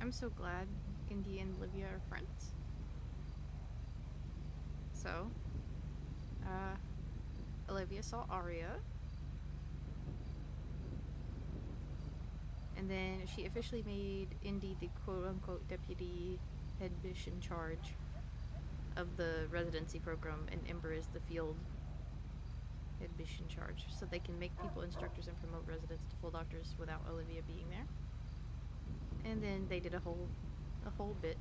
I'm so glad Indy and Olivia are friends. So, Olivia saw Arya. And then she officially made Indy the quote-unquote deputy head bitch in charge of the residency program, and Ember is the field head bitch in charge. So they can make people instructors and promote residents to full doctors without Olivia being there. And then they did a whole bit.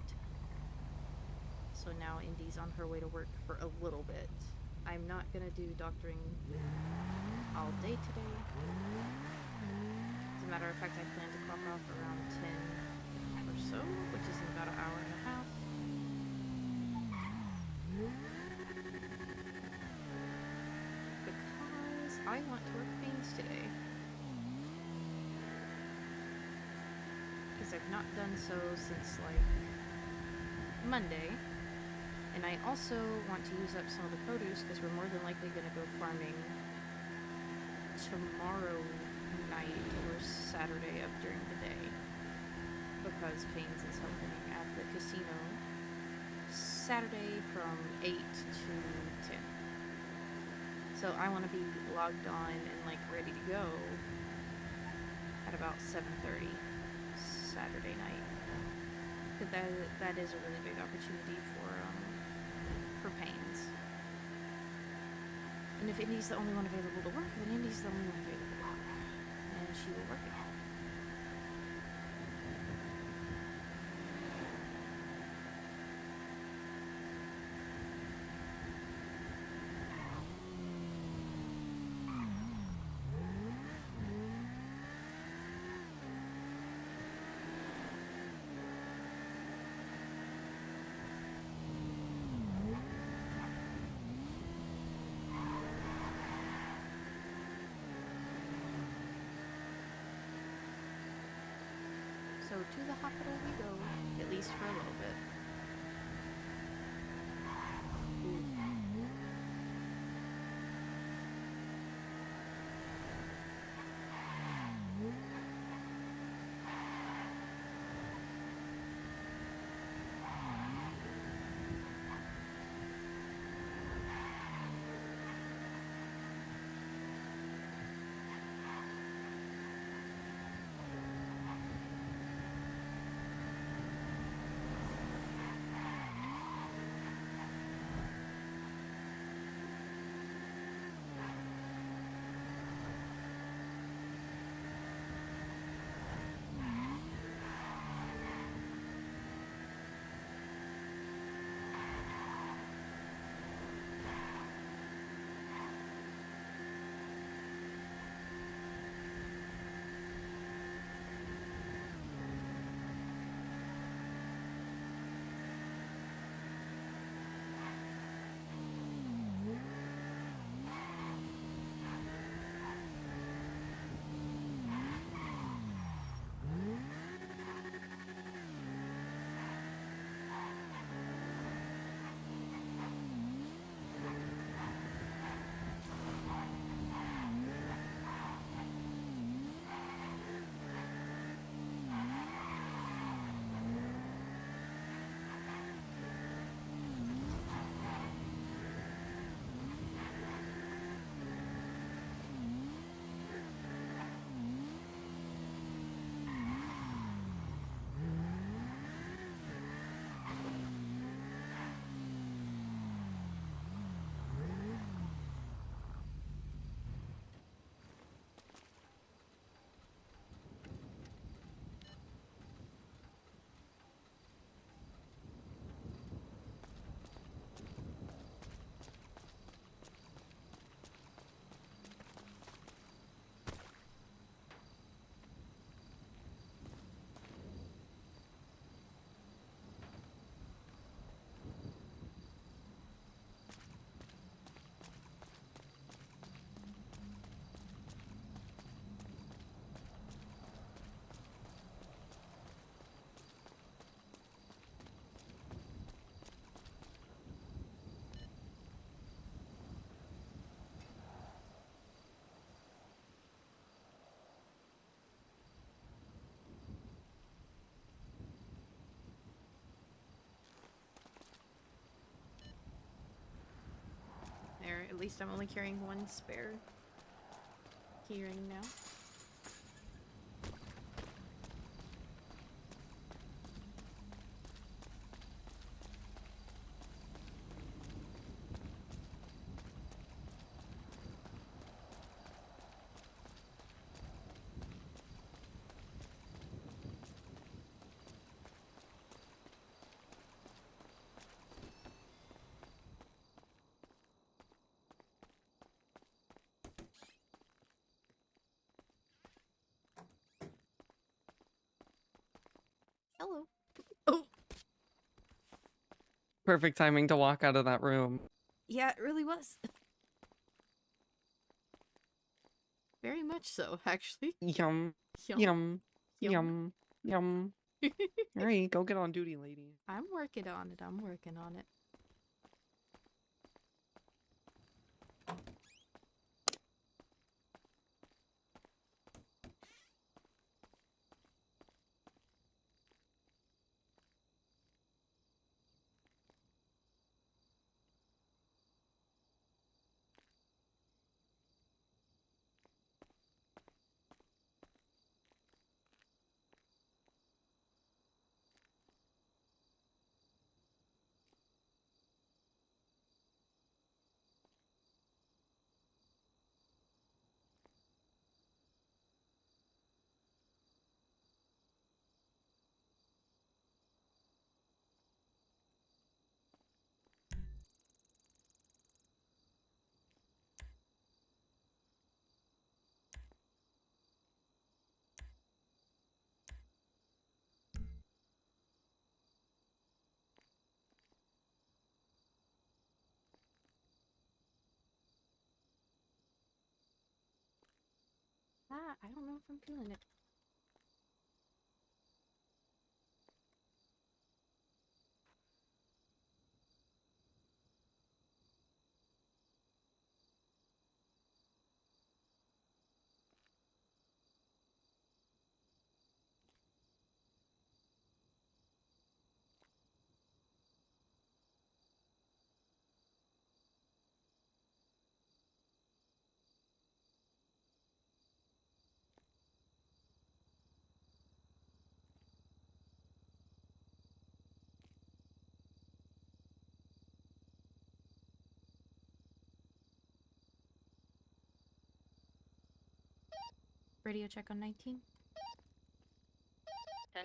So now Indy's on her way to work for a little bit. I'm not gonna do doctoring all day today. As a matter of fact, I plan to clock off around 10 or so, which is in about an hour and a half. Because I want to work pains today. Because I've not done so since like Monday. And I also want to use up some of the produce because we're more than likely going to go farming tomorrow night or Saturday up during the day, because Payne's is helping at the casino Saturday from 8 to 10. So I want to be logged on and like ready to go at about 7:30 Saturday night. That is a really big opportunity for Payne's. And if Indy's the only one available to work, then Indy's the only one available to work. And she will work it. So to the hospital we go, at least for a little bit. Ooh. At least I'm only carrying one spare keyring now. Hello. Oh! Perfect timing to walk out of that room. Yeah, it really was. Very much so, actually. Yum. Yum. Yum. Yum. Alright, go get on duty, lady. I'm working on it. I'm working on it. I don't know if I'm feeling it. Radio check on 19.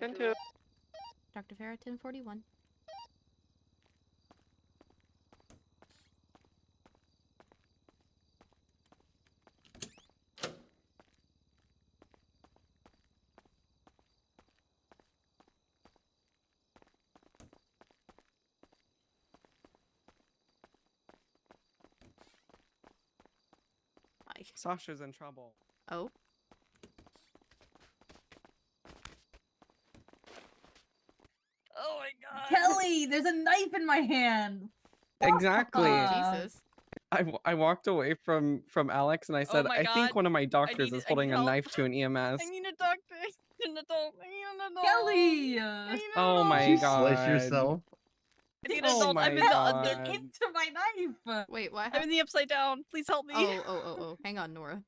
10-2. Dr. Fera, 1041. Hi. Sasha's in trouble. Oh? Oh my god. Kelly, there's a knife in my hand. Exactly. Jesus. I walked away from Alex and I said, my I think God. one of my doctors need- is I need holding a help. knife to an EMS. I need a doctor. I need an adult. I need an adult. Kelly! I need an Oh adult. my Did you god. slice yourself? I need an Oh adult. my I'm in the God. Into my knife. Wait, what I'm happened? in the upside down. Please help me. Oh. Hang on, Nora.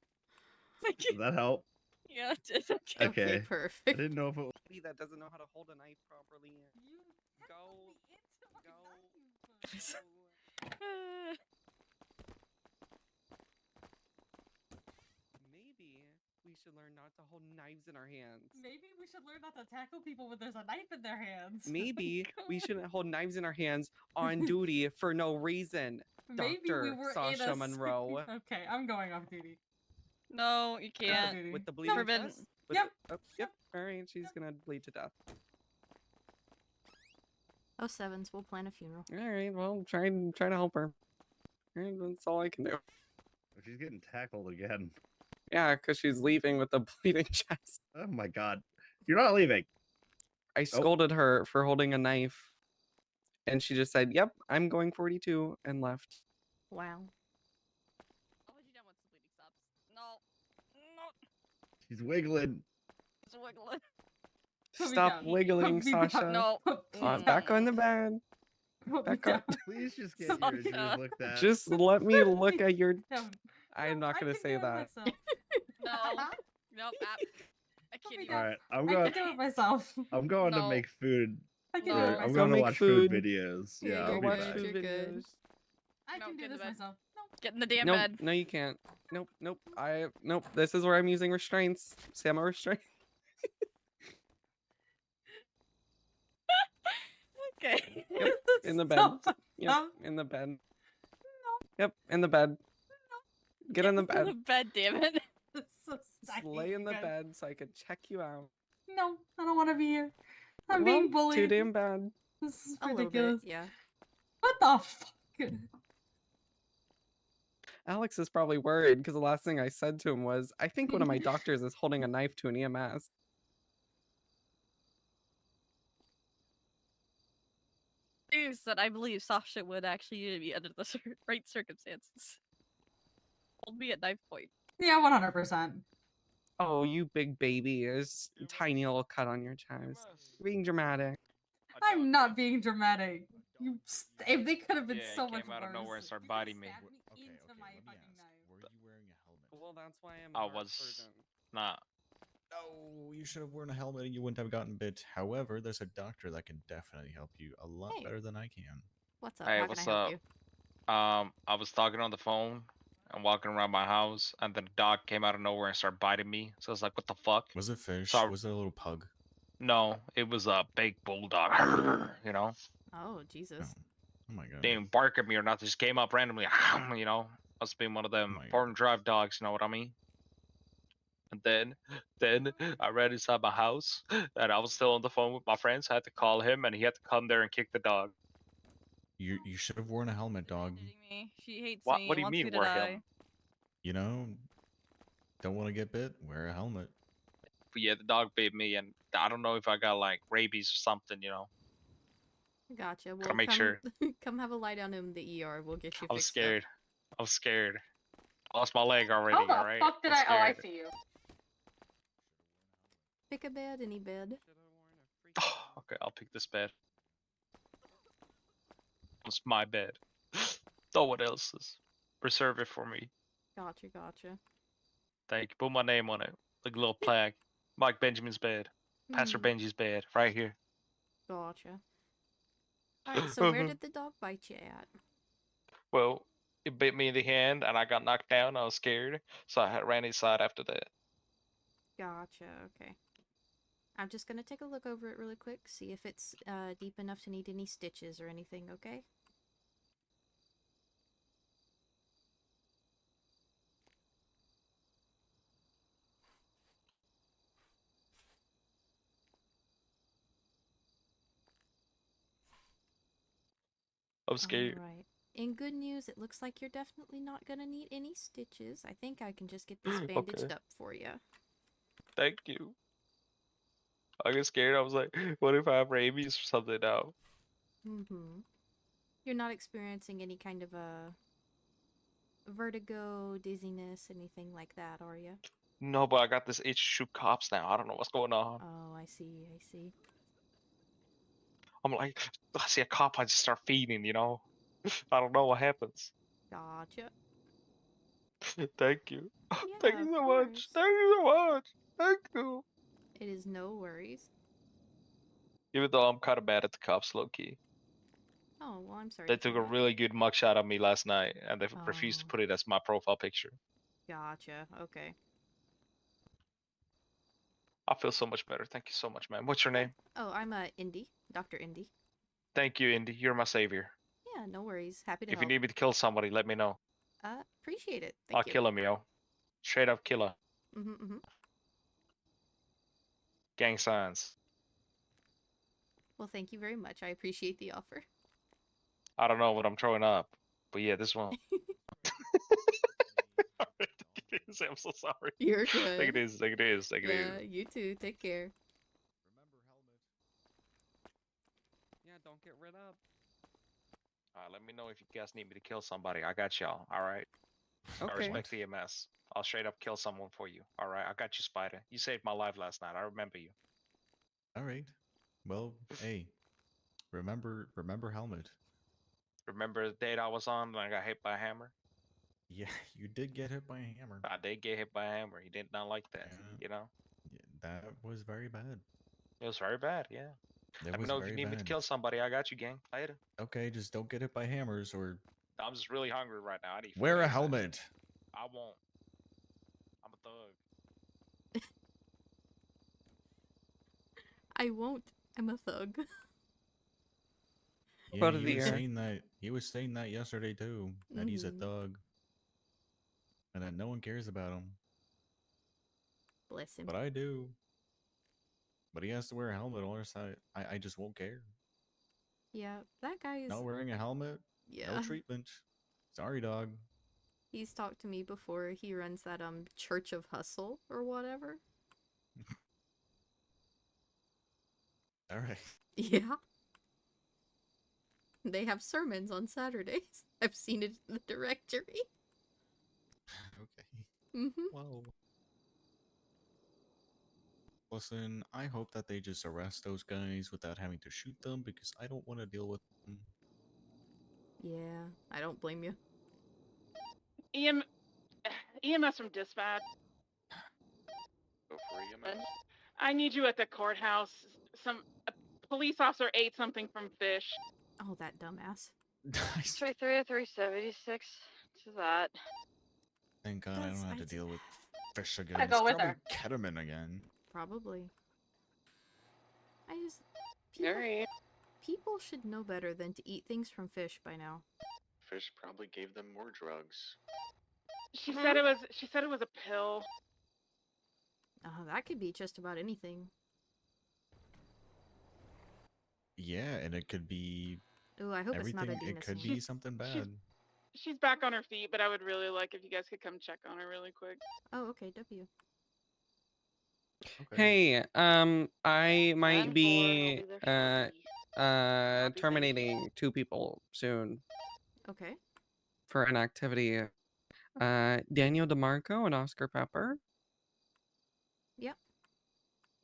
Thank Does you. that help? Yeah, it did. Okay. Okay, Okay. I perfect. didn't know if it was... Lady that doesn't know how to hold a knife properly. You Go. into my Go. knife. Maybe we should learn not to hold knives in our hands. Maybe we should learn not to tackle people when there's a knife in their hands. Maybe we shouldn't hold knives in our hands on duty for no reason. Maybe we Dr. were Sasha in a Monroe. Okay, I'm going off duty. No, you can't. duty. With the bleeding Forbidden. chest? With Yep. the- oh, yep. Alright, she's gonna bleed to death. Oh, sevens. We'll plan a funeral. Alright, well, try to help her. Alright, that's all I can do. She's getting tackled again. Yeah, because she's leaving with the bleeding chest. Oh my god. You're not leaving. I scolded her for holding a knife. And she just said, yep, I'm going 42, and left. Wow. I'll let you down once the bleeding stops. No. No. She's wiggling. It's wiggling. Put me Stop down. wiggling, Put me down. Sasha. No. Put me Back on the bed. Put me Back up. down. Please just get your injuries looked at. Just let me look at your. No, I'm not I gonna can say do it that. myself. No. Nope. I Put can't me even. All right, I'm I going. can do it myself. I'm going to No. make food. I can No. do it I'm myself. going to make watch food food. videos. Yeah, Yeah, you're Go I'll be watch good, back. food you're good. videos. I No, can do get in this the bed. myself. No. Get in the damn Nope, bed. no, you can't. Nope, nope. Nope. This is where I'm using restraints. See, I'm a restraint. Okay. Yep, in the bed. Stop. Yep, Stop. in the bed. Yep, in the bed. Get in the Get in bed. the bed, damn it. It's so Just staggy, lay in the you guys. bed so I could check you out. No, I don't want to be here. I'm Well, being bullied. too damn bad. This is A little ridiculous. bit, yeah. What the fuck? Alex is probably worried because the last thing I said to him was, I think one of my doctors is holding a knife to an EMS. News that I believe Sasha would actually be under the right circumstances. Hold me at knife point. Yeah, 100%. Oh, you big baby. There's a tiny little cut on your chest. You're being dramatic. I'm not being dramatic. If they could have been Yeah, it so much came out of worse. nowhere and started You could've biting me. stabbed Okay, into okay, my let me fucking ask. knife. Were you wearing a helmet? Well, that's why I'm I a was surgeon. not. No, you should have worn a helmet and you wouldn't have gotten bit. However, there's a doctor that can definitely help you a lot Hey. better than I can. What's up? Hey, How can what's I help up? you? I was talking on the phone and walking around my house, and then a dog came out of nowhere and started biting me. So I was like, "What the fuck?" Was it fish? So Was it a little pug? no, it was a big bulldog. You know, Oh, No. Jesus. Oh my god. they didn't bark at me or nothing. Just came up randomly. You know, must have been one of them my God. foreign drive dogs. You know what I mean? And then I ran inside my house, and I was still on the phone with my friends. I had to call him, and he had to come there and kick the dog. You should have worn a helmet, dog. Irritating me. She hates What? me. What do you Wants me mean, to we're die. him? You know, don't want to get bit? Wear a helmet. But yeah, the dog bit me, and I don't know if I got like rabies or something. You know, Gotcha. Well, gotta make come sure. come have a lie down in the ER. We'll get you I was fixed up. scared. I was scared. I lost my leg already. How the All right. fuck did I'm I? Oh, I scared. see you. Pick a bed, any bed. Okay, I'll pick this bed. It's my bed. No one else's. Reserve it for me. Gotcha, gotcha. Thank you. Put my name on it, like a little plaque. Mike Benjamin's bed. Pastor Mhm. Benji's bed, right here. Gotcha. Alright, so where did the dog bite you at? Well, it bit me in the hand, and I got knocked down. I was scared, so I ran inside after that. Gotcha, okay. I'm just gonna take a look over it really quick, see if it's deep enough to need any stitches or anything, okay? I'm scared. Alright. In good news, it looks like you're definitely not gonna need any stitches. I think I can just get this bandaged Okay. up for you. Thank you. I got scared. I was like, what if I have rabies or something now? Mm-hmm. You're not experiencing any kind of a vertigo, dizziness, anything like that, are you? No, but I got this itch to shoot cops now. I don't know what's going on. Oh, I see, I see. I'm like, I see a cop, I just start feeding, you know? I don't know what happens. Gotcha. Thank you. Thank Yeah, you of so course. much. Thank you so much. Thank you. It is no worries. Even though I'm kind of mad at the cops, low key. Oh, well, I'm sorry They to took hear a that. really good mugshot of me last night, and they refused to Oh. put it as my profile picture. Gotcha, okay. I feel so much better. Thank you so much, man. What's your name? Oh, I'm Indy, Dr. Indy. Thank you, Indy. You're my savior. Yeah, no worries. Happy to If you help. need me to kill somebody, let me know. Appreciate it. I'll Thank you. kill him, yo. Straight up killer. Mm-hmm, mm-hmm. Gang signs. Well, thank you very much. I appreciate the offer. I don't know what I'm throwing up, but yeah, this one. I'm so sorry. You're Take it good. easy. Take it easy. Take it easy. Yeah, you too. Take care. Remember helmet. Yeah, don't get rid up. Let me know if you guys need me to kill somebody. I got y'all. All right. I Okay. respect the EMS. I'll straight up kill someone for you. All right. I got you, Spider. You saved my life last night. I remember you. All right. Well, hey, remember helmet. Remember the date I was on when I got hit by a hammer? Yeah, you did get hit by a hammer. I did get hit by a hammer. He did not like that. Yeah. You know, Yeah, that was very bad. it was very bad. Yeah. That Let me was know if you very need me to bad. kill somebody. I got you, gang. Later. Okay, just don't get hit by hammers or I'm just really hungry right now. I need food wear a ASAP. helmet. I won't. I'm a thug. I won't. I'm a thug. Yeah, Quote of he the was year. saying that. He was saying that yesterday too. That he's a Mhm. thug, and that no one cares about him. Bless him. But I do. But he has to wear a helmet, or else I just won't care. Yeah, that guy is. Not wearing a helmet, Yeah. no treatment. Sorry, dog. He's talked to me before. He runs that Church of Hustle or whatever. All right. Yeah. They have sermons on Saturdays. I've seen it in the directory. Okay. Mm-hmm. Well. Listen, I hope that they just arrest those guys without having to shoot them because I don't want to deal with them. Yeah, I don't blame you. EMS from dispatch. Go for EMS. I need you at the courthouse. A police officer ate something from fish. Oh, that dumbass. Nice. 33376 to that. Thank God I That's- don't have to I- deal with fish I again. go It's with probably her. ketamine again. Probably. I just... People, Alright. people should know better than to eat things from fish by now. Fish probably gave them more drugs. She said it was a pill. That could be just about anything. Yeah, and it could be Ooh, I hope it's not everything. It could adenosine. be something bad. She's back on her feet, but I would really like if you guys could come check on her really quick. Oh, okay, W. Okay. Hey, I might 10-4, be I'll be there shortly. Copy, terminating 2 people soon Okay. for an activity. Daniel DeMarco and Oscar Pepper. Yep.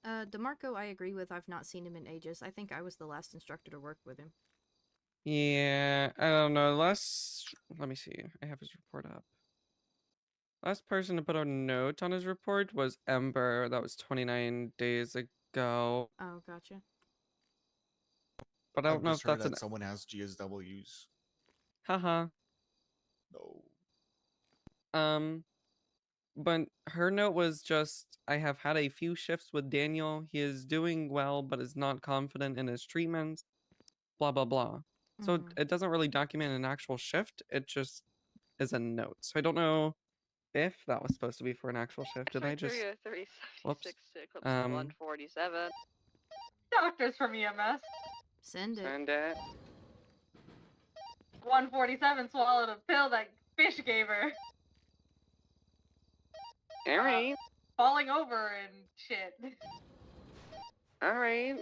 DeMarco, I agree with. I've not seen him in ages. I think I was the last instructor to work with him. Yeah, I don't know. Let me see. I have his report up. Last person to put a note on his report was Ember. That was 29 days ago. Oh, gotcha. But I I've don't know just if heard that's that an someone has GSWs. haha. No. But her note was just, I have had a few shifts with Daniel. He is doing well, but is not confident in his treatments. Blah, blah, blah. So Mhm. it doesn't really document an actual shift. It just is a note. So I don't know if that was supposed to be for an actual shift. Did I just... 33376 to Eclipse Um, 147. Doctors from EMS. Send it. Send it. 147 swallowed a pill that fish gave her. Alright. Falling over and shit. Alright.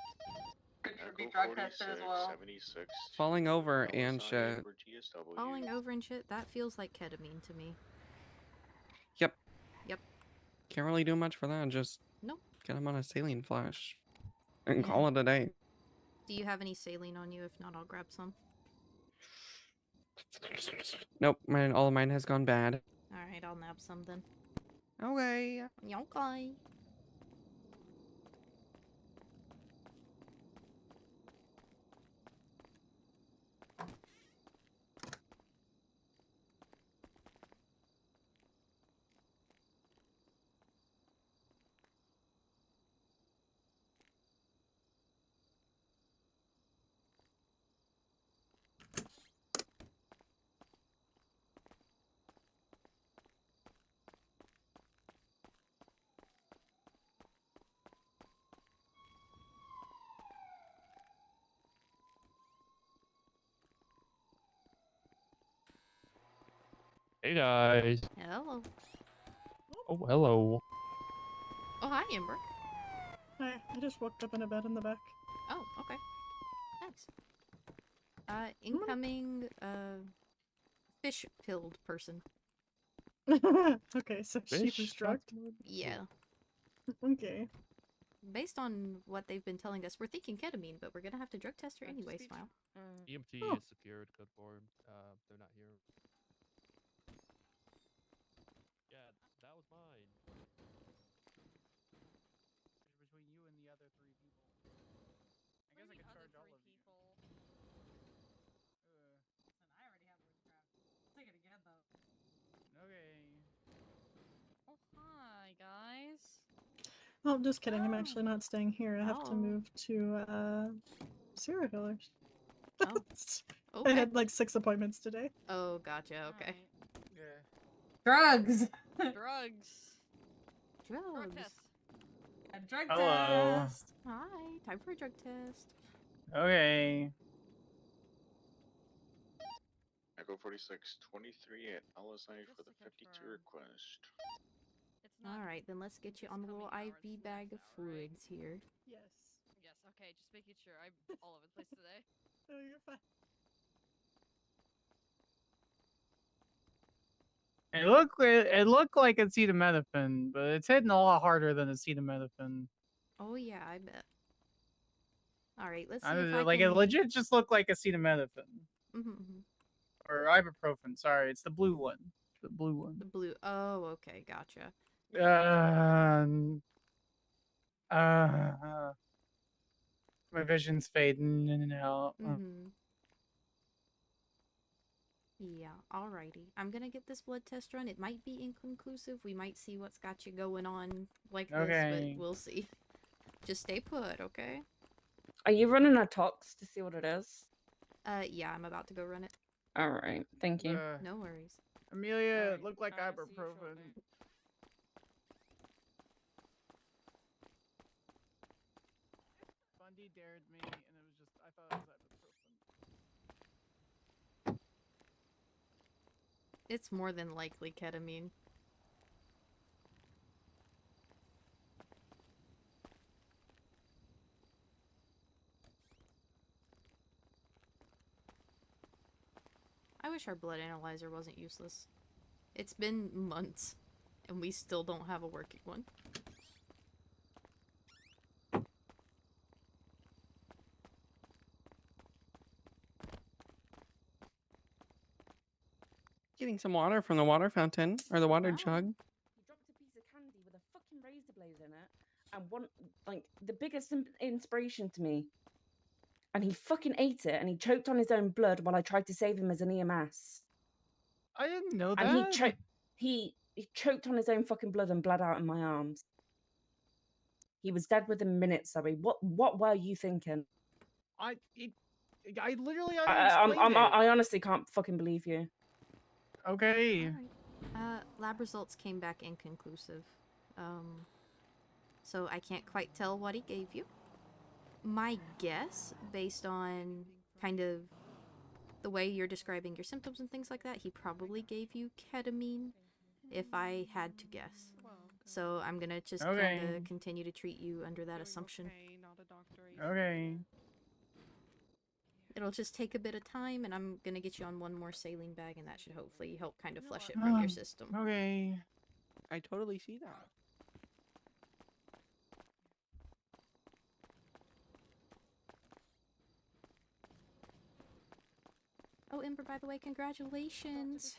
Should be drug tested as well. 76. Falling over and LSIA shit. for GSW. Falling over and shit, that feels like ketamine to me. Yep. Yep. Can't really do much for that. Just Nope. get him on a saline flash and Yeah. call it a day. Do you have any saline on you? If not, I'll grab some. Nope, all of mine has gone bad. Alright, I'll nab some then. Okay. Okay. Hey guys. Hello. Oh, hello. Oh, hi, Amber. Hi, I just woke up in a bed in the back. Oh, okay. Nice. Incoming, fish-pilled person. Okay, so she was drugged? Yeah. Okay. based on what they've been telling us, we're thinking ketamine, but we're gonna have to drug test her anyway, Smile. EMT Oh. is secured, code form. They're not here. Yeah, that was mine. Between you and the other 3 people. I guess I could charge all of you. Listen, I already have witchcraft. I'll take it again, though. Okay. Oh, hi, guys. Oh, just kidding. I'm actually not staying here. I have to Oh. move to serial killers. Oh. I Okay. had like 6 appointments today. Oh, gotcha. Okay. Yeah. Drugs! Drugs. Drug Drugs. test. A drug Hello. test! Hi. Time for a drug test. Okay. Echo 4623 at LSI for Just the to 52 confirm. request. It's not. All right, then let's get you just on the little coming hours IV left bag of now, right? fluids here. Yes. Yes. Okay. Just making sure. I'm all over the place today. Oh, you're fine. It looked like acetaminophen, but it's hitting a lot harder than acetaminophen. Oh yeah, I bet. All right, let's see if I Like can. it legit just looked like acetaminophen Mm-hmm. or ibuprofen. Sorry, it's the blue one. The blue one. The blue. Oh, okay, gotcha. My vision's fading in and out. Mm-hmm. Yeah, alrighty. I'm gonna get this blood test run. It might be inconclusive. We might see what's got you going on like this, Okay. but we'll see. Just stay put, okay? Are you running a tox to see what it is? Yeah, I'm about to go run it. Alright, thank you. No worries. Amelia, it Alright, looked like I will see you ibuprofen. shortly. Bundy dared me, and it was just, I thought it was ibuprofen. It's more than likely ketamine. I wish our blood analyzer wasn't useless. It's been months, and we still don't have a working one. Getting some water from the water fountain or the water Wow. jug. He dropped a piece of candy with a fucking razor blade in it, and one, like, the biggest inspiration to me. And he fucking ate it, and he choked on his own blood while I tried to save him as an EMS. I didn't know that. And he choked on his own fucking blood and bled out in my arms. He was dead within minutes, Zoe. What were you thinking? I literally explained it. I honestly can't fucking believe you. Okay. Alright. Lab results came back inconclusive. So I can't quite tell what he gave you. My guess, based on kind of the way you're describing your symptoms and things like that, he probably gave you ketamine, if I had to guess. So I'm gonna just kind of continue to treat you under that assumption. Okay. It'll just take a bit of time, and I'm gonna get you on one more saline bag, and that should hopefully help kind of flush it from your system. Okay. I totally see that. Oh, Ember, by the way, congratulations!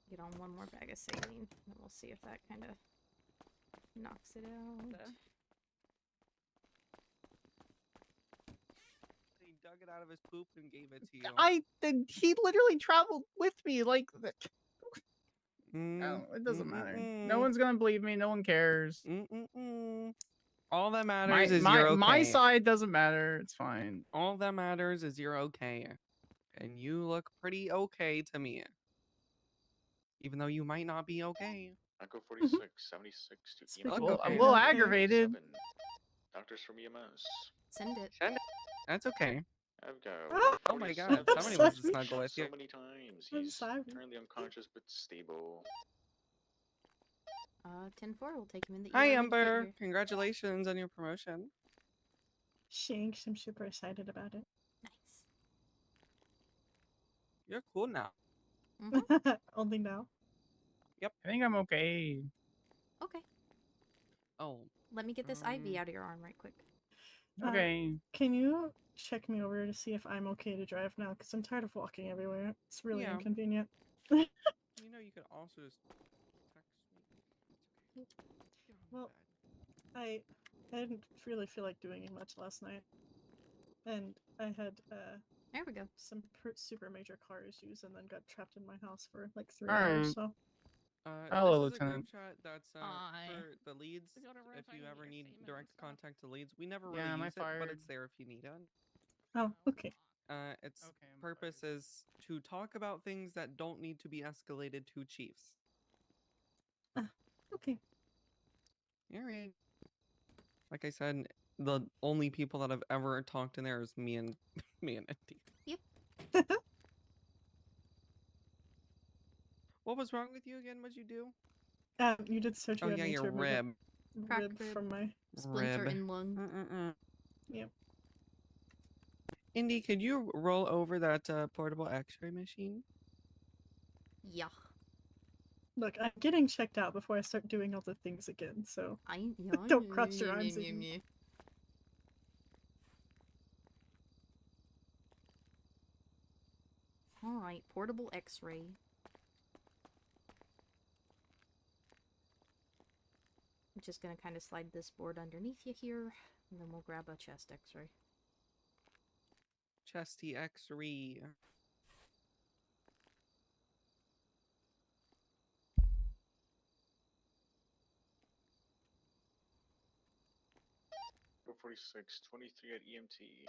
Get on one more bag of saline, and we'll see if that kind of knocks it out. He dug it out of his poop and gave it to you. He literally traveled with me, like. No, it doesn't matter. No one's gonna believe me. No one cares. All that matters is you're okay. My side doesn't matter. It's fine. All that matters is you're okay. And you look pretty okay to me. Even though you might not be okay. Echo 4676 to EMS. Well, I'm a little aggravated. Doctors from EMS. Send it. That's okay. I've got. Oh my god, somebody wants to snuggle with you. So many times. He's currently unconscious but stable. 10-4. We'll take him in the Hi, ER when you get Ember. here. Congratulations on your promotion. Shanks, I'm super excited about it. Nice. You're cool now. Only now. I think I'm okay. Okay. Oh. Let me get this IV out of your arm right quick. Okay. Can you check me over to see if I'm okay to drive now? Because I'm tired of walking everywhere. It's really Yeah. inconvenient. You know, you could also just text me. It's okay. Get on the Well, bed. I didn't really feel like doing much last night. And I had There we go. some super major car issues and then got trapped in my house for like 3 Alright. hours. So Hello, This is a group Lieutenant. chat that's Hi. for the leads. We go to If you Roseanne ever here, need same direct stuff. contact to leads, we never Yeah, really am I use it, but fired? it's there if you need it. oh, okay. Its Okay, I'm purpose is to talk about things that don't need to be escalated to chiefs. Okay. All right. Like I said, the only people that I've ever talked in there is me and me and Indy. Yep. What was wrong with you again? What'd you do? You did surgery Oh on yeah, me your to remove rib. a Cracked rib rib. from my. Splinter Rib. in lung. Yep. Indy, could you roll over that portable X-ray machine? Yeah. Look, I'm getting checked out before I start doing all the things again. So Yeah, don't cross your arms. Even. Alright, portable x-ray. I'm just gonna kind of slide this board underneath you here, and then we'll grab a chest x-ray. Chesty X-ray. Go 46, 23 at EMT.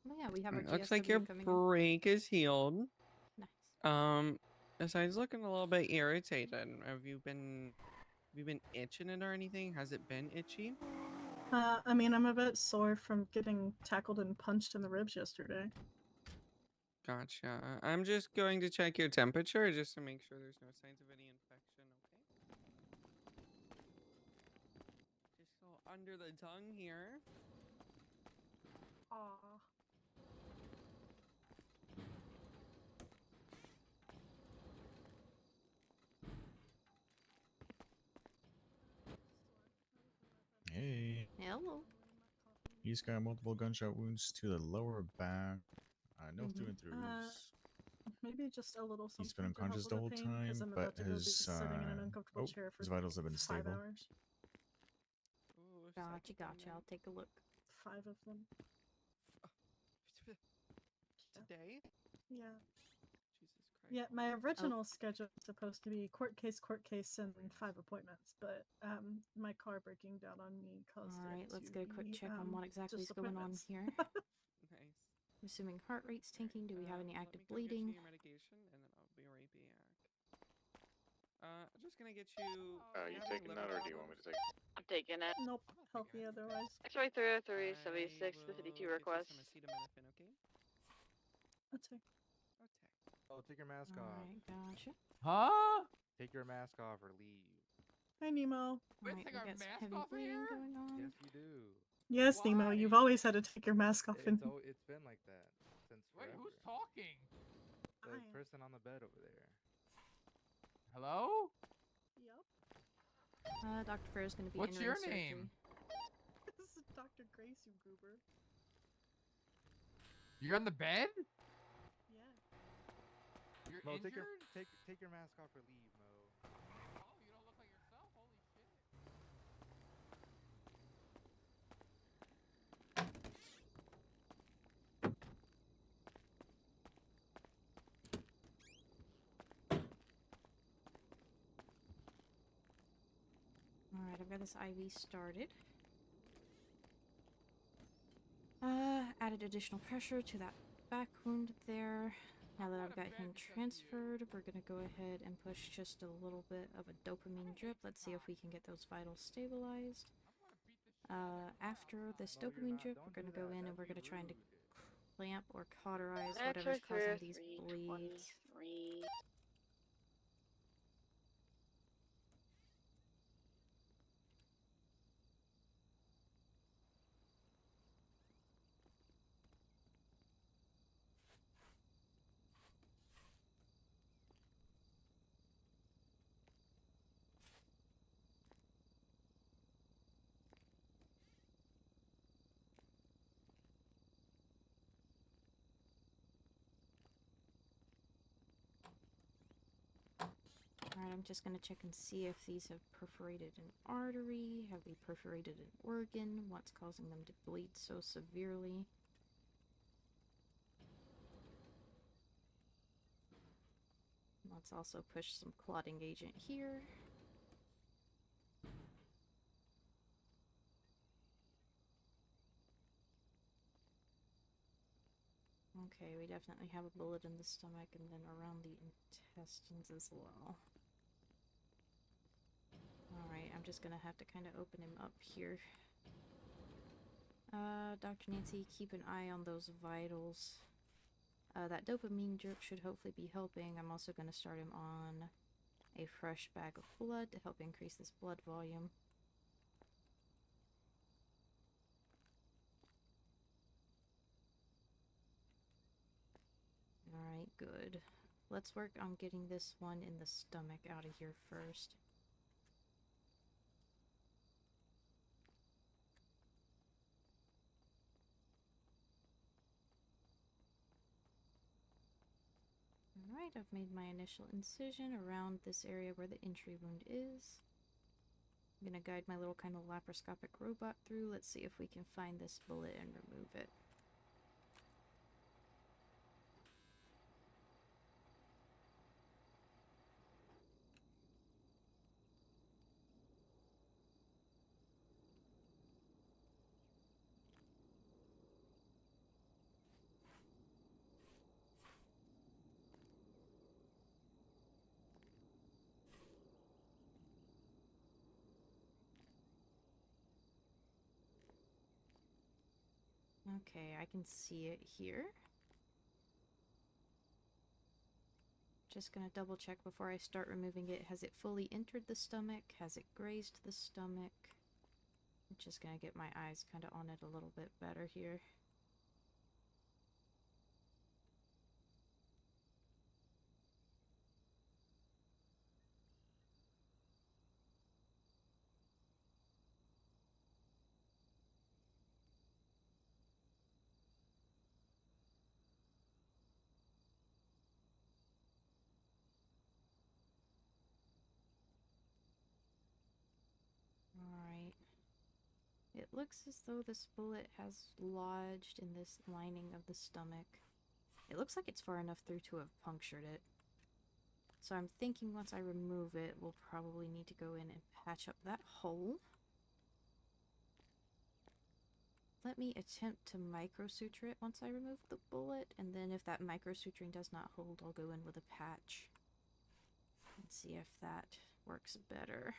Oh yeah, we have our Looks GSW like your coming in. break is healed. Nice. Besides looking a little bit irritated, have you been itching it or anything? Has it been itchy? I mean, I'm a bit sore from getting tackled and punched in the ribs yesterday. Gotcha. I'm just going to check your temperature just to make sure there's no signs of any infection, okay? Just go under the tongue here. Aww. Hey. Hello. He's got multiple gunshot wounds to the lower back. No through and throughs. Maybe just a little something. He's been to help unconscious with the whole pain, 'cause time, I'm but about to go be his sitting in an uncomfortable chair for his vitals have been 5 stable. hours. Ooh, Gotcha, gotcha. I'll take a look. 5 of them. Today? Yeah. Jesus Christ. Yeah, my original schedule was supposed to be court case, and 5 appointments, but my car breaking down on me caused Alright, it let's to get a quick be, check on what exactly is just going on appointments. here. Nice. I'm assuming heart rate's tanking. Do we have any active Let me go get bleeding? you your medication, and then I'll be right back. I'm just gonna get you. You taking that or do you want me to take it? I'm taking it. Nope, healthy otherwise. X-ray 30376 to 52 request. Some acetaminophen, okay? That's right. Okay. Oh, take your mask off. Alright, gotcha. Huh? Take your mask off or leave. Hi, Nemo. Alright, we got some heavy bleeding going on. Yes, you do. Yes, Nemo, you've always had to take your mask off. It's been like that since forever. Wait, who's talking? The person on the bed over there. Hello? Yep. Dr. Fera's gonna be What's in your surgery. name? This is Dr. Grace, you goober. You're on the bed? Yeah. You're Mo, injured? take your mask off or leave, Mo. Oh, you don't look like yourself? Holy shit. Alright, I've got this IV started. Added additional pressure to that back wound there. Now that I've got him transferred, we're gonna go ahead and push just a little bit of a dopamine drip. Let's see if we can get those vitals stabilized. After this dopamine drip, we're gonna go in and we're gonna try and clamp or cauterize whatever's causing these bleeds. Alright, I'm just gonna check and see if these have perforated an artery. Have they perforated an organ? What's causing them to bleed so severely? Let's also push some clotting agent here. Okay, we definitely have a bullet in the stomach and then around the intestines as well. Alright, I'm just gonna have to kind of open him up here. Dr. Nancy, keep an eye on those vitals. That dopamine drip should hopefully be helping. I'm also gonna start him on a fresh bag of blood to help increase this blood volume. Alright, good. Let's work on getting this one in the stomach out of here first. Alright, I've made my initial incision around this area where the entry wound is. I'm gonna guide my little kind of laparoscopic robot through. Let's see if we can find this bullet and remove it. Okay, I can see it here. Just gonna double check before I start removing it. Has it fully entered the stomach? Has it grazed the stomach? I'm just gonna get my eyes kind of on it a little bit better here. Alright. It looks as though this bullet has lodged in this lining of the stomach. It looks like it's far enough through to have punctured it. So I'm thinking once I remove it, we'll probably need to go in and patch up that hole. Let me attempt to microsuture it once I remove the bullet, and then if that microsuturing does not hold, I'll go in with a patch and see if that works better.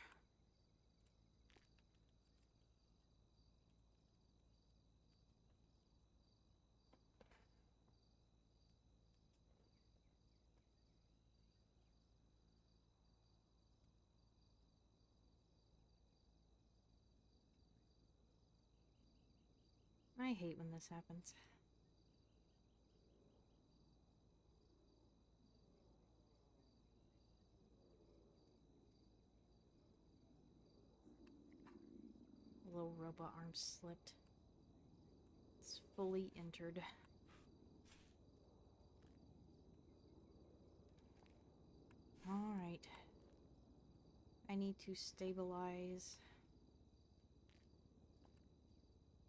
I hate when this happens. The little robot arm slipped. It's fully entered. Alright. I need to stabilize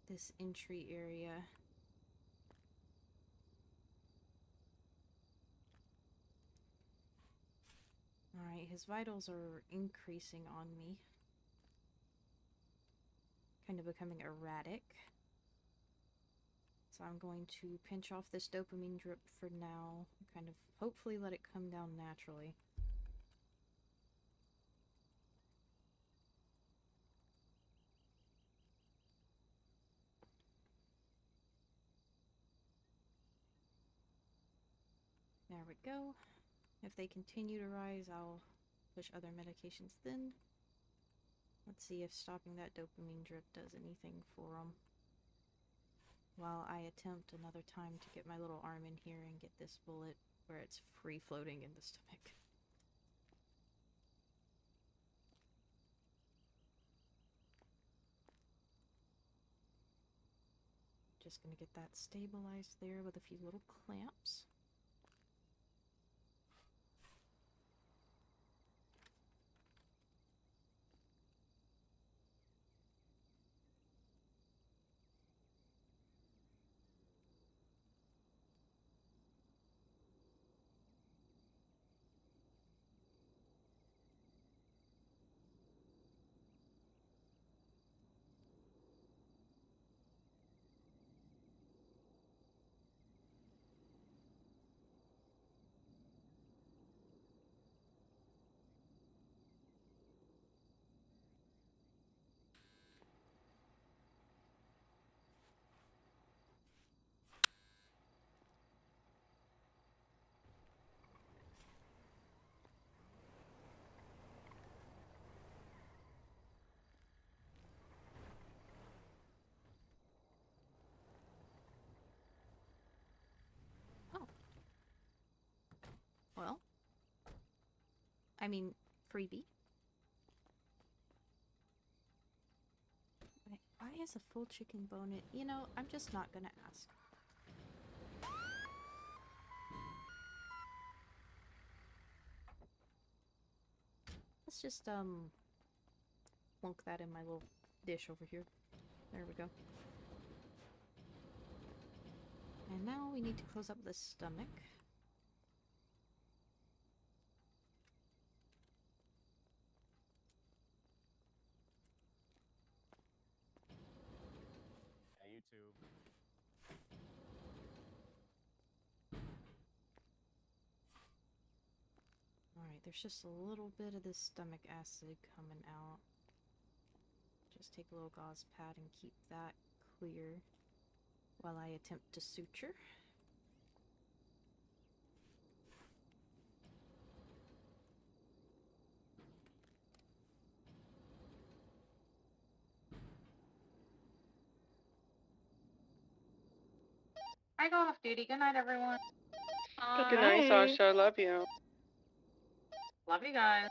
this entry area. Alright, his vitals are increasing on me. Kind of becoming erratic. So I'm going to pinch off this dopamine drip for now. Kind of hopefully let it come down naturally. There we go. If they continue to rise, I'll push other medications then. Let's see if stopping that dopamine drip does anything for them. While I attempt another time to get my little arm in here and get this bullet where it's free floating in the stomach. Just gonna get that stabilized there with a few little clamps. I mean, freebie. Why is a full chicken bone it? You know, I'm just not gonna ask. Let's just, plunk that in my little dish over here. There we go. And now we need to close up the stomach. Yeah, YouTube. Alright, there's just a little bit of this stomach acid coming out. Just take a little gauze pad and keep that clear while I attempt to suture. I go off duty. Good night, everyone. Good night, Sasha. Love you. Love you guys.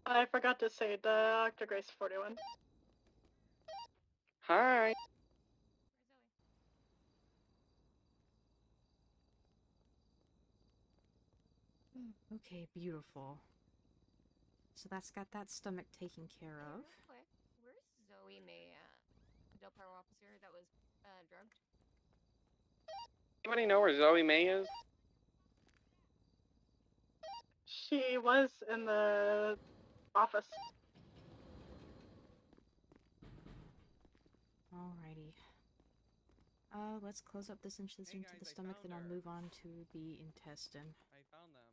I forgot to say, Dr. Grace 41. Hi. Okay, beautiful. So that's got that stomach taken care of. Real quick, where's Zoe May at? Del Perro officer that was drugged? Anybody know where Zoe May is? She was in the office. Alrighty. Let's close up this incision to the stomach, then I'll move on to the intestine. I found them.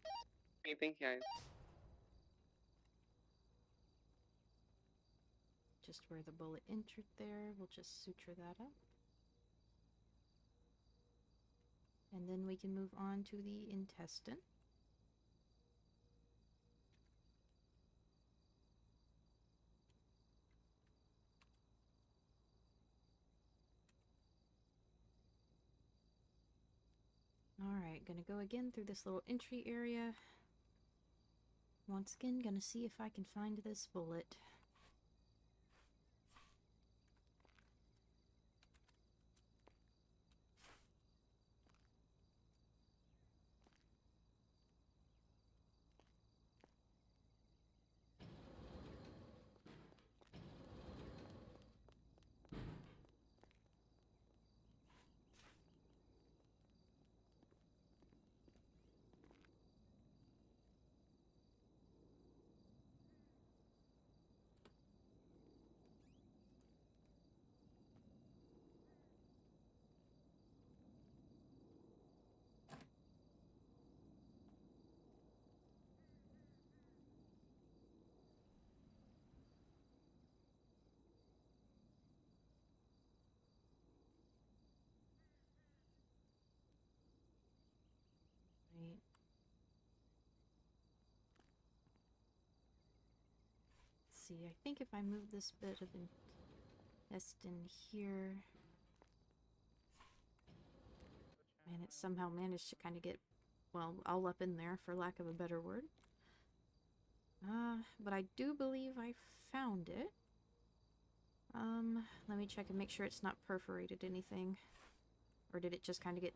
What do you think, guys? Just where the bullet entered there, we'll just suture that up. And then we can move on to the intestine. Alright, gonna go again through this little entry area. Once again, gonna see if I can find this bullet. Right. See, I think if I move this bit of intestine here, and it somehow managed to kind of get, well, all up in there, for lack of a better word. But I do believe I found it. Let me check and make sure it's not perforated anything. Or did it just kind of get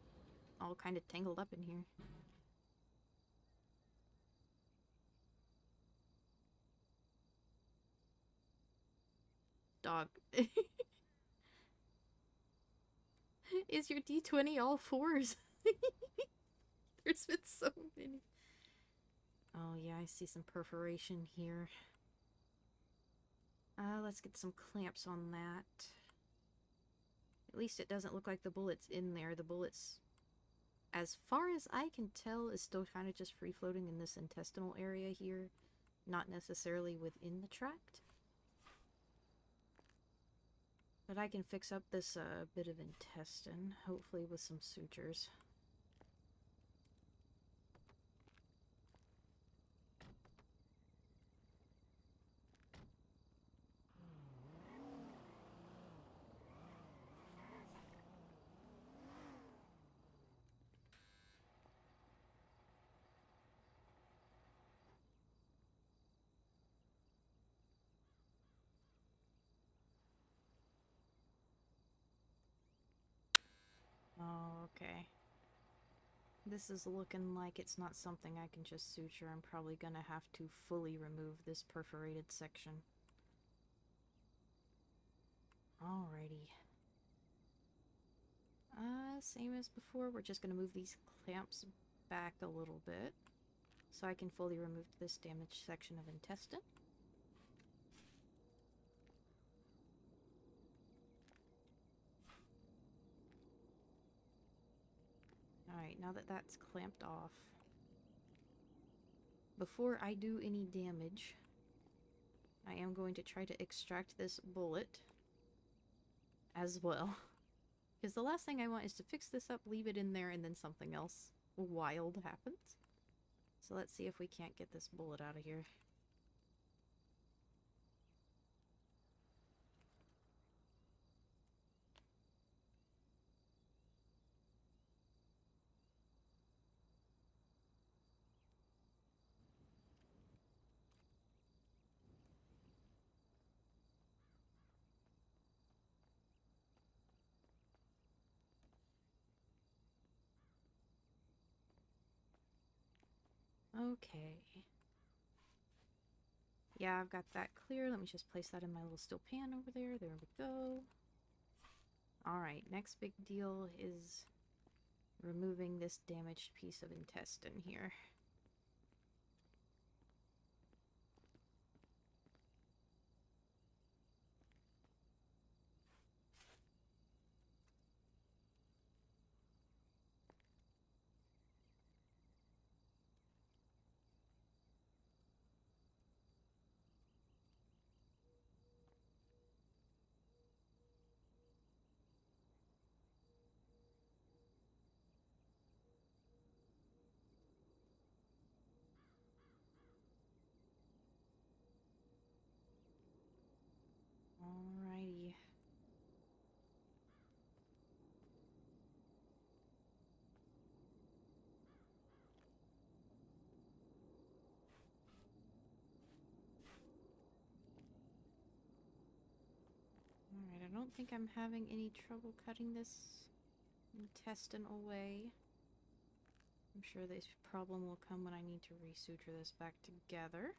all kind of tangled up in here? Dog. Is your D20 all fours? There's been so many. Oh yeah, I see some perforation here. Let's get some clamps on that. At least it doesn't look like the bullet's in there. The bullet's, as far as I can tell, is still kind of just free-floating in this intestinal area here. Not necessarily within the tract. But I can fix up this bit of intestine, hopefully with some sutures. This is looking like it's not something I can just suture. I'm probably gonna have to fully remove this perforated section. Alrighty. Same as before, we're just gonna move these clamps back a little bit so I can fully remove this damaged section of intestine. Alright, now that that's clamped off, before I do any damage, I am going to try to extract this bullet as well. Because the last thing I want is to fix this up, leave it in there, and then something else wild happens. So let's see if we can't get this bullet out of here. Okay. Yeah, I've got that clear. Let me just place that in my little steel pan over there. There we go. Alright, next big deal is removing this damaged piece of intestine here. Alrighty. Alright, I don't think I'm having any trouble cutting this intestine away. I'm sure this problem will come when I need to resuture this back together.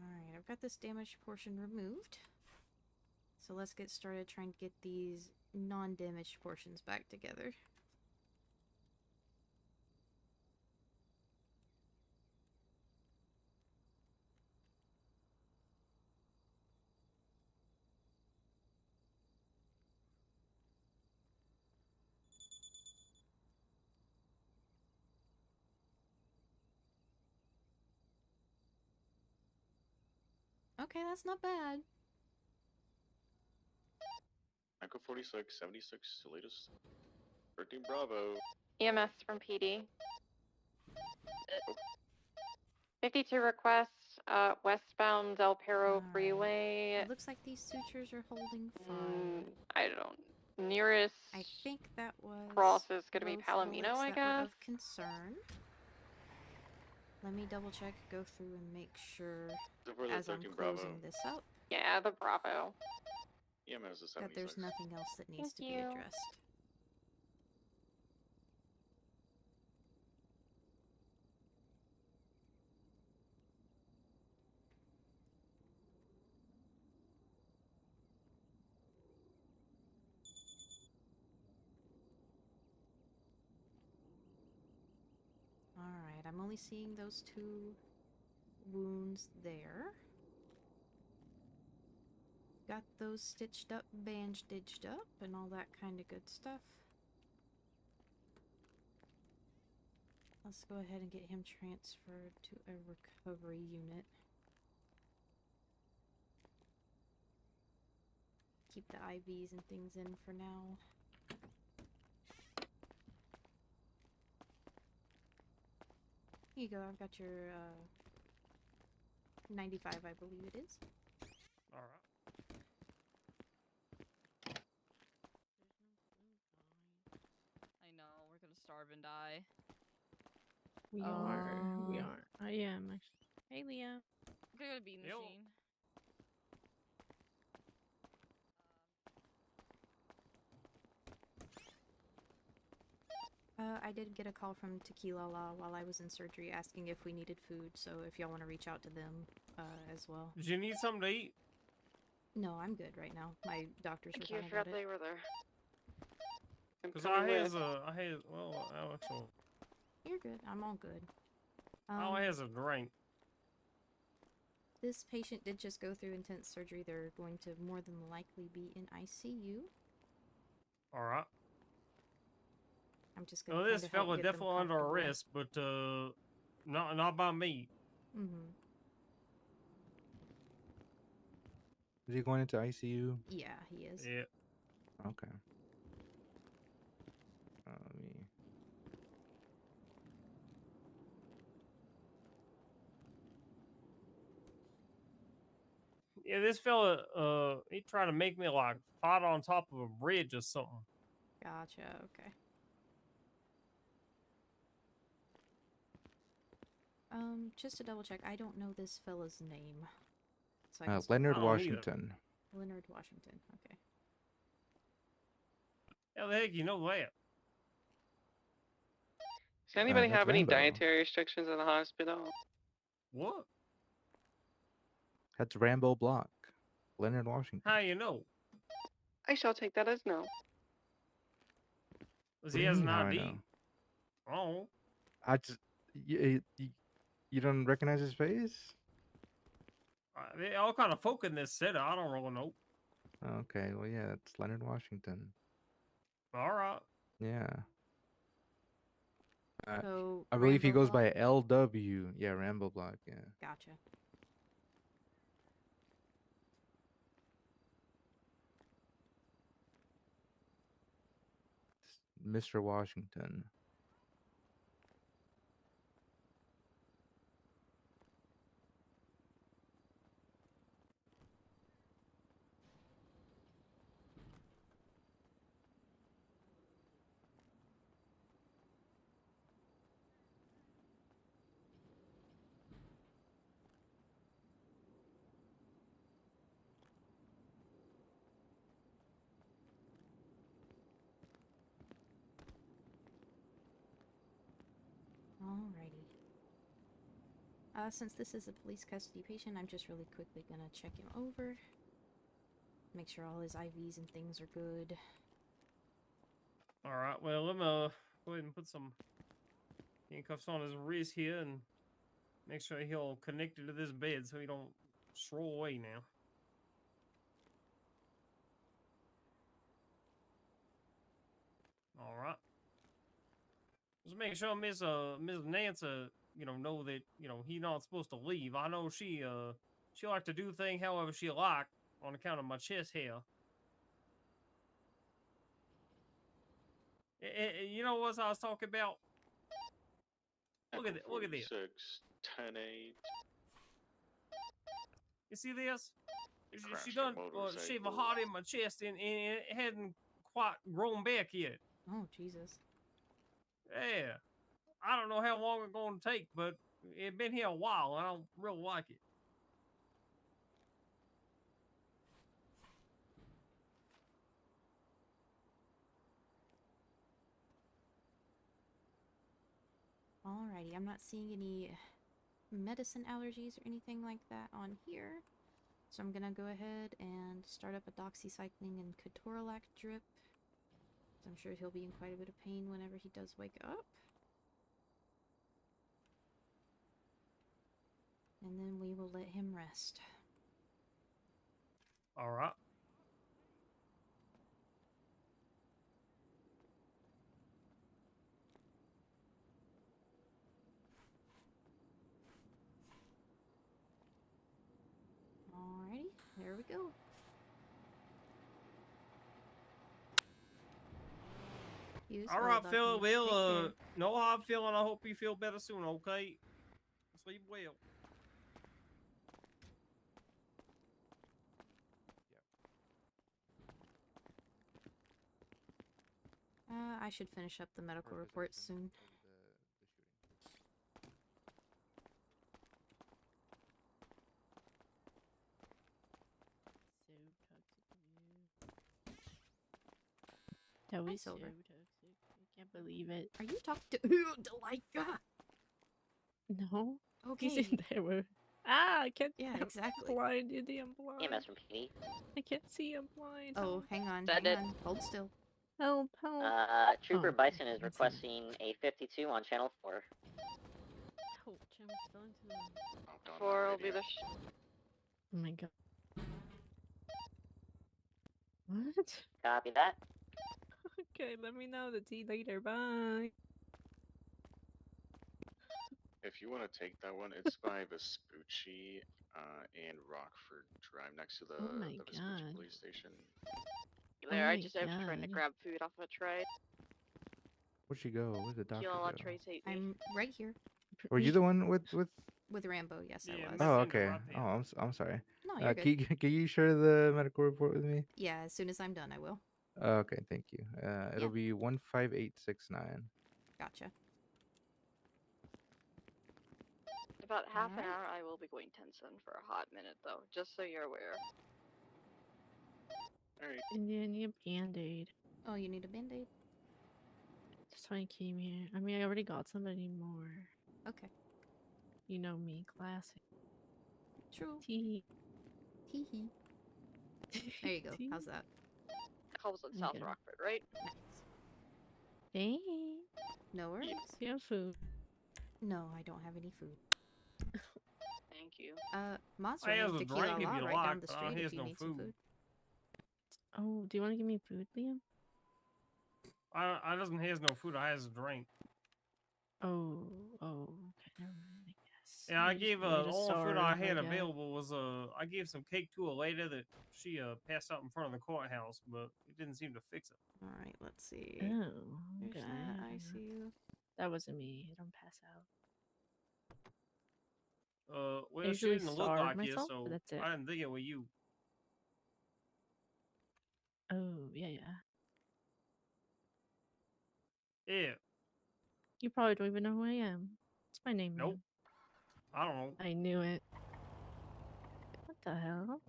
Alright, I've got this damaged portion removed. So let's get started trying to get these non-damaged portions back together. Okay, that's not bad. Echo 46, 76, latest. 13 Bravo. EMS from PD. 52 requests, westbound Del Perro Freeway. It looks like these sutures are holding fine. I don't. Nearest I think that was cross is gonna be both Palomino, bullets I that were guess. of concern. Let me double check, go through and make sure as I'm closing this up. Yeah, the Bravo. EMS is 76. That there's nothing else that needs Thank to be you. addressed. Alright, I'm only seeing those two wounds there. Got those stitched up, bandaged up, and all that kind of good stuff. Let's go ahead and get him transferred to a recovery unit. Keep the IVs and things in for now. Here you go, I've got your 95, I believe it is. Alright. I know, we're gonna starve and die. We are. I am actually. Hey, Leah. Go to bean machine. I did get a call from Tequila La while I was in surgery asking if we needed food, so if y'all want to reach out to them as well. Did you need something to eat? No, I'm good right now. My doctors were Thank you. I talking forgot about it. they were there. I'm Because coming with. well, actually, You're good. I'm all good. all I has a drink. This patient did just go through intense surgery. They're going to more than likely be in ICU. All right. I'm just gonna. Well, this help fella get them definitely under comfortable. arrest, but not by me. Mm-hmm. Is he going into ICU? Yeah, he is. Yeah. Okay. Let me. Yeah, this fella, he tried to make me like fight on top of a bridge or something. Gotcha. Okay. Just to double check, I don't know this fella's name. So I can start Leonard I don't either. Washington. Leonard Washington. Okay. How the heck you know that? Does anybody That's have any Rambo. dietary restrictions in the hospital? What? That's Rambo Block. Leonard Washington. How you know? I shall take that as no. Because What he do you has mean, an how I ID. know? Oh. I just you don't recognize his face? They all kind of folk in this city. I don't really know. Okay, well yeah, it's Leonard Washington. All right. Yeah. So I believe he Rambo goes Block? by LW. Yeah, Rambo Block. Yeah. Gotcha. Mr. Washington. Alrighty. Since this is a police custody patient, I'm just really quickly gonna check him over. Make sure all his IVs and things are good. All right. Well, let me go ahead and put some handcuffs on his wrist here and make sure he'll connect it to this bed so he don't stroll away now. All right. Just make sure Miss Nancy, know that he not supposed to leave. I know she like to do things however she like on account of my chest hair. You know what I was talking about? Look at Echo look at this. 46, 10-8. You see this? Crash She a done shave a motorcycle. heart in my chest and it hadn't quite grown back yet. Oh, Jesus. Yeah. I don't know how long it's going to take, but it's been here a while and I don't really like it. Alrighty, I'm not seeing any medicine allergies or anything like that on here. So I'm gonna go ahead and start up a doxycycline and ketorolac drip. I'm sure he'll be in quite a bit of pain whenever he does wake up. And then we will let him rest. All right. Alrighty, there we go. All right, Phil. Well, no hard feeling. I hope you feel better soon, okay? Sleep well. I should finish up the medical report soon. That was Nice so over. toxic. I can't believe it. Are you talking to Delica? No. Okay. He's in there with. I can't. Yeah, I'm exactly. blind, Indy. I'm blind. EMS from PD. I can't see. I'm blind. Oh, Help. hang on, Said hang it. on. Hold still. Help! Help! Trooper Oh, Bison is I see. requesting a 52 on channel 4. Ouch! I almost fell into the. 4 will be the. Oh my god. What? Copy that. Okay, let me know the tea later. Bye. If you want to take that one, it's by Vespucci and Rockford Drive next to the, Oh my the Vespucci God. police station. There, Oh I my just am trying to God. grab food off a tray. Where'd she go? Where'd the doctor Kill go? trays hate me. I'm right here Were you the one with? with Rambo. Yes, I was. Oh, okay. Oh, I'm sorry. No, you're Can good. can you share the medical report with me? Yeah, as soon as I'm done, I will. Okay, thank you. It'll be 15869. Gotcha. About half an Alright. hour, I will be going Tensen for a hot minute, though, just so you're aware. Indy, I need a band-aid. Oh, you need a band-aid? That's why I came here. I mean, I already got somebody more. Okay. You know me, classic. True. Tee. Hee hee. There you go. How's that? Calls in South Okay. Rockford, right? Dang. No worries. Do you have food? No, I don't have any food. Thank you. Moz I has running a Tequila drink if La you right like, down the but I street has if you no need some food. food. Oh, do you want to give me food, Liam? I doesn't has no food. I has a drink. Oh, okay. Never mind, I guess. Yeah, I I'm just gave really the just only food I sorry, had guess. available was I gave some cake to a lady that she passed out in front of the courthouse, but it didn't seem to fix it. All right, let's see. Oh, There's okay. that. I see you. That wasn't me. I don't pass out. Well, I she usually didn't look starve like you, myself, but so that's it. I didn't think it was you. Oh, yeah. Yeah. You probably don't even know who I am. What's my name? Nope. Liam? I don't know. I knew it. What the hell?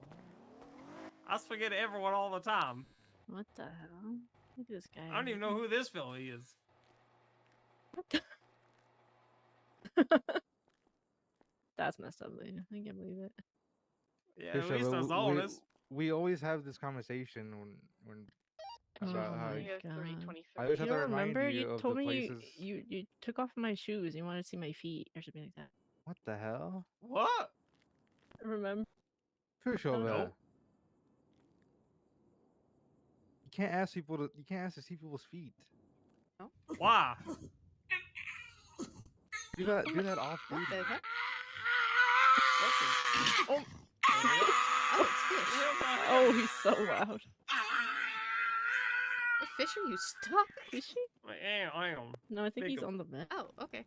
I forget everyone all the time. What the hell? Look at this guy. I don't even know who this fella is. That's messed up, Liam. I can't believe it. Yeah, at Fisher, least but that's honest. we always have this conversation when about how my God. I always You have to don't remind remember? you You of told the me places. you took off my shoes. You wanted to see my feet or something like that. What the hell? What? Remember? Fisher, Nope. you can't ask people to. You can't ask to see people's feet. Why? Do that off duty. What the heck? Oh. Oh, it's Fish. Oh, he's so loud. Fisher, you stuck? Fishy? I am. No, I think Pick he's him. on the bed. Oh, okay.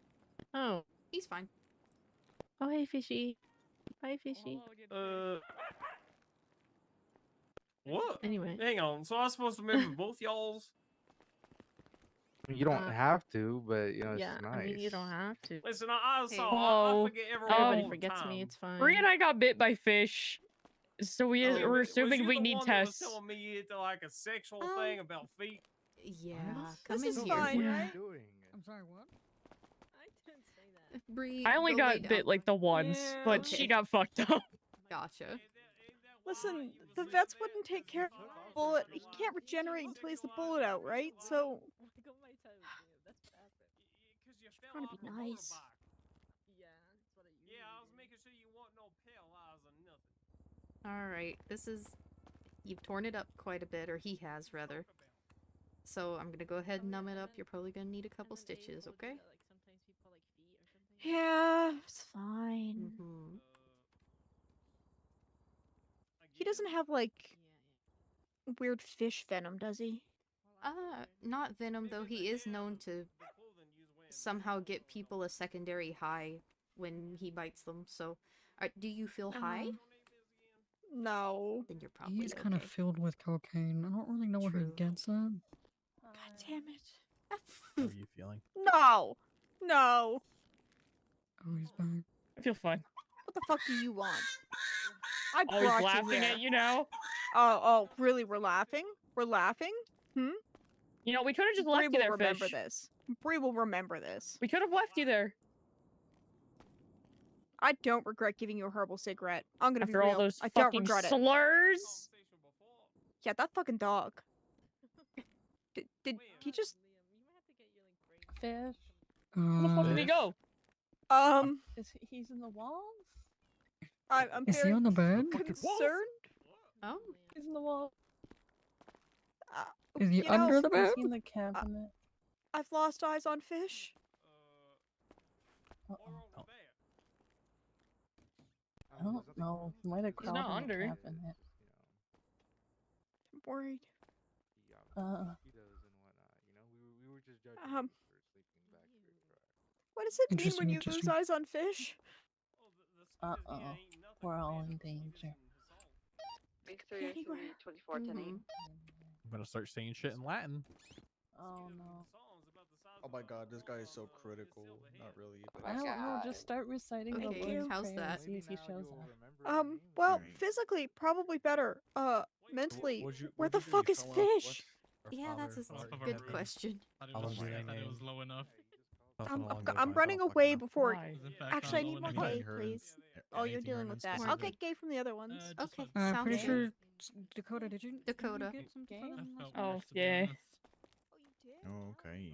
Oh. He's fine. Oh, hey, Fishy. Bye, Fishy. What? Anyway. Hang on. So I was supposed to move with both y'all's? You don't have to, but you know it's Yeah, nice. I mean, you don't have to. Listen, I saw. Hello. I forget everyone Everybody all the forgets time. me. It's fine. Bree and I got bit by fish, so we're Was assuming you we the need one that was tests. telling me it's like a sexual thing about feet? Yeah, This come in is here. fine, What are you right? doing? I'm sorry, what? I didn't say that. Bree, I only go lay got down. bit like the once, Yeah, but okay. she got fucked up. Gotcha. Listen, the vets wouldn't take care of the bullet. He can't regenerate until he's the bullet out, right? So Look on my toes, dude. That's bad. Trying to be nice. Yeah, that's what I usually Yeah, I was do. making sure you want no paralyzed or nothing. All right, this is. You've torn it up quite a bit, or he has rather. So I'm gonna go ahead and numb it up. You're probably gonna need a couple stitches, okay? Like sometimes people like feet or something. Yeah, it's fine. Mm-hmm. He doesn't have like weird fish venom, does he? Not venom though. He is known to somehow get people a secondary high when he bites them. So, do you feel high? No. Then you're probably He's kind of okay. filled with cocaine. I don't really know where he True. gets it. God damn it. How are you feeling? No. No. Oh, he's back. I feel fine. what the fuck do you want? I Always brought you laughing here. at you now. Oh, really? We're laughing? We're laughing? Hmm? You know, we could have just Bree left you will there, remember Fish. this. Bree will remember this. We could have left you there. I don't regret giving you a herbal cigarette. I'm gonna After be real. all those I don't fucking regret it. slurs. Yeah, that fucking dog. Did he just? Fish. Where the fuck did he go? He's in the walls? I'm Is he very on the bed? concerned. Oh. He's in the wall. Is he you under know, the bed? Is he in the cabinet? I've lost eyes on Fish. I don't know. He might have crawled not in the under. cabinet. I'm worried. What does it mean Interesting, when you lose interesting. eyes on Fish? Uh-oh. We're all in danger. Victoria 2410. I'm gonna start saying shit in Latin. Oh no. Oh my god, this guy is so critical. Not really, but I don't know. Just start reciting the Thank Lord's you. How's Prayer and that? see if he shows up. Well, physically probably better. Mentally, What'd you- where what'd the you do? fuck You is fell off Fish? Yeah, that's a good question. It was low enough. I'm running away before. Why? Actually, I need more Anything gay, hurt in- please. a- Oh, you're anything dealing hurt with in that. I'll specific? get gay from the other ones. Okay, I'm sounds pretty good. sure Dakota, did you Dakota. get some Oh, yeah. Oh, okay.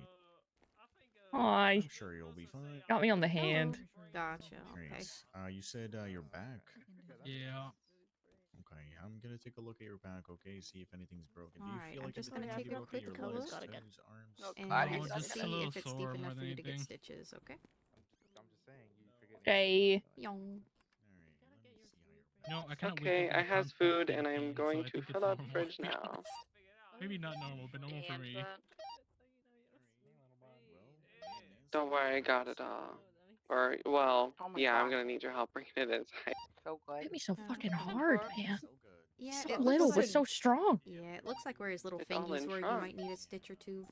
Hi. I'm sure you'll be fine. Got me on the hand. Gotcha. Okay. Great. You said you're back. Yeah. Okay, I'm gonna take a look at your back. Okay, see if anything's broken. Do you Alright, feel I'm like just anything's gonna take a broken? quick Your look. legs, Gotta toes, arms? And Oh, just just a see little if it's deep sore more enough than for you to get anything. stitches, okay? Okay. Yong. No, I kind of Okay, I has food and I'm going to fill up fridge now. Maybe not normal, but normal for me. Don't worry, I got it all. Or, well, Oh my yeah, I'm God. gonna need your help bringing it inside. So good. Hit me so fucking hard, man. Yeah, So it little, looks but like, so strong. Yeah, it looks like where his little It's all fingies in were, you trunk. might need a stitch or two.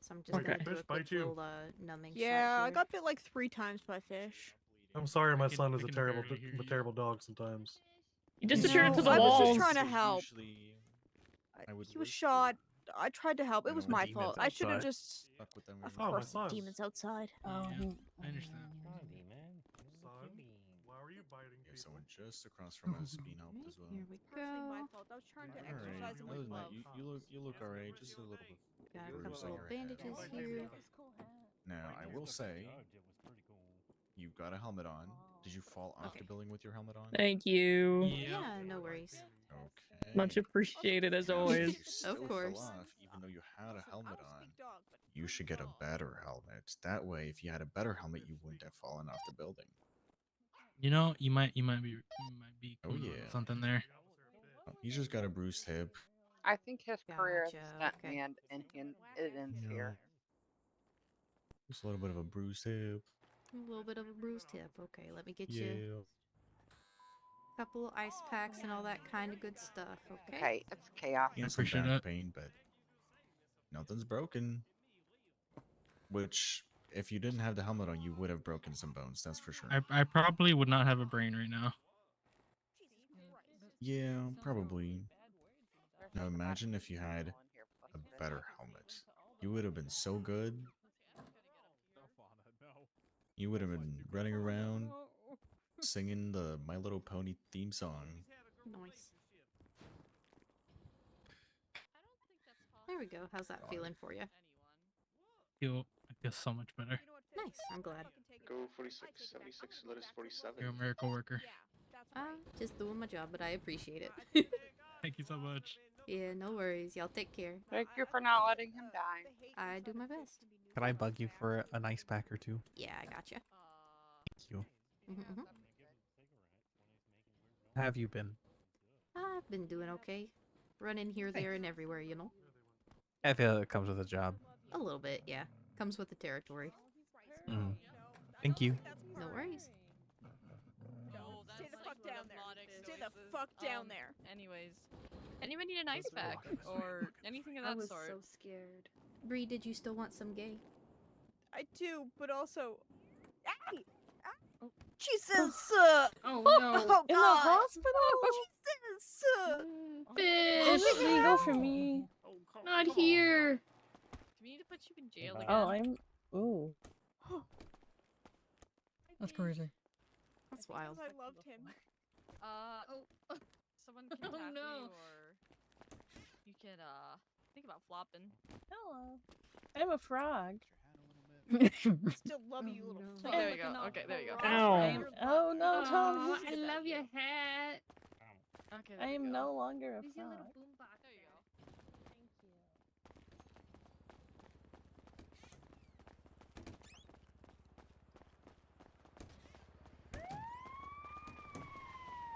So I'm just Okay. gonna do a Fish quick bite you. little numbing Yeah, shot I here. got bit like 3 times by Fish. I'm sorry, my son is I a can terrible, barely hear you. terrible dog sometimes. You disappeared No, to the I was walls. just trying to help. Usually, I would He was wait shot. I tried to help. It You was know, my demons fault. I should have outside. just. for fuck with them. Of Oh, my course, the son. demons outside. Oh, Yeah, I understand. Son, why are you biting Yeah, people? someone just across from us being helped as well. Here we Personally, my go. fault. I was trying to Alright, exercise him other with than that, love. you look alright. Just a little bit Got a bruise couple on of your head. bandages here. Now, I will say, you got a helmet on. Did you fall off the Okay. building with your helmet on? Thank you. Yeah, no worries. Okay. Much appreciated as Now, always. If you still fell course. off, even though you had a helmet on, you should get a better helmet. That way, if you had a better helmet, you wouldn't have fallen off the building. You know, you might be Oh going on yeah. something there. He's just got a bruised hip. I think his career as a Gotcha, okay. stuntman it ends here. Just a little bit of a bruised hip. A little bit of a bruised hip. Okay, let me get Yeah. you a couple of ice packs and all that kind of good stuff, okay? Okay, it's chaos. Yeah, some appreciate back it. pain, but nothing's broken. Which, if you didn't have the helmet on, you would have broken some bones. That's for sure. I probably would not have a brain right now. Yeah, probably. Now imagine if you had a better helmet. You would have been so good. You would have been running around singing the My Little Pony theme song. Nice. There we go. How's that feeling for you? I feel so much better. Nice. I'm glad. Go 46, 76, let us 47. You're a miracle worker. Just doing my job, but I appreciate it. Thank you so much. Yeah, no worries. Y'all take care. Thank you for not letting him die. I do my best. Can I bug you for an ice pack or two? Yeah, I gotcha. Thank you. Mm-hmm. How have you been? I've been doing okay. Running here, there, and everywhere, you know? I feel it comes with a job. A little bit, yeah. Comes with the territory. Thank you. No worries. Stay the fuck down there. Stay the fuck down there. Anyways, anybody need an ice pack or anything of I that was sort? so scared. Bree, did you still want some gay? I do, but also. Hey! Jesus! Oh no! Oh, In the God. hospital? Jesus! Fish, legal for me. Not here. put you in jail again. Oh, I'm. Ooh. That's crazy. That's wild. I loved him. Someone can Oh, tackle no. you, or you can think about flopping. Hello. I'm a frog. Still love you, little Oh, fuck. there we go. Okay, there we go. Ow. Oh no, Tom. Oh, he's- I love your hat. Okay, I there we am go. no longer a Here's your little frog. boombox. There you go. Thank you.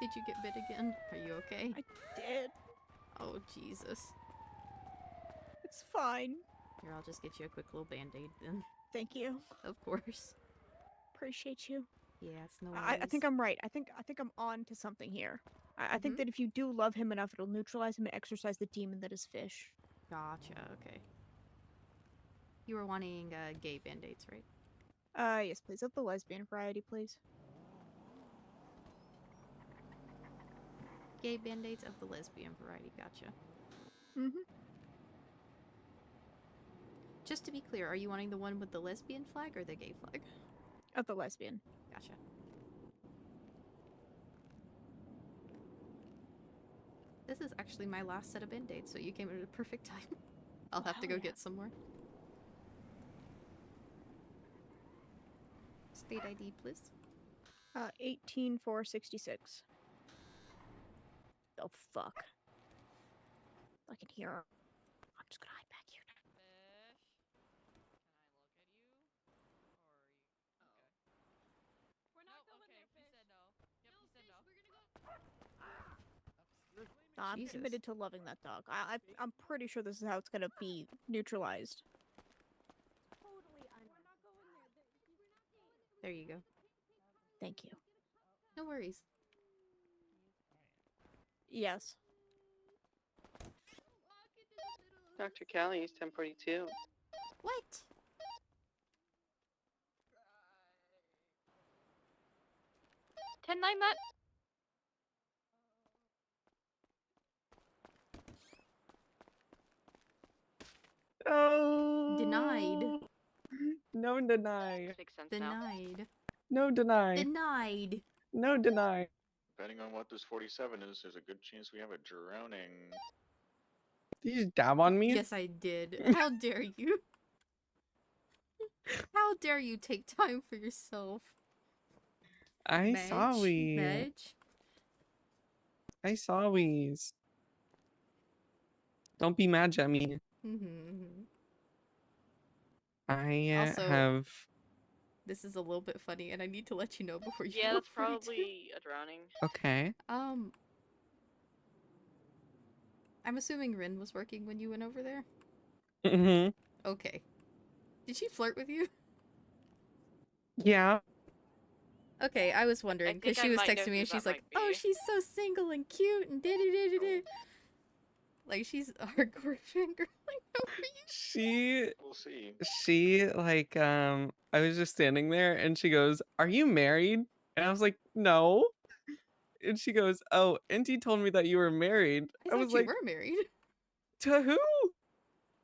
Did you get bit again? Are you okay? I did. Oh, Jesus. It's fine. Here, I'll just get you a quick little band-aid then. Thank you. Of course. Appreciate you. Yeah, it's no I worries. think I'm right. I think I'm on to something here. I think Mhm. that if you do love him enough, it'll neutralize him and exorcise the demon that is fish. Gotcha, okay. You were wanting gay band-aids, right? Yes, please. Of the lesbian variety, please. Gay band-aids of the lesbian variety, gotcha. Mm-hmm. Just to be clear, are you wanting the one with the lesbian flag or the gay flag? Of the lesbian. Gotcha. This is actually my last set of band-aids, so you came at a perfect time. I'll have to Hell go yeah. get some more. State ID, please. 18466. Oh fuck. I can hear her. I'm just gonna hide back here. I'm Jesus. committed to loving that dog. I'm pretty sure this is how it's gonna be neutralized. There you go. Thank you. No worries. Yes. Dr. Callie is 1042. What? Ten-nine that. Oh. Denied. No deny. Makes sense now. Denied. No deny. Denied. No deny. Depending on what this 47 is, there's a good chance we have a drowning. Did you just dab on me? Yes, I did. How dare you? How dare you take time for yourself? I saw we. Medge? I saw we's. Don't be mad at me. Mm-hmm. I Also, have. This is a little bit funny, and I need to let you know before you Yeah, go that's 42. probably a drowning. Okay. I'm assuming Rin was working when you went over there? Mm-hmm. Okay. Did she flirt with you? Yeah. Okay, I was wondering, because think she I was might know texting me who and she's that like, might oh, be. she's so single and cute and da-da-da-da-da. Like, she's a hardcore fangirling over you. We'll see. She, like, I was just standing there and she goes, are you married? And I was like, no. And she goes, oh, Indy told me that you were married. I I thought was you like, were married. to who?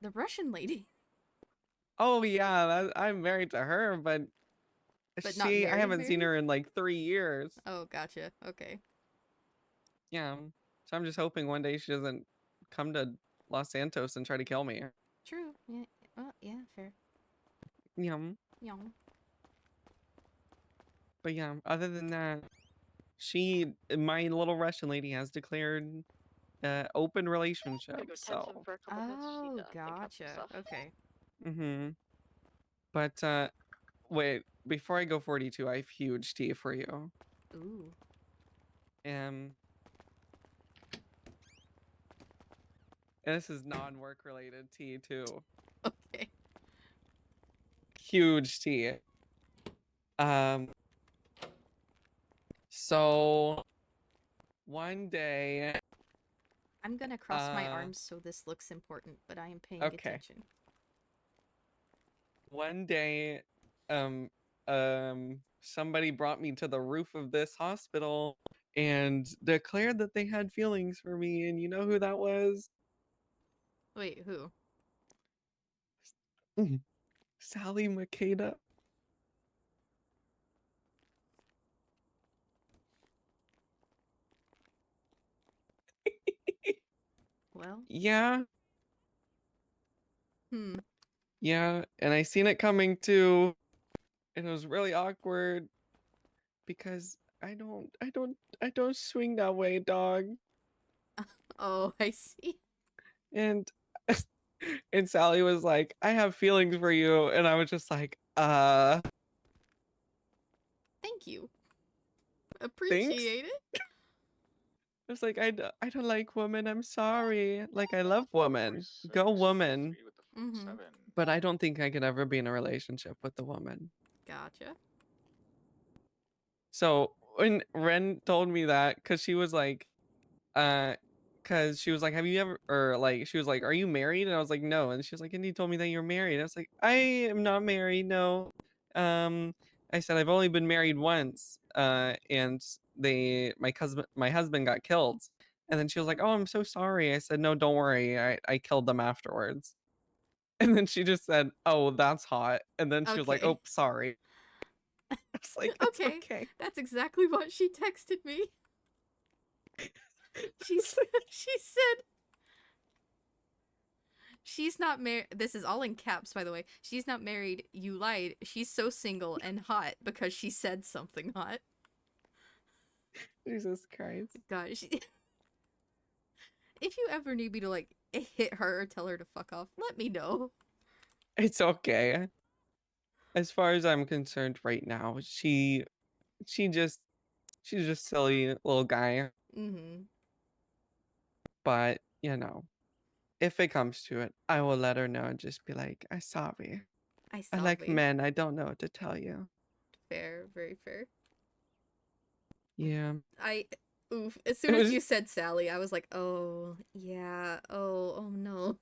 The Russian lady. Oh, yeah, I'm married to her, but But not I married, haven't seen married? her in like 3 years. Oh, gotcha. Okay. Yeah. So I'm just hoping one day she doesn't come to Los Santos and try to kill me. True. Yeah. Well, yeah, fair. Yum. Yum. But yeah, other than that, my little Russian lady has declared open relationship. Gotta go tend some So. for a couple minutes. Just Oh, need to think up some gotcha. stuff. Okay. Mm-hmm. But wait, before I go 42, I have huge tea for you. Ooh. And this is non-work related tea too. Okay. Huge tea. So one day I'm gonna cross my arms so this looks important, but I am paying okay. attention. One day somebody brought me to the roof of this hospital and declared that they had feelings for me, and you know who that was? Wait, who? Sally Makeda. Well. Yeah. Hmm. Yeah, and I seen it coming too, and it was really awkward because I don't swing that way, dog. Oh, I see. And and Sally was like, "I have feelings for you," and I was just like, Thank you. thanks." Appreciate it. I was like, I don't like women. I'm sorry. Like, I love women. Go woman. Mm-hmm. But I don't think I could ever be in a relationship with a woman. Gotcha. So when Ren told me that, because she was like, because she was like, have you ever, or like, she was like, are you married? And I was like, no. And she was like, and you told me that you're married. I was like, I am not married. No. I said, I've only been married once. And my husband got killed. And then she was like, oh, I'm so sorry. I said, no, don't worry. I killed them afterwards. And then she just said, oh, that's hot. And then she was like, Okay. oh, sorry. I was like, it's okay. That's exactly what she texted me. She said she's not married. This is all in caps, by the way. She's not married. You lied. She's so single and hot because she said something hot. Jesus Christ. God, if you ever need me to like hit her or tell her to fuck off, let me know. It's okay. As far as I'm concerned right now, she's just silly little guy. Mm-hmm. But, you know, if it comes to it, I will let her know and just be like, I'm sorry. I like sorry. men. I don't know what to tell you. Fair, very fair. Yeah. Oof. As soon as you said Sally, I was like, oh, yeah. Oh no.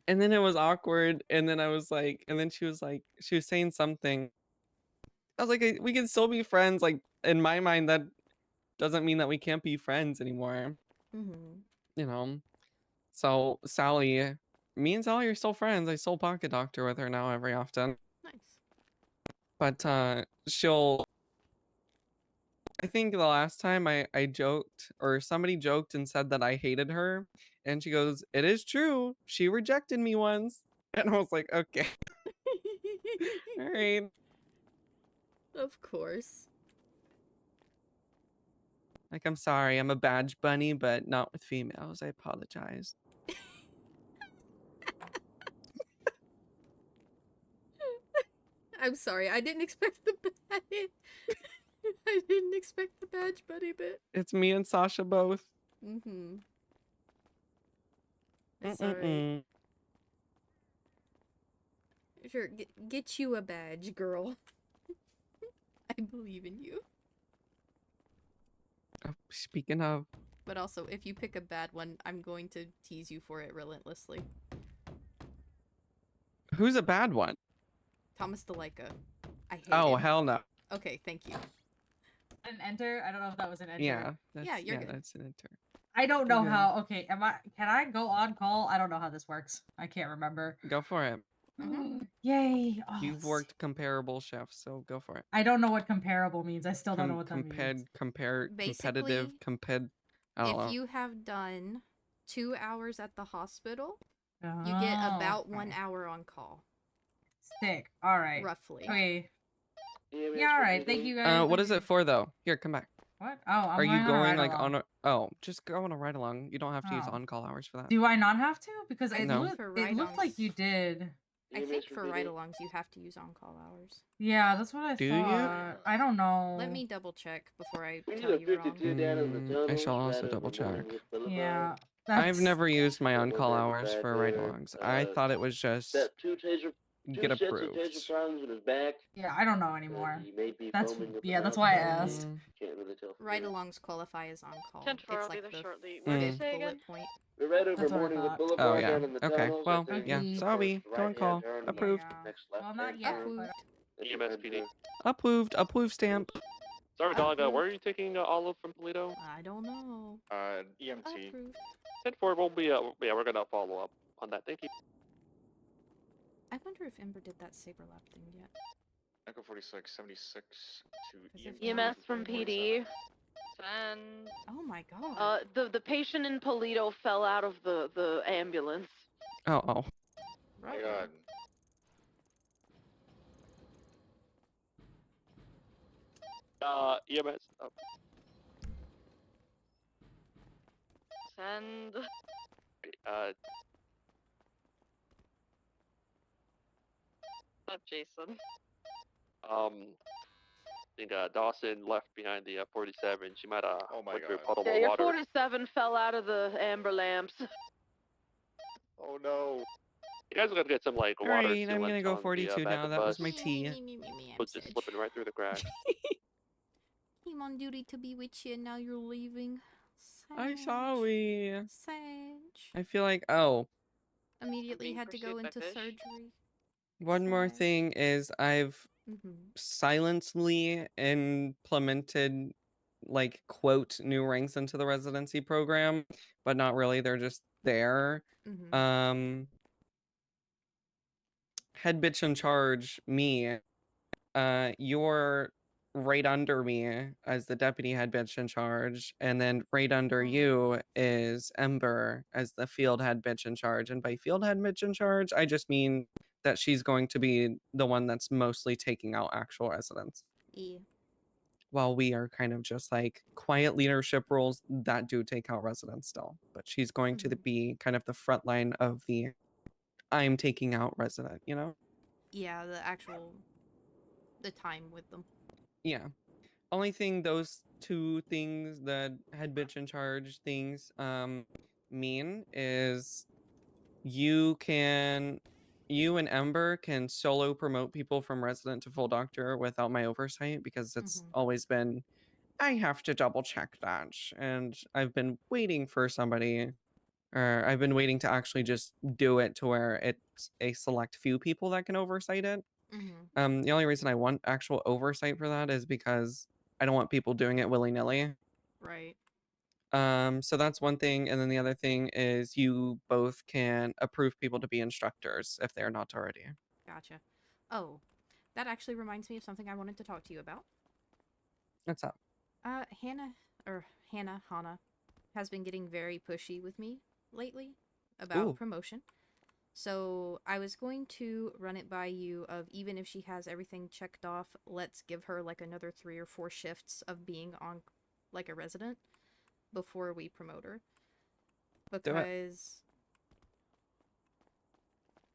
And then it was awkward. And then I was like, and then she was saying something. I was like, we can still be friends. Like, in my mind, that doesn't mean that we can't be friends anymore. Mm-hmm. You know? So, Sally, me and Sally are still friends. I still pocket doctor with her now every often. Nice. But, I think the last time I joked, or somebody joked and said that I hated her. And she goes, it is true. She rejected me once. And I was like, okay. All right. Of course. Like, I'm sorry, I'm a badge bunny, but not with females. I apologize. I'm sorry. I didn't expect the badge. I didn't expect the badge buddy bit. It's me and Sasha both. Mm-hmm. It's alright. Sure, get you a badge, girl. I believe in you. Oh, speaking of. But also, if you pick a bad one, I'm going to tease you for it relentlessly. Who's a bad one? Thomas DeLica. I hate Oh, him. hell no. Okay, thank you. An enter? I don't know if that was an enter. Yeah. You're good. That's an enter. I don't know You're how. Okay, can I go on call? I don't know how this works. I can't remember. Go for it. Yay. Oh, You've worked comparable shifts, so go for it. I don't know what comparable means. I still don't know what that means. Competitive, Basically, I don't know. if you have done 2 hours at the hospital, you get about 1 hour on call. Sick. All right. Roughly. Okay. Yeah, all right. Thank you guys. What is it for though? Here, come back. What? Oh, I'm Are you going like on a just go on a ride along. You don't have to use Oh. on-call hours for that. Do I not have to? Because I it, No. it looked like you did. I think for ride-alongs you have to use on-call hours. Yeah, that's what I Do you? thought. I don't know. Let me double check before I tell you wrong. I shall also double check. Yeah. I've never used my on-call hours for ride-alongs. I thought it was just get approved. Yeah, I don't know anymore. That's why I asked. Ride-alongs qualify as on-call. 10 It's be like there the shortly. What did you first say again? bullet point. We're right over That's what I Morningwood thought. Boulevard Oh yeah. down in the Okay. tunnels. Well, There's yeah. the Sorry. Go on right-hand call. turn, Approved. next Well, left-hand not yet. turn. But EMSPD. Approved. Approved stamp. Sorry, dog. Where are you taking Olive from Toledo? I don't know. EMT. Approved. 10-4. We'll be. Yeah, we're gonna follow up on that. Thank you. I wonder if Ember did that saber lap thing yet. Echo 46, 76 to if EMT. not- EMS from 47. PD. And Oh my god. The patient in Polito fell out of the ambulance. Oh, oh. My God. EMS. Oh. send. Not Jason. I think Dawson left behind the 47. She might have Oh my went through a God. puddle Yeah, of your water. 47 fell out of the amber lamps. Oh no. You guys are gonna get some like water Alright, I'm sealants gonna go on 42 the back now. of the That bus. was my tea. Was just slipping right through the cracks. Came on duty to be with you, and now you're leaving. I'm Sag. sorry. Sag. I feel like, oh, Immediately being had to go pursued by into fish. surgery. one more Sag. thing is I've Mm-hmm. silently implemented like quote new ranks into the residency program, but not really. They're just there. Mm-hmm. Head bitch in charge, me. You're right under me as the deputy head bitch in charge, and then right under you is Ember as the field head bitch in charge. And by field head bitch in charge, I just mean that she's going to be the one that's mostly taking out actual residents. Yeah. While we are kind of just like quiet leadership roles that do take out residents still. But she's going to be kind of the front line of the I'm taking out resident, you know? Yeah, the time with them. Yeah. Only thing those two things, the head bitch in charge things, mean is you and Ember can solo promote people from resident to full doctor without my oversight, because it's always been I have to double check that, and I've been waiting for somebody, or I've been waiting to actually just do it to where it's a select few people that can oversight it. Mm-hmm. The only reason I want actual oversight for that is because I don't want people doing it willy-nilly. Right. So that's one thing, and then the other thing is you both can approve people to be instructors if they're not already. Gotcha. Oh, that actually reminds me of something I wanted to talk to you about. What's up? Hannah has been getting very pushy with me lately about promotion. So I was going to run it by you of, even if she has everything checked off, let's give her like another 3 or 4 shifts of being on like a resident before we promote her. Because,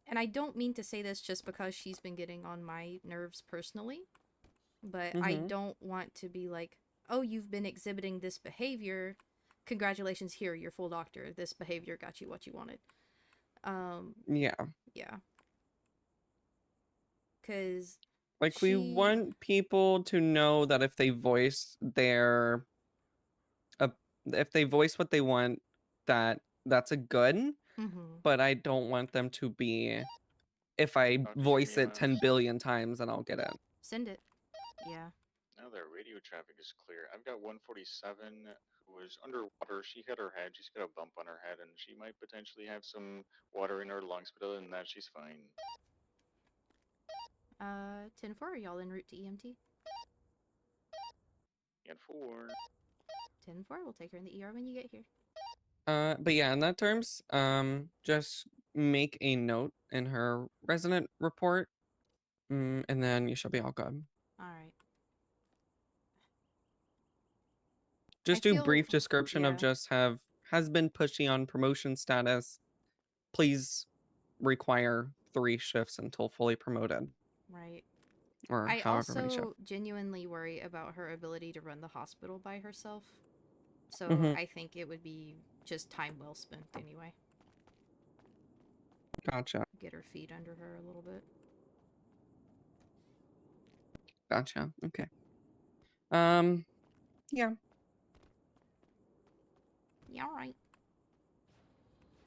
and I don't mean to say this just because she's been getting on my nerves personally, but I don't want to be like, oh, you've been exhibiting this behavior, congratulations, here, you're full doctor, this behavior got you what you wanted. Yeah. Because like, we want people to know that if they voice their if they voice what they want, that's a good. But I don't want them to be, if I voice it 10 billion times, then I'll get it. Send it. Yeah. Now their radio traffic is clear. I've got 147 who is underwater. She hit her head. She's got a bump on her head, and she might potentially have some water in her lungs, but other than that, she's fine. 10-4, are y'all en route to EMT? And 4. 10-4, we'll take her in the ER when you get here. But yeah, in that terms, just make a note in her resident report, and then you should be all good. Alright. Just do brief description of just has been pushy on promotion status. Please require 3 shifts until fully promoted. Right. Or I however many shifts. also genuinely worry about her ability to run the hospital by herself. So I think it would be just time well spent anyway. Gotcha. Get her feet under her a little bit. Gotcha. Okay. Yeah. Yeah, alright.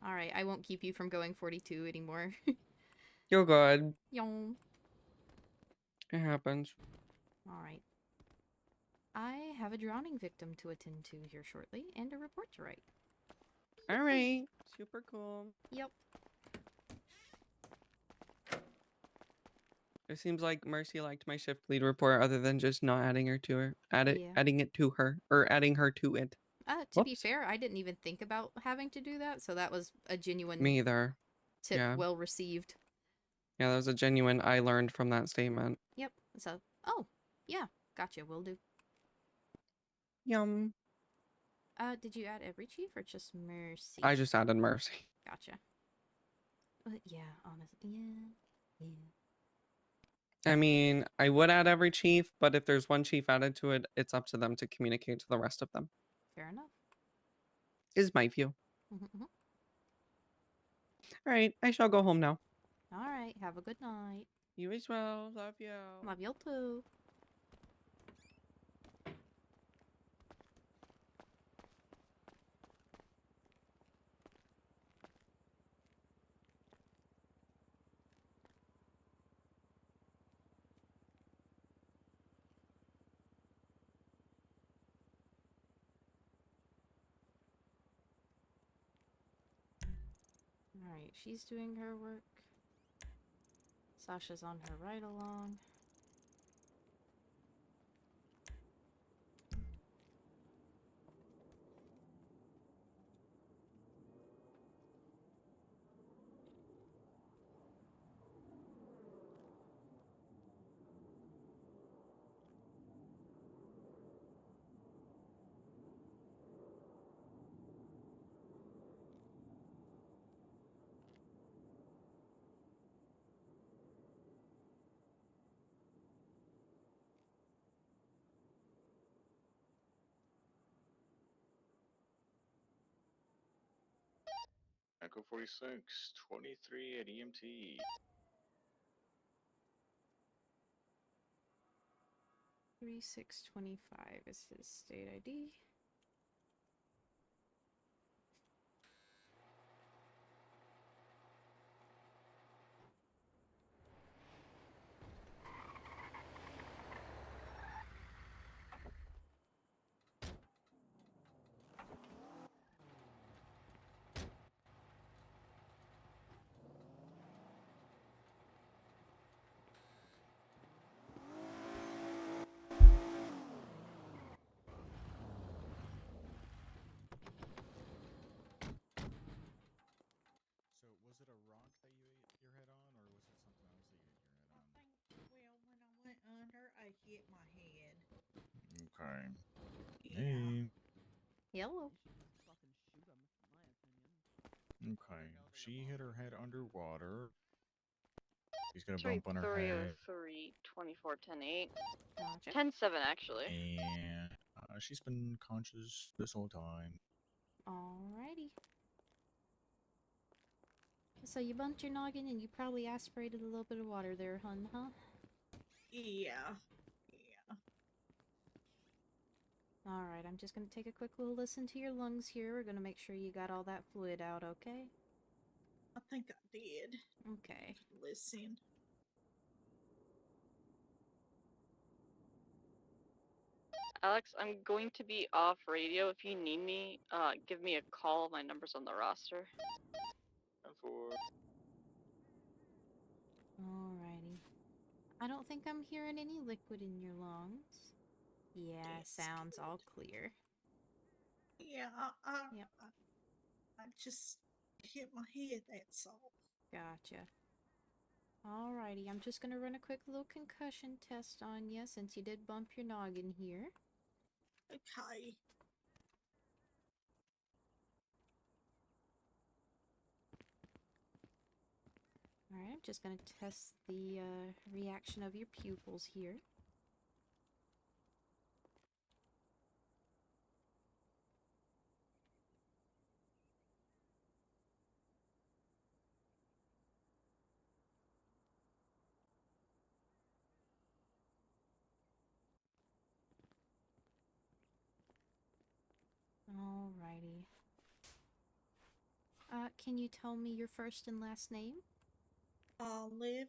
Alright, I won't keep you from going 42 anymore. You're good. Yong. It happens. Alright. I have a drowning victim to attend to here shortly, and a report to write. Alright. Super cool. Yep. It seems like Mercy liked my shift lead report other than just not adding her to her. Yeah. Adding it to her. Or adding her to it. To be Whoops. fair, I didn't even think about having to do that, so that was a genuine Me either. tip Yeah. well received. Yeah, that was a genuine I learned from that statement. Yep. So, oh, yeah, gotcha, will do. Yum. Did you add every chief or just Mercy? I just added Mercy. Gotcha. But yeah, honestly, yeah. I mean, I would add every chief, but if there's one chief added to it, it's up to them to communicate to the rest of them. Fair enough. Is my view. Mm-hmm. All right, I shall go home now. All right, have a good night. You as well. Love you. Love you too. Alright, she's doing her work. Sasha's on her ride along. Echo 46, 23 at EMT. 3625 is his state ID. So was it a rock that you ate your head on, or was it something else that you ate your head on? Well, when I went under, I hit my head. Okay. Yeah. Hey. Hello. Okay. She hit her head underwater. She's got a bump on her head. 303 24 10 8. Gotcha. 10 7 actually. And she's been conscious this whole time. Alrighty. So you bumped your noggin and you probably aspirated a little bit of water there, hun, huh? Yeah. Yeah. Alright, I'm just gonna take a quick little listen to your lungs here. We're gonna make sure you got all that fluid out, okay? I think I did. Okay. Listen. Alex, I'm going to be off radio. If you need me, give me a call. My number's on the roster. 10-4. Alrighty. I don't think I'm hearing any liquid in your lungs. Yeah, That's sounds good. all clear. Yeah, Yep. I just hit my head, that's all. Gotcha. Alrighty, I'm just gonna run a quick little concussion test on you since you did bump your noggin here. Okay. Alright, I'm just gonna test the reaction of your pupils here. Alrighty. Can you tell me your first and last name? Olive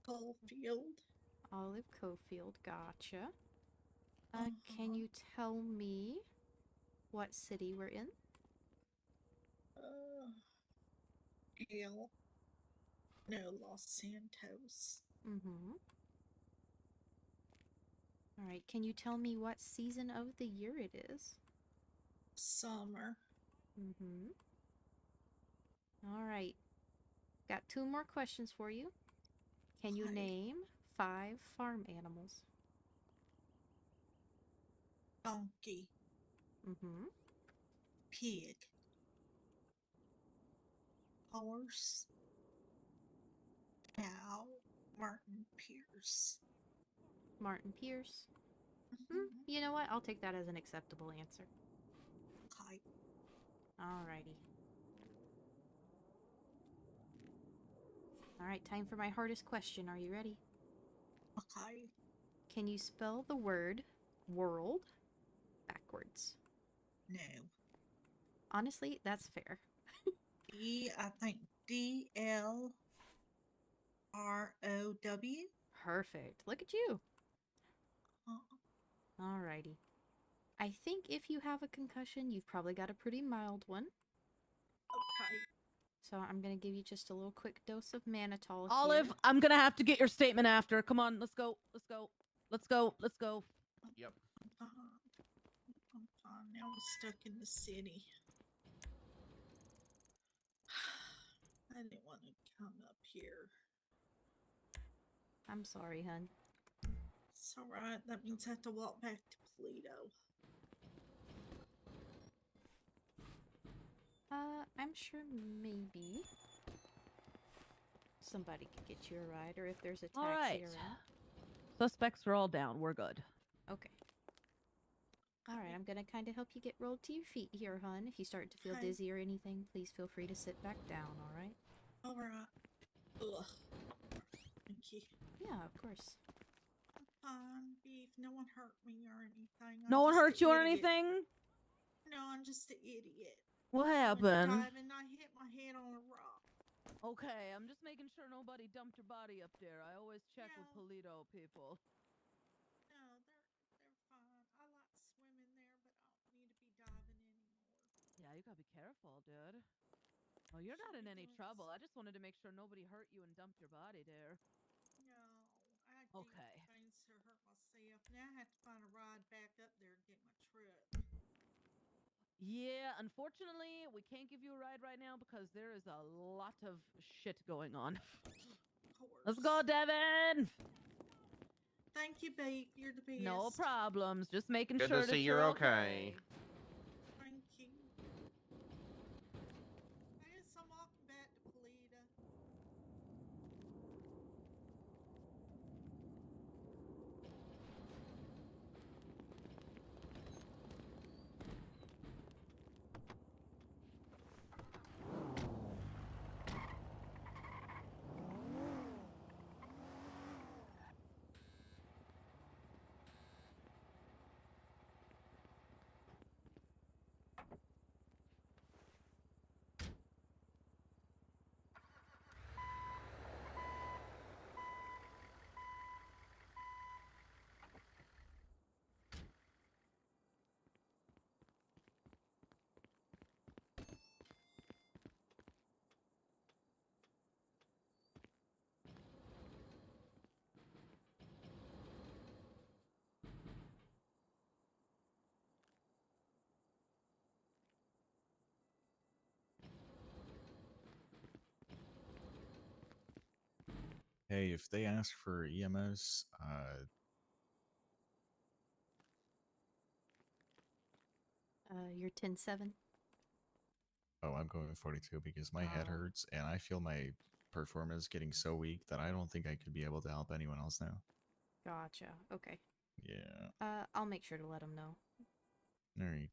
Caulfield. Olive Cofield, gotcha. Can you tell me what city we're in? No, Los Santos. Mm-hmm. All right. Can you tell me what season of the year it is? Summer. Mm-hmm. All right. Got 2 more questions for you. Can you Okay. name 5 farm animals? Donkey. Mm-hmm. Pig. Horse. Cow. Martin Pierce. Martin Pierce. Mhm. You know what? I'll take that as an acceptable answer. Okay. Alrighty. Alright, time for my hardest question. Are you ready? Okay. Can you spell the word world backwards? No. Honestly, that's fair. I think DLROW. Perfect. Look at you. Uh, Alrighty. I think if you have a concussion, you've probably got a pretty mild one. Okay. So I'm gonna give you just a little quick dose of mannitol Olive, here. I'm gonna have to get your statement after. Come on, let's go. Let's go. Let's go. Let's go. Yep. I'm fine. Now I'm stuck in the city. I didn't want to come up here. I'm sorry, hun. It's alright. That means I have to walk back to Toledo. I'm sure maybe somebody could get you a ride, or if there's a taxi All right. around. Suspects are all down. We're good. Okay. Alright, I'm gonna kind of help you get rolled to your feet here, hun. If you start to feel Okay. dizzy or anything, please feel free to sit back down, alright? Alright. Ugh. Thank you. Yeah, of course. Fine, beef. No one hurt me or anything. No I'm one just hurt an you or idiot. anything? No, I'm just an idiot. What I went happened? diving, I hit my head on a rock. Okay, I'm just making sure nobody dumped your body up there. I always check with Polito people. No, they're fine. I like swimming there, but I don't need to be diving anymore. Yeah, you gotta be careful, dude. Oh, you're not in any trouble. I just wanted to make sure nobody hurt you and dumped your body there. No, I did Okay. things to hurt myself. Now I have to find a ride back up there and get my truck. Yeah, unfortunately, we can't give you a ride right now because there is a lot of shit going on. Of course. Let's go, Devin! Thank you, Beef. You're the best. No problems. Just making Good sure to that see you're you're okay. Thank you. I guess I'm walking back to Toledo. Hey, if they ask for EMS, You're 10-7. oh, I'm going with 42 because my head hurts and I feel my performance getting so weak that I don't think I could be able to help anyone else now. Gotcha. Okay. Yeah. I'll make sure to let them know. All right.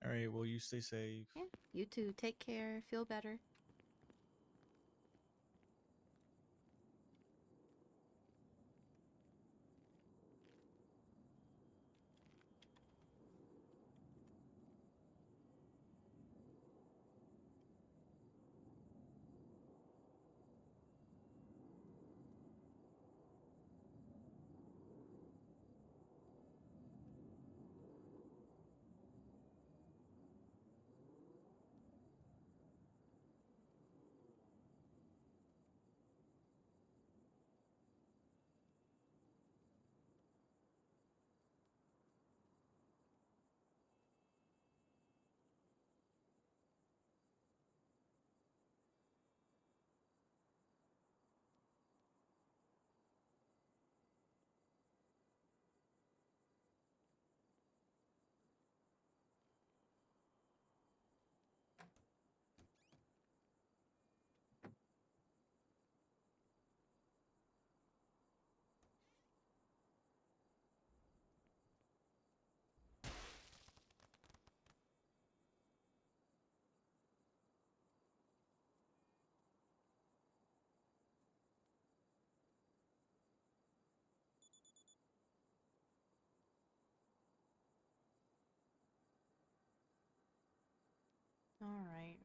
All right. Well, you stay safe. Yeah, you too. Take care. Feel better.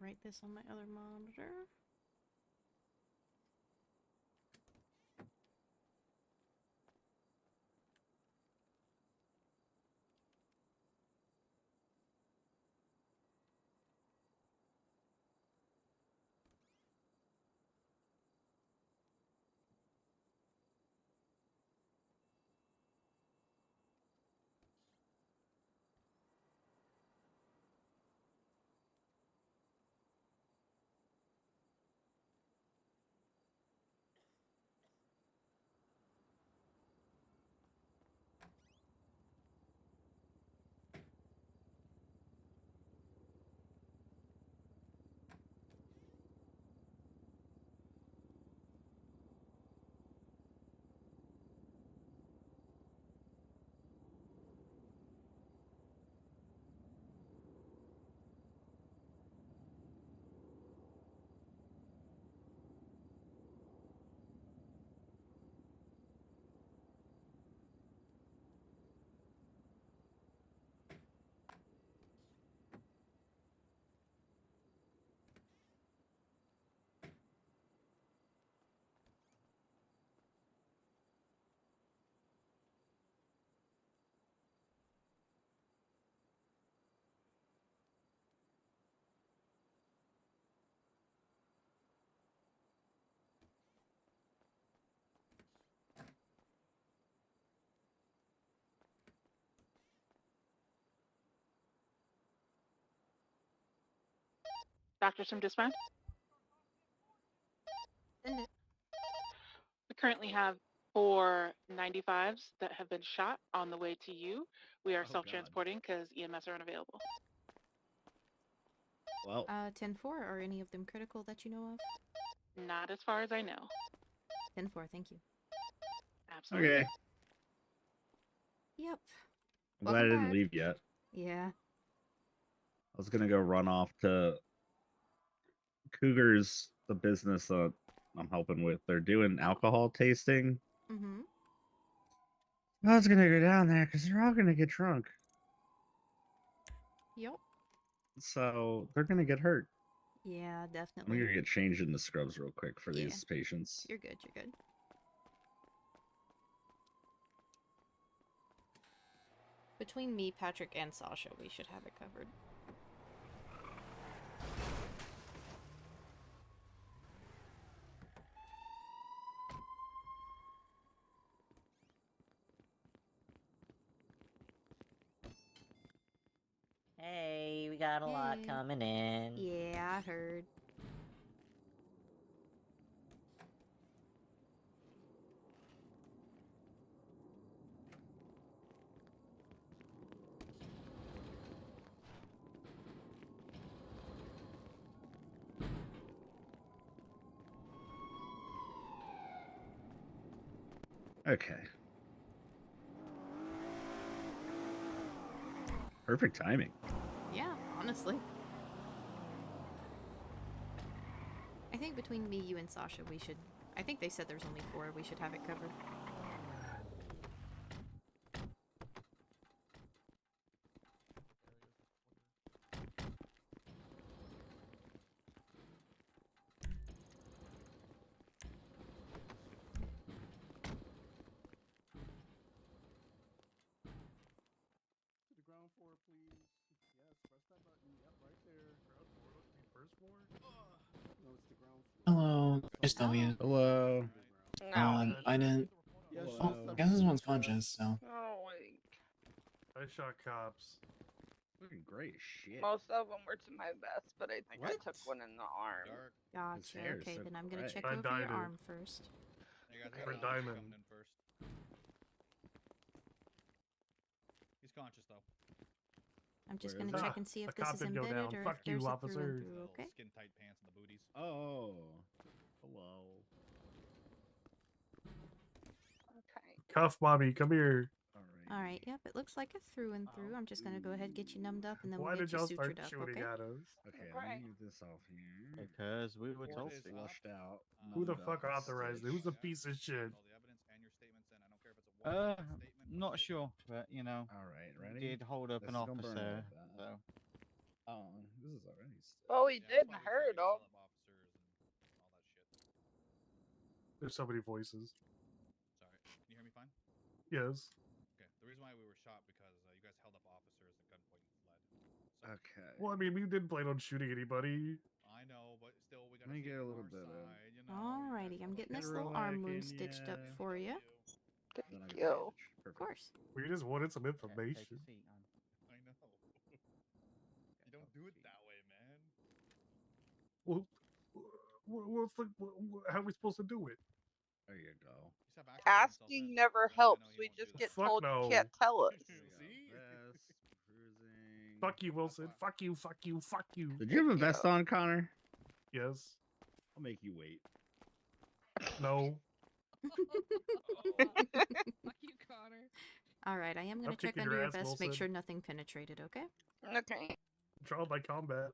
write this on my other monitor. Doctors from Dispatch? Send it. We currently have 4 95s that have been shot on the way to you. We are self-transporting because EMS are unavailable. Well, 10-4, are any of them critical that you know of? Not as far as I know. 10-4, thank you. Absolutely. okay. Yep. I'm glad I Welcome didn't back. leave yet. Yeah. I was gonna go run off to Cougar's, the business that I'm helping with. They're doing alcohol tasting. Mm-hmm. I was gonna go down there because they're all gonna get drunk. Yep. So they're gonna get hurt. Yeah, I'm definitely. gonna get changed in the scrubs real quick for Yeah. these patients. You're good, you're good. Between me, Patrick, and Sasha, we should have it covered. Hey, we got a lot Hey. coming in. Yeah, I heard. Okay. Perfect timing. Yeah, honestly. I think between me, you, and Sasha, we should... I think they said there's only 4. We should have it covered. To the ground floor, please. Yes, press that button. Yep, right there. Ground floor? What do you mean, first floor? No, it's the ground floor. Hello, Chris W. Hello. I didn't. Yes, Oh, I guess this one's conscious, so. Oh, wait. I shot cops. Looking great as shit. Most of them were to my vest, but I think I What? took one in the arm. Gotcha. hair is Okay, so then I'm gonna gray. check I over dyed your it. arm first. For Diamond. He's conscious though. I'm just Where gonna is check he? and see A if this cop is did go embedded down. or Fuck if there's you, a through and officer. through, okay? Skin tight pants and the booties. Oh. Hello. Okay. Cuff mommy, come here. Alright, yep, it looks like a through and through. I'm just gonna go ahead and get you numbed up and then Why we'll did get you y'all start sutured up, shooting okay? at us? Okay, let me get this off here. Because we were told. Flushed out. Who the numbed fuck up, authorized it? Who's a piece of shit? Not sure, but you know. All right, we ready? did hold up This an is gonna burn a officer. little bit. So. Oh, this is is already still. Well, we didn't hurt him. There's so many voices. Sorry, can you hear me fine? Yes. Okay, the reason why we were shot because you guys held up officers at gunpoint and fled. Okay. Well, I mean, we didn't plan on shooting anybody. I know, but still, we gotta Let me stay get a on little our bit of. side, you know. Alrighty, I'm getting this little arm wound stitched up for you. Thank you. Of course. We just wanted some information. I know. You don't do it that way, man. Well, what's the, how are we supposed to do it? There you go. Asking never helps. We just get Fuck told no. you can't tell us. See? Cruising. Fuck you, Wilson. Fuck you. Fuck you. Fuck you. Did you have a vest on, Connor? Yes. I'll make you wait. No. Fuck you, Connor. Alright, I am gonna I'm check kicking under your your ass, vest, make Wilson. sure nothing penetrated, okay? Okay. Trial by combat.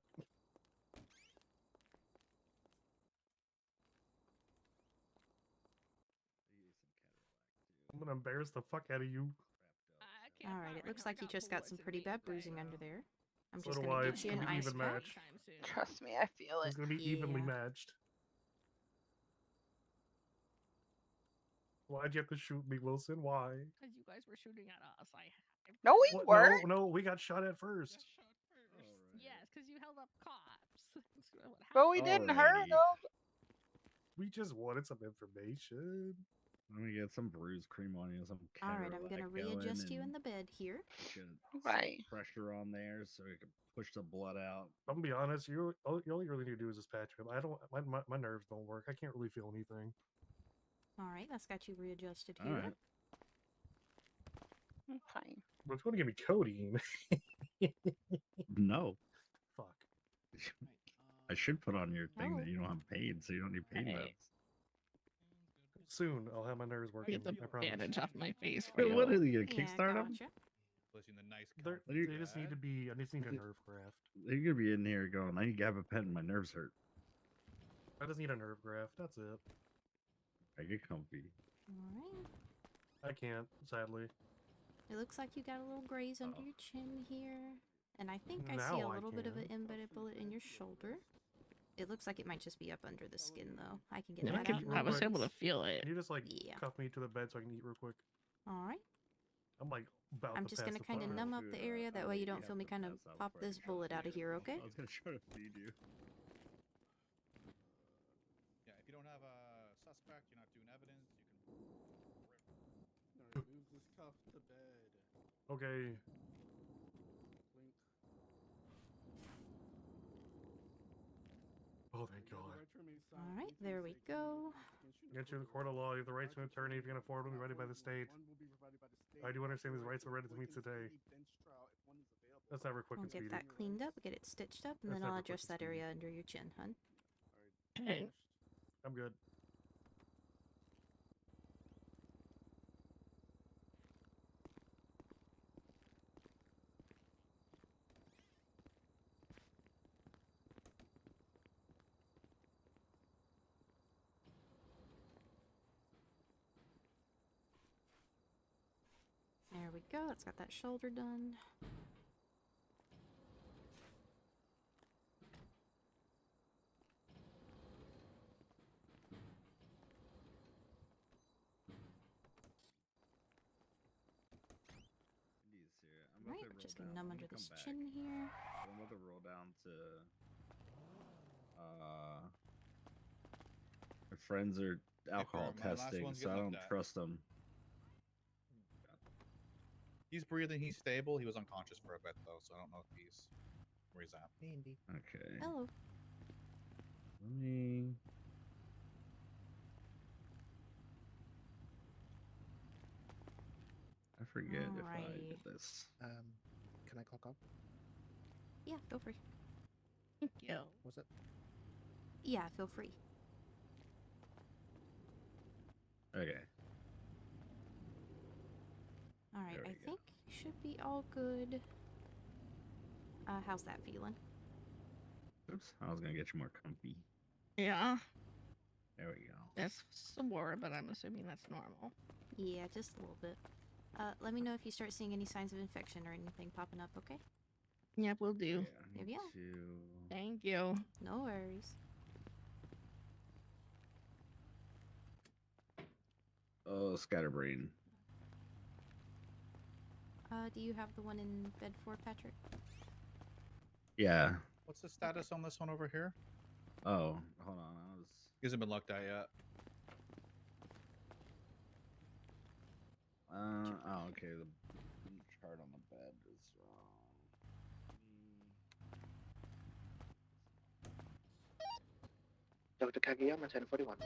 I'm gonna embarrass the fuck out of you. Alright, it looks like you just got some pretty bad bruising under there. I'm So just do gonna I. get It's you an gonna be ice even pack. matched. Trust me, I feel it. It's gonna be evenly Yeah. matched. Why'd you have to shoot me, Wilson? Why? Because you guys were shooting at us. No, we What? weren't. No, we got shot at first. Yes, because you held up cops. That's what But we didn't hurt him. We just wanted some information. Let me get some bruised cream on you, some Alright, I'm Ketorolac gonna going readjust you in and the bed here. get some Right. pressure on there so we can push the blood out. I'm gonna be honest. All you really need to do is just patch me. I don't. My nerves don't work. I can't really feel anything. Alright, that's got you readjusted All here. right. I'm fine. But it's gonna give me codeine. No. Fuck. I should put on your thing Oh. that you don't have pain, so you don't need pain Right. meds. Soon I'll have my nerves working. Get the I promise. bandage off my face. Wait, what are you Yeah, gonna kickstart them? gotcha. Placing the nice They just need to be. I just need a nerve graft. You're gonna be in here going, I need to have a pen, my nerves hurt. I just need a nerve graft. That's it. I get comfy. Alright. I can't, sadly. It looks like you got a little graze under your chin here. And I think I see Now a I little bit of an can. embedded bullet in your shoulder. It looks like it might just be up under the skin, though. I can get Yeah, that Can out. you- real I was quick. able to feel it. Can you just like Yeah. cuff me to the bed so I can eat real quick? Alright. I'm like about I'm to just pass gonna the kind of fuck numb out. up the area. That way you don't feel me kind of pop this bullet out of here, okay? I was gonna try to feed you. Yeah, if you don't have a suspect, you're not doing evidence, you can. Alright, move this cuff to bed. Okay. Blink. Oh, thank God. Alright, there we go. Get you in the court of law. You have the right to an attorney if you can afford one, provided by the state. I do understand these rights are ready to meet today. That's never quick We'll and get speedy. that cleaned up, get it stitched up, and That's then I'll never quick adjust and that area under your chin, hun. Hey. I'm good. There we go. That's got that shoulder done. I'm about Right, to we're roll just gonna down. numb I'm under come this back. chin here. So I'm about to roll down to my friends are alcohol my last testing, one's so I getting don't looked at. trust them. He's breathing, he's stable. He was unconscious for a bit though, so I don't know if he's where he's at. Indy. Okay. Hello. Let me. I forget if I Alrighty. did this. Can I clock up? Yeah, feel free. Thank you. Was it? Yeah, feel free. Okay. Alright, There we I go. think should be all good. How's that feeling? Oops. I was gonna get you more comfy. Yeah, There we go. that's sore, but I'm assuming that's normal. Yeah, just a little bit. Let me know if you start seeing any signs of infection or anything popping up, okay? Yep, we'll do. Yeah, I There need we go. to Thank you. No worries. Oh, scatterbrain. Do you have the one in bed for Patrick? Yeah. What's the status on this one over here? Oh, hold on. I was. He hasn't been looked at yet. Oh, okay. The chart on the bed is wrong. Dr. Kageyama, 1041.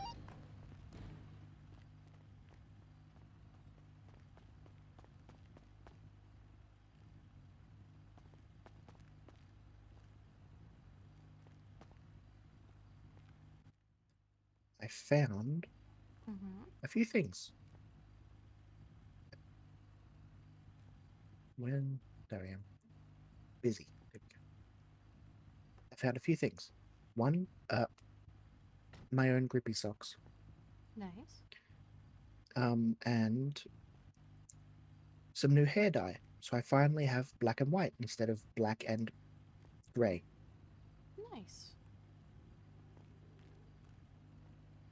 I found a few things. When there I am. Busy. There we go. I found a few things. One, my own grippy socks. Nice. And some new hair dye. So I finally have black and white instead of black and grey. Nice.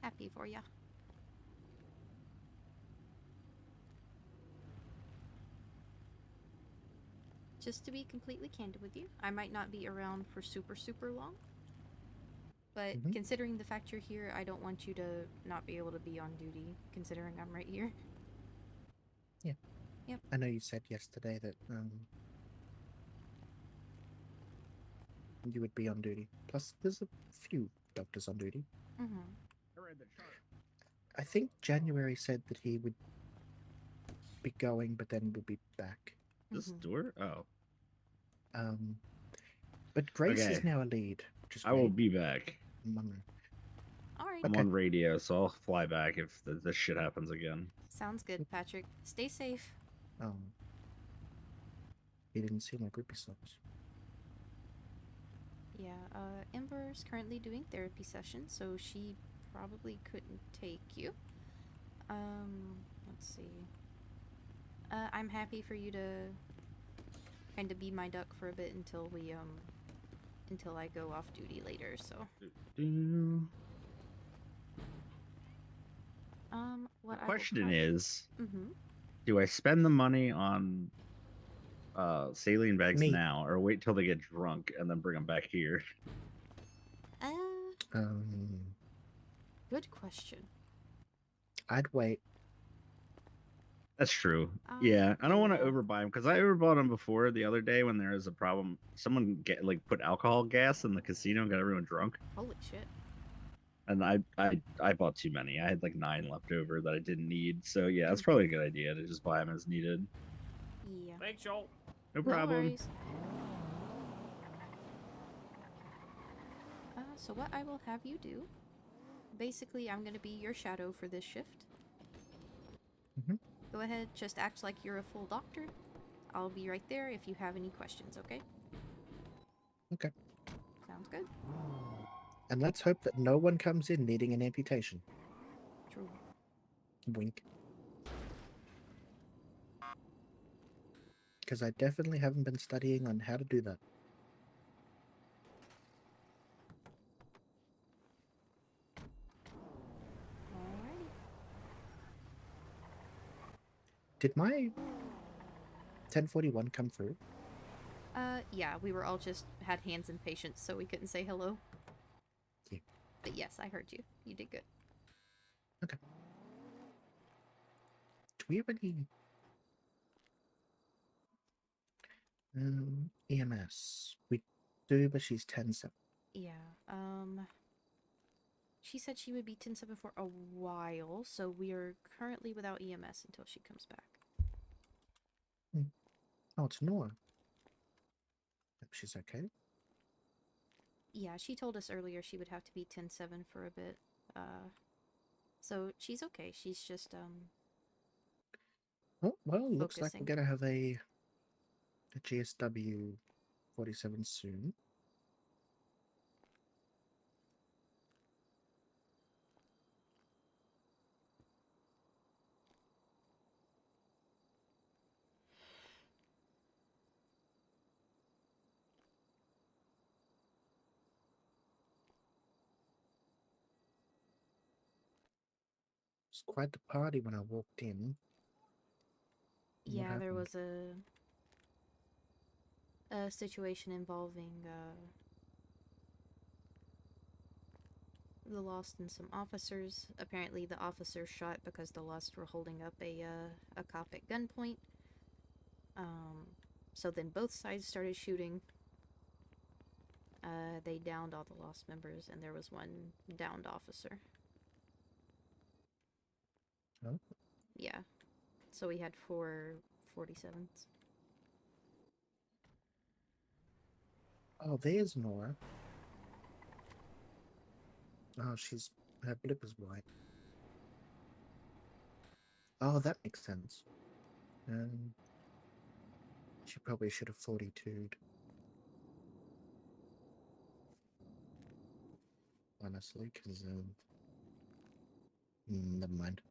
Happy for ya. Just to be completely candid with you, I might not be around for super long. But considering the fact you're here, I don't want you to not be able to be on duty, considering I'm right here. Yeah. Yep. I know you said yesterday that you would be on duty. Plus, there's a few doctors on duty. I think January said that he would be going, but then would be back. This door? Oh. But Grace is Okay. now a lead. Which is I will great. be back. Alright. I'm on radio, so I'll fly back if this shit happens again. Sounds good, Patrick. Stay safe. He didn't see my grippy socks. Yeah, Ember's currently doing therapy sessions, so she probably couldn't take you. Let's see. I'm happy for you to kind of be my duck for a bit until we, until I go off duty later, so. What The I will question is, Mhm. do I spend the money on saline bags Me. now, or wait till they get drunk and then bring them back here? Good question. I'd wait. That's true. Yeah, I don't want to yeah. overbuy them because I overbought them before the other day when there was a problem. Someone put alcohol gas in the casino and got everyone drunk. Holy shit. And I bought too many. I had like 9 left over that I didn't need. So yeah, it's probably a good idea to just buy them as needed. Yeah. Thanks, y'all. No problem. worries. So what I will have you do, basically I'm going to be your shadow for this shift. Go ahead, just act like you're a full doctor. I'll be right there if you have any questions, okay? Okay. Sounds good. And let's hope that no one comes in needing an amputation. True. Wink. Because I definitely haven't been studying on how to do that. Alrighty. Did my 1041 come through? Yeah, we were all just had hands and patience, so we couldn't say hello. Yeah. But yes, I heard you. You did good. Okay. Do we have any EMS? We do, but she's 10-7. Yeah, she said she would be 10-7 for a while, so we are currently without EMS until she comes back. Oh, it's Nora. Hope she's okay. Yeah, she told us earlier she would have to be 10-7 for a bit. So she's okay. She's just, Oh, well, looks like focusing. we're gonna have a GSW 47 soon. was quite the party when I walked in. What Yeah, there happened? was a situation involving the Lost and some officers. Apparently, the officers shot because the Lost were holding up a cop at gunpoint. So then both sides started shooting. They downed all the Lost members, and there was one downed officer. Oh. Yeah. So we had 4 47s. Oh, there's Nora. Oh, her blip is white. Oh, that makes sense. She probably should have 42'd. Honestly, because never mind.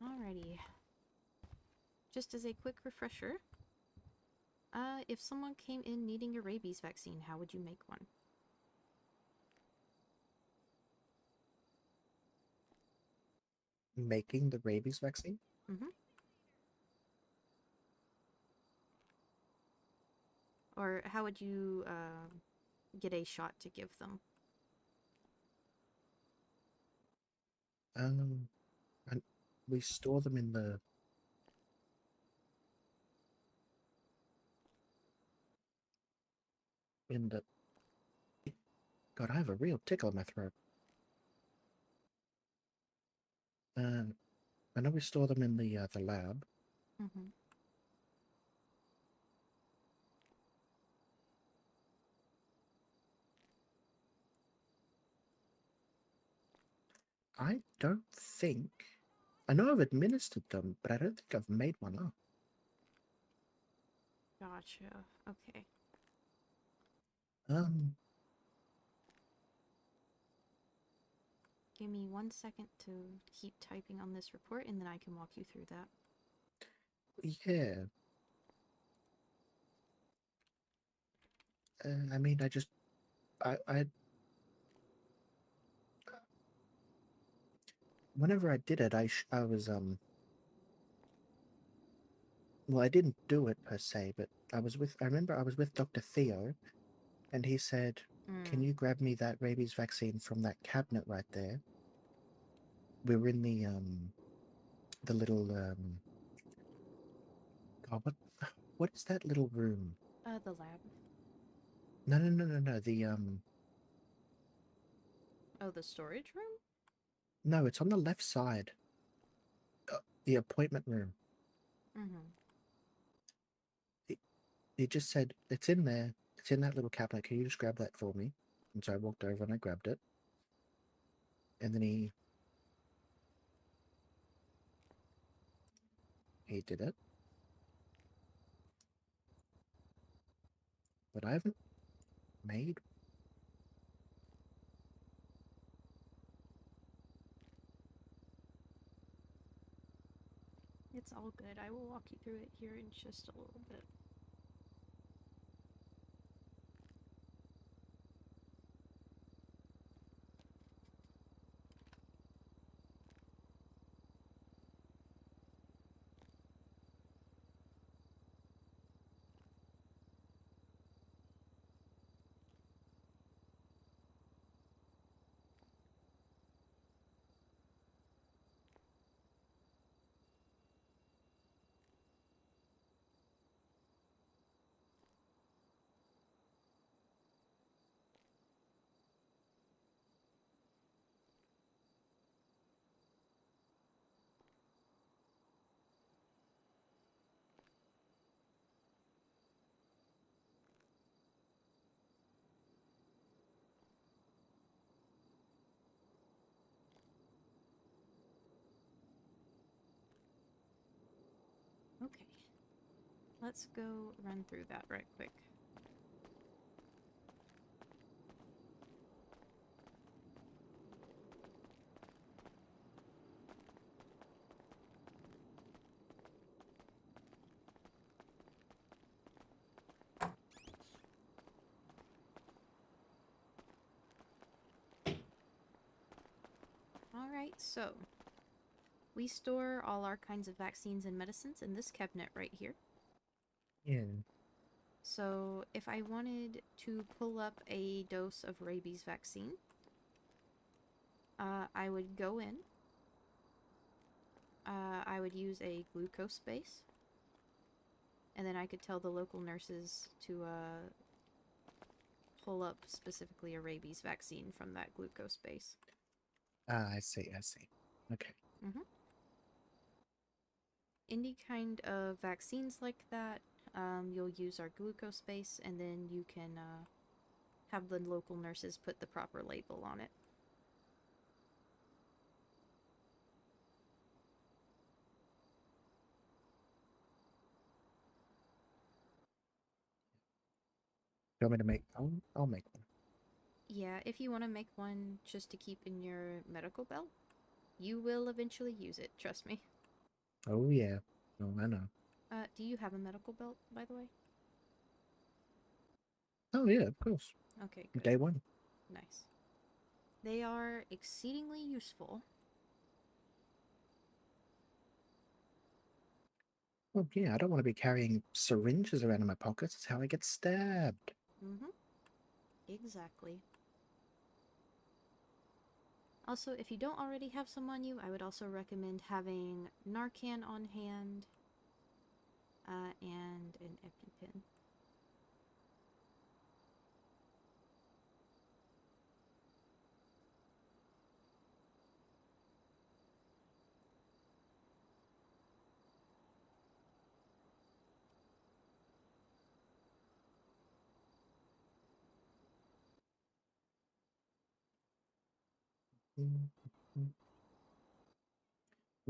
Alrighty. Just as a quick refresher, if someone came in needing a rabies vaccine, how would you make one? Making the rabies vaccine? Mm-hmm. Or how would you get a shot to give them? And we store them in the God, I have a real tickle in my throat. I know we store them in the lab. Mm-hmm. I don't think... I know I've administered them, but I don't think I've made one up. Gotcha. Okay. Give me 1 second to keep typing on this report, and then I can walk you through that. Yeah. I mean, I whenever I did it, I was, well, I didn't do it per se, but I remember I was with Dr. Theo, and he said, can you grab me that rabies vaccine from that cabinet right there? We were in the little, God, what is that little room? The lab. No, Oh, the storage room? no, it's on the left side. The appointment room. Mm-hmm. He just said, it's in there. It's in that little cabinet. Can you just grab that for me? And so I walked over and I grabbed it. And then he did it. But I haven't made... It's all good. I will walk you through it here in just a little bit. Okay. Let's go run through that right quick. So, we store all our kinds of vaccines and medicines in this cabinet right here. Yeah. So, if I wanted to pull up a dose of rabies vaccine, I would go in. I would use a glucose base. And then I could tell the local nurses to pull up specifically a rabies vaccine from that glucose base. Ah, I see, I see. Okay. Mm-hmm. Any kind of vaccines like that, you'll use our glucose base, and then you can have the local nurses put the proper label on it. You want me to make? I'll make one. Yeah, if you want to make one just to keep in your medical belt, you will eventually use it, trust me. Oh yeah. Oh, I know. Do you have a medical belt, by the way? Oh yeah, of course. Okay, good. Day one. Nice. They are exceedingly useful. Well, yeah, I don't want to be carrying syringes around in my pockets. It's how I get stabbed. Mm-hmm. Exactly. Also, if you don't already have some on you, I would also recommend having Narcan on hand, and an EpiPen.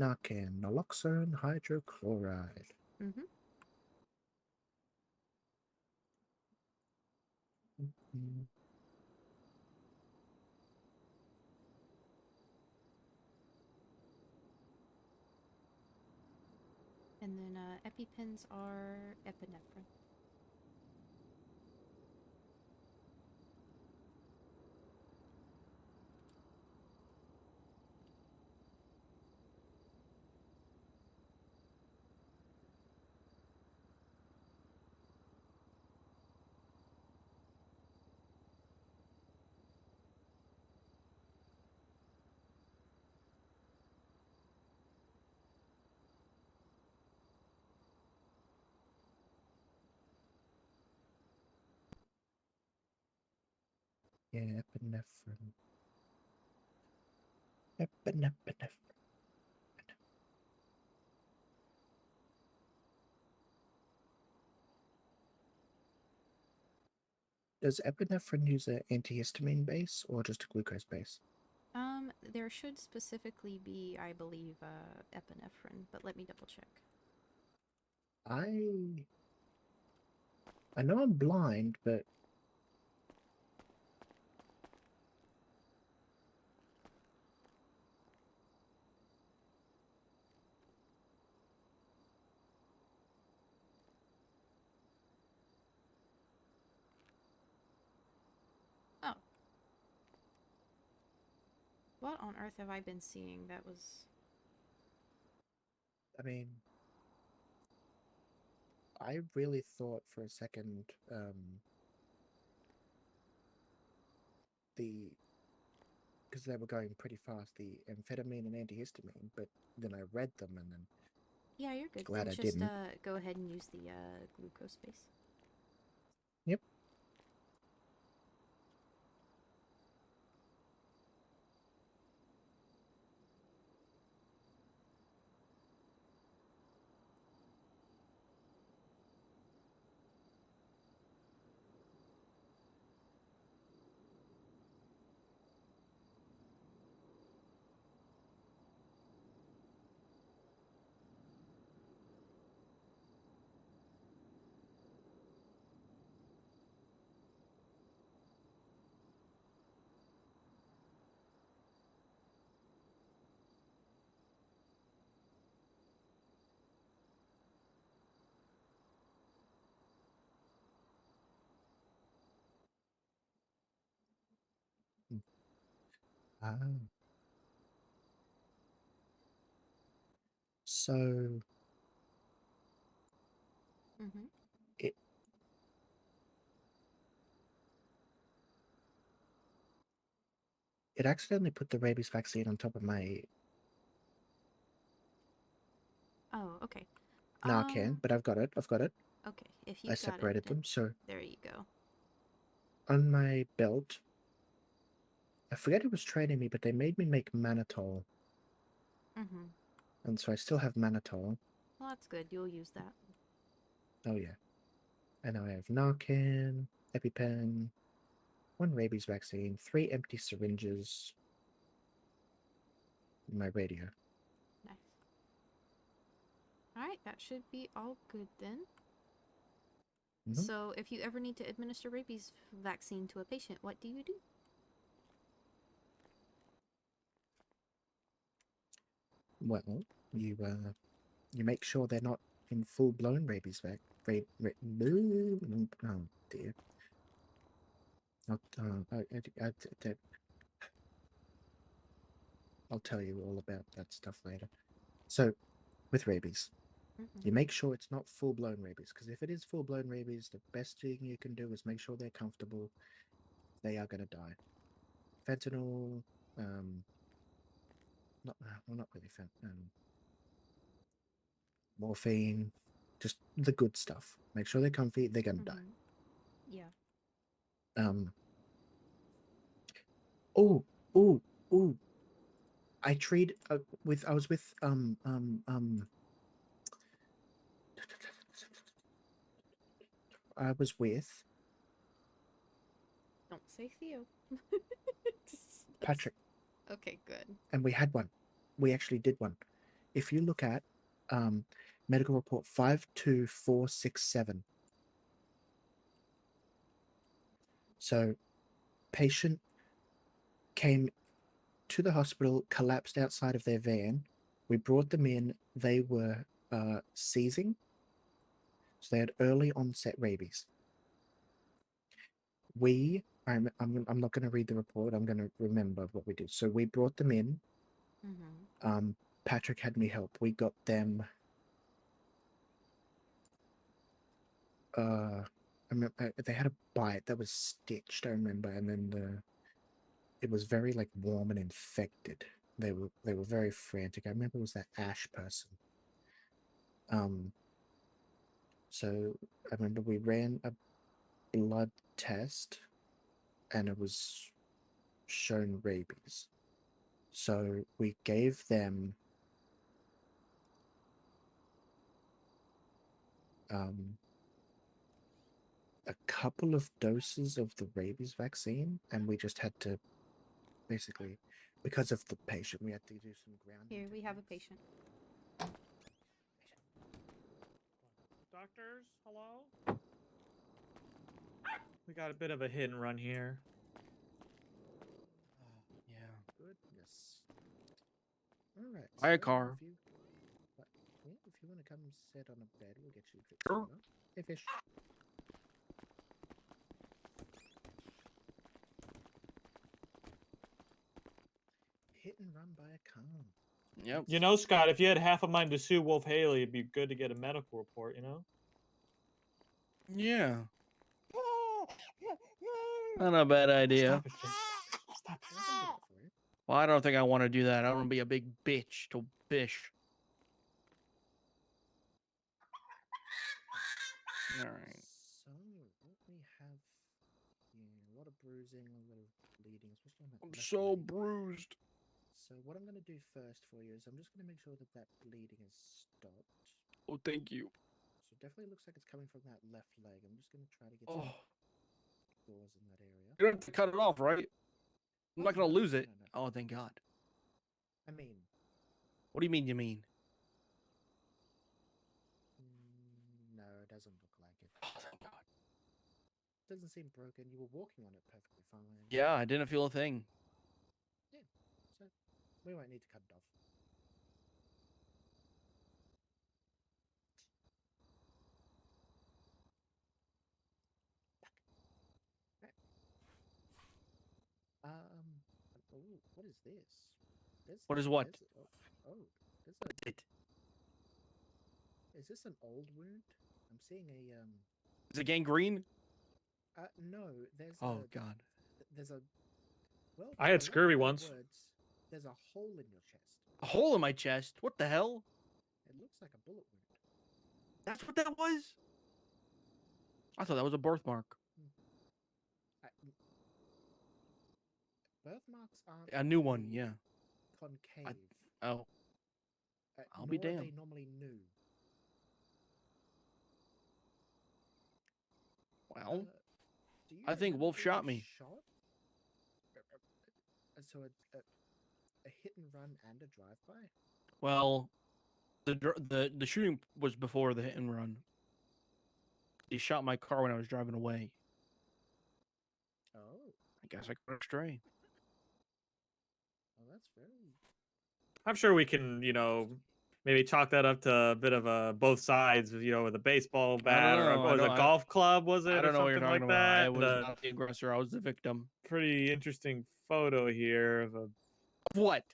Narcan, naloxone hydrochloride. Mm-hmm. And then EpiPens are epinephrine. Yeah, epinephrine. Epinephrine. Does epinephrine use an antihistamine base or just a glucose base? There should specifically be, I believe, epinephrine, but let me double check. I know I'm blind, but Oh. What on earth have I been seeing? That was... I mean, I really thought for a second because they were going pretty fast, the amphetamine and antihistamine, but then I read them and then Yeah, you're good. glad Then I just didn't. go ahead and use the glucose base. Yep. Ah. So Mm-hmm. It accidentally put the rabies vaccine on top of my Oh, okay. Narcan, but I've got it. Okay, if you I got separated it, then them. So there you go. on my belt, I forget who was training me, but they made me make mannitol, Mm-hmm. and so I still have mannitol. Well, that's good. You'll use that. Oh yeah, and now I have Narcan, EpiPen, 1 rabies vaccine, 3 empty syringes, and my radio. Nice. All right, that should be all good then. Mhm. So, if you ever need to administer rabies vaccine to a patient, what do you do? Well, you make sure they're not in full blown rabies oh dear. I'll tell you all about that stuff later. So, with rabies, you make sure it's not full blown rabies, because if it is full blown rabies, the best thing you can do is make sure they're comfortable. They are going to die. Fentanyl, not really morphine, just the good stuff. Make sure they're comfy. They're going to die. Yeah. Oh. I treat I was with I was with Don't say Theo. Patrick, Okay, good. and we had one. We actually did one. If you look at medical report 52467. So, patient came to the hospital, collapsed outside of their van. We brought them in. They were seizing, so they had early onset rabies. I'm not going to read the report. I'm going to remember what we did. So we brought them in. Mm-hmm. Patrick had me help. We got them. I remember, they had a bite that was stitched. I remember, and then it was very like warm and infected. They were very frantic. I remember it was that Ash person. So I remember we ran a blood test, and it was shown rabies. So we gave them a couple of doses of the rabies vaccine, and we just had to basically, because of the patient, we had to do some grounding. Here, we have a patient. Doctors, hello? We got a bit of a hit and run here. Yeah. Goodness. All right. Buy a car. If you want to come sit on a bed, we'll get you fixed. Sure. Hey, fish. Hit and run by a car. Yep. You know, Scott, if you had half a mind to sue Wolf Haley, it'd be good to get a medical report, you know? Yeah. Not a bad idea. Stop it, Fish. Stop it. Well, I don't think I want to do that. I want to be a big bitch to fish. All right. So, what we have here, a lot of bruising, a lot of bleeding, especially on that I'm left so leg. bruised. So what I'm going to do first for you is I'm just going to make sure that bleeding is stopped. Oh, thank you. So it definitely looks like it's coming from that left leg. I'm just going to try to get Oh. some gauze in that area. You don't have to cut it off, right? I'm not going to lose it. No. Oh, thank God. I mean... What do you mean, you mean? No, it doesn't look like it. Oh, thank God. It doesn't seem broken. You were walking on it perfectly fine. Yeah, I didn't feel a thing. Yeah, so we won't need to cut it off. Oh, what is this? What is what? There's a Is this an old wound? I'm seeing a Is it gangrene? No. There's Oh God. There's a. Well, I had for lack of scurvy better once. Words, there's a hole in your chest. A hole in my chest. What the hell? It looks like a bullet wound. That's what that was? I thought that was a birthmark. Birthmarks aren't A new one, normally yeah. concave. Oh. I'll be nor are damned. they normally new. Well, Do you I think remember Wolf being shot me. Shot? So a hit and run and a drive-by? Well, the shooting was before the hit and run. He shot my car when I was driving away. Oh. I guess I got astray. Well, that's very. I'm sure we can, maybe chalk that up to a bit of a both sides, with a baseball bat or a golf club, was it? I don't know what you're something talking like about. that. I was not the aggressor. I was the victim. Pretty interesting photo here of what?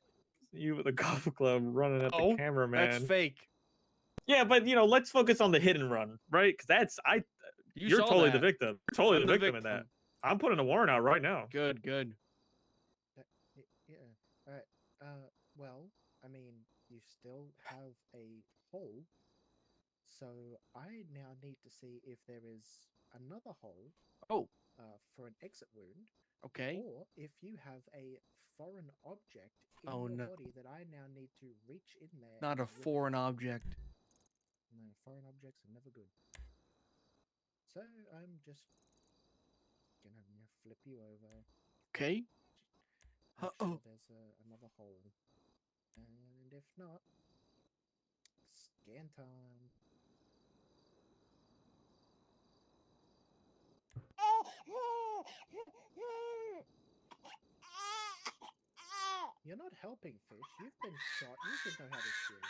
You with a golf club running at the cameraman. That's fake. Yeah, but let's focus on the hit and run, right? Because you're saw totally that. the victim. You're totally I'm the the victim in that. victim. I'm putting a warrant out right now. Good. Yeah. All right. Well, I mean, you still have a hole, so I now need to see if there is another hole. Oh. For an exit wound. Okay. Or if you have a foreign object in Oh, your no. body that I now need to reach in there. Not a and rip foreign out. object. No, foreign objects are never good. So I'm just gonna flip you over. Okay. Make sure there's another hole. And if not, scan time. You're not helping, Fish. You've been shot. You should know how this feels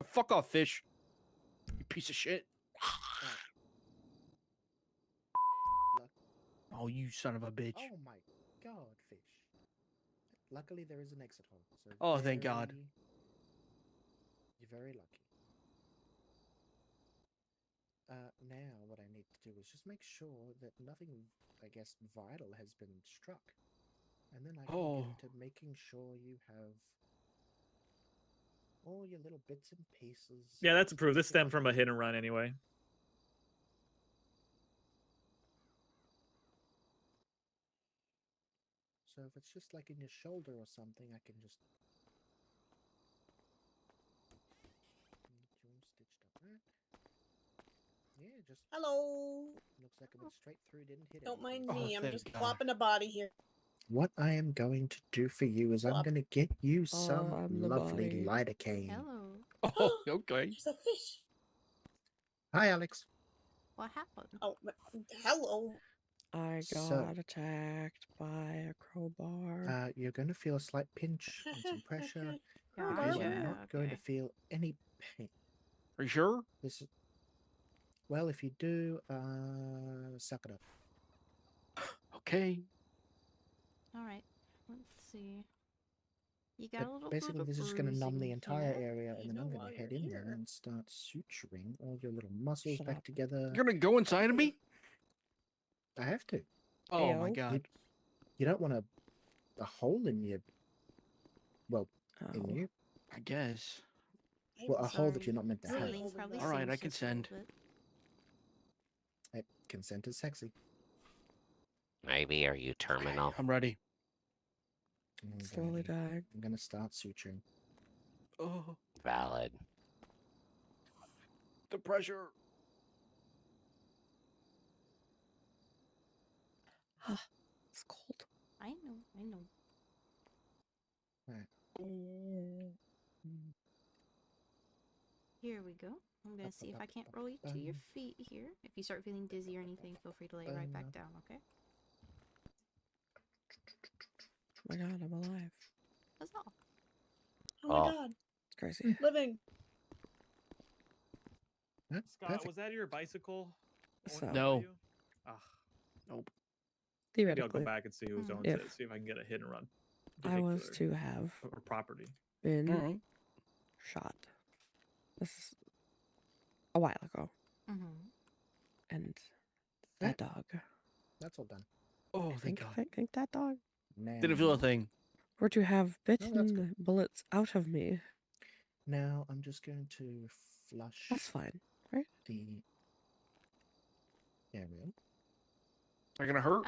like. Fuck off, Fish. You piece of shit. Oh, you son of a bitch. Oh my God, Fish. Luckily, there is an exit hole. So Oh, thank God. You're very lucky. Now, what I need to do is just make sure that nothing, I guess, vital has been struck. And then I can get into making sure you have all your little bits and pieces. Yeah, that's approved. This stemmed from a hit and run anyway. So if it's just like in your shoulder or something, I can just stitched up that. Yeah, just Hello. Looks like it went straight through. Didn't hit. Don't mind anything. me. I'm just plopping a body here. What I am going to do for you is I'm going to get you some lovely lidocaine. Hello. Oh, okay. There's a fish. Hi, Alex. What happened? Oh, hello. I got attacked by a crowbar. You're going to feel a slight pinch and some pressure. You are Gotcha, not going to feel any pain. Are you sure? Well, if you do, suck it up. Okay. All right. Let's see. You got a little Basically, bit of this is just going to numb the bruising entire here. area, and then I'm going to head in there and start suturing all your little muscles back together. You're gonna go inside of me? I have to. Oh my God. You don't want a hole in your. Well, in you. I guess. Well, a hole that you're not meant to have. Celine probably All right, sings I just a little consent. bit. Consent is sexy. Maybe, are you terminal? I'm ready. Slowly dying. I'm gonna start suturing. Oh. Valid. The pressure. It's cold. I know. Right. Here we go. I'm gonna see if I can't roll you to your feet here. If you start feeling dizzy or anything, feel free to lay right back down, okay? Oh my God, I'm alive. That's all. Oh my God. It's crazy. Living. Scott, was that your bicycle? So- No. Ah, Nope. maybe I'll Theoretically, go back and see who's owns if it. See if I can get a hit and run. I was vehicular to have or property. been Alright. shot. This is a while ago, Mm-hmm. and that dog. That's all done. Oh, I thank God. think that dog Now, Didn't feel a thing. were to have that's bitten bullets out of me. now I'm just going to flush That's fine, right? the area. Not gonna hurt.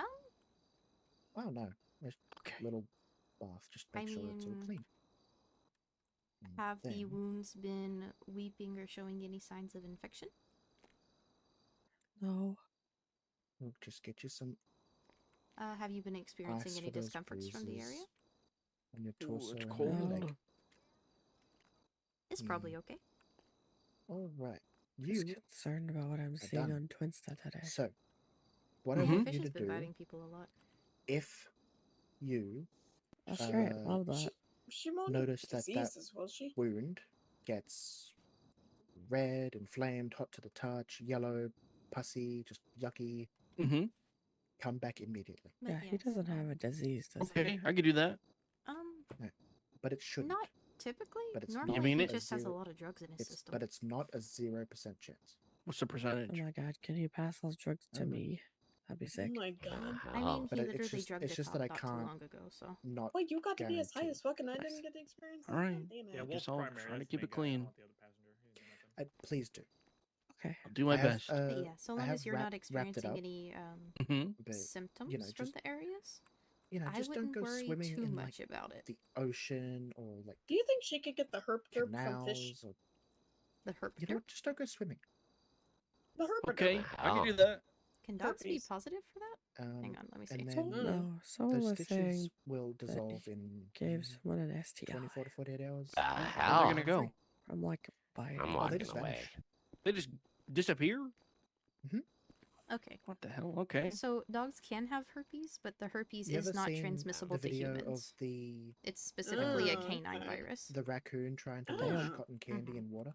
Oh no, just little bath. Just make sure it's all mean, clean. And Have the then- wounds been weeping or showing any signs of infection? No. We'll just get you some Have you been experiencing ice any for those discomforts from the area? bruises on your torso it's and cold. on your No. leg. It's probably okay. All right, Just you concerned about what I'm are seeing done. on Twinsta today. So, what I Yeah, want Fish you to has been do, biting people a lot. if you That's great. Love that. She won't notice that diseases, will she? wound gets red, inflamed, hot to the touch, yellow, pussy, just yucky, Mm-hmm. come back immediately. But Yeah, he doesn't have a disease, does he? Okay, I could do that. No, but it shouldn't. Not typically. But it's Normally, not mean he it? just has a zero- lot of drugs in his It's system. but it's not a 0% chance. What's the percentage? Oh my god, can you pass those drugs to me? That'd be sick. Oh my god. I mean, But he it's literally just- drugged it's a just cop that I not too can't long ago, so. Not Wait, you got to be as high guarantee. as fuck, and I Nice. didn't get the experience. All right. Damn it. Yeah, I Wolf's guess I'll primary. try to That's the keep main it guy. I don't clean. want the other passenger. He doesn't do nothing. Please do. Okay. I'll do my I have, best. But yeah, so I long have as you're not wrapped it experiencing up, any Mm-hmm. but symptoms you know, from just the areas, I I just don't wouldn't go worry swimming too in much like about it. the ocean or like Do you think she could get the herp derp from fish? canals or The herp you know what? Just don't go swimming. The herp Okay, derp. I can do that. Can dogs be Herpes. positive for that? Hang on, let me see. And told then you. No, someone those was stitches saying will that dissolve he in gave someone an STI 24 to 48 hours. The Where are hell? they gonna go? from like biting. I'm Oh, they walking just away. vanish. They just disappear? Okay. What the hell? Okay. So dogs can have herpes, but the herpes You is ever not seen transmissible the to video humans. of the It's specifically a Oh, canine okay. virus. the raccoon trying to Damn. wash cotton candy in water?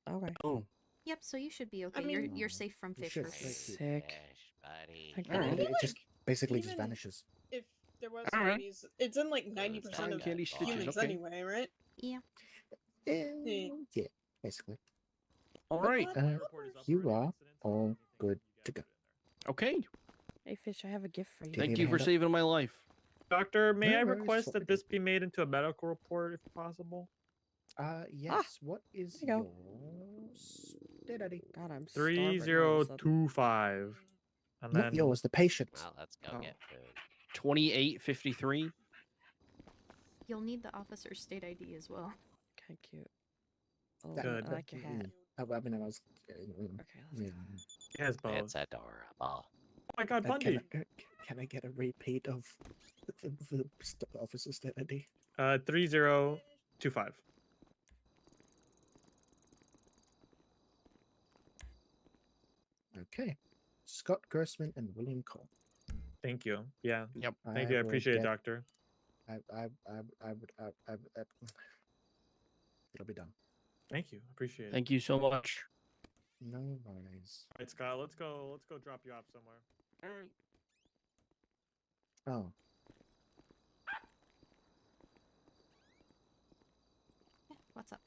Okay. Oh, Yep, so you should be okay. I mean- you're safe from You fish should. herpes. Very cute. Sick. Fish, buddy. Thank I mean, I God. feel It just like basically just even vanishes. if there was All right. herpes, it's in like 90% Cotton of candy stitches, humans okay. anyway, right? Yeah. Yeah, basically. all But right. what- You are all good to go. Okay. Hey, Fish, I have a gift for you. Do you Thank need you a for hand up? saving my life. Doctor, may No I worries, request what that we this be made into a medical report if possible? Yes. What is there you yours? Daddy. God, I'm starving all of a sudden. 3025. And Not then yours, the patient's. Well, let's go Oh. get food. 2853. You'll need the officer's state ID as well. Okay, cute. Oh, Good. I like your hat. I mean, I was. Okay, let's go. Yes, both. It's adorable. Oh my god, Can Bundy. can I get a repeat of the officer's state ID? 3025. Okay. Scott Grossman and William Cole. Thank you. Yeah. Yep. Thank you. I will appreciate it, get- doctor. It'll be done. Thank you. Appreciate it. Thank you so much. No worries. All right, Scott, let's go drop you off somewhere. All right. Oh, Yeah, what's up?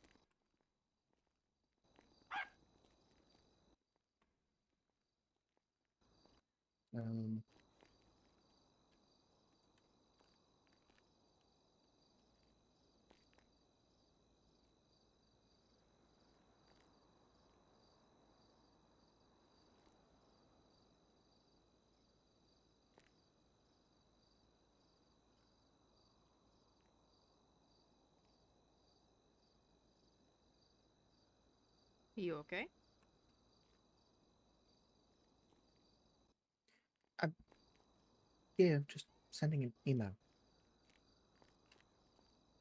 um. You okay? Yeah, just sending an email.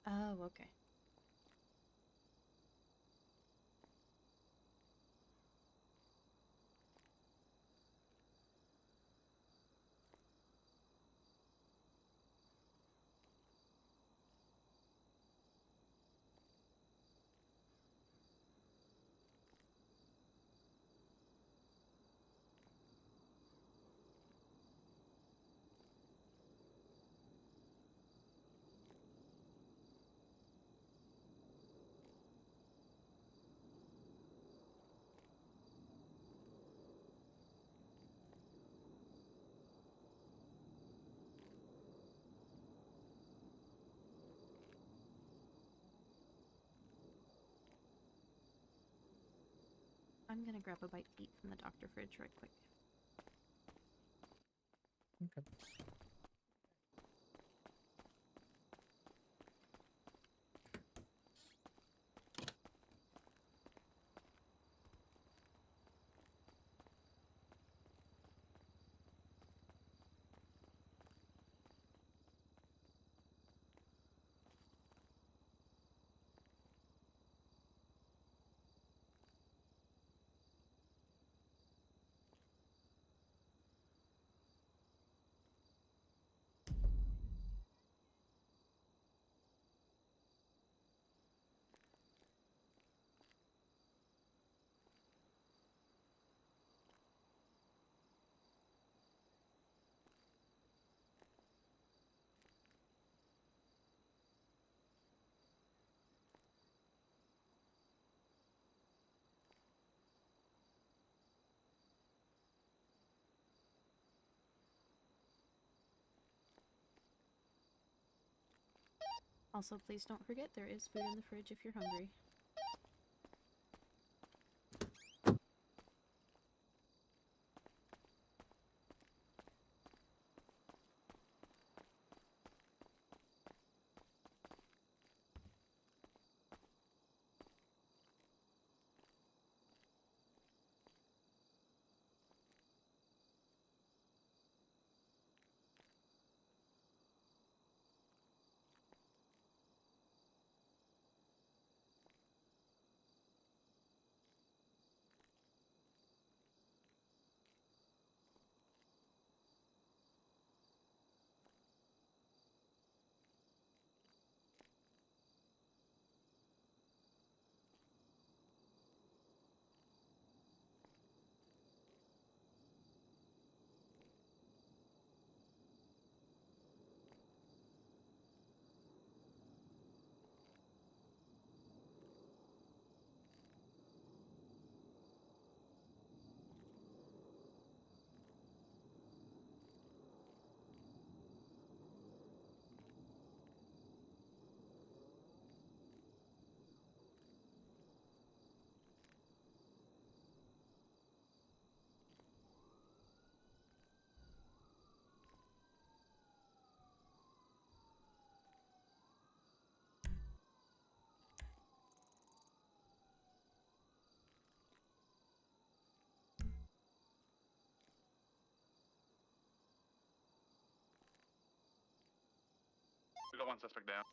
Oh, okay. I'm gonna grab a bite to eat from the doctor fridge right quick. Okay. Also, please don't forget there is food in the fridge if you're hungry. We got one suspect down.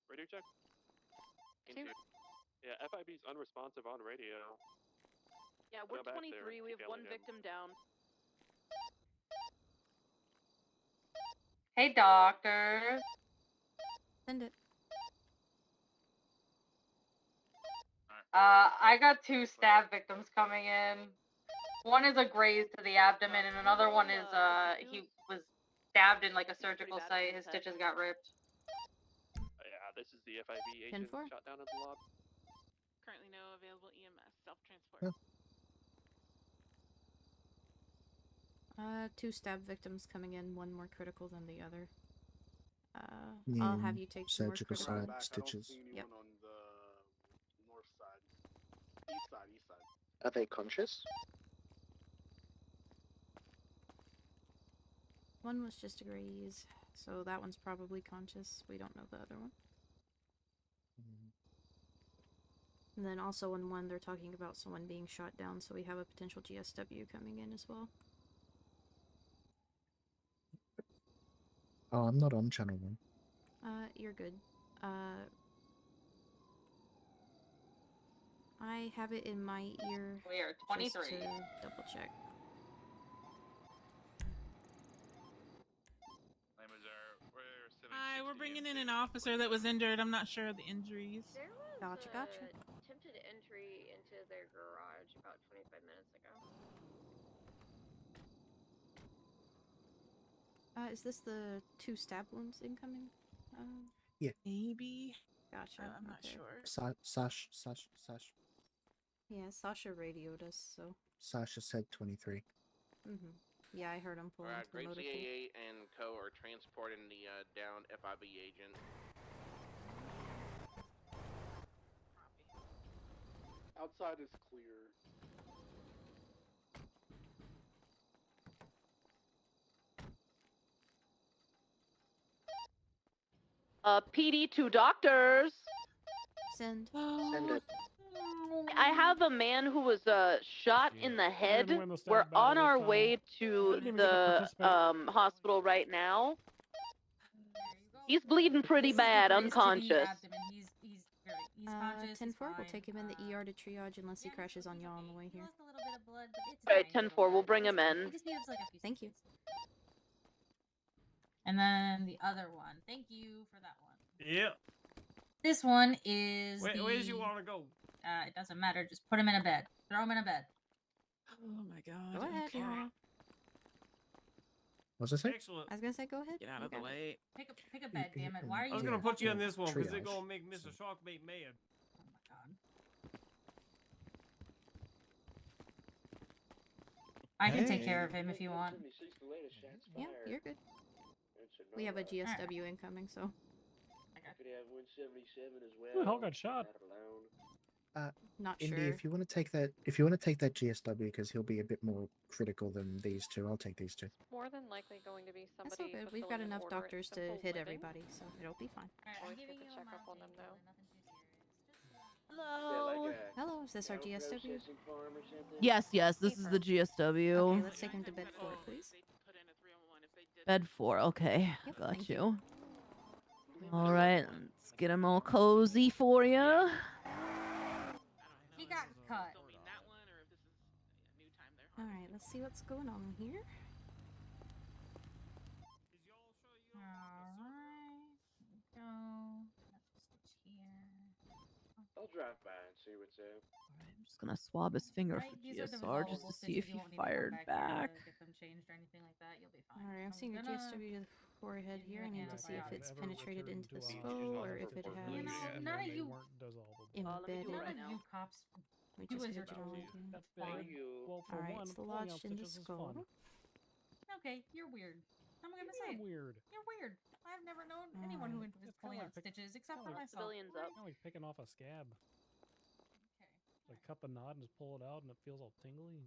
Radio check. Two. Yeah, FIB's unresponsive on radio. Yeah, we're Go back there 23. and We have keep one yelling at 'em. victim down. Hey, doctors. Send it. I got 2 stab victims coming in. One is a graze to the abdomen, and another one is he was stabbed in like a surgical site. His stitches got ripped. Yeah, this is the FIB agent 10-4. shot down in the lobby. Currently no available EMS. Self-transport. 2 stab victims coming in, one more critical than the other. Yeah, I'll have you take some more surgical critical. side stitches. Yep. On the north side. East side. Are they conscious? One was just a graze, so that one's probably conscious. We don't know the other one. And then also in one, they're talking about someone being shot down, so we have a potential GSW coming in as well. Oh, I'm not on channel 1. You're good. I have it in my ear. We are Just 23. to double check. Hi, we're bringing in an officer that was injured. I'm not sure of the injuries. There was Gotcha. attempted entry into their garage about 25 minutes ago. Is this the 2 stab wounds incoming? Yeah. Maybe. Gotcha. I'm not sure. Sash. Yeah, Sasha radioed us, so. Sasha said 23. Mm-hmm. Yeah, I heard him pull into the Grade motorcade. CA8 and Co are transporting the downed FIB agent. Outside is clear. PD to doctors. Send. Send it. I have a man who was shot in the head. win the We're stab battle on this our time. way to Didn't even get to the participate. hospital right now. There you go. He's bleeding pretty This is the bad, grace to the unconscious. abdomen. He's conscious. 10-4, He's we'll fine. take him in the ER to triage unless he crashes on y'all on the way He here. lost a little bit of blood, but it's Alright, tiny 10-4, we'll little bring bit. him in. He just needs like a few Thank you. And then the other one. Thank you for that one. Yep. This one is Where's you want to go? It doesn't matter. Just put him in a bed. Throw him in a bed. Oh my god. Go ahead. Okay. What's it say? Excellent. I was gonna say, go ahead. Get out You of the got it. way. Pick a bed, damn it. Why are you? I was gonna put you in this one because triage, it's gonna make Mr. Sharkbait mad. Oh my god. I can take care of him if you want. Yeah, you're good. We have a GSW incoming, so. Who the hell got shot? Not Indy, sure. if you want to take that GSW, because he'll be a bit more critical than these two, I'll take these two. More than likely going to be That's somebody. all good. We've got fulfilling an enough order at doctors to Simple hit Living. everybody, so it'll be fine. Always good to check up on them though. Hello. Hello, is this our GSW? Yes, this is the GSW. Okay, let's take him to bed 4, please. Bed 4. Okay, Yep, got thank you. All right, let's get him all cozy for you. He got cut. Alright, let's see what's going on here. Alright. Here we go. That's a stitch here. I'll drive by and see what's up. I'm just gonna swab his finger Right, for these are the GSR just resolvable to see if stitches. he You won't need to come fired here back. to get them changed or anything like that. You'll be fine. Alright, I'm seeing a GSW to the forehead Give you here. I an need to see if antibiotic. it's Ever penetrated returned into the to a skull hospital or if it for has You know, police and none of they you- weren't dissolvable. embedded. None of you cops We do just as you're did it told. all again. That's Fine. big. Well, for Alright, one, it's pulling out lodged in the stitches is skull. fun. Okay, you're weird. I'm What gonna do you mean say I'm weird. you're weird. I've never known anyone who is It's pulling kinda out like pick- stitches except kinda for like- myself. Civilians up. Kind of like picking off a scab. Okay. Like cut the knot and just pull it out, and it feels all tingly.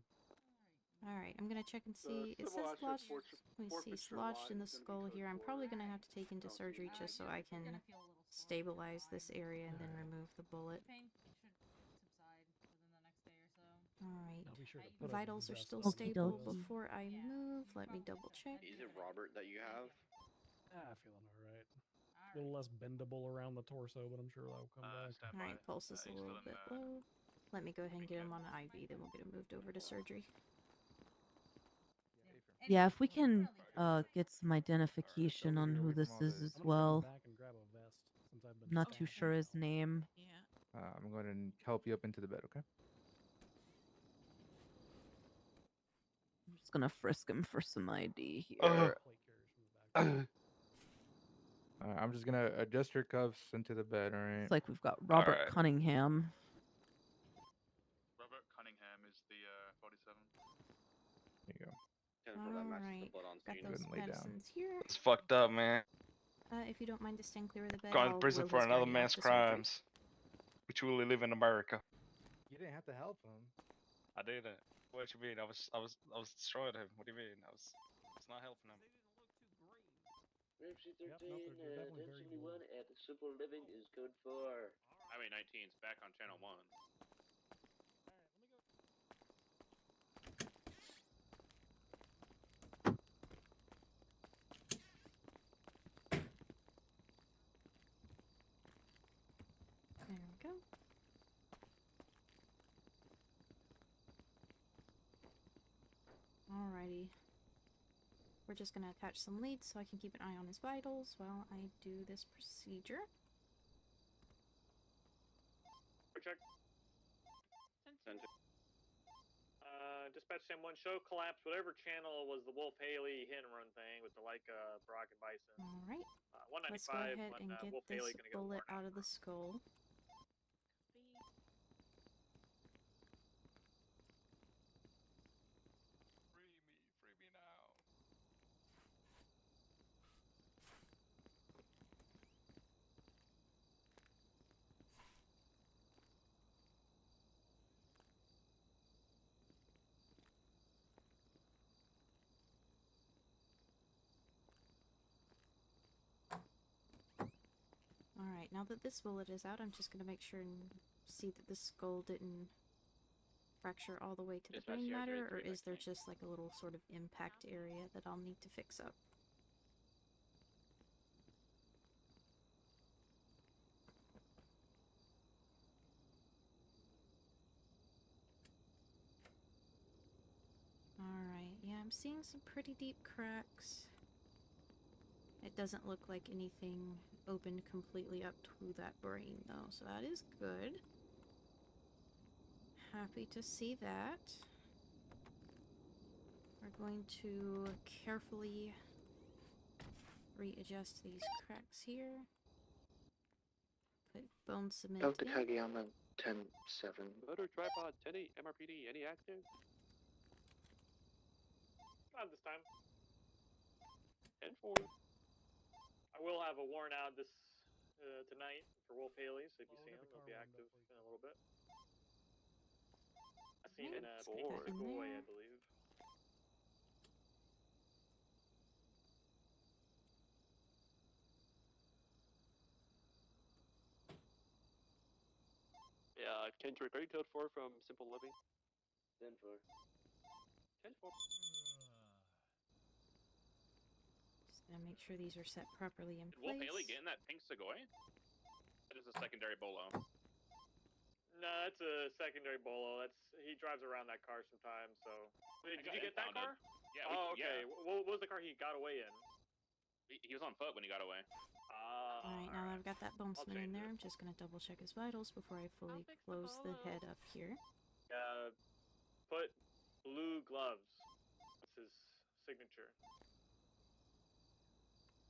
Alright, I'm gonna check and see. It says lodged. Let me see. It's lodged in the skull here. I'm probably gonna have to take into surgery just so I can You're gonna feel a little sore. stabilize this area and then remove the bullet. Pain should subside within the next day or so. Alright. I'll be sure to put a Vitals are vest still on stable because- before I move. Let me double check. Is it Robert that you have? Feeling alright. A little less bendable around the torso, but I'm sure that'll come back. Alright, pulse is a little bit low. Let me go ahead and get him on an IV, then we'll get him moved over to surgery. Yeah, if we can get some identification on who this is as well. Back and grab a vest since I've been Not too stabbed. sure his name. I'm going to help you up into the bed, okay? I'm just gonna frisk him for some ID here. I'm just gonna adjust your cuffs into the bed, all right? It's like we've got Robert Alright. Cunningham. Robert Cunningham is the 47. There you go. Alright, got those and lay down. medicines here. It's fucked up, man. If you don't mind to stand clear of the bed, Gone to I'll prison will for his another guardian off man's to surgery. crimes. We truly live in America. You didn't have to help him. I didn't. What you mean? I was destroying him. What do you mean? I was not helping him. Ramsey Yep, 13, no, they're definitely very 1071 at Simple Living is code for. Highway 19 is back on channel 1. There we go. Alrighty. We're just gonna attach some leads so I can keep an eye on his vitals while I do this procedure. Check. Dispatch 10-1, show collapse whatever channel was the Wolf Haley hit and run thing with the Leica, Brock, and Bison. Alright. 195 Let's go ahead when and get Wolf this Haley gonna get bullet out of the skull. Free me now. Alright, now that this bullet is out, I'm just gonna make sure and see that the skull didn't fracture all the way to the Dispatch, brain Sierra matter, or 33 is there just like a little sort of impact area that I'll need to fix up? Alright, yeah, I'm seeing some pretty deep cracks. It doesn't look like anything opened completely up to that brain, though, so that is good. Happy to see that. We're going to carefully readjust these cracks here. Put bone cement Dr. in. Kageyama, 10-7. Motor tripod 10-8 MRPD. Any active? Not this time. 10-4. I will have a warrant out this tonight for Wolf Haley, so if you see him, he'll be active in a little bit. I seen him in a school way, I believe. Yeah, Kendrick, are you code 4 from Simple Living? 10-4. 10-4. Just gonna make sure these are set properly in Did Wolf place. Haley get in that pink Segoy? That is a secondary bolo. No, that's a secondary bolo. He drives around that car sometimes. So, did you get that car? Yeah. Oh, Yeah. okay. What was the car he got away in? He was on foot when he got away. Alright, now that I've got that bone cement in there, I'm just gonna double check his vitals before I fully close the head up here. Put blue gloves. That's his signature.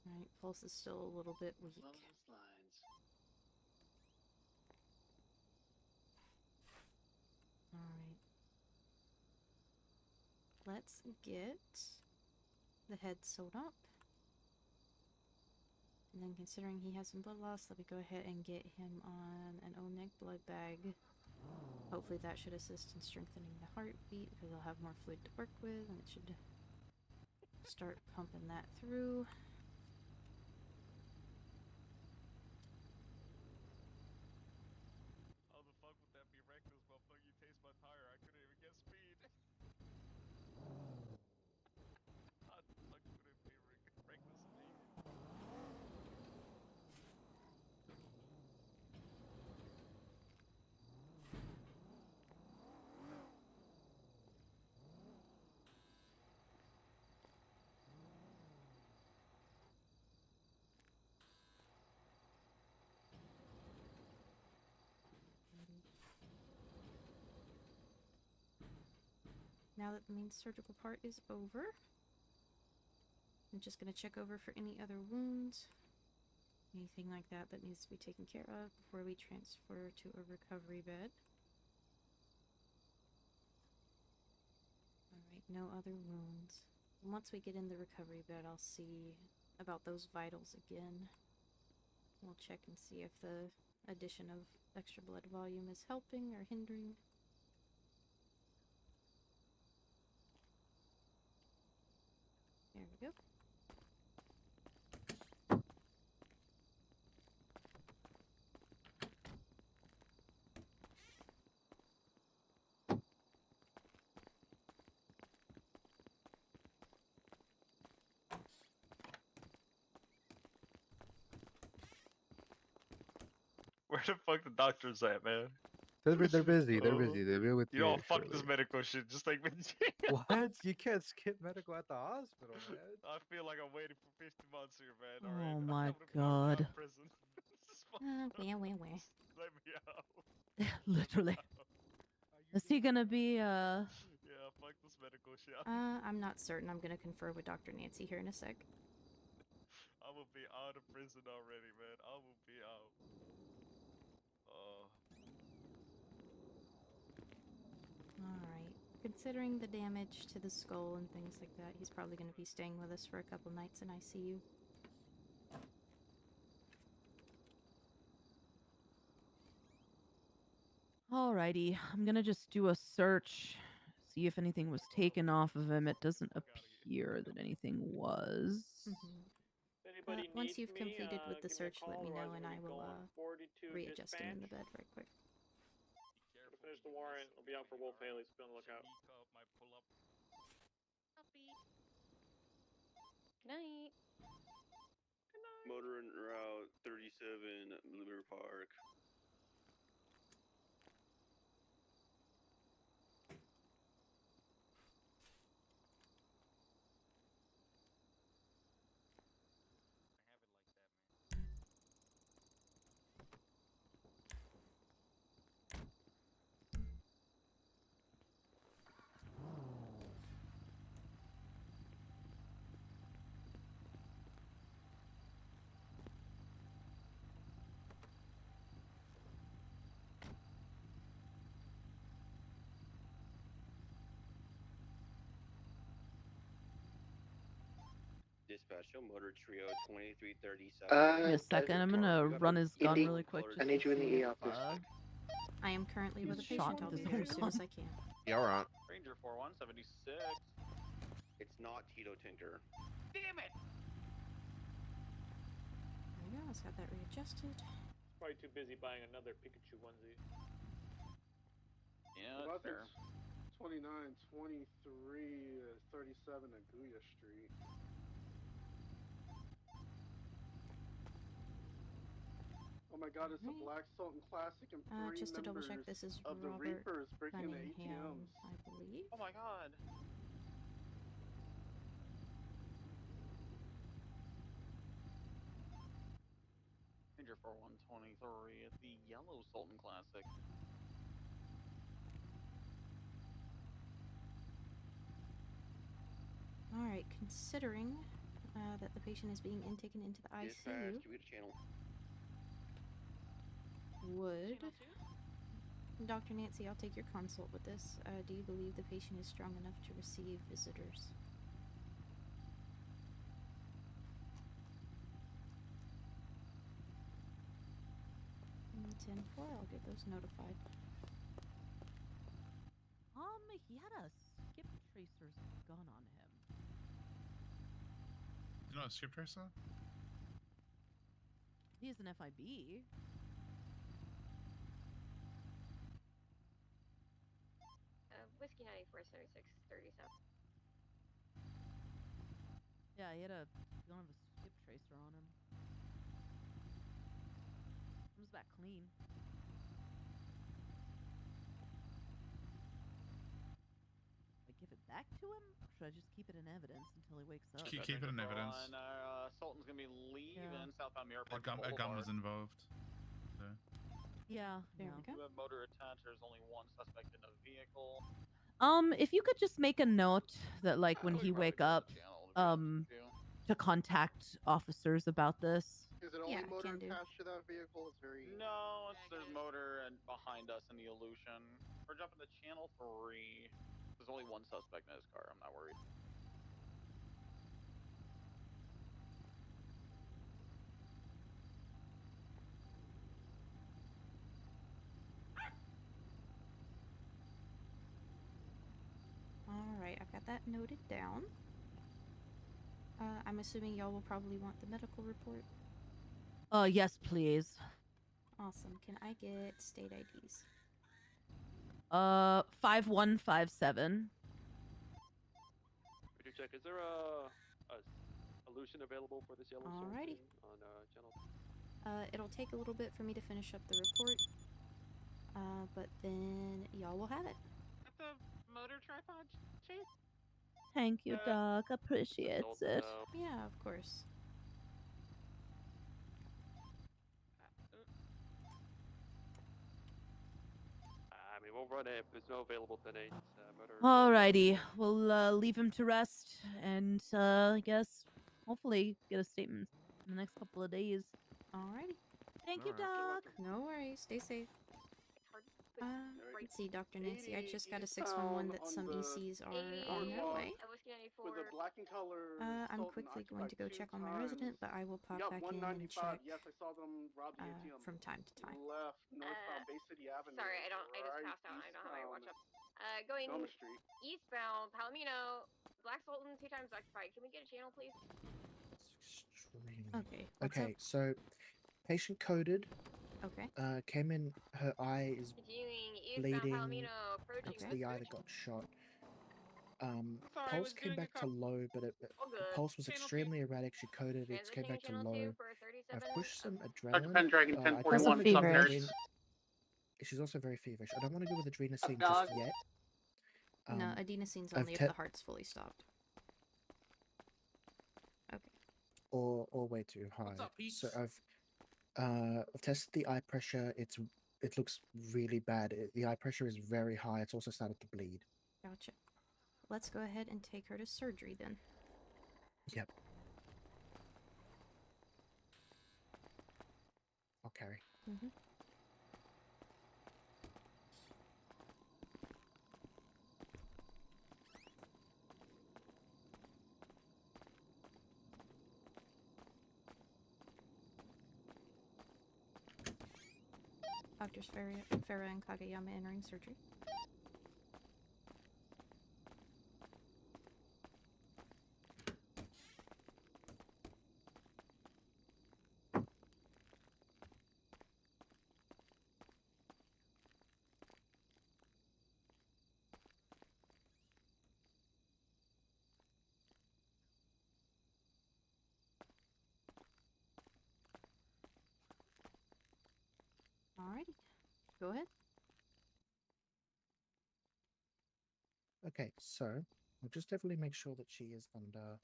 Alright, pulse is still a little bit weak. Along those lines. Alright. Let's get the head sewed up. And then considering he has some blood loss, let me go ahead and get him on an O-neck blood bag. Hopefully that should assist in strengthening the heartbeat because I'll have more fluid to work with and it should start pumping that through. How the fuck would that be reckless, motherfucker? You taste my tire, I couldn't even get speed. How the fuck would it be reckless speed? Now that the main surgical part is over, I'm just going to check over for any other wounds, anything like that that needs to be taken care of before we transfer to a recovery bed. Alright, no other wounds. And once we get in the recovery bed, I'll see about those vitals again. We'll check and see if the addition of extra blood volume is helping or hindering. There we go. Where the fuck the doctors at, man? They're busy. They're Oh. busy. They'll be with You you don't fuck this shortly. medical shit. Just take me to jail. What? You can't skip medical at the hospital, man. I feel like I'm waiting for 50 months here, man. Oh Alright, my I'm gonna be out god. of prison. This is fucked up. Where? Just let me out. Literally. Is he gonna be Yeah, fuck this medical shit. I'm not certain. I'm gonna confer with Dr. Nancy here in a sec. I will be out of prison already, man. I will be out. Alright. Considering the damage to the skull and things like that, he's probably gonna be staying with us for a couple nights in ICU. Alrighty, I'm gonna just do a search, see if anything was taken off of him. It doesn't appear that anything was. Anybody One once you've me, completed with the give me a search, let call, me know otherwise and I'm I gonna will go on 42 readjust him in the dispatch. bed right quick. To finish the warrant, I'll be out for Wolf Haley, so be on the lookout. Good night. Motor en route 37 Blueberry Park. Dispatch, show motor trio 2337. Give me a second. I'm gonna run his gun Indy, really quick I just need to you in the see if ER, please. I am currently with a he's shot patient. I'll his be there own as soon as gun. I can. You're right. Ranger 4176. It's not Tito Tinker. Damn it! There we go. Let's have that readjusted. Probably too busy buying another Pikachu onesie. Yeah, Well, I that's think fair. 29, 23, 37 Aguya Street. Oh my god, it's a Black Sultan Classic and 3 Just to double check, members this is of the Robert Reapers breaking into Cunningham, ATMs. I believe. Oh my god. Ranger 4123 at the Yellow Sultan Classic. Alright, considering that the patient is being taken into the Dispatch, ICU, do we get a channel? would... Dr. Nancy, I'll take your consult with this. Do you believe the patient is strong enough to receive visitors? 10-4, I'll get those notified. He had a skip tracer's gun on him. You know a skip tracer? He's an FIB. Whiskey 94 76 37. Yeah, he had a gun of a skip tracer on him. Comes back clean. I give it back to him? Or should I just keep it in evidence until he wakes up? Keep it in evidence. Sultan's gonna be leaving southbound Mirror Park A gun Boulevard. was involved. So. Yeah. There we go. You have motor attached. There's only one suspect in the vehicle. If you could just make a note that, like, when he wake up, to contact officers about this. Is it only motor attached to that vehicle? It's very... No, there's motor and behind us in the Illusion. We're jumping to channel 3. There's only one suspect in his car. I'm not worried. Alright, I've got that noted down. I'm assuming y'all will probably want the medical report. Yes, please. Awesome. Can I get state IDs? 5157. Could you check? Is there a Illusion available for this Yellow Alrighty. Sultan on channel? It'll take a little bit for me to finish up the report. But then y'all will have it. At the motor tripod chase? Thank you, Doc. Appreciates it. Yeah, of course. I mean, we'll run it if there's no available 10-8 motor. Alrighty, we'll leave him to rest, and I guess hopefully get a statement in the next couple of days. Alrighty. Thank you, Doc. No worries. Stay safe. Let's see, Dr. Nancy. I just got a 611 that some ECs are on their way. With a black and color. I'm quickly going to go check on my resident, but I will pop back in and check Yes, I saw them rob the ATM. from time to time. Left northbound Bay City Avenue. Sorry, I just passed out. I don't have my watch up. Going Noma Street. eastbound, Palomino, Black Sultan, 2 times occupied. Can we get a channel, please? Okay. What's up? Okay, so patient coded. Okay. Came in. Her eye is Continuing eastbound bleeding. Palomino, approaching It's Okay. the eye that got shot. Sorry, I Pulse was came doing a back to low, but All the good. pulse was Channel extremely erratic. She coded. It came Transitioning back to channel 2 low. for I've 37. pushed some Dr. adrenaline. Pendragon I don't 1041 want to go with sub nurse. adren- She's also very feverish. I don't want to go with adrenaline dog. just yet. No, adenosine's I've only if the heart's fully stopped. Okay. Or way too high. What's up, Pete's? So I've tested the eye pressure. It looks really bad. The eye pressure is very high. It's also started to bleed. Gotcha. Let's go ahead and take her to surgery then. Yep. I'll carry. Mm-hmm. Doctors Fera and Kageyama entering surgery. Alrighty. Go ahead. Okay, so we'll just definitely make sure that she is under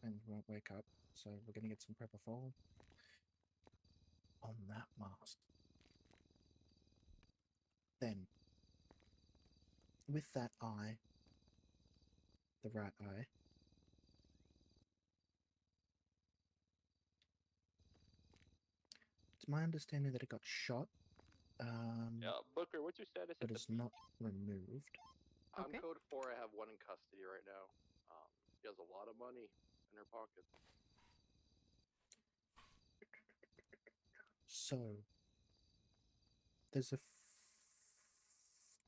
and won't wake up. So we're gonna get some propofol on that mask. Then, with that eye, the right eye, it's my understanding that it got shot. Yeah, Booker, what's your status But at the is not removed. I'm Okay. code 4. I have one in custody right now. She has a lot of money in her pocket. So there's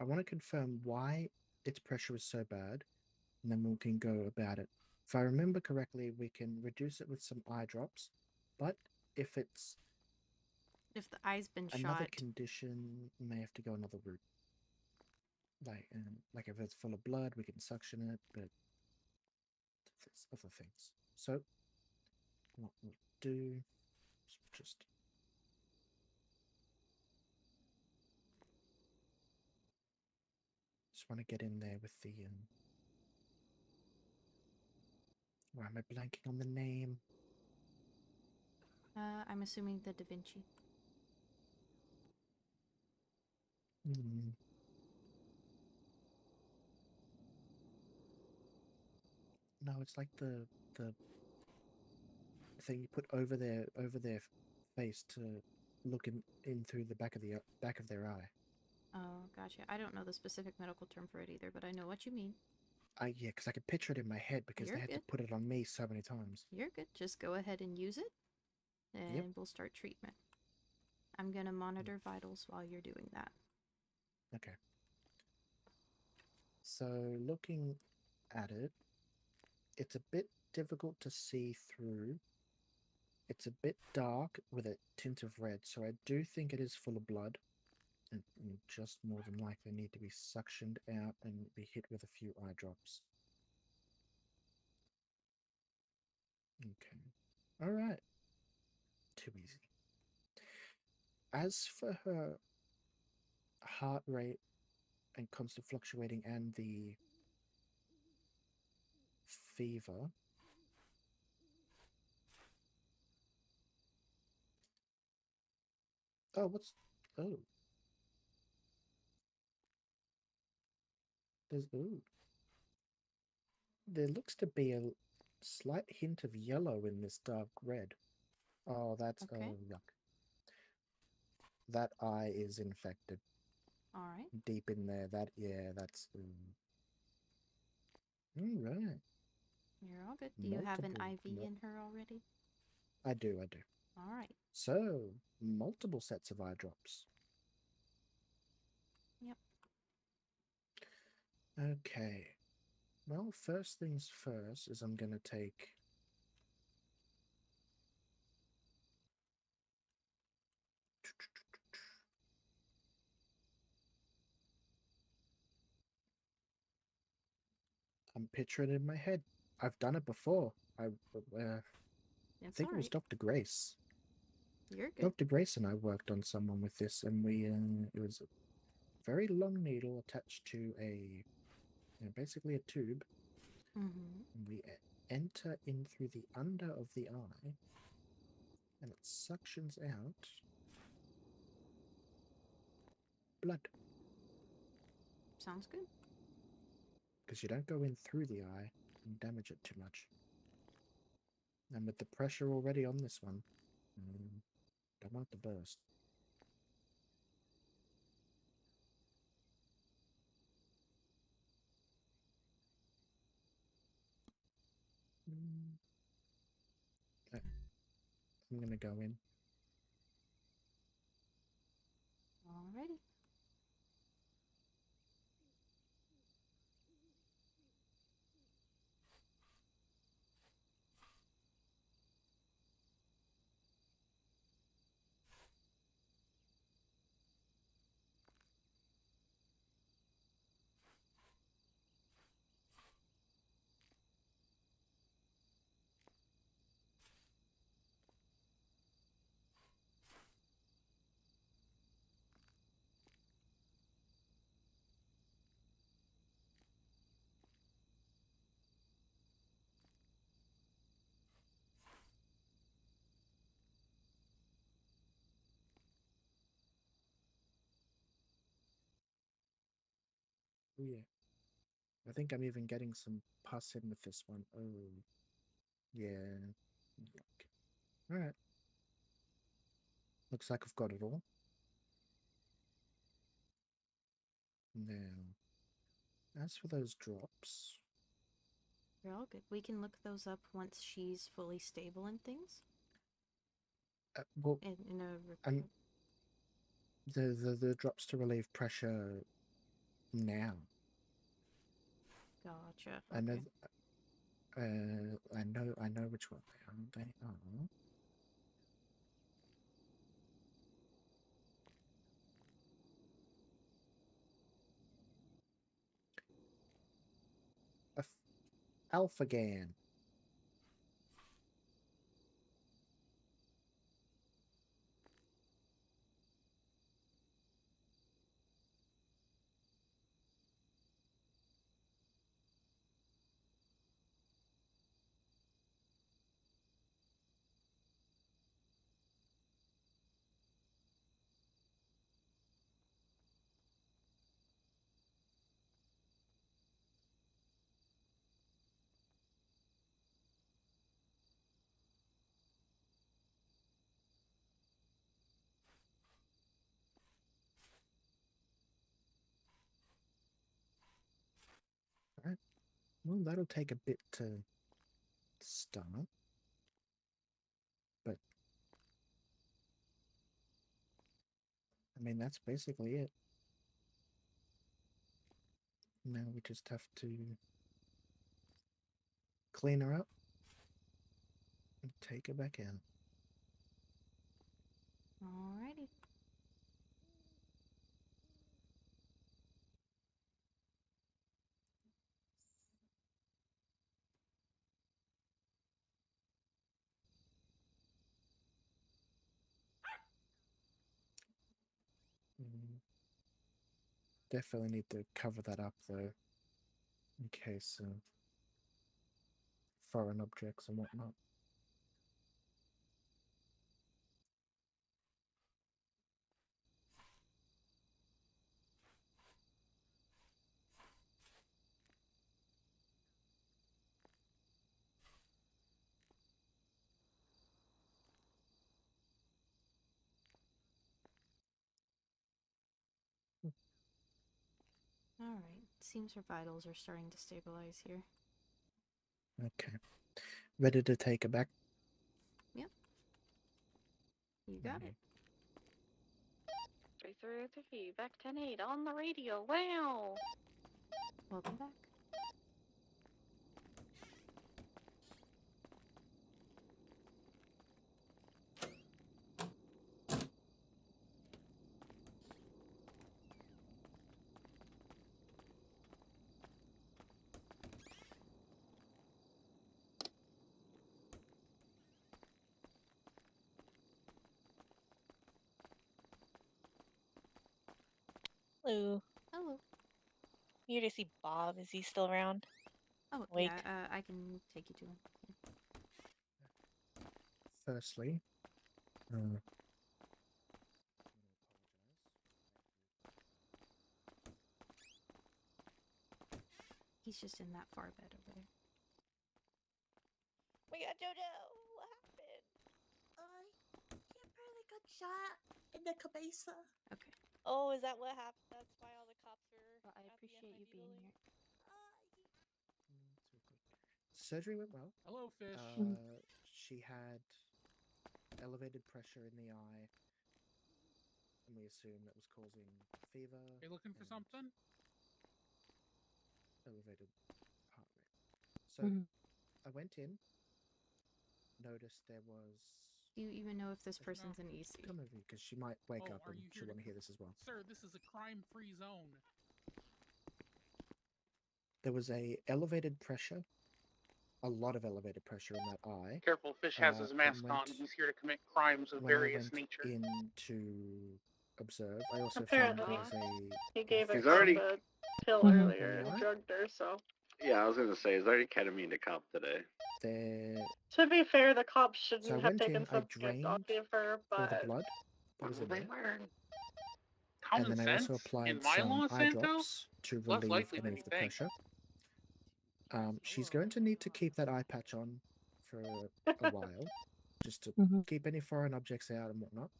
I want to confirm why its pressure is so bad, and then we can go about it. If I remember correctly, we can reduce it with some eye drops, but if it's If the eye's been another shot, condition, we may have to go another route. Like if it's full of blood, we can suction it, but there's other things. So what we'll do is just want to get in there with the why am I blanking on the name? I'm assuming the Da Vinci. Hmm. No, it's like the thing you put over their face to look in through the back of their eye. Oh, gotcha. I don't know the specific medical term for it either, but I know what you mean. Yeah, because I could picture it in my head because You're they had to good. put it on me so many times. You're good. Just go ahead and use it, and we'll start treatment. I'm gonna monitor vitals while you're doing that. Okay. So looking at it, it's a bit difficult to see through. It's a bit dark with a tint of red, so I do think it is full of blood. And just more than likely need to be suctioned out and be hit with a few eye drops. Okay. All right. Too easy. As for her heart rate and constant fluctuating and the fever, oh, there looks to be a slight hint of yellow in this dark red. Oh, that's yuck. That eye is infected. All right. Deep in there. That's all right. You're all good. Do you have an IV Multiple- in her already? I do. All right. So, multiple sets of eye drops. Yep. Okay. Well, first things first is I'm going to take I'm picturing it in my head. I've done it before. I It's think it was alright. Dr. Grace. You're good. Dr. Grace and I worked on someone with this, and we it was a very long needle attached to basically a tube, Mm-hmm. and we enter in through the under of the eye, and it suctions out blood. Sounds good. Because you don't go in through the eye and damage it too much. And with the pressure already on this one, don't want it to burst. I'm gonna go in. Alrighty. Oh yeah. I think I'm even getting some pus in with this one. Oh. Yeah. Yuck. Alright. Looks like I've got it all. Now, as for those drops... You're all good. We can look those up once she's fully stable and things. Well, In a report. the drops to relieve pressure now. Gotcha. I know. Okay. I know which one they are. Alpha-GAN. Alright. Well, that'll take a bit to start. But I mean, that's basically it. Now we just have to clean her up and take her back in. Alrighty. Definitely need to cover that up though, in case of foreign objects and whatnot. Alright. Seems her vitals are starting to stabilize here. Okay. Ready to take her back? Yep. You got it. 333, back 10-8 on the radio. Wow. Welcome back. Hello. Hello. Here to see Bob. Is he still around? Oh, Wake. yeah, I can take you to him. Firstly, He's just in that far bed over there. We got Jojo. What happened? He apparently got shot in the cabeza. Okay. Oh, is that what happened? That's why all the cops were. Well, I appreciate you being here. surgery went well. Hello, fish. She had elevated pressure in the eye, and we assume that was causing fever. You looking for something? Elevated heart rate. So I went in, noticed there was. Do you even know if this person's an EC? Come over here, because she might wake up Are and you she'll here want to hear this as well. Sir, this is a crime-free zone. There was a elevated pressure, a lot of elevated pressure in that eye. Careful, Fish has his and mask on. He's here to commit crimes of when I various went nature. in to observe, I also Apparently, found there was a. he gave He's her already- a pill Mhm. earlier In the and eye? drugged her, so. Yeah, I was gonna say, is there any ketamine to cop today? There. To be fair, the cops So I shouldn't have went taken in, I subject drained off of her, all the but. blood that was in there. Common And then I also sense applied in my some Los eye Santos? drops to It's less relieve likely than any you of the think. pressure. She's going to need to keep that eye patch on for a while, just to keep any foreign objects out and whatnot.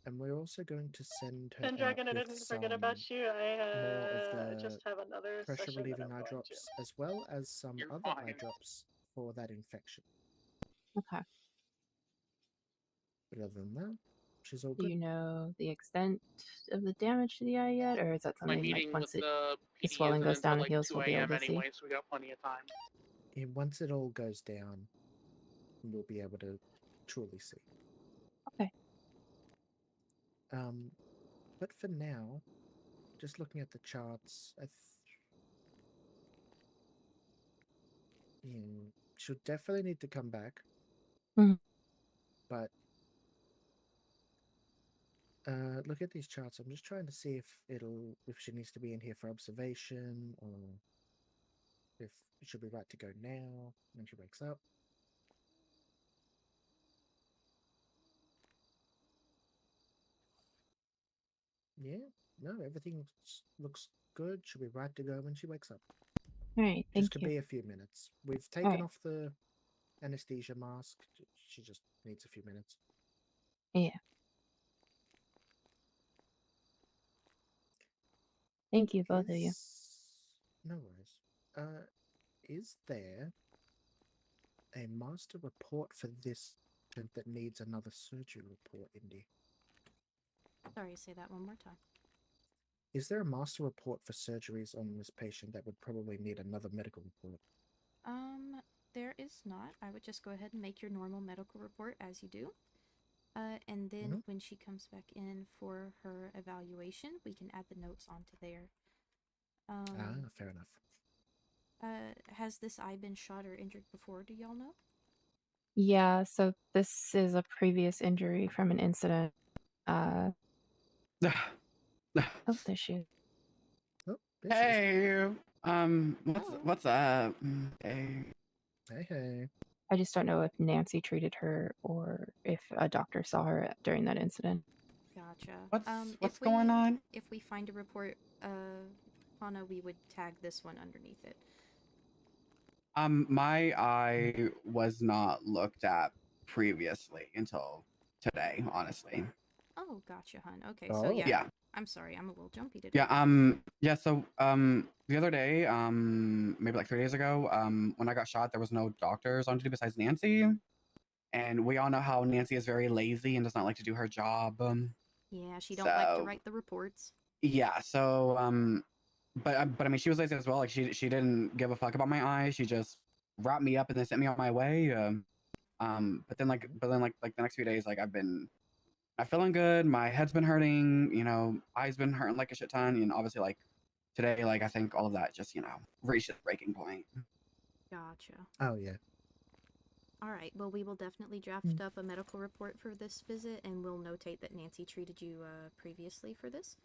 And we're also going to send her Pendragon, I out with didn't forget some about you. more of I the just have another pressure session that relieving I'm eye going drops, as well as some You're other eye fine. drops for that infection. Okay. But other than that, she's all Do good. you know the extent of the damage to the eye yet, or is that My something like meeting once with the the PD swelling isn't goes down until and like heals, 2 we'll be able a.m. to see? anyway, so we got plenty of time. And once it all goes down, we'll be able to truly see. Okay. But for now, just looking at the charts, she'll definitely need to come back. But look at these charts. I'm just trying to see if she needs to be in here for observation, or if she'll be right to go now when she wakes up. Yeah, no, everything looks good. She'll be right to go when she wakes up. All right, thank Just could you. be a few minutes. We've taken right. off the anesthesia mask. She just needs a few minutes. Yeah. Thank you, both of you. No worries. Is there a master report for this that needs another surgery report, Indy? Sorry, say that one more time. Is there a master report for surgeries on this patient that would probably need another medical report? There is not. I would just go ahead and make your normal medical report as you do. And then when she comes back in for her evaluation, we can add the notes onto there. Fair enough. Has this eye been shot or injured before? Do y'all know? Yeah, so this is a previous injury from an incident. Oh, there she is. Oh, Hey, what's up? Hey. Hey. I just don't know if Nancy treated her or if a doctor saw her during that incident. Gotcha. What's going on? If we find a report, Hana, we would tag this one underneath it. My eye was not looked at previously until today, honestly. Oh, gotcha, hun. Okay, Oh. so yeah. Yeah. I'm sorry, I'm a little jumpy today. Yeah, so the other day, maybe like 3 days ago, when I got shot, there was no doctors on duty besides Nancy. And we all know how Nancy is very lazy and does not like to do her job. Yeah, she don't like to so- write the reports. Yeah, so but I mean she was lazy as well. Like she didn't give a fuck about my eye. She just wrapped me up and then sent me on my way. But then like the next few days, like I'm feeling good. My head's been hurting, eye's been hurting like a shit ton, and obviously like today, like I think all of that just, reached its breaking point. Gotcha. Oh yeah. All right, well, we will definitely draft up a medical report for this visit, and we'll notate that Nancy treated you previously for this.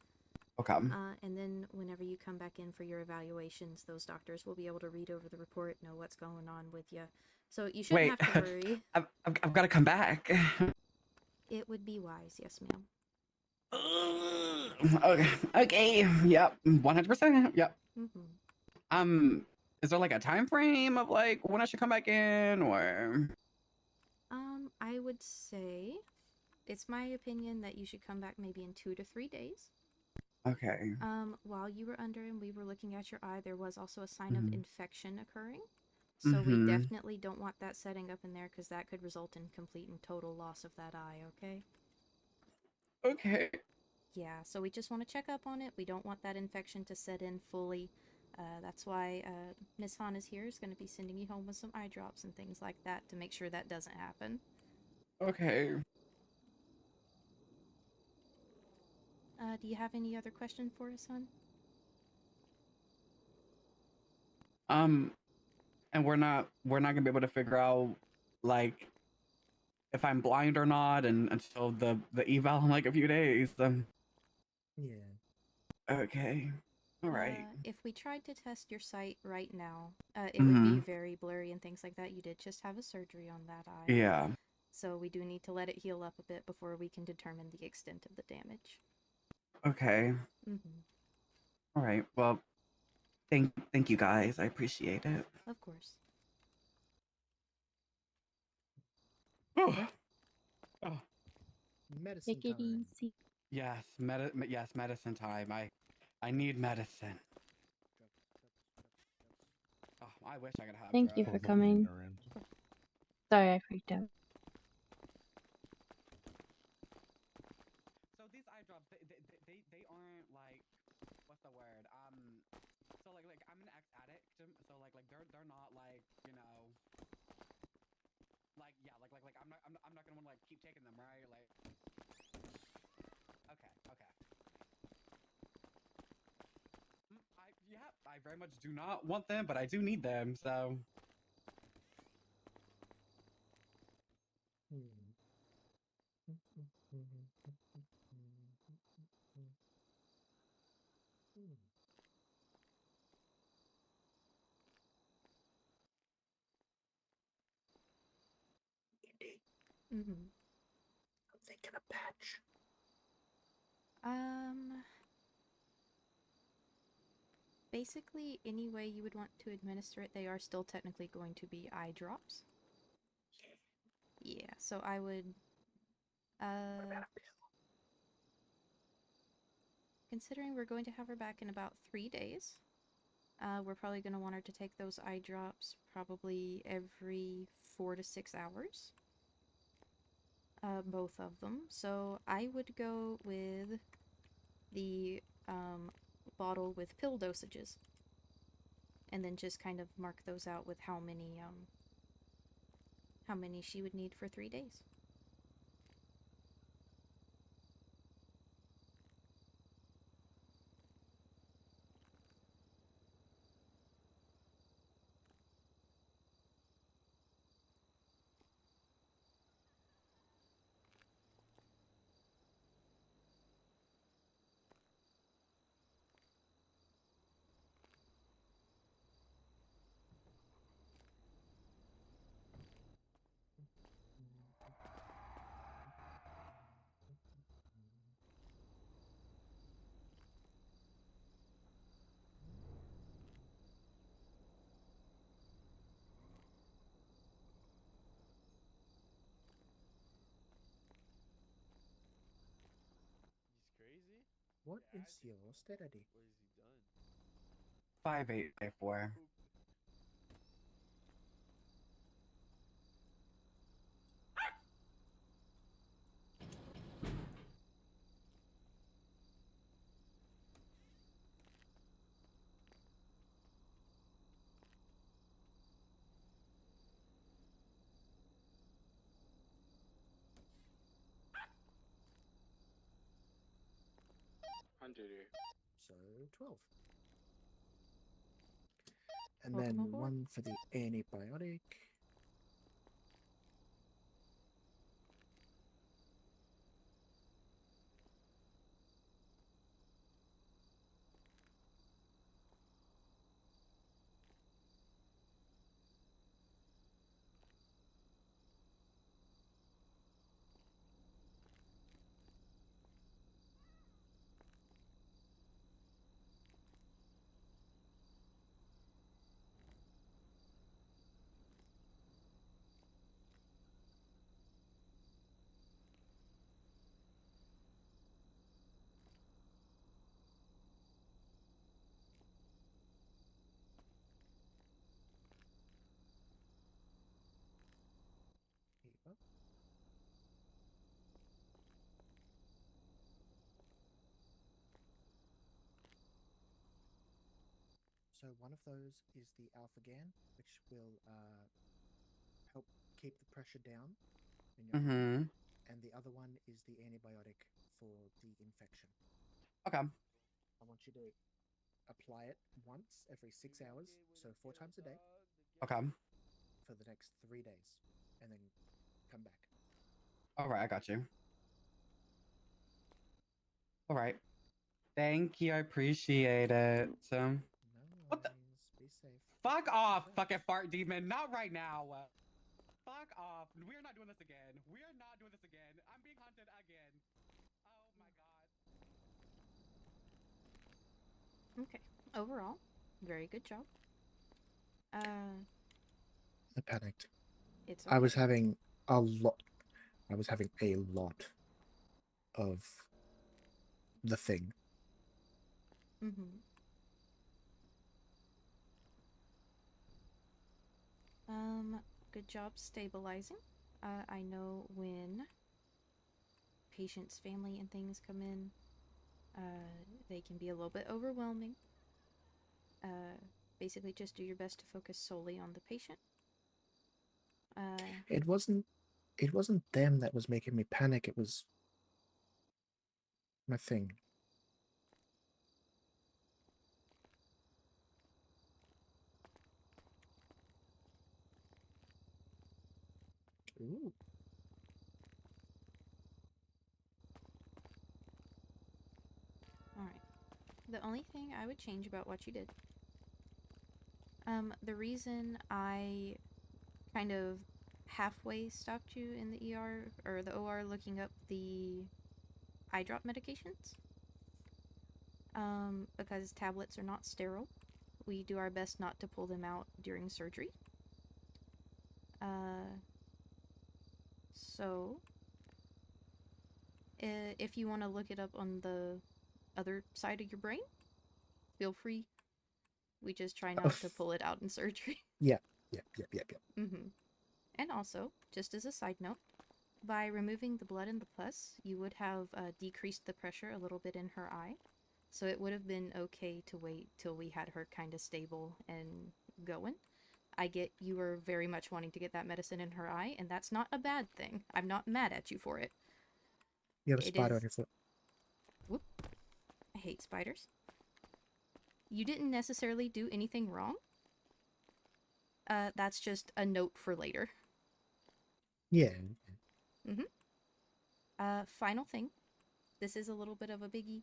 Okay. And then whenever you come back in for your evaluations, those doctors will be able to read over the report, know what's going on with you. So you shouldn't Wait, have to worry. I've got to come back. It would be wise, yes, ma'am. Okay. Okay. Yep. 100%. Yep. Mm-hmm. Is there like a time frame of like when I should come back in, or? I would say it's my opinion that you should come back maybe in 2 to 3 days. Okay. While you were under and we were looking at your eye, there was also a sign of Mhm. infection occurring. So we Mhm. definitely don't want that setting up in there because that could result in complete and total loss of that eye, okay? Okay. Yeah, so we just want to check up on it. We don't want that infection to set in fully. That's why Miss Han is here, is going to be sending you home with some eye drops and things like that to make sure that doesn't happen. Okay. Do you have any other question for us, hon? And we're not gonna be able to figure out like if I'm blind or not, and until the eval in like a few days. Yeah. Okay. All right. If we tried to test your sight right now, it would be very blurry and things like that. You did just have a surgery on that eye. Yeah. So we do need to let it heal up a bit before we can determine the extent of the damage. Okay. Mm-hmm. All right. Well, thank you guys. I appreciate it. Of course. Oh. Medicine Take it time. easy. Yes, medicine time. I need medicine. Oh, I wish I could have Thank you drugs. for coming. Sorry, I freaked out. So these eye drops, they aren't like, what's the word? So like I'm an ex-addict, so like they're not like, you know, like yeah, like I'm not gonna want to like keep taking them, right? Like, okay. I very much do not want them, but I do need them, so. Indy, Mm-hmm. I'm thinking a patch. Basically, any way you would want to administer it, they are still technically going to be eye drops. Yeah, so I would, considering we're going to have her back in about 3 days, we're probably going to want her to take those eye drops probably every 4 to 6 hours. Both of them. So I would go with the bottle with pill dosages. And then just kind of mark those out with how many she would need for 3 days. He's crazy? What is your steady? What has he done? 5854. On duty. So 12. And Welcome then aboard. one for the antibiotic. So one of those is the alpha GAN, which will help keep the pressure down in your arm, and the other one is the antibiotic for the infection. Okay. I want you to apply it once every 6 hours, so 4 times a day. Okay. For the next 3 days, and then come back. All right, I got you. All right. Thank you. I appreciate it. What the? Be safe. Fuck off, fucking fart demon. Not right now. Fuck off. We're not doing this again. We're not doing this again. I'm being hunted again. Oh my god. Okay. Overall, very good job. I panicked. It's I was okay. having a lot. I was having a lot of the thing. Mm-hmm. Good job stabilizing. I know when patients' family and things come in, they can be a little bit overwhelming. Basically, just do your best to focus solely on the patient. It wasn't them that was making me panic. It was my thing. Ooh. Alright. The only thing I would change about what you did, the reason I kind of halfway stopped you in the ER, or the OR, looking up the eye drop medications, because tablets are not sterile. We do our best not to pull them out during surgery. So, if you want to look it up on the other side of your brain, feel free. We just try not to pull it out in surgery. Yep. Mm-hmm. And also, just as a side note, by removing the blood and the pus, you would have decreased the pressure a little bit in her eye. So it would have been okay to wait till we had her kind of stable and going. I get you were very much wanting to get that medicine in her eye, and that's not a bad thing. I'm not mad at you for it. You have a spider on your foot. Whoop. I hate spiders. You didn't necessarily do anything wrong. That's just a note for later. Yeah. Final thing. This is a little bit of a biggie.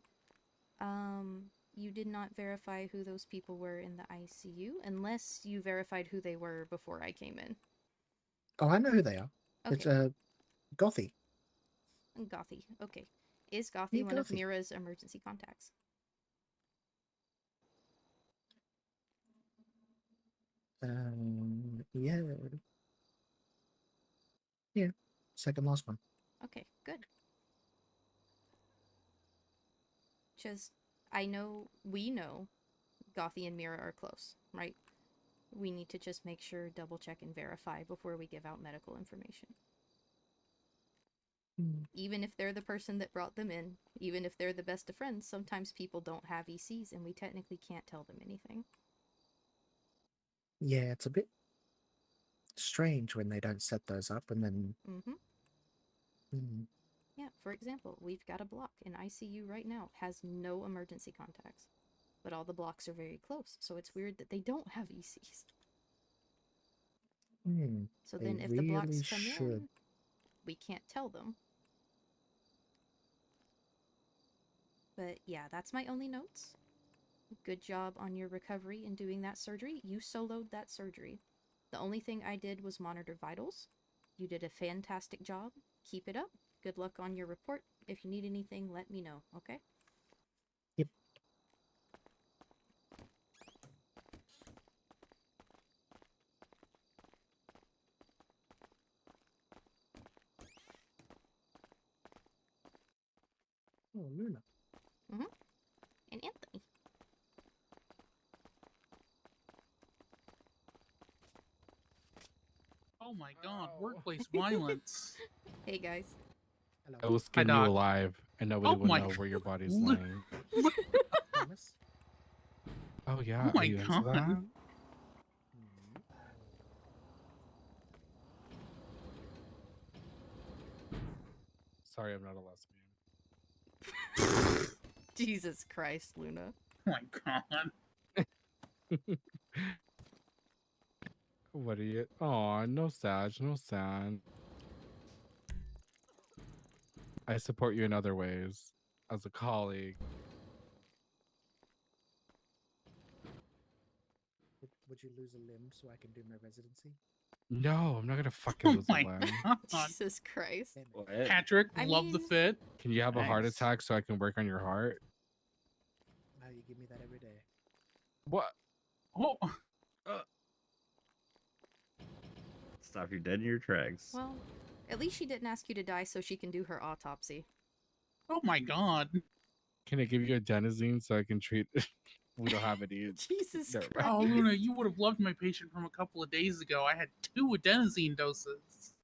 You did not verify who those people were in the ICU, unless you verified who they were before I came in. Oh, I know who they are. Okay. It's Gothy. Gothy. Okay. Is Gothy Yeah, one of Gothy. Mira's emergency contacts? Yeah. Yeah. Second last one. Okay, good. Just, we know Gothy and Mira are close, right? We need to just make sure, double check, and verify before we give out medical information. Even if they're the person that brought them in, even if they're the best of friends, sometimes people don't have ECs and we technically can't tell them anything. Yeah, it's a bit strange when they don't set those up and then. Yeah, for example, we've got a block in ICU right now, has no emergency contacts. But all the blocks are very close, so it's weird that they don't have ECs. So then if the blocks come in, we can't tell them. But yeah, that's my only notes. Good job on your recovery and doing that surgery. You soloed that surgery. The only thing I did was monitor vitals. You did a fantastic job. Keep it up. Good luck on your report. If you need anything, let me know, okay? Yep. Oh, Luna. And Anthony. Oh my god, workplace violence. Hey guys. Hello. I will skin you alive, and nobody will know where your body's laying. Promise? Oh yeah, Oh are my you into god. that? Sorry, I'm not a lesbian. Jesus Christ, Luna. Oh my god. What are you? Oh, no sad, no sad. I support you in other ways, as a colleague. Would you lose a limb so I can do my residency? No, I'm not gonna fucking Oh lose a my limb. god. Jesus Christ. Patrick, I love the mean- fit. Can you have a heart Thanks. attack so I can work on your heart? Oh, you give me that every day. What? Oh. Stop you dead in your tracks. Well, at least she didn't ask you to die so she can do her autopsy. Oh my god. Can I give you adenosine so I can treat? We don't have any. Jesus Never Christ. mind. Oh, Luna, you would have loved my patient from a couple of days ago. I had 2 adenosine doses.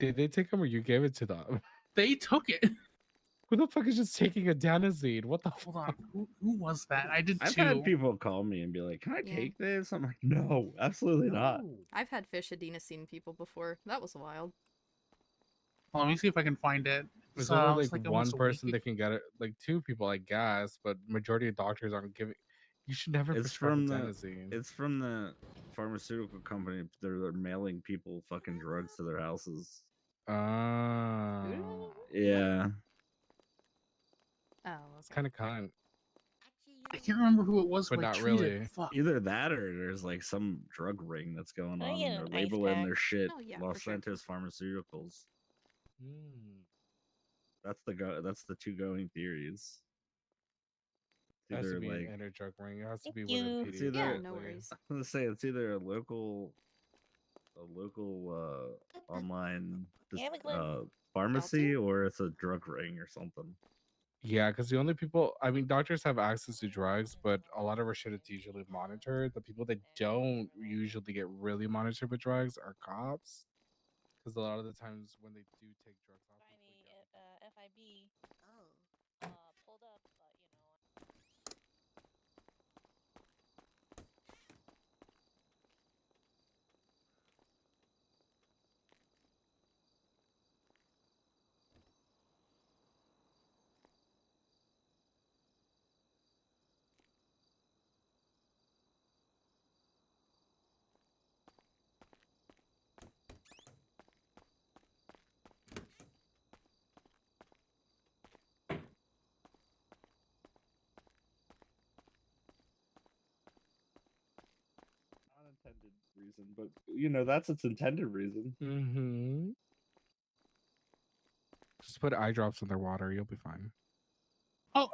Did they take them or you gave it to them? They took it. Who the fuck is just taking adenosine? What the Hold on. Who was that? I did I've 2. had people call me and be like, "Can I Yeah. take this?" I'm like, "No, absolutely not." I've had fish adenosine people before. That was wild. Well, let me see if I can find it. There's It's, only it's like almost one a person week that can get it, like 2 people, I guess, but majority of doctors aren't giving. You should never It's prescribe from adenosine. it's from the pharmaceutical company. They're mailing people fucking drugs to their houses. Yeah. Oh, It's kind of cunt. I can't remember who it was But who I not treated. really. Fuck. Either that or there's like some drug ring that's going Can I on get and they're an ice labeling pack? their shit Oh, yeah, Los for sure. Santos Pharmaceuticals. Mm. That's the 2 going theories. It has to Either be like an inner drug ring. It has to Thank be with you. a it's PD. either Yeah, no worries. I'm gonna say it's either a local online Yeah, McGlynn. pharmacy or it's a drug ring or something. Yeah, because the only people, I mean, doctors have access to drugs, but a lot of our shit is usually monitored. The people that don't usually get really monitored with drugs are cops. Because a lot of the times when they do take drugs off, people get FIB. Oh. Pulled up, but you know. Unintended reason, but you know that's its intended reason. Mm-hmm. Just put eye drops in their water. You'll be fine. Oh.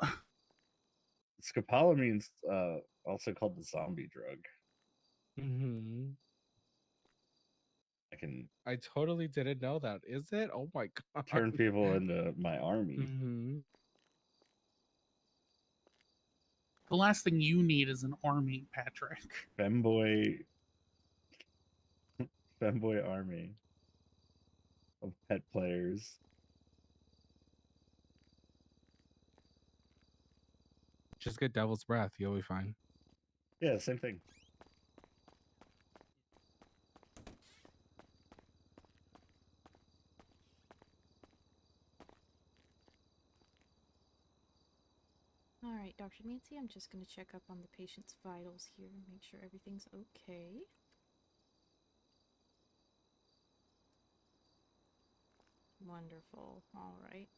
Scopolamine's also called the zombie drug. Mm-hmm. I totally didn't know that. Is it? Oh my god. turn people into my army. Mm-hmm. The last thing you need is an army, Patrick. Femboy army of pet players. Just get devil's breath. You'll be fine. Yeah, same thing. All right, Dr. Nancy, I'm just going to check up on the patient's vitals here and make sure everything's okay. Wonderful. All right.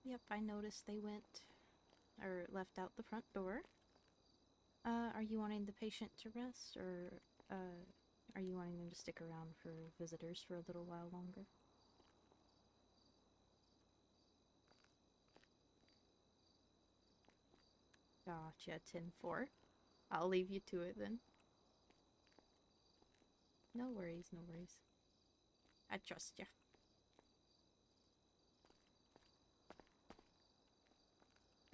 Yep, I noticed they went or left out the front door. Are you wanting the patient to rest, or are you wanting them to stick around for visitors for a little while longer? Gotcha, 10-4. I'll leave you to it then. No worries, no worries. I trust ya.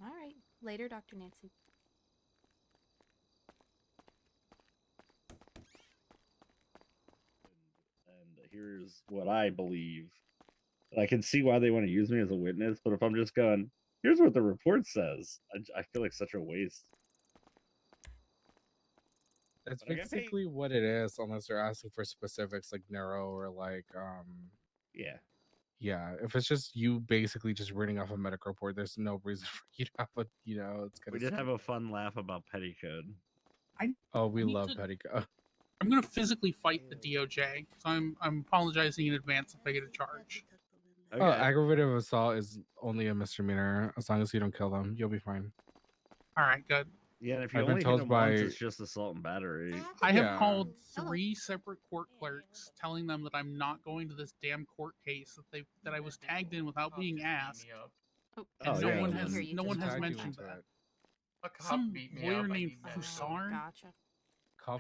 Alright, later, Dr. Nancy. And here's what I believe I can see why they want to use me as a witness, but if I'm just going, here's what the report says, I feel like such a waste. That's But I get paid. basically what it is, unless they're asking for specifics like neuro or like Yeah. Yeah, if it's just you basically just reading off a medical report, there's no reason for you to have a it's gonna We did skip have a it. fun laugh about petticoat. Oh, we need love to- petticoat. I'm gonna physically fight the DOJ, so I'm apologizing in advance if I get a charge. Okay. Oh, aggravated assault is only a misdemeanor. As long as you don't kill them, you'll be fine. All right, good. Yeah, and if you I've been only hit told them by once, it's just assault and battery. I have Yeah. called 3 separate court clerks telling them that I'm not going to this damn court case that I was tagged in without being asked. Oh, And Oh, no yeah, one then- has Here, you no just one has tagged you mentioned into that. it. A cop Some beat me lawyer up. I named need med Fusar. Gotcha.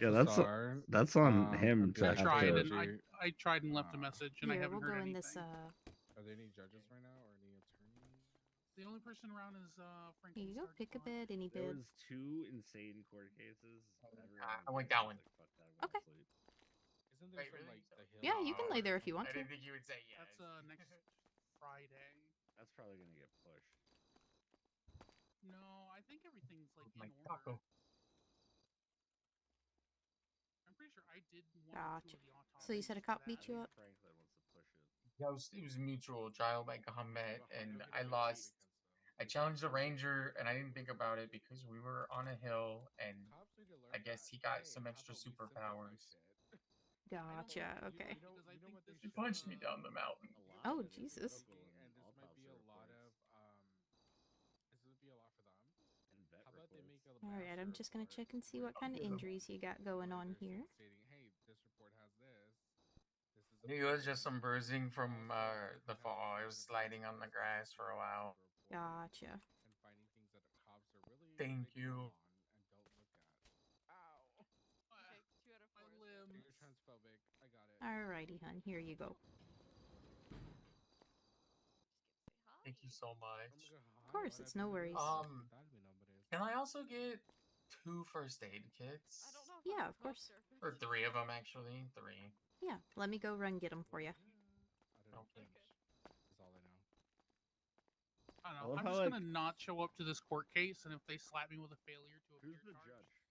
Yeah, that's on him to I have tried to. and I tried and left a message and I Here, haven't we'll heard go in anything. this. Are there any judges right now or any attorneys? The only person around is Frank. Here you go. Pick a bed, any There bed. was 2 insane court cases. I went that one. Okay. Isn't there some like the hill? Yeah, you can lay there if you want I to. didn't think you would say yes. That's next Friday. That's probably gonna get pushed. No, I think everything's like My in order. taco. I'm pretty sure I did one or two Gotcha. of the autopsies. So you said a cop beat you up? Franklin wants to push it. Yeah, it was mutual trial by combat, and I lost. I challenged the ranger, and I didn't think about it because we were on a hill, and I guess he got some extra superpowers. Gotcha. Okay. He punched me down the mountain. Oh, Jesus. And this might be a lot of this would be a lot for them. How about they make a All right, I'm just gonna check and see what kind of injuries you got going on here. stating, hey, this report has this. This is It was just some bruising from the fall. I was sliding on the grass for a while. Gotcha. And finding things that the cops are really Thank big you. on and don't look at. Ow. Okay, 2 out of 4. You're transphobic. I got it. Alrighty, hun. Here you go. Thank you so much. Of course, it's no worries. Can I also get 2 first aid kits? I don't know. Yeah, of course. Or 3 of them actually. 3. Yeah, let me go run get them for you. Okay. That's all I know. I don't I know. love I'm how, just like- gonna not show up to this court case, and if they slap me with a failure to appear Who's the charge, judge?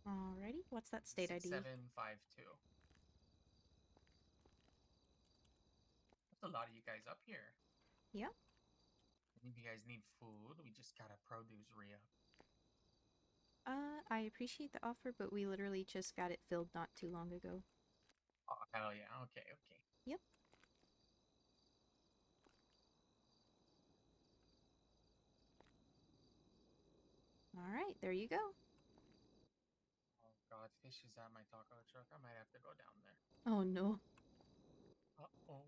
Alrighty, what's that state ID? 6752. That's a lot of you guys up here. Yeah. Any of you guys need food? We just got a produce re-up. I appreciate the offer, but we literally just got it filled not too long ago. Oh, hell yeah. Okay, okay. Yep. Alright, there you go. Oh god, fish is at my taco truck. I might have to go down there. Oh no. Uh-oh.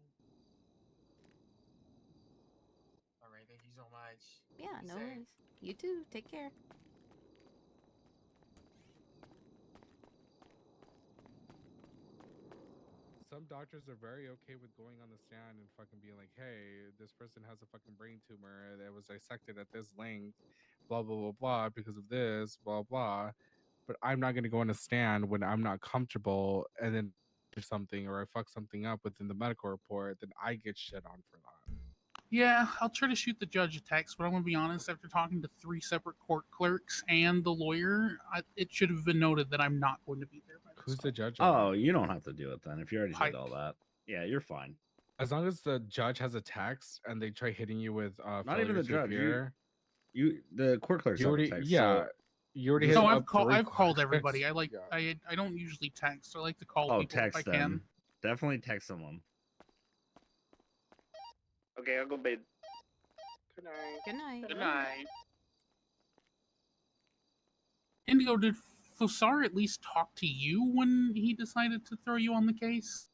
Alright, thank you so much. Yeah, Be no safe. worries. You too. Take care. Some doctors are very okay with going on the stand and fucking being like, hey, this person has a fucking brain tumor that was dissected at this length, blah, blah, blah, blah, because of this, blah, blah. But I'm not going to go on a stand when I'm not comfortable and then do something or I fuck something up within the medical report, then I get shit on for that. yeah, I'll try to shoot the judge a text, but I'm gonna be honest. After talking to 3 separate court clerks and the lawyer, it should have been noted that I'm not going to be there. Who's the judge? Oh, you don't have to do it then. If you already Pike. did all that. Yeah, you're fine. As long as the judge has a text and they try hitting you with Not even failure the to judge. appear, The court clerk's you have a already, text, yeah, so you already. No, hit I've up called. 3 I've called clerks. everybody. I like. Yeah. I don't usually text. I like to call Oh, people text if I can. them. Definitely text someone. Okay, I'll go bathe. Good night. Good night. Good night. Indigo, did Fosar at least talk to you when he decided to throw you on the case?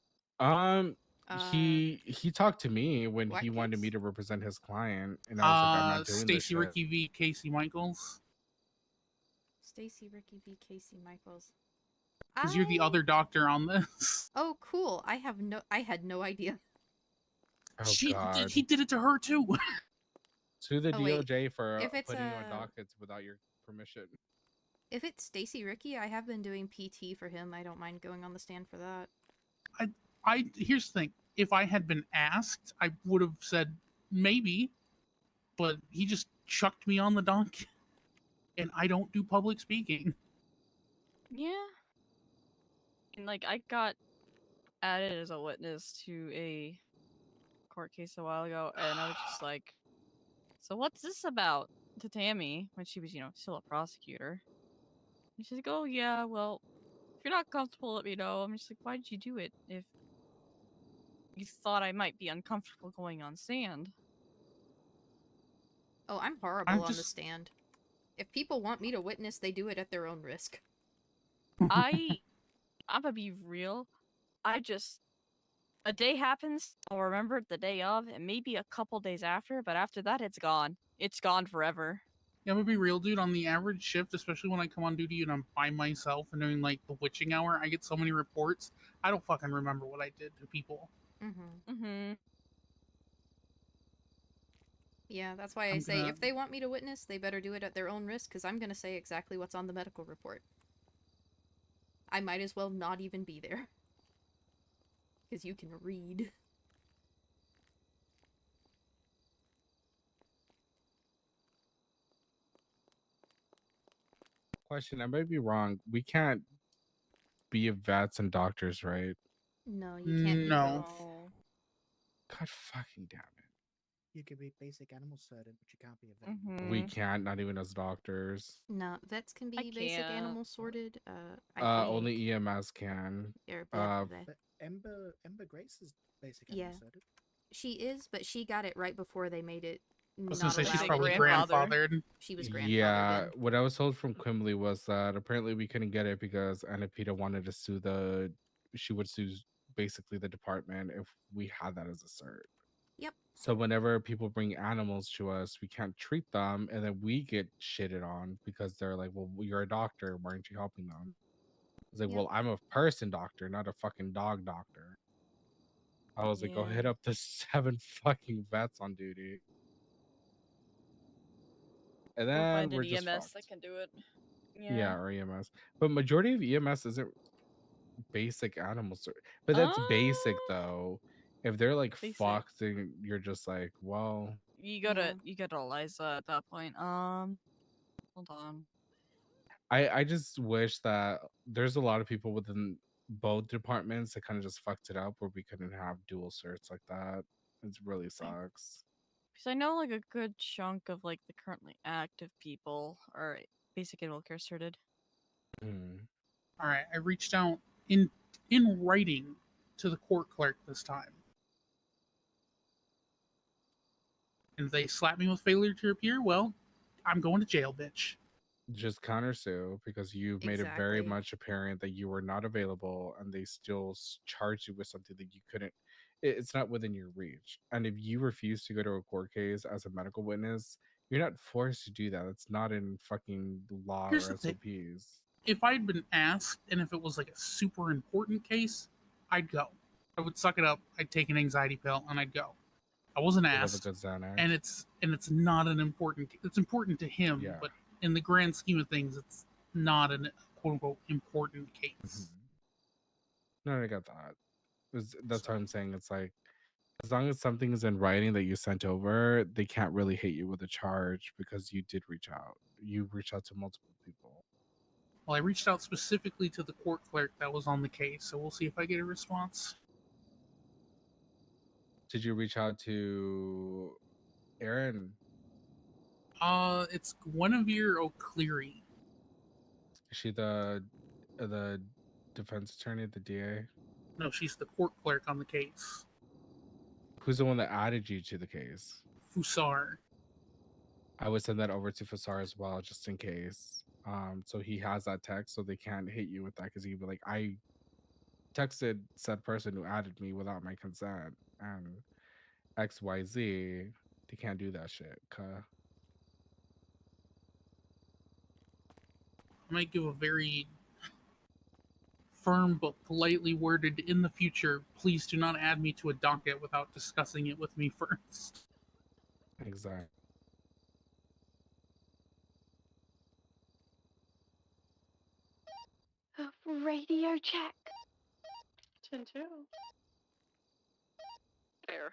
he talked to me when what he wanted case? me to represent his client, and I was like, I'm not doing this Stacy, shit. Ricky V, Casey Michaels. Stacy, Ricky V, Casey Michaels. Because you're the other doctor on this. Oh, cool. I had no idea. Oh God. He did it to her too. To the Oh, wait. DOJ for If it's putting you on dockets without your permission. If it's Stacy Ricky, I have been doing PT for him. I don't mind going on the stand for that. Here's the thing. If I had been asked, I would have said maybe, but he just chucked me on the dock, and I don't do public speaking. Yeah. And like I got added as a witness to a court case a while ago, and I was just like, "So what's this about?" to Tammy when she was, still a prosecutor. And she's like, "Oh yeah, well, if you're not comfortable, let me know." I'm just like, "Why did you do it if you thought I might be uncomfortable going on stand?" Oh, I'm horrible on the stand. If people want me to witness, they do it at their own risk. I'm gonna be real. A day happens, I'll remember it the day of, and maybe a couple days after, but after that, it's gone. It's gone forever. Yeah, I'm gonna be real, dude. On the average shift, especially when I come on duty and I'm by myself and doing like the witching hour, I get so many reports. I don't fucking remember what I did to people. Yeah, that's why I say if they want me to witness, they better do it at their own risk, because I'm gonna say exactly what's on the medical report. I might as well not even be there. Because you can read. Question, I might be wrong. We can't be vets and doctors, right? No, you can't be both. God fucking damn it. You could be basic animal surgeon, but you can't be a vet. We can't, not even as doctors. No, vets can be basic animal sorted. Only EMS can. But Ember Grace is basic animal sorted. She is, but she got it right before they made it. I was gonna say she's allowed probably anymore. grandfathered. She was grandfathered. Yeah, in. what I was told from Quimbley was that apparently we couldn't get it because Anapita wanted to sue she would sue basically the department if we had that as a cert. Yep. So whenever people bring animals to us, we can't treat them, and then we get shitted on because they're like, "Well, you're a doctor. Why aren't you helping them?" It's like, "Well, I'm a person doctor, not a fucking dog doctor." I was like, "Go hit up the 7 fucking vets on duty." And Go then find we're an just EMS fucked. that can do it. Yeah, or EMS. But majority of EMS isn't basic animal but that's basic though. If they're like fucked, then you're just like, well, You gotta Eliza at that point. Hold on. I just wish that there's a lot of people within both departments that kind of just fucked it up where we couldn't have dual certs like that. It really sucks. Because I know like a good chunk of like the currently active people are basic animal care certed. All right, I reached out in writing to the court clerk this time, and if they slap me with failure to appear, well, I'm going to jail, bitch. Just countersue because you've made it very much apparent that you were not available and they still charged you with something that you couldn't. It's not within your reach. And if you refuse to go to a court case as a medical witness, you're not forced to do that. It's not in fucking law Here's or the thing. SOPs. If I'd been asked and if it was like a super important case, I'd go. I would suck it up. I'd take an anxiety pill and I'd go. I wasn't asked, and it's not an important. It's important to him, but in the grand scheme of things, it's not an quote unquote important case. No, I got that. That's what I'm saying. It's like as long as something is in writing that you sent over, they can't really hit you with a charge because you did reach out. You reached out to multiple people. Well, I reached out specifically to the court clerk that was on the case, so we'll see if I get a response. Did you reach out to Aaron? It's Guinevere O'Cleary. Is she the defense attorney, the DA? No, she's the court clerk on the case. Who's the one that added you to the case? Fusar. I would send that over to Fusar as well, just in case. So he has that text, so they can't hit you with that because he'd be like, texted said person who added me without my consent and XYZ. They can't do that shit. I might give a very firm but politely worded in the future, please do not add me to a docket without discussing it with me first. Exactly. Radio check. 10-2. Fair.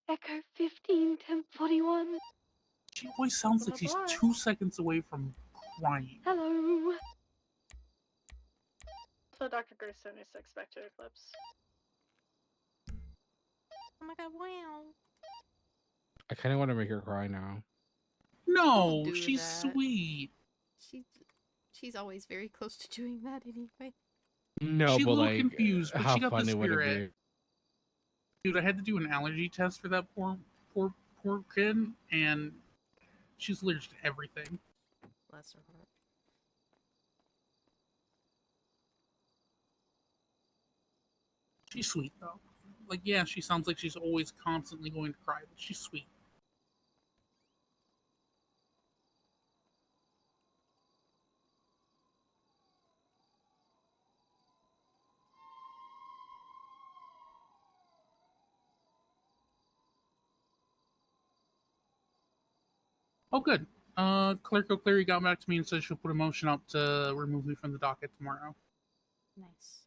Echo 15, 1041. She always sounds like she's 2 seconds away from crying. Hello. So Dr. Grace 76 back to Eclipse. Oh my god, wow. I kind of want to make her cry now. No, do she's that. sweet. She's always very close to doing that anyway. No, She's a but little like, confused, but how she got the funny would it spirit. Dude, I had to do an allergy test for that poor kid, and she's allergic to everything. Bless her heart. She's sweet though. Like, yeah, she sounds like she's always constantly going to cry, but she's sweet. Oh, good. Clerk O'Cleary got back to me and said she'll put a motion up to remove me from the docket tomorrow. Nice.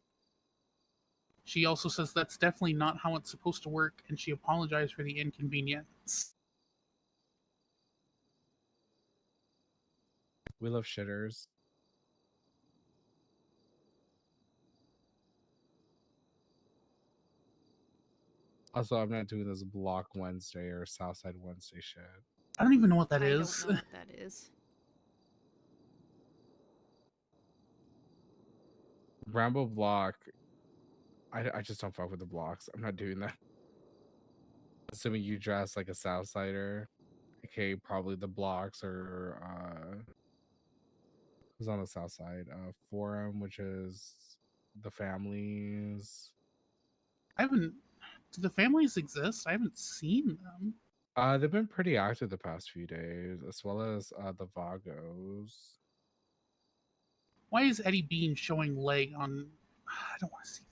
She also says that's definitely not how it's supposed to work, and she apologized for the inconvenience. We love shitters. Also, I'm not doing this Block Wednesday or Southside Wednesday shit. I don't even know what that I is. don't know what that is. Rambo Block. I just don't fuck with the blocks. I'm not doing that. Assuming you dress like a Southsider. Okay, probably the blocks or who's on the South Side? Forum, which is the families. Do the families exist? I haven't seen them. They've been pretty active the past few days, as well as the Vagos. Why is Eddie Bean showing leg on? I don't want to see that.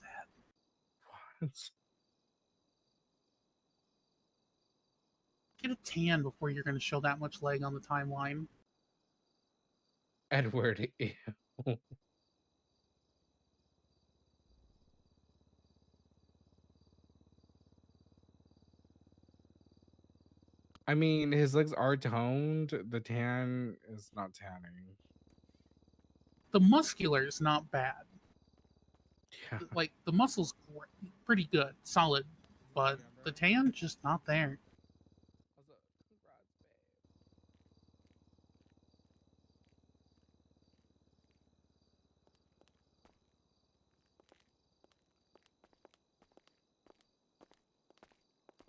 What? Get a tan before you're going to show that much leg on the timeline. Edward. Ew. I mean, his legs are toned. The tan is not tanning. The muscular is not bad. Yeah. Like, the muscle's pretty good, solid, but the tan just not there.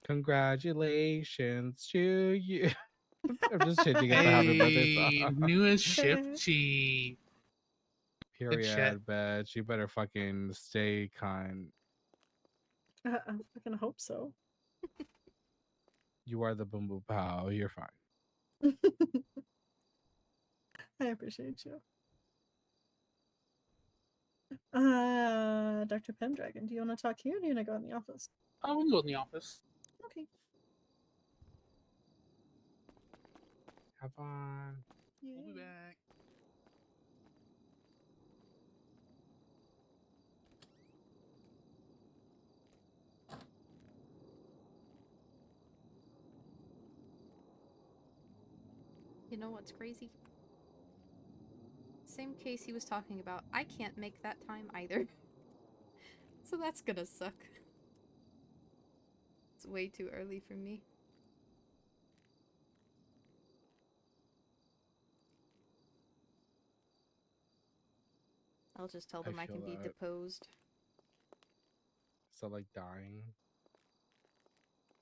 Congratulations to you. I'm just changing up the happy birthday Hey, song. newest shifty. Good shit. Period, bitch. You better fucking stay cunt. I fucking hope so. You are the boom boom pow. You're fine. I appreciate you. Dr. Pendragon, do you want to talk here or do you want to go in the office? I will go in the office. Okay. Have fun. We'll be back. You know what's crazy? Same case he was talking about. I can't make that time either. So that's gonna suck. It's way too early for me. I'll just tell them I feel can be that. deposed. So like dying.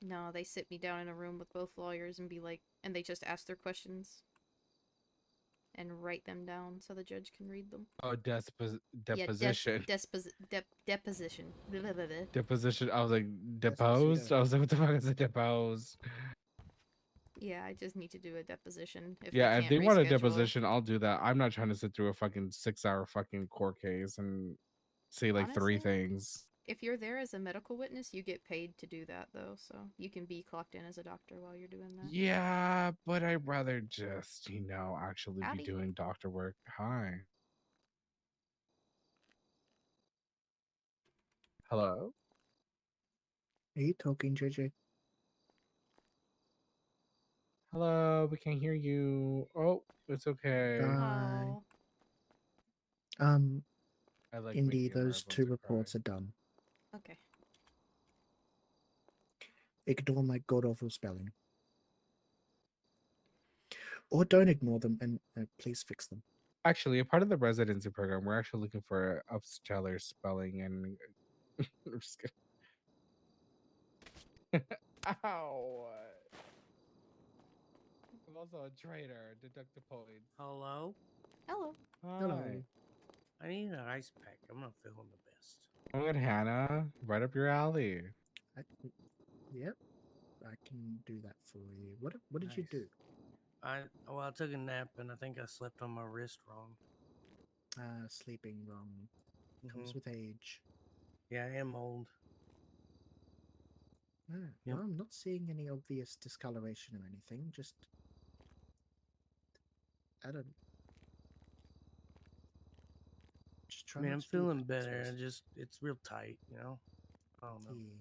No, they sit me down in a room with both lawyers and be like, and they just ask their questions. and write them down so the judge can read them. Oh, deposition. Deposition. Blah, blah, blah, blah. Deposition. I was like, deposed? I was like, what the fuck is a depose? Yeah, I just need to do a deposition. If Yeah, they if can't they want a reschedule. deposition, I'll do that. I'm not trying to sit through a fucking 6-hour fucking court case and say like Honestly, 3 things. If you're there as a medical witness, you get paid to do that though, so you can be clocked in as a doctor while you're doing that. Yeah, but I'd rather just, actually Howdy. be doing doctor work. Hi. Hello? Are you talking, JJ? Hello, we can't hear you. Oh, it's okay. Bye. Oh. I like Indy, making those everyone 2 to reports are done. Okay. Ignore my god awful spelling. Or don't ignore them and please fix them. Actually, a part of the residency program, we're actually looking for upsteller spelling and I'm just kidding. Ow. I'm also a traitor. Deduct the points. Hello? Hello. Hi. I need an ice pack. I'm not feeling the best. Oh, good, Hannah. Right up your alley. Yep, I can do that for you. What did you do? I took a nap and I think I slept on my wrist wrong. Sleeping wrong. Comes Mhm. with age. Yeah, I am old. Ah, Yep. Well, I'm not seeing any obvious discoloration or anything. Just I don't. Just try I mean, not I'm to do feeling that, better. suppose. It's real tight, you know? I don't know. Yeah.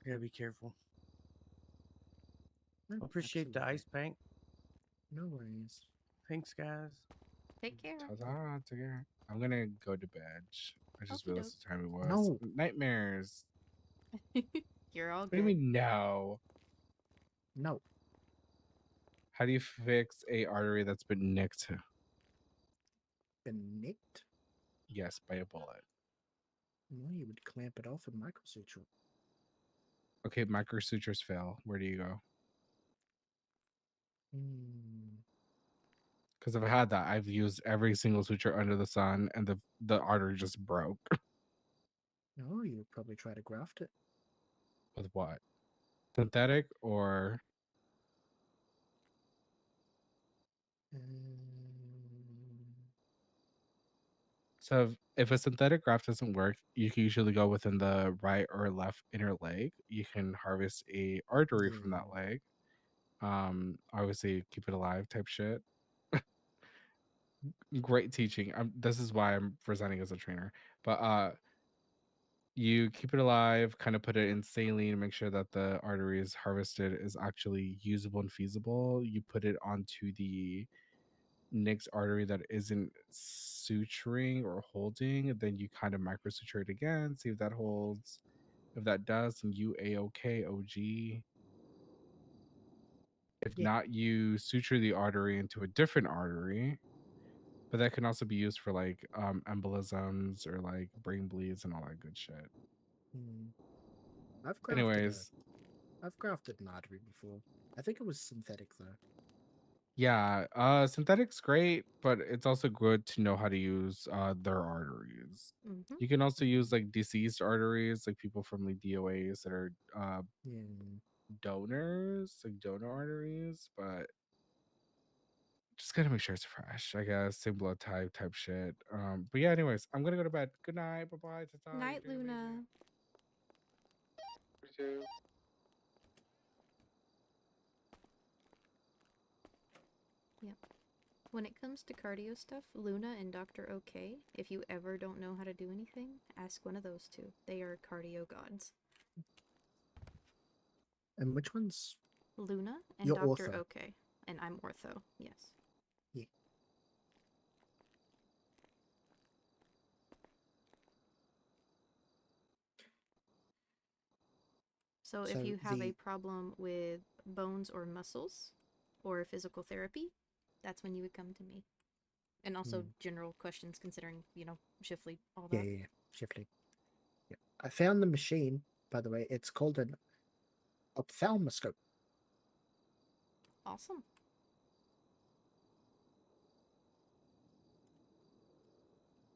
You gotta be careful. No, I appreciate the absolutely. ice pack. No worries. Thanks, guys. Take care. Ta-da, take care. I'm gonna go to bed. I just realized the time it was. No. Nightmares. You're all What do good. you mean no? No. How do you fix a artery that's been nicked? Been nicked? Yes, by a bullet. Well, you would clamp it off and microsuture. Okay, microsutures fail. Where do you go? Because if I had that, I've used every single suture under the sun, and the artery just broke. No, you would probably try to graft it. With what? Synthetic or? So if a synthetic graft doesn't work, you can usually go within the right or left inner leg. You can harvest a artery from that leg. Obviously keep it alive type shit. Great teaching. This is why I'm presenting as a trainer. But you keep it alive, kind of put it in saline, make sure that the artery is harvested is actually usable and feasible. You put it onto the next artery that isn't suturing or holding, then you kind of microsuture it again, see if that holds. If that does, then you A-OK, OG. If not, you suture the artery into a different artery. But that can also be used for like embolisms or like brain bleeds and all that good shit. I've grafted Anyways, I've grafted an artery before. I think it was synthetic though. yeah, synthetic's great, but it's also good to know how to use their arteries. Mhm. You can also use like deceased arteries, like people from like DOAs that are donors, like donor arteries, but just gotta make sure it's fresh, I guess. Same blood type shit. But yeah, anyways, I'm gonna go to bed. Good night, bye-bye. Ta-ta, Night, you're doing Luna. amazing. Yep. When it comes to cardio stuff, Luna and Dr. OK, if you ever don't know how to do anything, ask one of those two. They are cardio gods. And which one's Luna and You're Dr. ortho. OK. And I'm ortho, yes. Yeah. So if you have a problem with bones or muscles or physical therapy, that's when you would come to me. And also general questions considering, shift lead, all that. Yeah, shift lead. Yeah. I found the machine, by the way. It's called an ophthalmoscope. Awesome.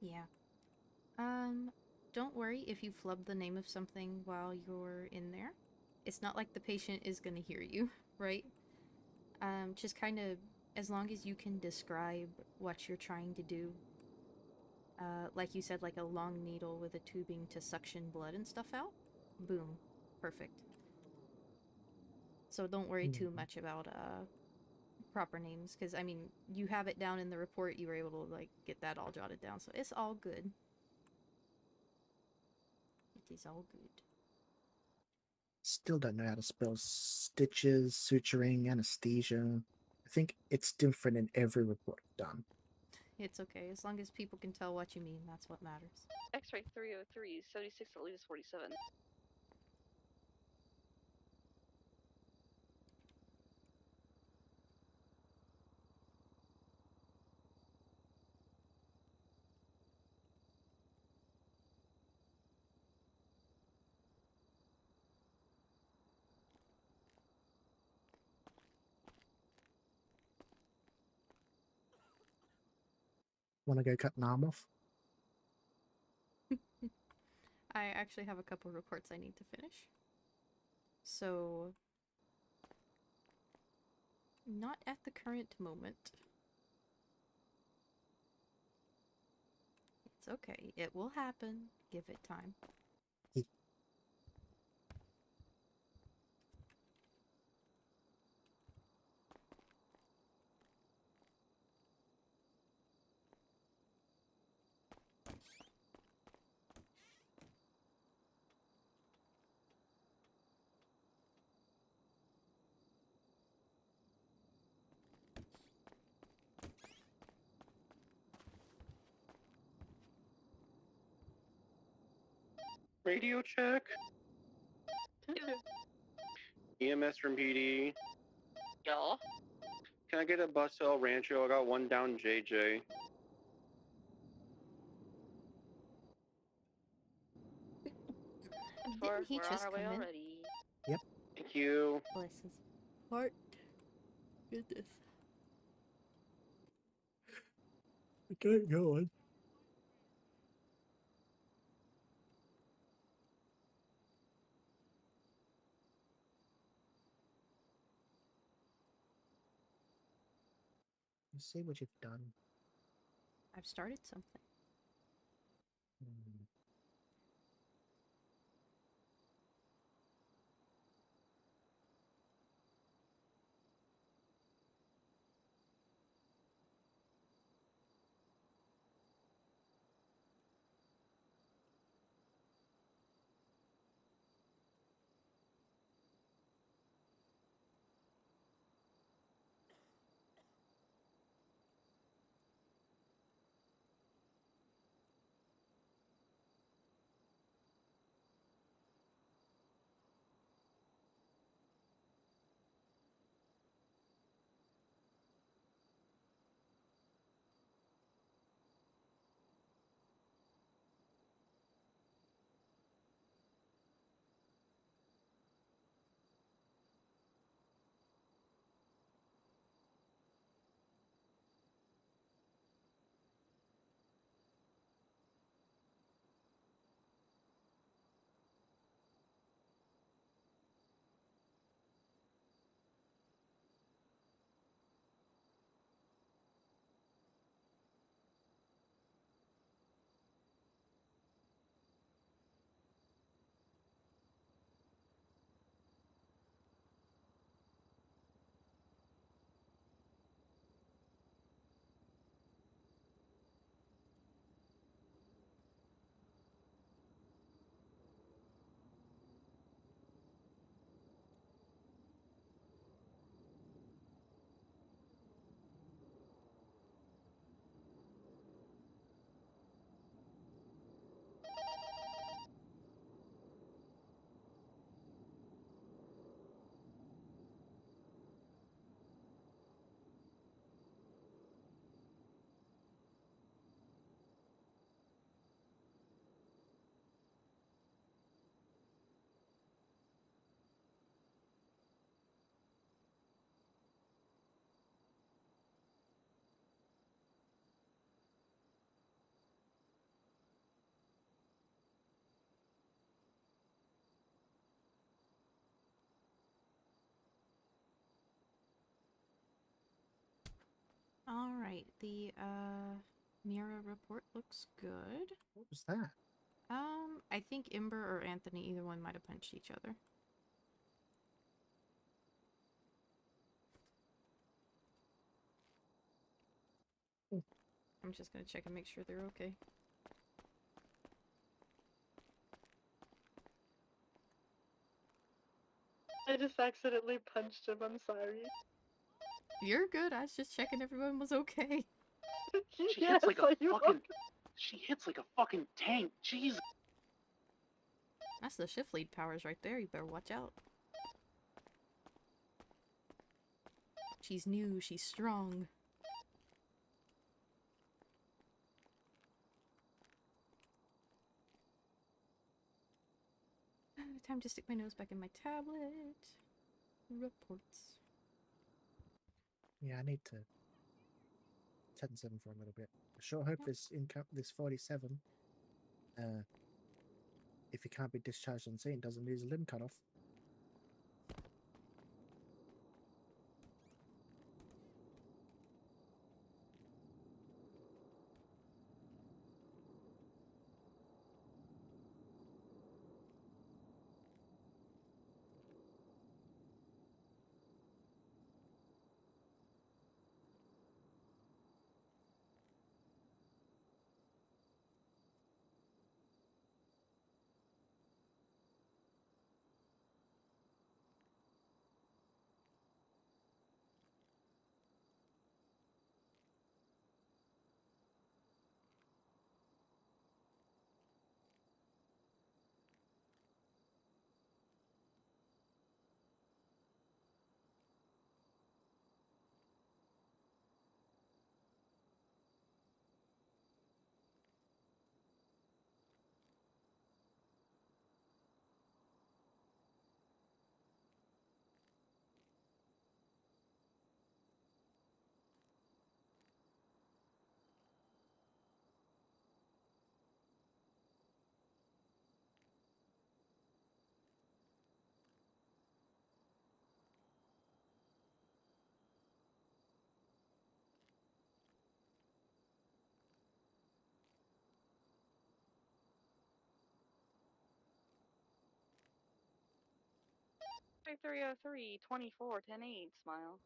Yeah. Don't worry if you flub the name of something while you're in there. It's not like the patient is gonna hear you, right? Just kind of, as long as you can describe what you're trying to do. Like you said, like a long needle with a tubing to suction blood and stuff out. Boom. Perfect. So don't worry too much about, proper names, because, I mean, you have it down in the report, you were able to, like, get that all jotted down, so it's all good. It is all good. Still don't know how to spell stitches, suturing, anesthesia. I think it's different in every report I've done. It's okay, as long as people can tell what you mean, that's what matters. X-ray 303, 76 to latest 47. Want to go cut an arm off? I actually have a couple reports I need to finish. So, not at the current moment. It's okay, it will happen. Give it time. Radio check. EMS from PD. Y'all. Can I get a bus to El Rancho? I got one down JJ. We're he on just our way come in? already. Yep. Thank you. Bless his heart. Goodness. Get going. You see what you've done. I've started something. All right, the Mira report looks good. What was that? I think Ember or Anthony, either one might have punched each other. I'm just gonna check and make sure they're okay. I just accidentally punched him. I'm sorry. You're good. I was just checking everyone was okay. She hits like a fucking. She hits like a fucking tank. Jesus. That's the shift lead powers right there. You better watch out. She's new. She's strong. Time to stick my nose back in my tablet. Reports. Yeah, I need to 10-7 for a little bit. I sure hope this 47, if he can't be discharged on scene, doesn't lose a limb cut off. Three 303 24 10 8. Smile.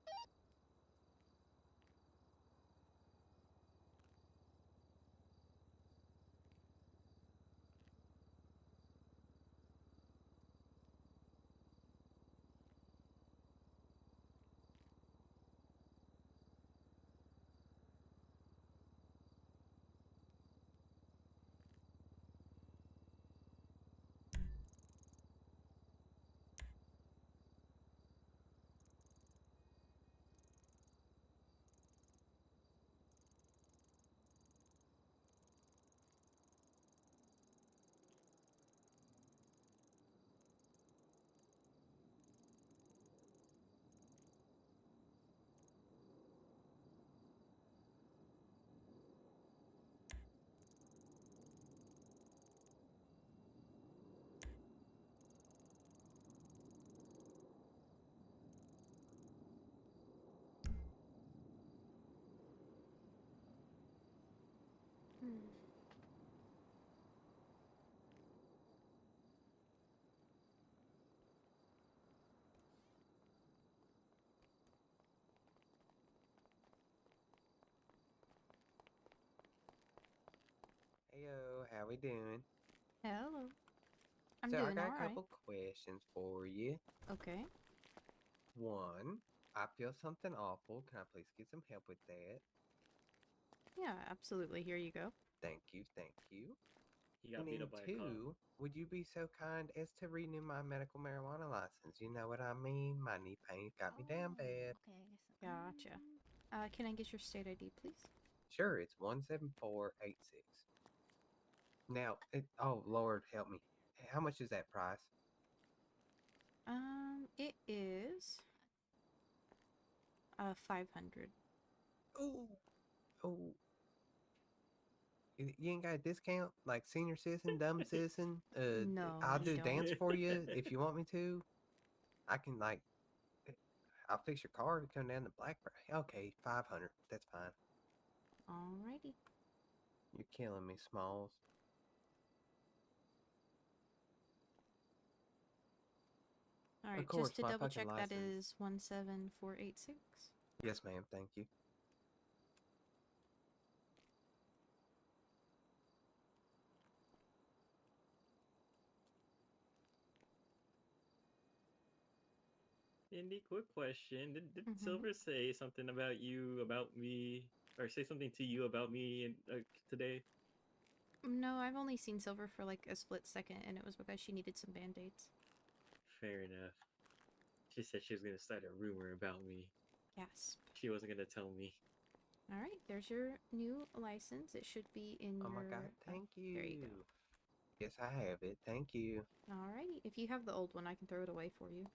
Heyo, how we doing? Hello. I'm So I doing got a alright. couple questions for you. Okay. One, I feel something awful. Can I please get some help with that? Yeah, absolutely. Here you go. Thank you, thank you. He got And beat then up by a cop. two, would you be so kind as to renew my medical marijuana license? You know what I mean? My knee pain got me down bad. Gotcha. Can I get your state ID, please? Sure, it's 17486. Now, oh Lord, help me. How much is that price? It is 500. Ooh, oh. You ain't got a discount? Like senior citizen, dumb citizen? No, I'll we do dance don't. for you if you want me to. I can like, I'll fix your car to come down to Blackbird. Okay, 500. That's fine. Alrighty. You're killing me, Smalls. Alright, course, just to my double fucking check, that license. is 17486. Yes, ma'am. Thank you. Indy, quick question. Did Silver say something about you, about me, or say something to you about me today? No, I've only seen Silver for like a split second, and it was because she needed some band-aids. Fair enough. She said she was going to start a rumor about me. Yes. She wasn't going to tell me. Alright, there's your new license. It should be in your... Oh my god, thank you. There you go. Yes, I have it. Thank you. Alrighty, if you have the old one, I can throw it away for you.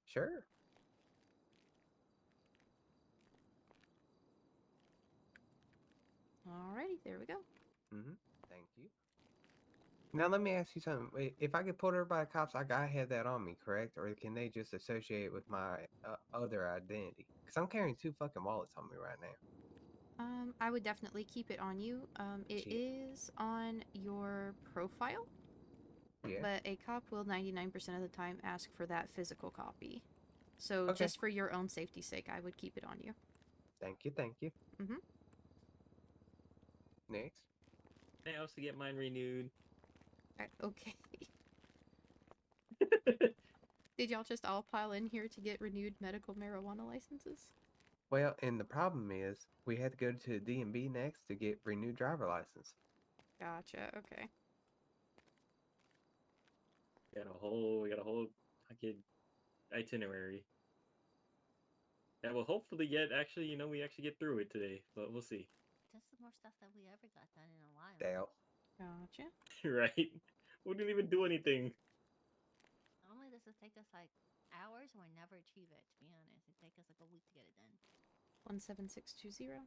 Sure. Alrighty, there we go. Thank you. Now let me ask you something. If I get pulled over by the cops, I gotta have that on me, correct? Or can they just associate it with my other identity? Because I'm carrying 2 fucking wallets on me right now. I would definitely keep it on you. It Shit. is on your profile. Yeah. But a cop will 99% of the time ask for that physical copy. So Okay. just for your own safety's sake, I would keep it on you. Thank you. Thank you. Next. I also get mine renewed. Okay. Did y'all just all pile in here to get renewed medical marijuana licenses? Well, and the problem is we had to go to the DMV next to get renewed driver license. Gotcha, okay. We got a whole fucking itinerary. That will hopefully get, actually, we actually get through it today, but we'll see. That's the more stuff that we ever got done in a while. Doubt. Gotcha. Right? We didn't even do anything. Normally this would take us like hours and we never achieve it, to be honest. It'd take us like a week to get it done. 17620.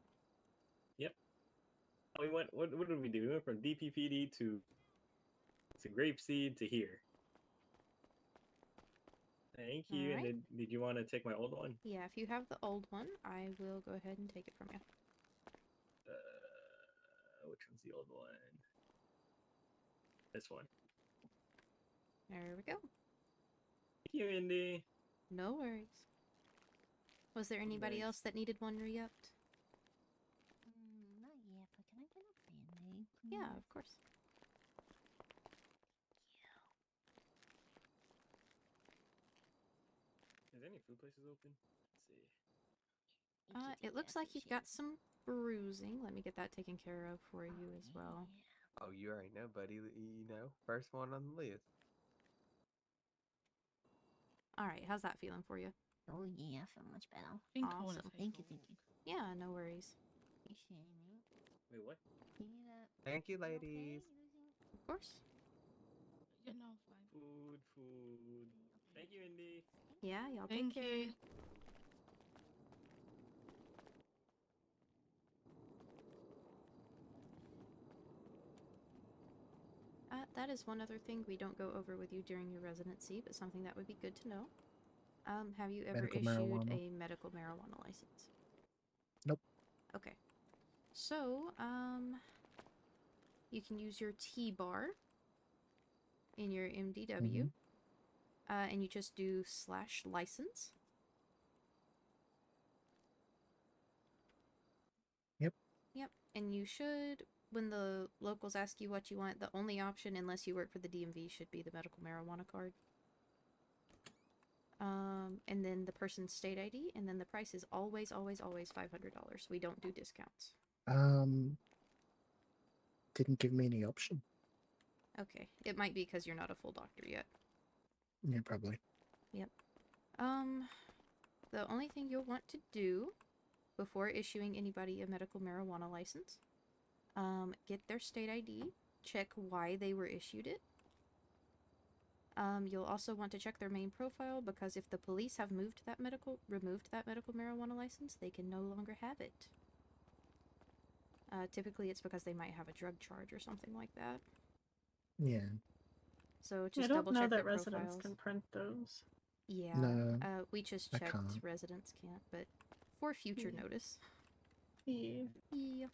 Yep. We went, what did we do? We went from DPPD to Grapeseed to here. Thank you. Alright. And did you want to take my old one? Yeah, if you have the old one, I will go ahead and take it from you. Which one's the old one? This one. There we go. Thank you, Indy. No worries. Was there anybody Nice. else that needed one re-upped? Not yet, but can I get a band-aid, please? Yeah, of course. Is any food places open? Let's see. It looks like you've got some bruising. Let me get that taken care of for you as well. Oh, you already know, buddy. You know, first one on the list. Alright, how's that feeling for you? Oh yeah, I feel much better. Awesome. Thank you, thank you. Yeah, no worries. Appreciate it. Wait, what? Thank you, ladies. Of course. Yeah, no, fine. Food. Thank you, Indy. Yeah, y'all Thank take care. you. That is one other thing we don't go over with you during your residency, but something that would be good to know. Have you ever Medical issued marijuana. a medical marijuana license? Nope. Okay. So, you can use your T-bar in your MDW, and you just do /license. Yep. Yep, and you should, when the locals ask you what you want, the only option, unless you work for the DMV, should be the medical marijuana card. And then the person's state ID, and then the price is always $500. We don't do discounts. Didn't give me any option. Okay, it might be because you're not a full doctor yet. Yeah, probably. Yep. The only thing you'll want to do before issuing anybody a medical marijuana license, get their state ID, check why they were issued it. You'll also want to check their main profile, because if the police have removed that medical marijuana license, they can no longer have it. Typically it's because they might have a drug charge or something like that. Yeah. So I just don't double know check that their residents profiles. can print those. Yeah. No, We just I checked. can't. Residents can't, but for future Yeah. notice. Yeah. Yeah.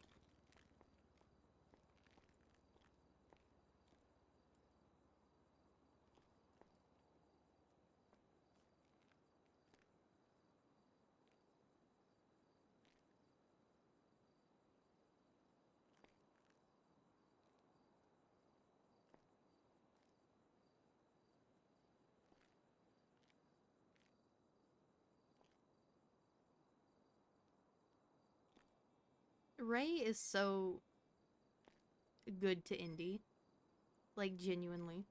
Ray is so good to Indy. Like, genuinely.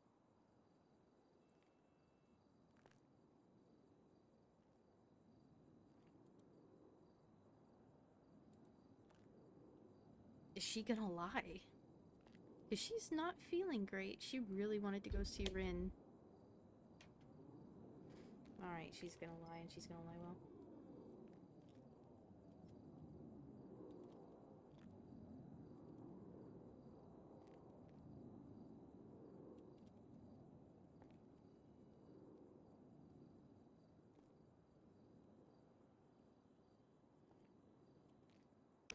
Is she gonna lie? Because she's not feeling great. She really wanted to go see Rin. Alright, she's gonna lie, and she's gonna lie well.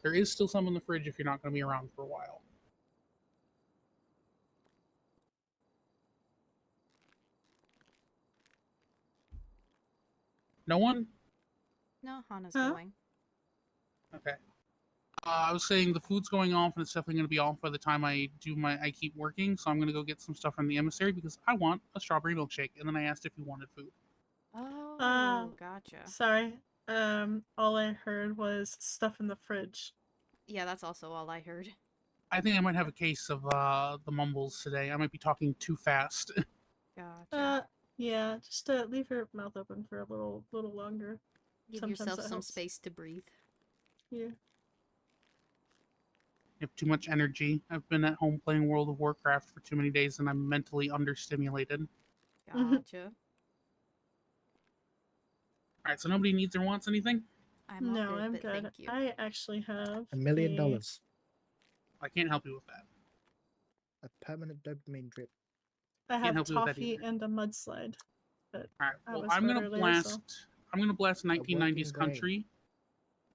There is still some in the fridge if you're not going to be around for a while. No one? No, Hana's Huh? going. Okay. I was saying the food's going off, and it's definitely going to be off by the time I keep working. So I'm going to go get some stuff from the emissary because I want a strawberry milkshake. And then I asked if you wanted food. Oh, gotcha. Sorry. All I heard was stuff in the fridge. Yeah, that's also all I heard. I think I might have a case of the mumbles today. I might be talking too fast. Gotcha. Yeah, just leave your mouth open for a little longer. Give Sometimes yourself that some helps. space to breathe. Yeah. I have too much energy. I've been at home playing World of Warcraft for too many days, and I'm mentally understimulated. Gotcha. Alright, so nobody needs or wants anything? I'm all No, good, I'm but good. thank you. I actually have $1 million. I can't help you with that. A permanent dopamine drip. I Can't have help you with that toffee either. and a mudslide. But Alright, I well was I'm fed gonna earlier, blast so- I'm gonna blast working 1990s brain. country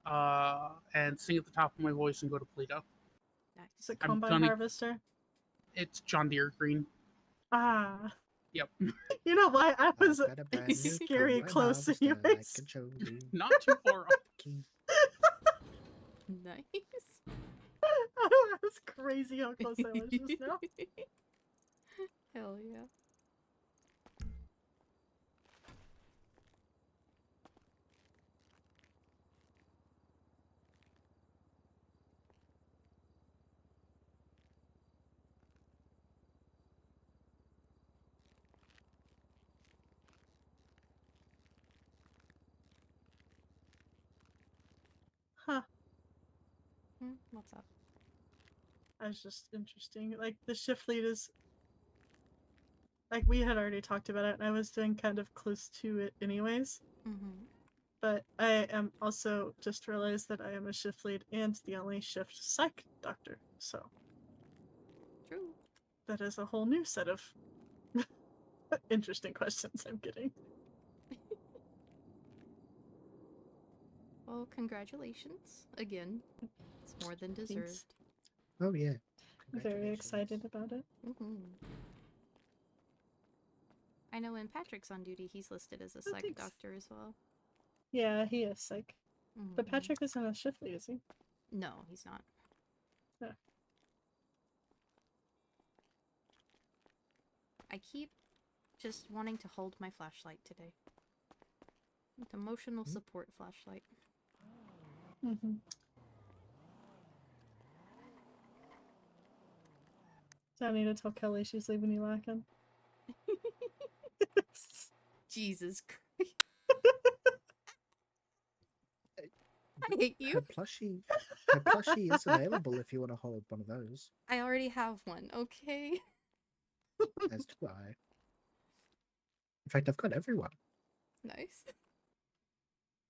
and sing at the top of my voice and go to Pluto. Nice. Is it I'm Combine gonna- Harvester? It's John Deere Green. Ah. Yep. You know why? I was got a brand new scary Combine close Harvester, anyways. I can show you. Not too far off. Nice. That was crazy how close I was just now. Hell yeah. Huh. What's up? That was just interesting. Like, the shift lead is... Like, we had already talked about it, and I was doing kind of close to it anyways. Mm-hmm. But I am also just realized that I am a shift lead and the only shift psych doctor, so... True. That is a whole new set of interesting questions I'm getting. Well, congratulations. Again. It's more than deserved. Oh yeah. Very excited about it. Mm-hmm. I know when Patrick's on duty, he's listed as a psych thanks. doctor as well. Yeah, he is psych. But Mhm. Patrick isn't a shift lead, is he? No, he's not. Yeah. I keep just wanting to hold my flashlight today. With emotional support flashlight. Mm-hmm. So I need to tell Kelly she's leaving you lacking. Jesus Christ. I hate you. Her plushie is available if you want to hold one of those. I already have one, okay? As do I. In fact, I've got everyone. Nice.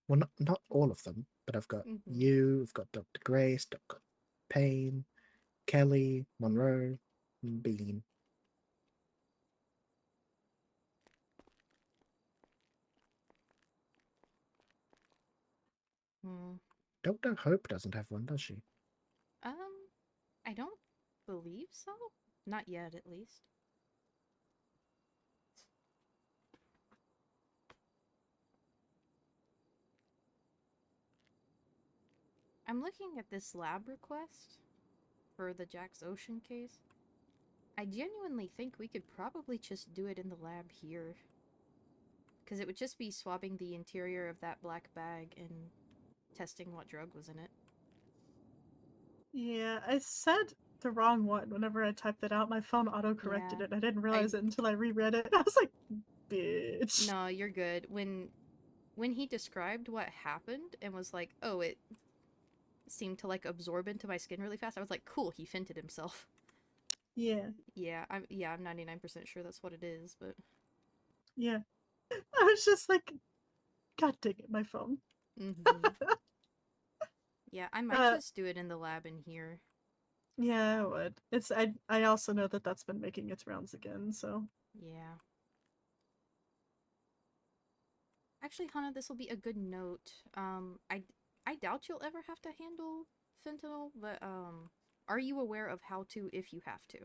Well, not all of them, but I've got you, I've got Dr. Grace, Dr. Payne, Kelly, Monroe, and Bean. Dr. Hope doesn't have one, does she? I don't believe so. Not yet, at least. I'm looking at this lab request for the Jack's Ocean case. I genuinely think we could probably just do it in the lab here. Because it would just be swabbing the interior of that black bag and testing what drug was in it. Yeah, I said the wrong one whenever I typed it out. My phone auto-corrected Yeah. it. I didn't realize it until I reread it. I was like, bitch. No, you're good. When he described what happened and was like, oh, it seemed to like absorb into my skin really fast, I was like, cool, he finted himself. Yeah. Yeah, I'm 99% sure that's what it is, but Yeah. I was just like, God dang it, my phone. yeah, I might just do it in the lab in here. Yeah, I would. I also know that that's been making its rounds again, so. Yeah. Actually, Hannah, this will be a good note. I doubt you'll ever have to handle fentanyl, but are you aware of how to if you have to?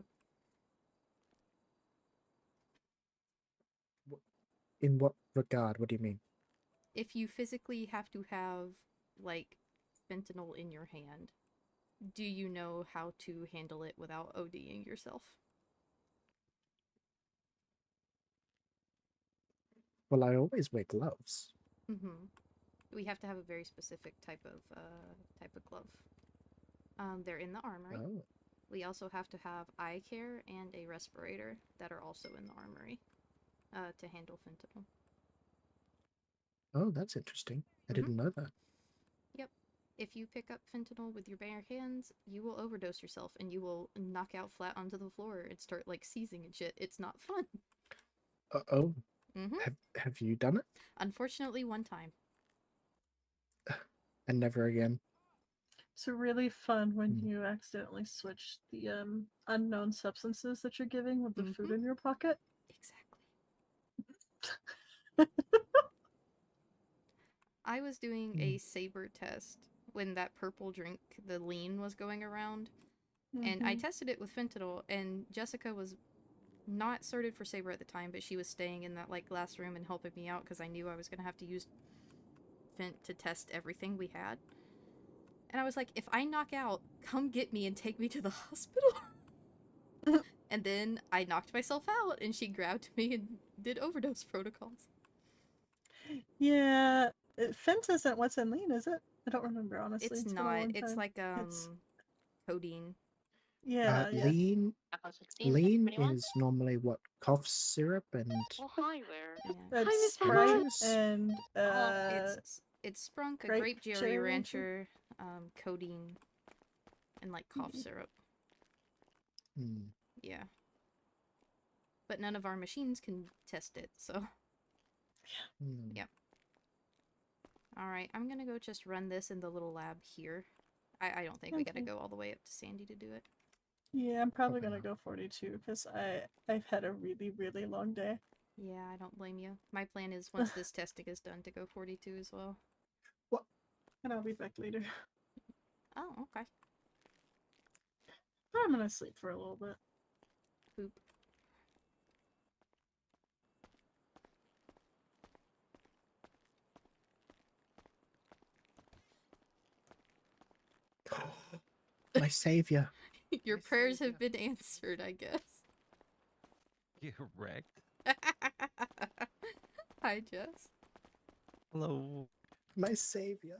In what regard? What do you mean? If you physically have to have, like, fentanyl in your hand, do you know how to handle it without ODing yourself? Well, I always wear gloves. We have to have a very specific type of glove. They're in the armory. Oh. We also have to have eye care and a respirator that are also in the armory to handle fentanyl. Oh, that's interesting. I didn't know that. Yep. If you pick up fentanyl with your bare hands, you will overdose yourself and you will knock out flat onto the floor and start like seizing and shit. It's not fun. Oh. Have you done it? Unfortunately, one time. And never again. It's really fun when you accidentally switch the unknown substances that you're giving with the food in your pocket. I was doing a saber test when that purple drink, the lean, was going around. And I tested it with fentanyl, and Jessica was not sorted for saber at the time, but she was staying in that like last room and helping me out because I knew I was gonna have to use fent to test everything we had. And I was like, if I knock out, come get me and take me to the hospital. And then I knocked myself out, and she grabbed me and did overdose protocols. Yeah, Fent isn't what's in lean, is it? I don't remember, honestly. It's been a not. long It's time. like codeine. Yeah, yeah. Lean is normally what, cough syrup and Well, hi there. That's Hi, Mr. Sprite Hunt. and It's Sprunk, a grape grape Jerry Jerry Rancher. Rancher, codeine, and like cough syrup. Yeah. But none of our machines can test it, so. Yep. Alright, I'm gonna go just run this in the little lab here. I don't think we gotta Okay. go all the way up to Sandy to do it. Yeah, I'm probably gonna go 42 because I've had a really, really long day. Yeah, I don't blame you. My plan is once this testing is done to go 42 as well. And I'll be back later. Oh, okay. But I'm gonna sleep for a little bit. Poop. my savior. Your prayers have been answered, I guess. Get wrecked. Hi, Jess. Hello. My savior.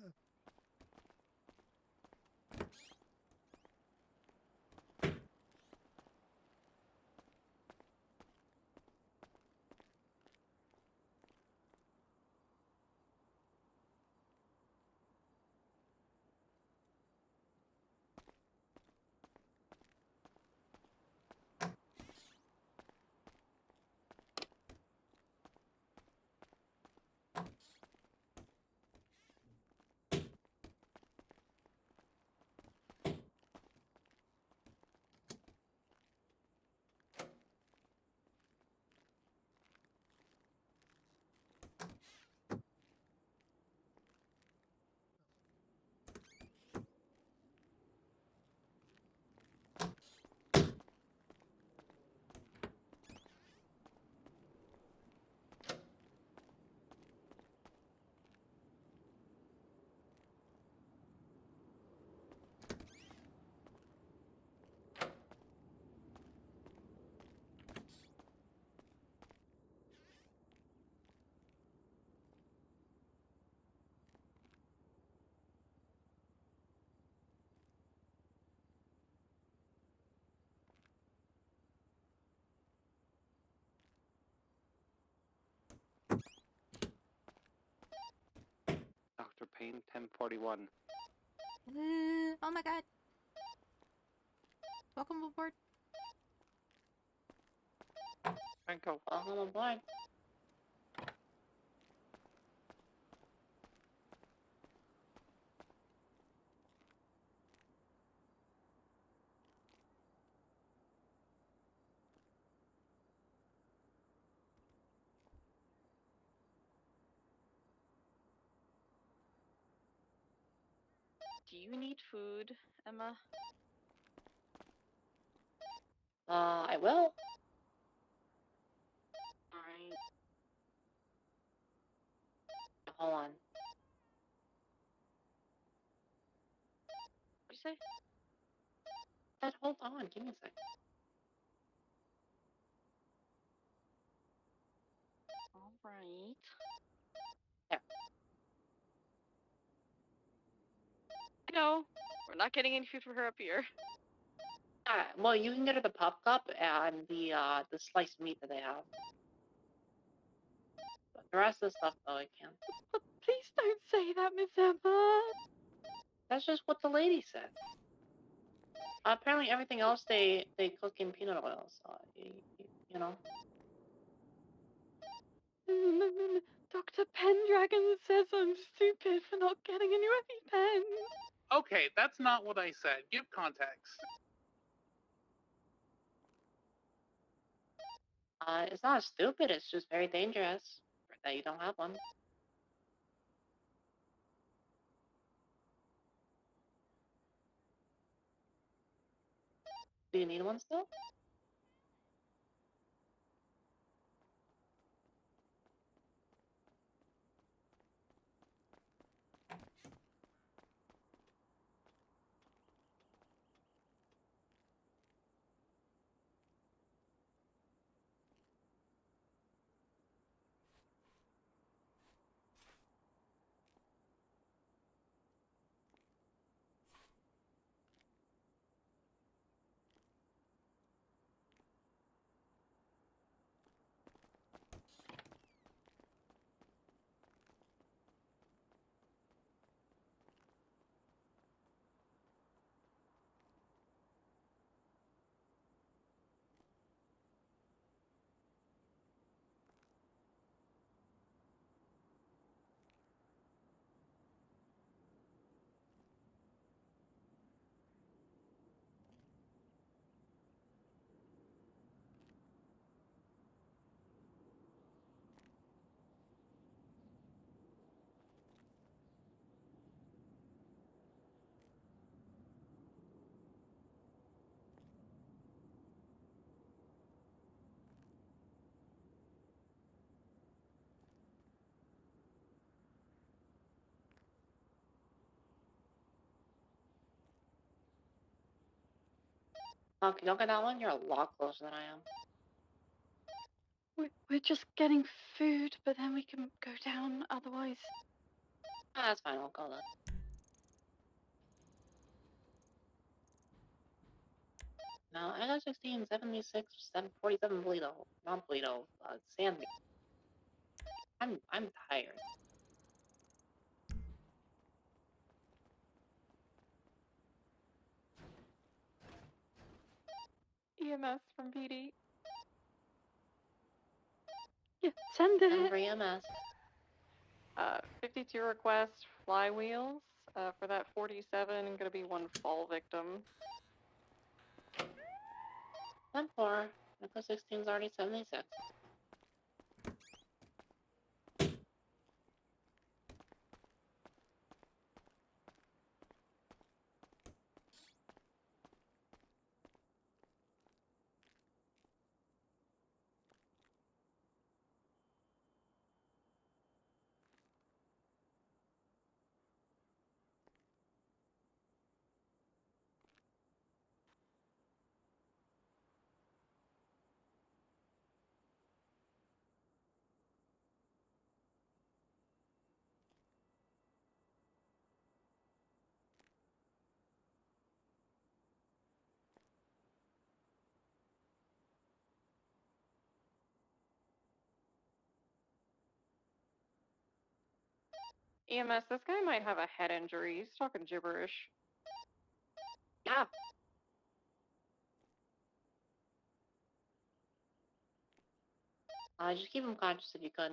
Pain 1041. Oh my god. Welcome aboard. Thank you. Welcome aboard. Do you need food, Emma? I will. Alright. Hold on. What'd you say? But hold on, give me a second. Alright. No, we're not getting any food for her up here. Well, you can get her the pop cup and the sliced meat that they have. But the rest of the stuff, though, I can't. Please don't say that, Miss Emma. That's just what the lady said. Apparently, everything else they cook in peanut oil, so you know. Dr. Pendragon says I'm stupid for not getting a new EpiPen. Okay, that's not what I said. Give context. It's not stupid. It's just very dangerous that you don't have one. Do you need one still? Okay, you don't get that one? You're a lot closer than I am. We're just getting food, but then we can go down otherwise. That's fine, I'll go then. No, I got 16, 76, 747 Polito. Not Polito, Sandy. I'm tired. EMS from PD. Yeah, send it. And for EMS. 52 requests, flywheels. For that 47, gonna be one fall victim. 10-4. Nicholas 16 is already 76. EMS, this guy might have a head injury. He's talking gibberish. Yeah. Just keep him conscious if you could.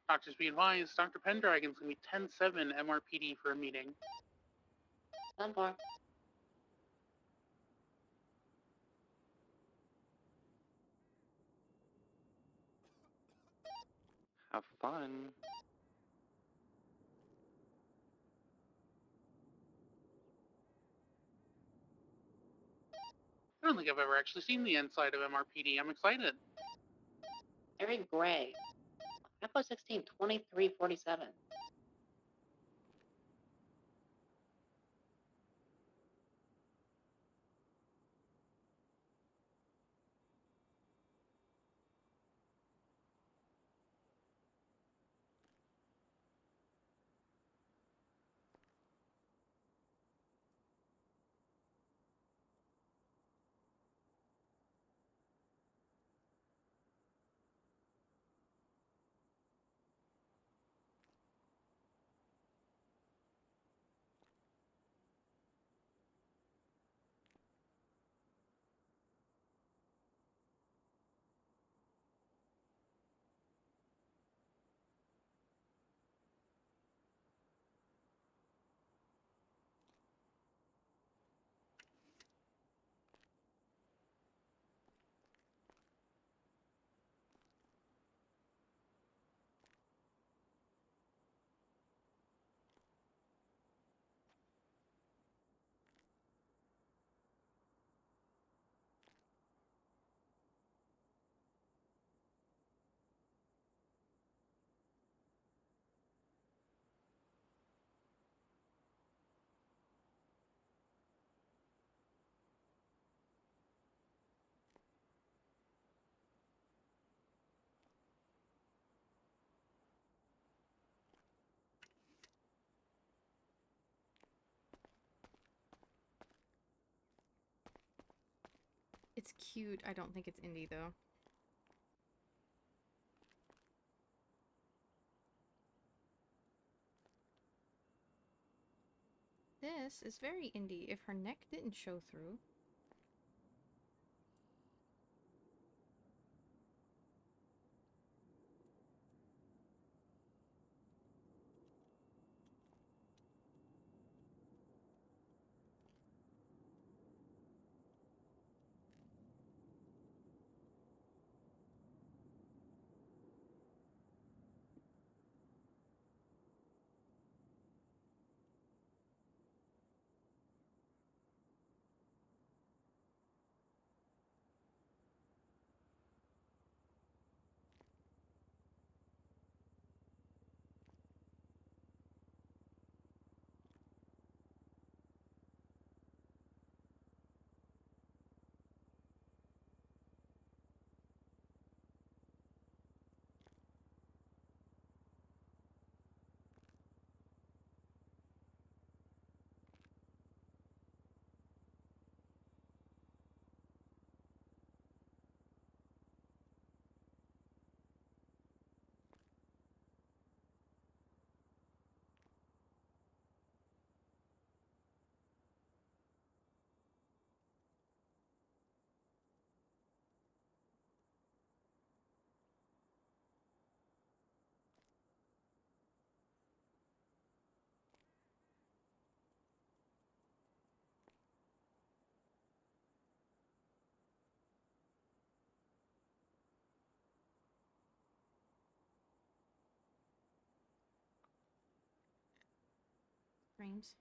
Doctors be advised, Dr. Pendragon's gonna be 10-7 MRPD for a meeting. Done for. Have fun. I don't think I've ever actually seen the inside of MRPD. I'm excited. Very gray. Echo 16, 2347. It's cute. I don't think it's Indy though. This is very Indy if her neck didn't show through. frames.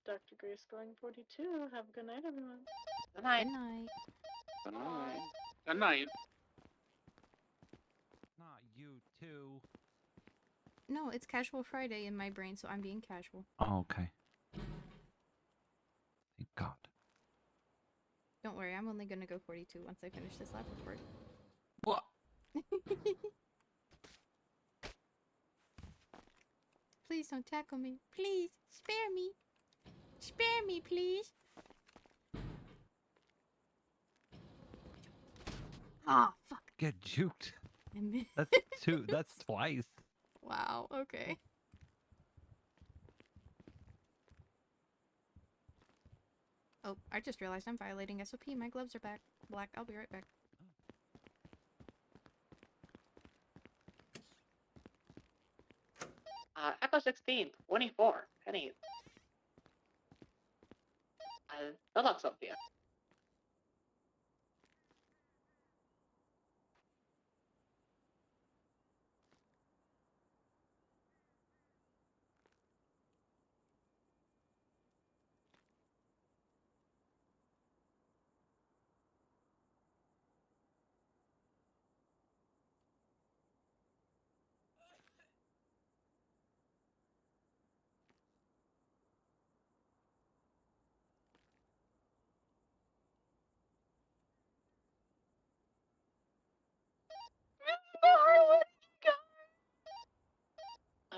Dr. Grace going 42. Have a good night, everyone. Good night. Good night. Good night. Good night. Not you too. No, it's Casual Friday in my brain, so I'm being casual. Oh, okay. Thank God. Don't worry, I'm only gonna go 42 once I finish this lab report. What? Please don't tackle me. Please, spare me. Spare me, please. Ah, fuck. Get juked. I missed. That's two. That's twice. Wow, okay. Oh, I just realized I'm violating SOP. My gloves are back. Black, I'll be right back. Echo 16, 24 pennies. Good luck, Sophia.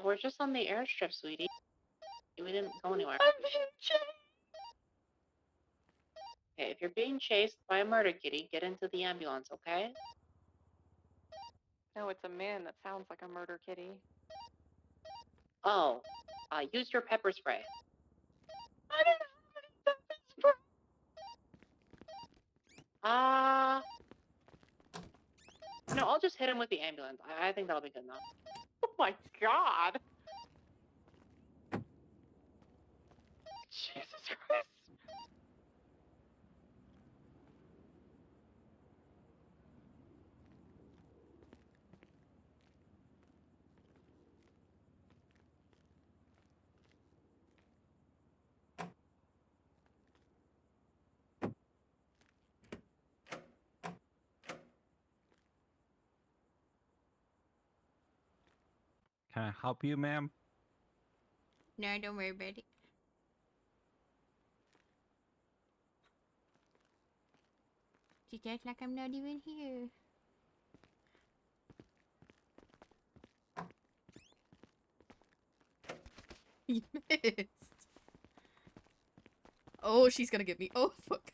We're just on the airstrip, sweetie. We didn't go anywhere. I'm being chased. Okay, if you're being chased by a murder kitty, get into the ambulance, okay? No, it's a man that sounds like a murder kitty. Oh, use your pepper spray. I don't have any pepper spray. No, I'll just hit him with the ambulance. I think that'll be good enough. Oh my god. Jesus Christ. Can I help you, ma'am? No, don't worry about it. Just act like I'm not even here. You missed. Oh, she's gonna get me. Oh, fuck.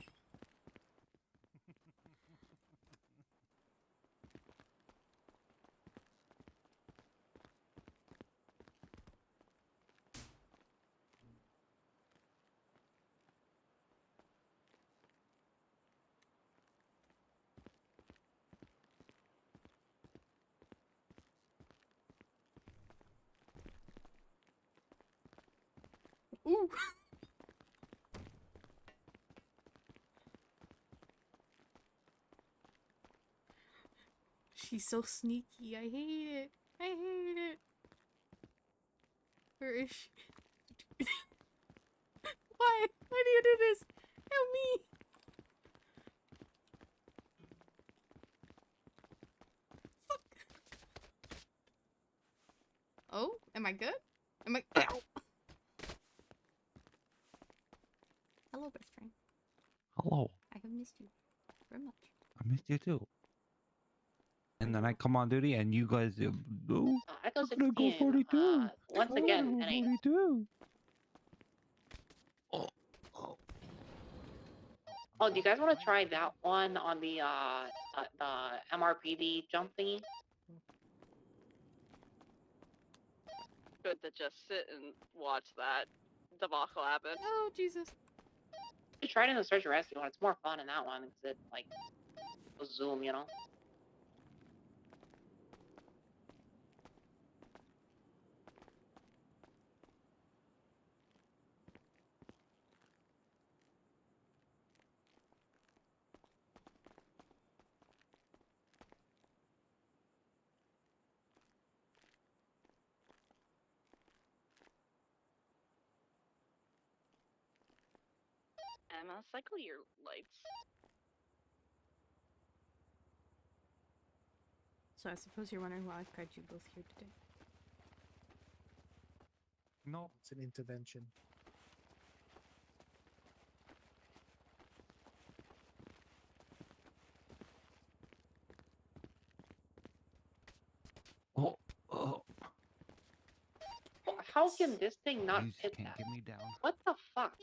Ooh. She's so sneaky. I hate it. I hate it. Where is she? Why? Why do you do this? Help me. Fuck. Oh, am I good? best friend. Hello. I have missed you very much. I missed you too. And then I come on duty, and you guys do. Echo I'm gonna go 16. 42. Once I'm again, gonna go Penny. 42. Oh, do you guys want to try that one on the MRPD jump thingy? Good to just sit and watch that debacle happen. Oh, Jesus. You tried in the search and rescue one. It's more fun in that one because it like goes zoom, you know. Emma, cycle your lights. So I suppose you're wondering why I've got you both here today. No. It's an intervention. Oh. How can this thing not You just hit can't that? get me down. What the fuck?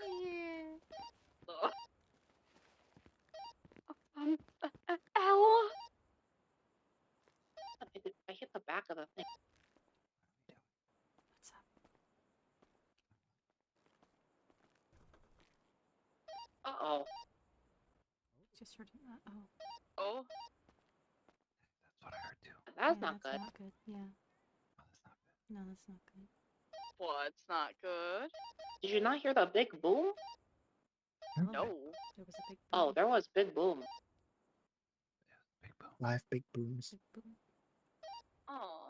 Ow! I hit the back of the thing. What's up? Uh-oh. Just heard it. Uh-oh. Oh. That's what I heard too. That's Yeah, not that's good. not good. Yeah. No, that's not good. What's not good? Did you not hear the big boom? No. There was a big boom. Oh, there was big boom. Live big booms. Big boom. Oh.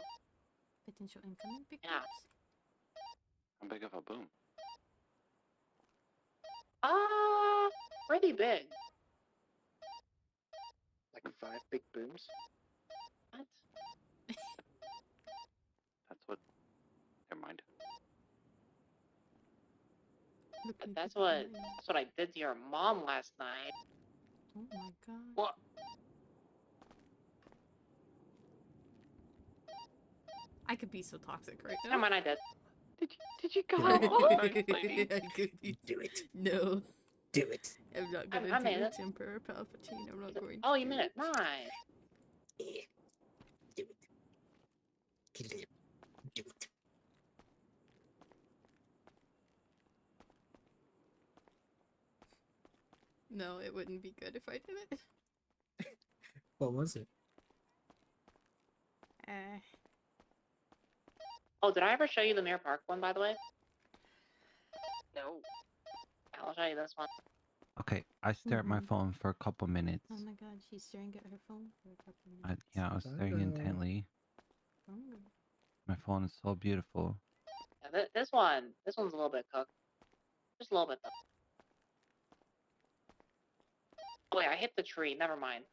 Potential incoming big Yeah. booms. How big of a boom? Pretty big. Like 5 big booms? What? That's what. Never mind. That's what I did to your mom last night. Oh my god. What? I could be so toxic right now. Never mind, I did. Did you go? Nice lady. I could be. Do it. No. Do it. I'm not gonna I do made it, it. Emperor Palpatine. I'm not going to. Oh, you do made it. Nice. Yeah. Do it. Kill him. Do it. No, it wouldn't be good if I did it. What was it? Oh, did I ever show you the Mirror Park one, by the way? No. I'll show you this one. Okay, I stare at my phone for a couple minutes. Oh my god, she's staring at her phone for a couple minutes. I was staring intently. Oh. My phone is so beautiful. Yeah, this one's a little bit cooked. Just a little bit, though. Oh, wait, I hit the tree. Never mind.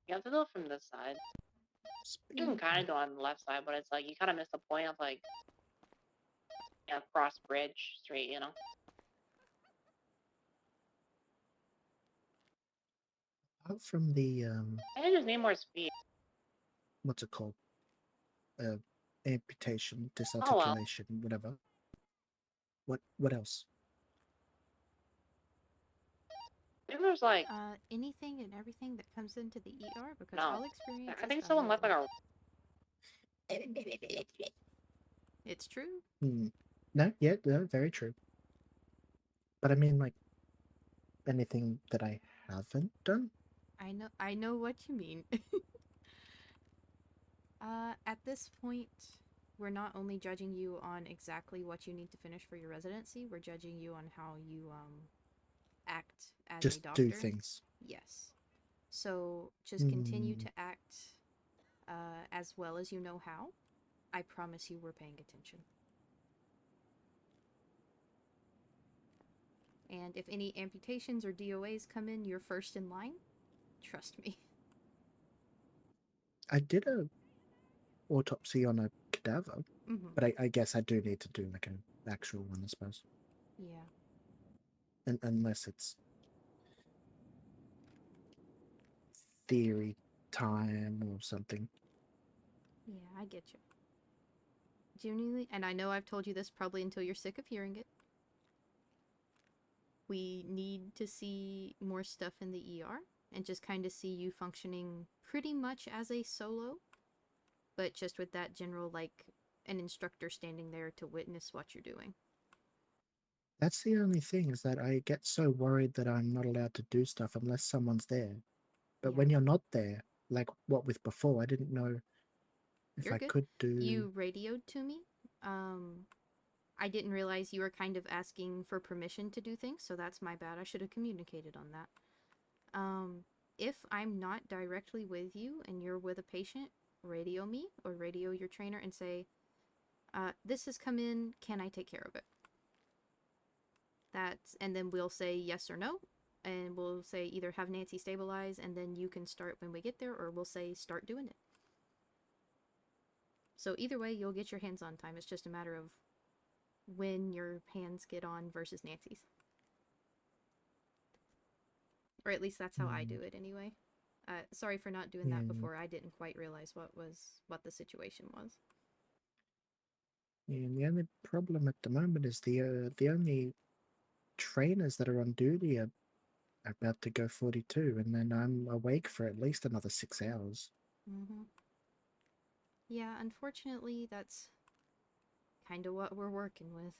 You have to go from this side. You can kind of go on the left side, but it's like you kind of miss the point of like, yeah, cross bridge straight, you know. Out from the I just need more speed. what's it called? Amputation, Oh, well. disarticulation, whatever. What else? I think there's like anything and everything that comes into the ER because no. all experience. I think someone left like a. It's true. No, yeah, no, very true. But I mean, like, anything that I haven't done. I know what you mean. At this point, we're not only judging you on exactly what you need to finish for your residency, we're judging you on how you act as Just a doctor. do things. Yes. So just continue Hmm. to act as well as you know how. I promise you we're paying attention. And if any amputations or DOAs come in, you're first in line. Trust me. I did a autopsy on a cadaver, but I guess I do need to do like an actual one, I suppose. Yeah. Unless it's theory time or something. Yeah, I get you. Genuinely, and I know I've told you this probably until you're sick of hearing it. We need to see more stuff in the ER and just kind of see you functioning pretty much as a solo, but just with that general, like, an instructor standing there to witness what you're doing. That's the only thing, is that I get so worried that I'm not allowed to do stuff unless someone's there. But when you're not there, like what with before, I didn't know if You're I good. could do. You radioed to me. I didn't realize you were kind of asking for permission to do things, so that's my bad. I should have communicated on that. If I'm not directly with you and you're with a patient, radio me or radio your trainer and say, this has come in, can I take care of it? And then we'll say yes or no, and we'll say either have Nancy stabilize and then you can start when we get there, or we'll say start doing it. So either way, you'll get your hands-on time. It's just a matter of when your hands get on versus Nancy's. Or at least that's how I do it anyway. Sorry for not doing that before. I didn't quite realize what the situation was. Yeah, and the only problem at the moment is the only trainers that are on duty are about to go 42, and then I'm awake for at least another 6 hours. Yeah, unfortunately, that's kind of what we're working with.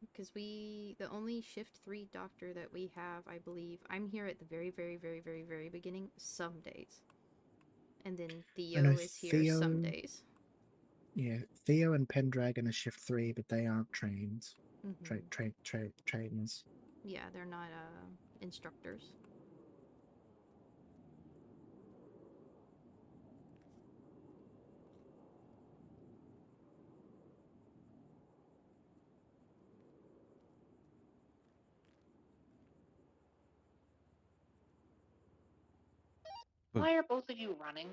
Because the only shift 3 doctor that we have, I believe, I'm here at the very, very, very, very, very beginning some days. And then I know Theo is here some days. Yeah, Theo and Pendragon are shift 3, but they aren't trained. Trainers. Yeah, they're not instructors. Why are both of you running?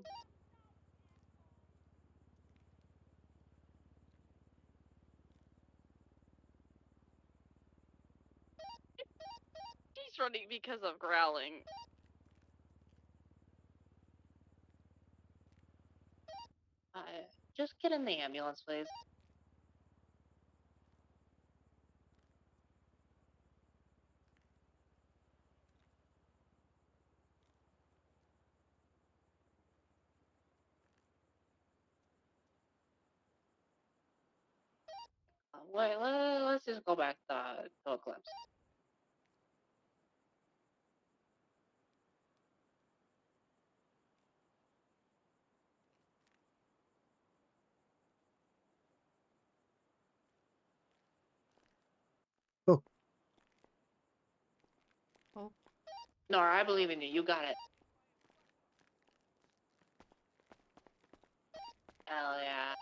He's running because of growling. Just get in the ambulance, please. Wait, let's just go back to Eclipse. Oh. Oh. Nora, I believe in you. You got it. Hell yeah.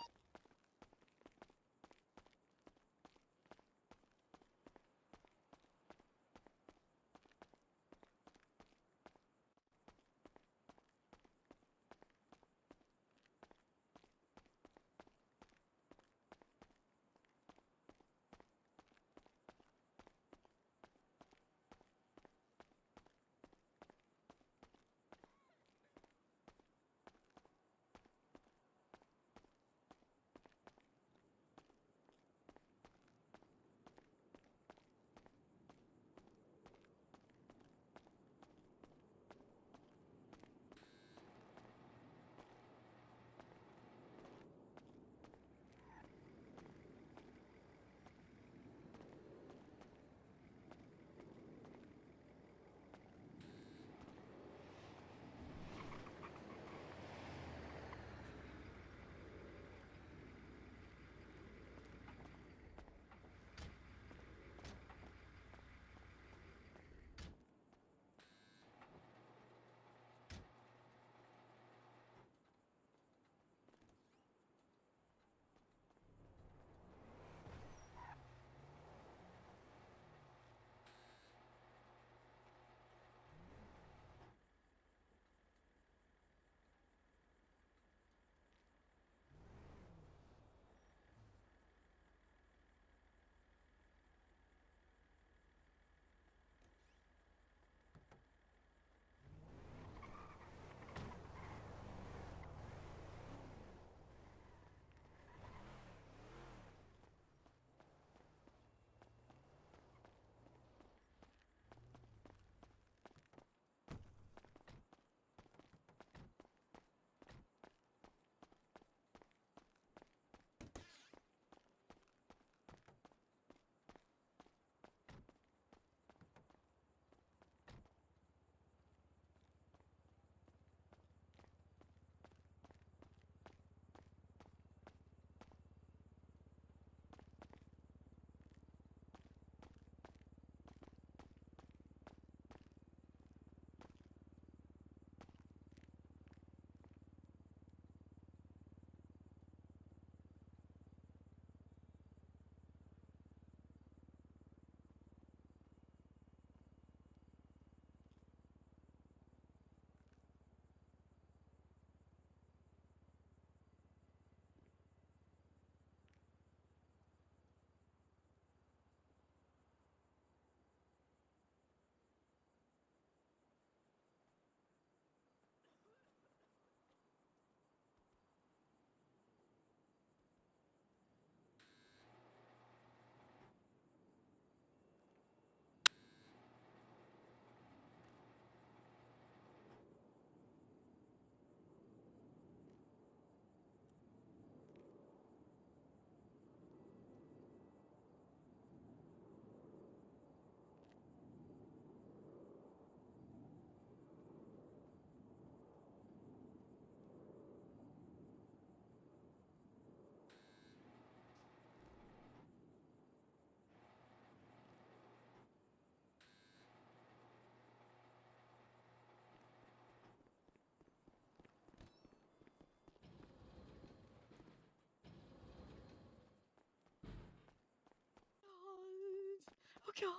god.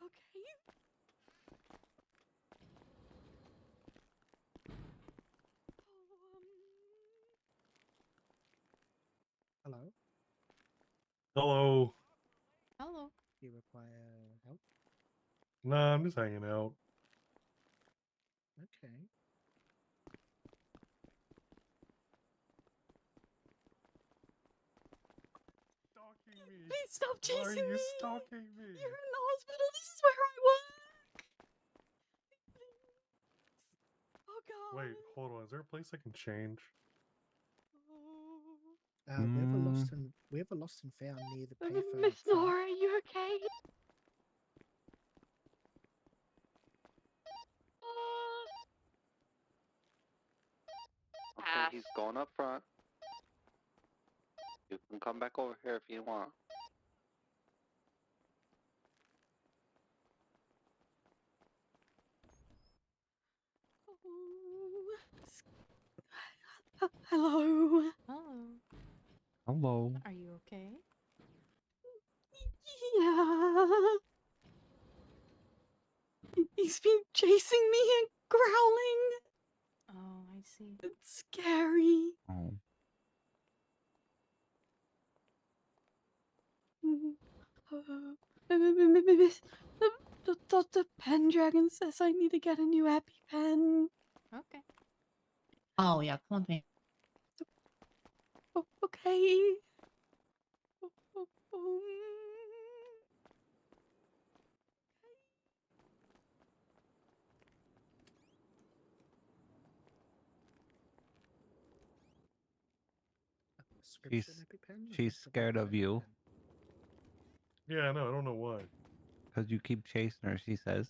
Okay. Hello? Hello. Hello. Do you require help? Nah, I'm just hanging out. Okay. Stalking me. Please stop Why are chasing you me. stalking me? You're in the hospital. This is where I work. Oh god. Wait, hold on. Is there a place I can change? We have a lost and found near the payphone Miss up front. Nora, are you okay? Okay, he's going up front. You can come back over here if you want. Hello. Hello. Hello. Are you okay? Yeah. He's been chasing me and growling. Oh, I see. It's scary. Oh. Dr. Pendragon says I need to get a new EpiPen. Okay. Oh yeah, come with me. Okay. Prescription EpiPen? or She's just a scared regular of you EpiPen? Yeah, I know. I don't know why. because you keep chasing her. She says,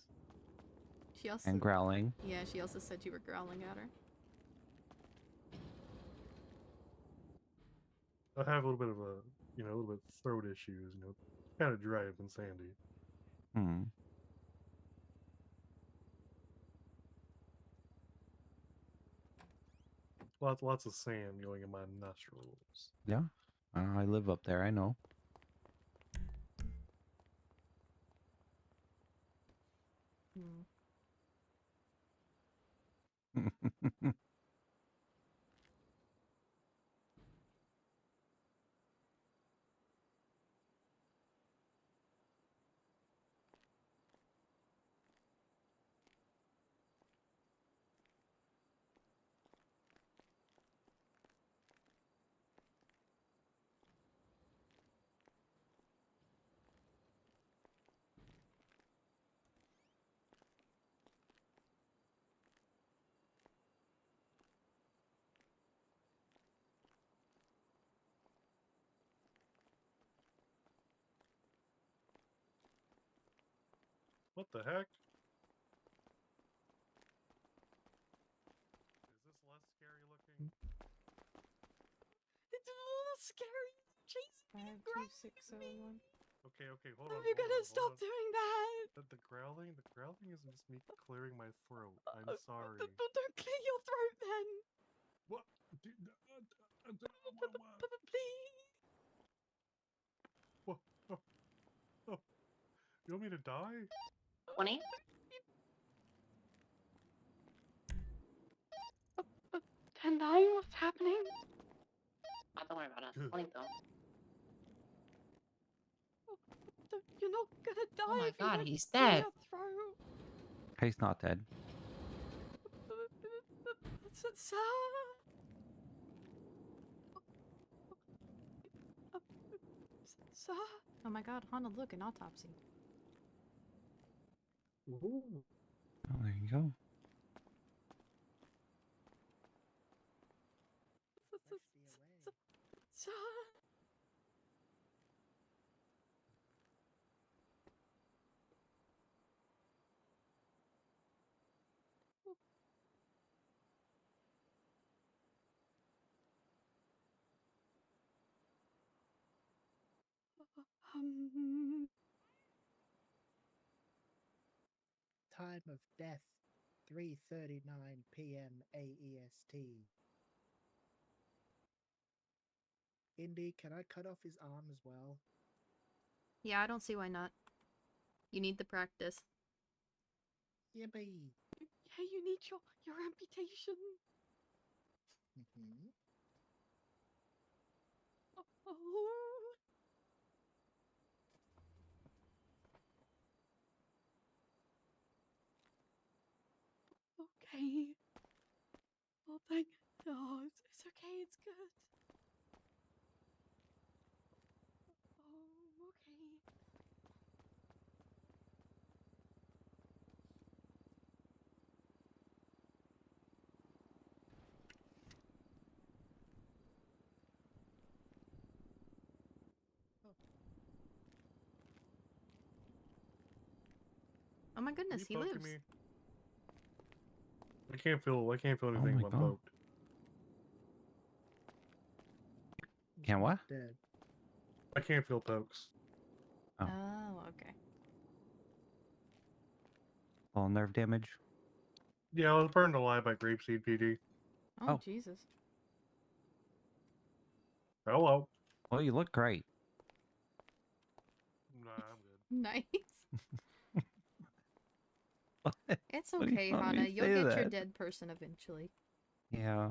She also. and growling. Yeah, she also said you were growling at her. I have a little bit of a, a little bit of throat issues. Kind of dry up and sandy. Hmm. Lots of sand going in my nostrils. Yeah. I live up there. I know. Hmm. What the heck? Is this less scary looking? It's a little scary. Chasing me and growling. 52601. Okay, hold on. You're gonna stop doing that. The growling isn't just me clearing my throat. I'm sorry. Don't clear your throat then. What? Please. What? Oh. You want me to die? 20? 10-9, what's happening? Don't worry about it. 20 though. You're not gonna die. Oh my if you god, don't he's clear dead. your throat. He's not dead. Sir. Sir. Oh my god, Hana, look, an autopsy. Ooh. Oh, there you go. Sir. Time of death 3:39 p.m. AEST. Indy, can I cut off his arm as well? Yeah, I don't see why not. You need the practice. Yippee! Yeah, you need your amputation. Mm-hmm. Oh. Okay. Oh, thank. Oh, it's okay. It's good. Oh, okay. Oh my goodness, You he poking lives. me? I can't feel Oh anything my if I'm God. poked. Can what? Dead. I can't feel pokes. Oh. Oh, okay. All nerve damage. Yeah, I was burned alive by grapeseed PD. Oh, Jesus. Hello. Well, you look great. Nah, I'm good. Nice. It's What do you okay, want me Hana. to You'll say get that? your dead person eventually. Yeah.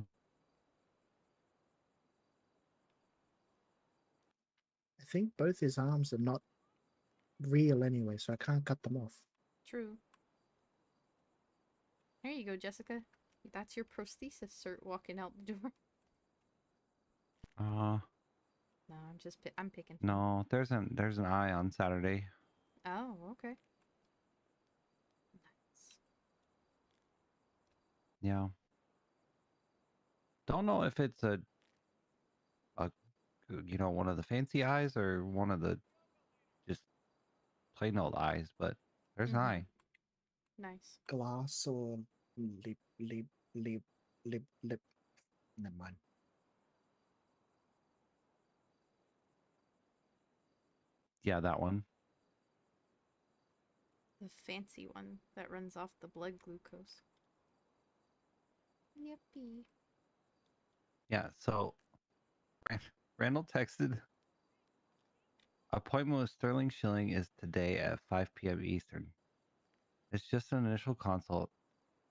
I think both his arms are not real anyway, so I can't cut them off. True. There you go, Jessica. That's your prosthesis cert walking out the door. No, I'm just I'm picking fun. No, there's an eye on Saturday. Oh, okay. Yeah. Don't know if it's a one of the fancy eyes or one of the just plain old eyes, but there's an eye. Nice. Glass or lip. Never mind. Yeah, that one. The fancy one that runs off the blood glucose. Yippee. Yeah, so Randall texted, appointment with Sterling Schilling is today at 5 p.m. Eastern. It's just an initial consult.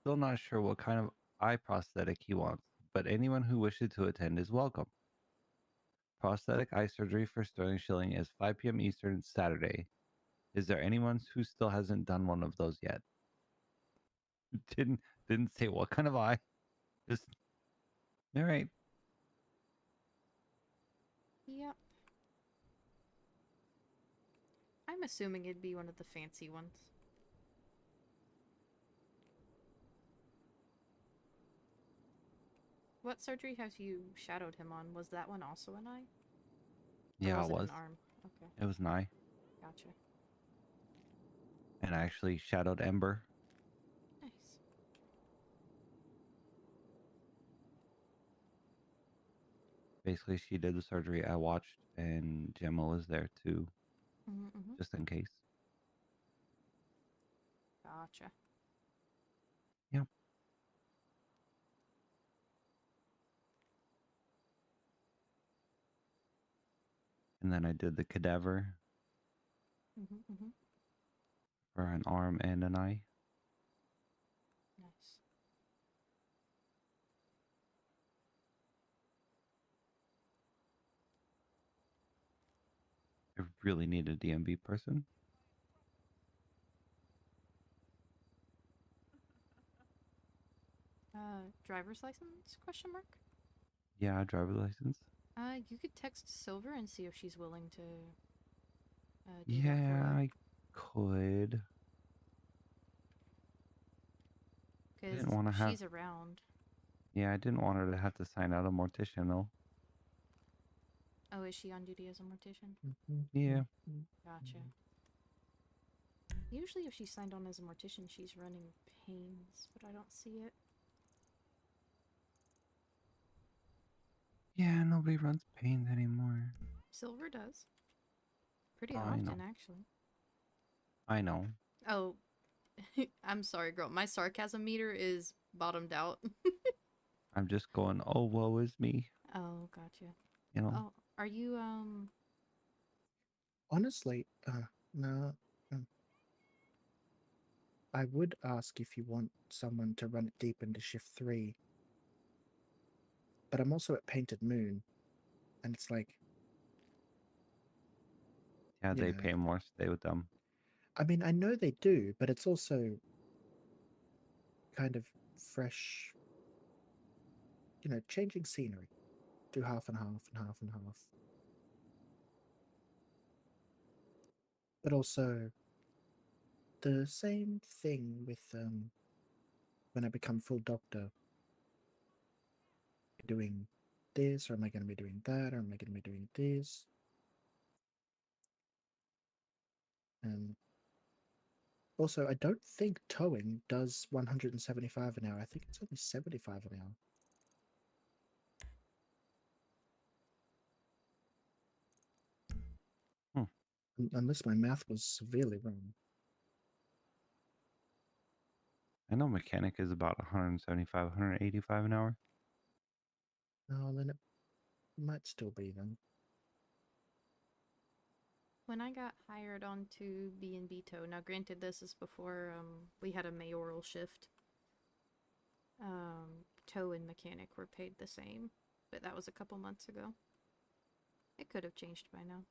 Still not sure what kind of eye prosthetic he wants, but anyone who wishes to attend is welcome. Prosthetic eye surgery for Sterling Schilling is 5 p.m. Eastern Saturday. Is there anyone who still hasn't done one of those yet? Didn't say what kind of eye. Just all right. Yep. I'm assuming it'd be one of the fancy ones. What surgery have you shadowed him on? Was that one also an eye? Or Yeah, was it it was. an arm? Okay. It was an eye. Gotcha. And I actually shadowed Ember. Nice. Basically, she did the surgery. I watched, and Gemma was there too, just in case. Gotcha. Yep. And then I did the cadaver for an arm and an eye. Nice. I really need a DMV person. Driver's license? Question mark? Yeah, driver's license. You could text Silver and see if she's willing to do that for Yeah, you. I could. I Because didn't want to have. she's around. Yeah, I didn't want her to have to sign out a mortician though. Oh, is she on duty as a mortician? Yeah. Gotcha. Usually if she's signed on as a mortician, she's running pains, but I don't see it. Yeah, nobody runs pains anymore. Silver does. Pretty I know. often, actually. I know. Oh, I'm sorry, girl. My sarcasm meter is bottomed out. I'm just going, oh, woe is me. Oh, gotcha. You know. Oh, Are you Honestly, no. I would ask if you want someone to run it deep into shift 3, but I'm also at Painted Moon, and it's like, Yeah, you they know, pay more to stay with them. I mean, I know they do, but it's also kind of fresh, changing scenery. Do half and half and half and half. But also, the same thing with when I become full doctor. Doing this, or am I going to be doing that, or am I going to be doing this? Also, I don't think towing does 175 an hour. I think it's only 75 an hour. Unless my math was severely wrong. I know mechanic is about 175, 185 an hour. Oh, then it might still be then. when I got hired onto B&B Tow, now granted this is before we had a mayoral shift, tow and mechanic were paid the same, but that was a couple months ago. It could have changed by now.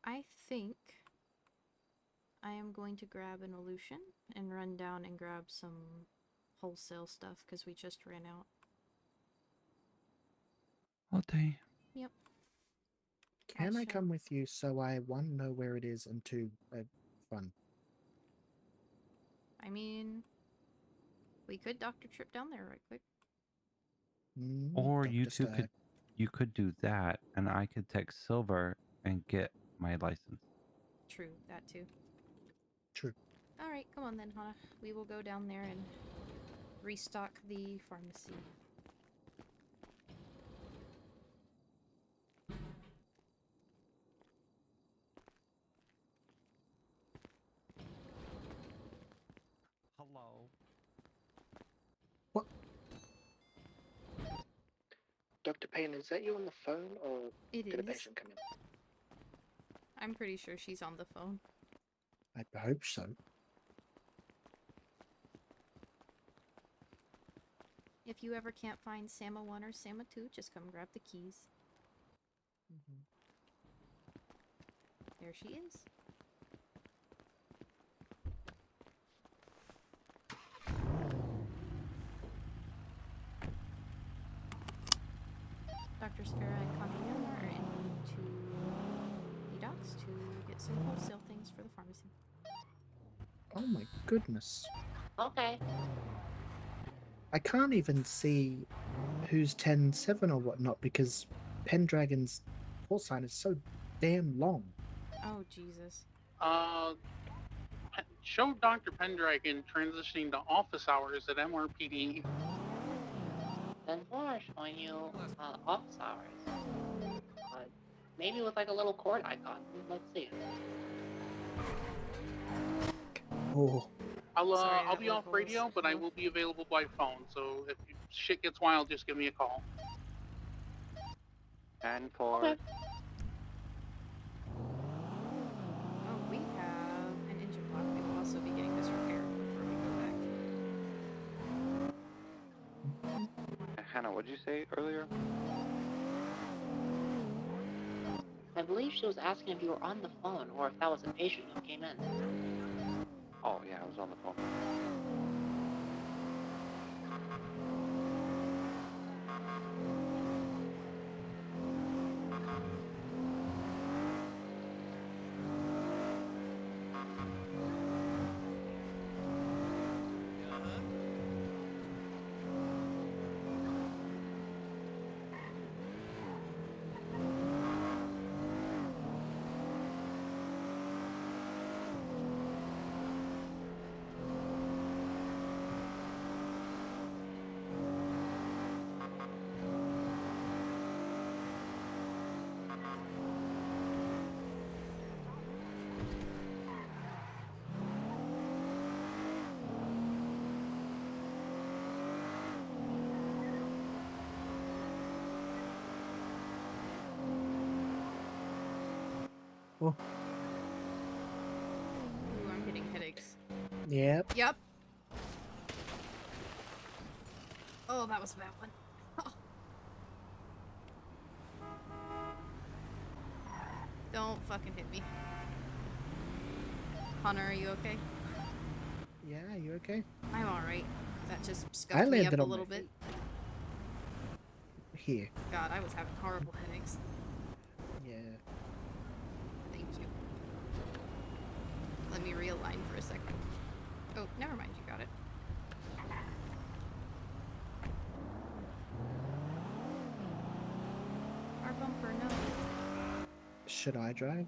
I think I am going to grab an Aleutian and run down and grab some wholesale stuff because we just ran out. Okay. Yep. Can I come with you so I, 1, know where it is, and 2, fun? I mean, we could doctor trip down there right quick. Or you two could do that, and I could text Silver and get my license. True, that too. True. Alright, come on then, Hana. We will go down there and restock the pharmacy. Hello. What? Dr. Payne, is that you on the phone, or It did a is. patient come in? I'm pretty sure she's on the phone. I hope so. If you ever can't find Sama 1 or Sama 2, just come grab the keys. There she is. Drs. Fera and Camino are into the docks to get some wholesale things for the pharmacy. Oh my goodness. Okay. I can't even see who's 10-7 or whatnot because Pendragon's call sign is so damn long. Oh, Jesus. Show Dr. Pendragon transitioning to office hours at MRPD. Then we're showing you office hours. Maybe with like a little cord icon. Let's see. Oh. I'll be off radio, but I will be available by phone. So if shit gets wild, just give me a call. And for Oh, we have an engine block. We will also be getting this repaired before we go back. Hannah, what'd you say earlier? I believe she was asking if you were on the phone or if that was a patient who came in. Oh yeah, I was on the phone. Oh, Ooh, I'm getting headaches. yep. Yep. Oh, that was a bad one. Don't fucking hit me. Connor, are you okay? Yeah, you okay? I'm alright. That just I scuffed me up landed a on my little bit. Here. God, I was having horrible headaches. Yeah. Thank you. Let me realign for a second. Oh, never mind, you got it. Our bumper, no. Should I drive?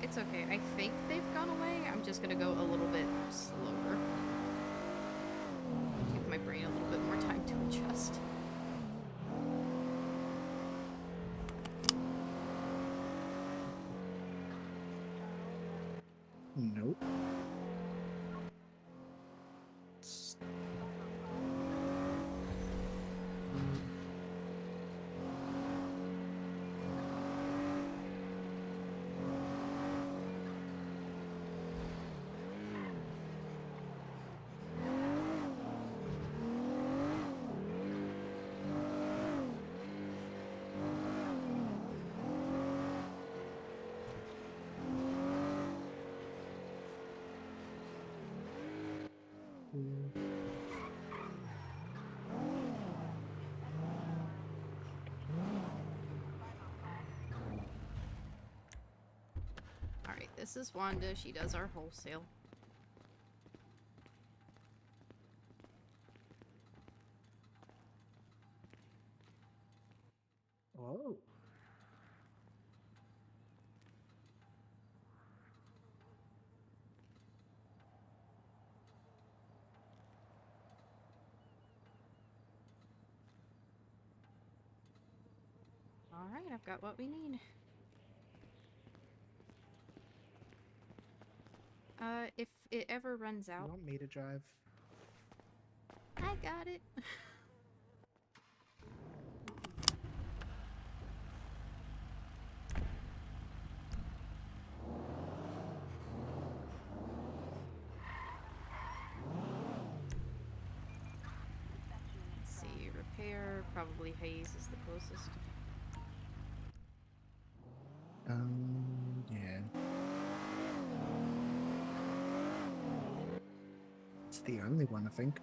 It's okay. I think they've gone away. I'm just gonna go a little bit slower. Give my brain a little bit more time to adjust. Nope. Alright, this is Wanda. She does our wholesale. Oh. Alright, I've got what we need. If it ever runs You out... want me to drive? I got it. Let's see, repair, probably Hayes is the closest. Yeah. It's the only one, I think.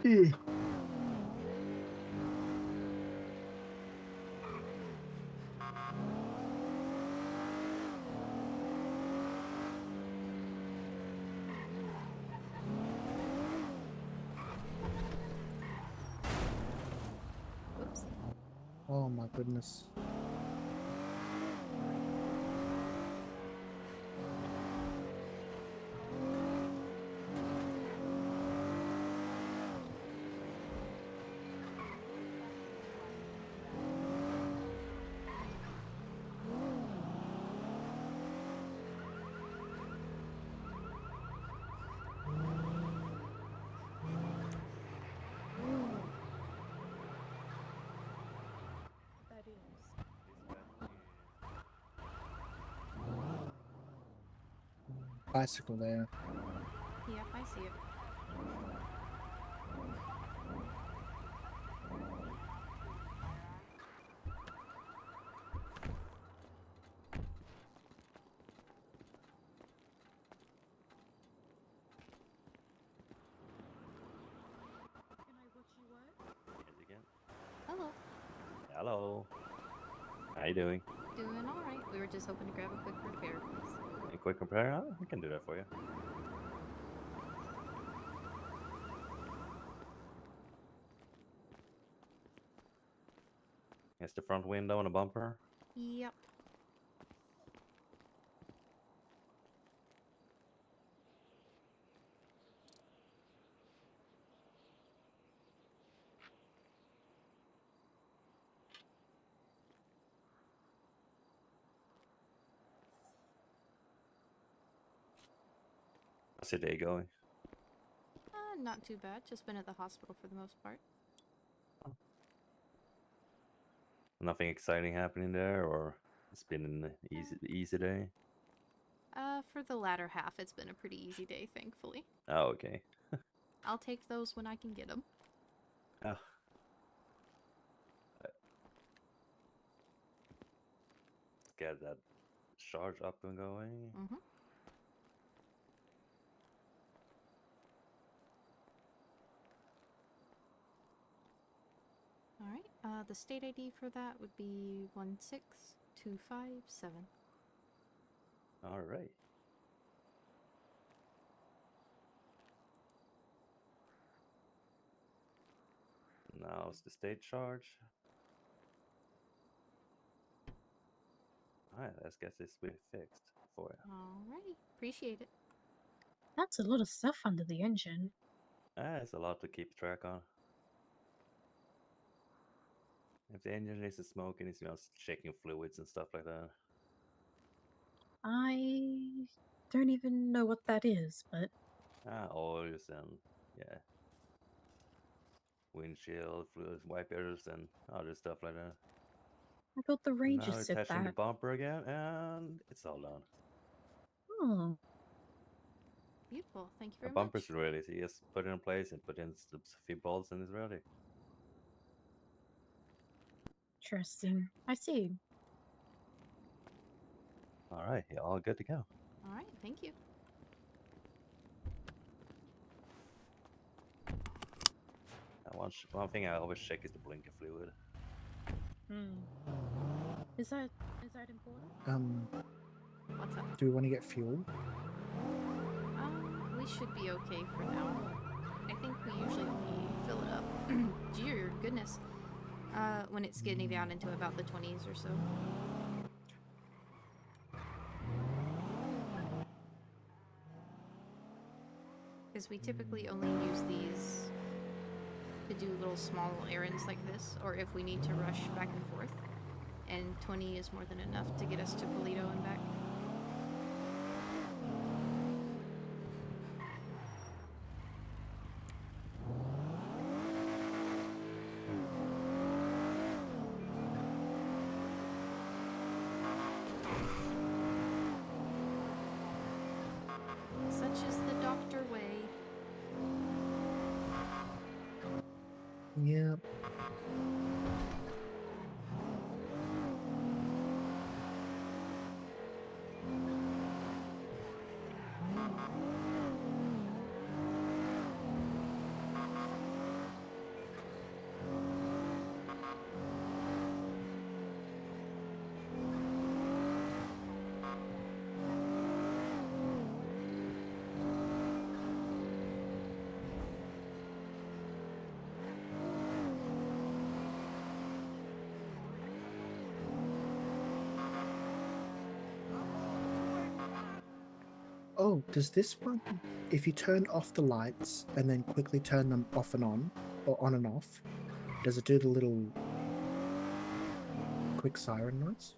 Whoopsie. Oh my goodness. That is. Bicycle there. Yep, I see it. Hello. Hello. How you doing? Doing all right. We were just hoping to grab a quick repair, please. A quick repair? Oh, I can do that for you. It's the front window and a bumper. Yep. How's your day going? Not too bad. Just been at the hospital for the most part. Nothing exciting happening there, or it's been an easy day? For the latter half, it's been a pretty easy day, thankfully. Oh, okay. I'll take those when I can get them. Oh. Get that charge up and going. Mm-hmm. All right. The state ID for that would be 16257. All right. Now it's the state charge. Alright, let's get this bit fixed for you. Alrighty. Appreciate it. That's a lot of stuff under the engine. It's a lot to keep track on. If the engine isn't smoking, it's checking fluids and stuff like that. I don't even know what that is, but Oils and yeah, windshield fluids, wipers, and other stuff like that. I thought the And Rangers now said attaching the that. bumper again, and it's all done. Oh, Beautiful. Thank you The very bumper's much. ready. So you just put it in place and put in a few bolts, and it's ready. interesting. I see. All right, you're all good to go. All right. Thank you. One thing I always check is the blinker fluid. Is that important? What's up? Do we want to get fuel? We should be okay for now. I think we usually only fill it up. Dear goodness. When it's getting down into about the 20s or so. Because we typically only use these to do little small errands like this, or if we need to rush back and forth. And 20 is more than enough to get us to Polito and back. Such is the doctor way. Yep. Oh, does this one, if you turn off the lights and then quickly turn them off and on, or on and off, does it do the little quick siren noise?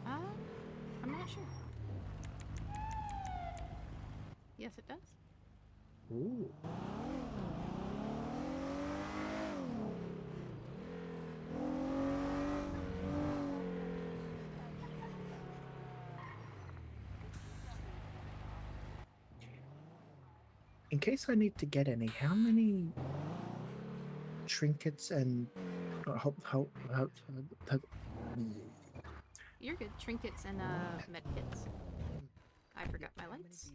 I'm not sure. Yes, it does. Ooh. In case I need to get any, how many trinkets and You're good. Trinkets and med kits. I forgot my lights.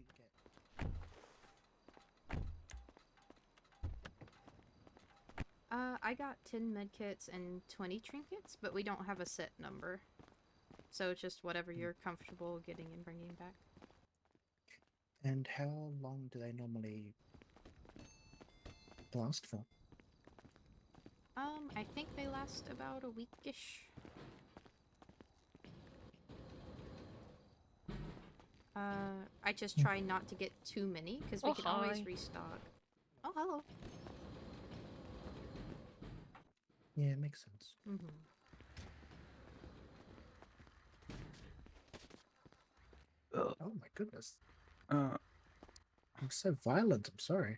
I got 10 med kits and 20 trinkets, but we don't have a set number. So it's just whatever you're comfortable getting and bringing back. And how long do they normally last for? I think they last about a weekish. I just try not to get too many, because we can always restock. Oh, hello. Yeah, it makes sense. Mm-hmm. Oh my goodness. I'm so violent, I'm sorry.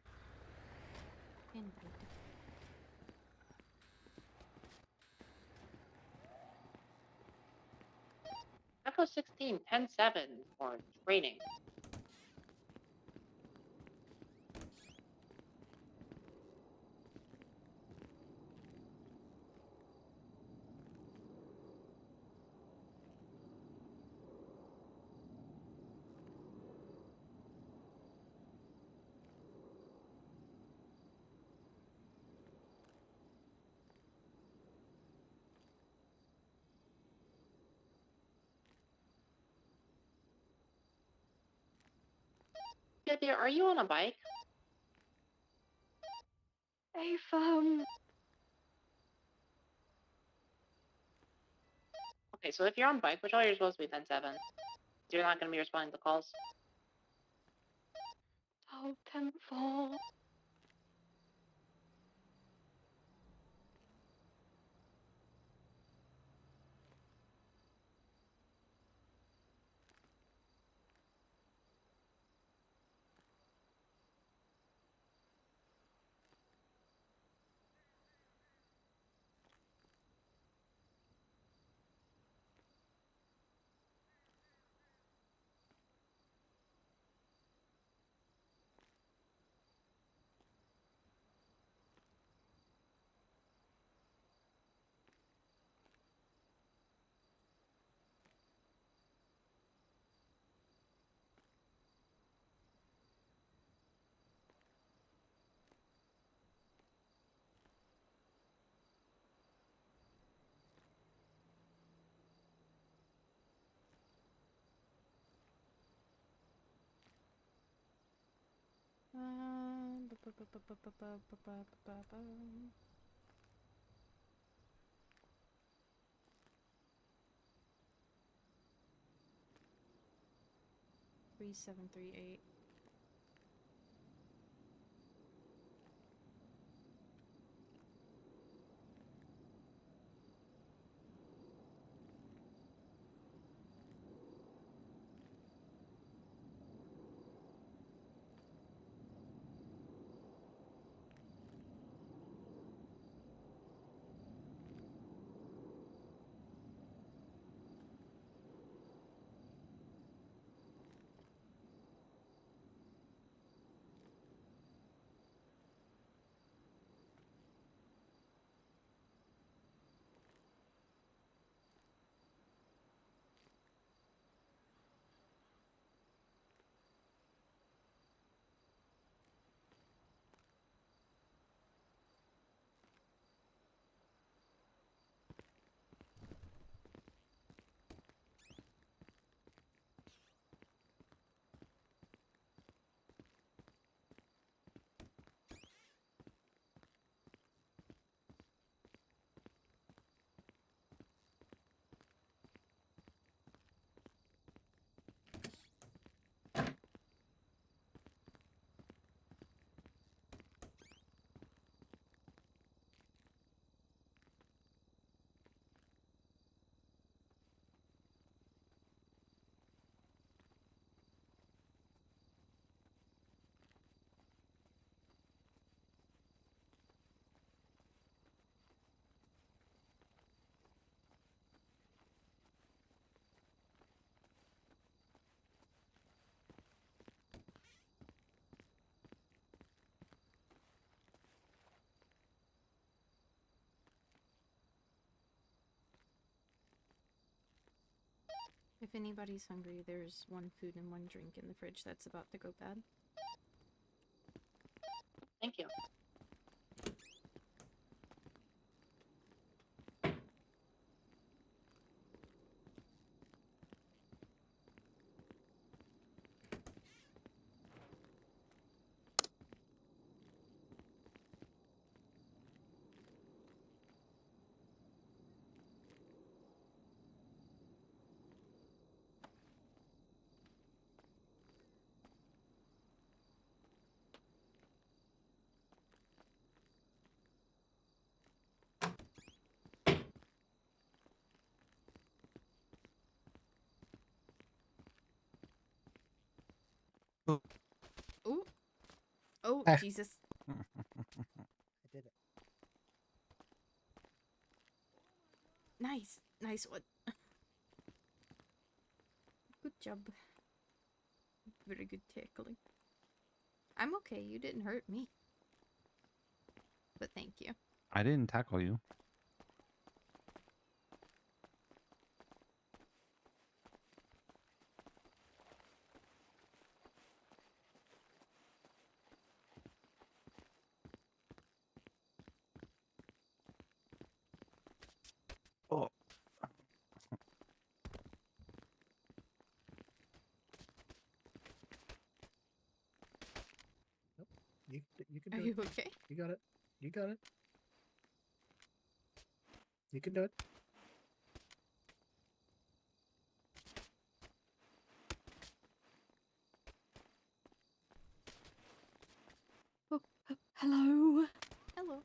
Echo 16, 10-7 for training. Yeah, dear, are you on a bike? Hey, Okay, so if you're on bike, which all you're supposed to be 10-7. You're not going to be responding to calls. Oh, tenfold. Three, 7, 3, 8. If anybody's hungry, there's one food and one drink in the fridge that's about to go bad. Thank you. Ooh. Oh, Ah. Jesus. I did it. Nice. Nice one. Good job. Very good tackling. I'm okay. You didn't hurt me. But thank you. I didn't tackle you. Oh. Nope. You can Are do you it. okay? You got it. You got it. You can do it. Oh, hello. Hello.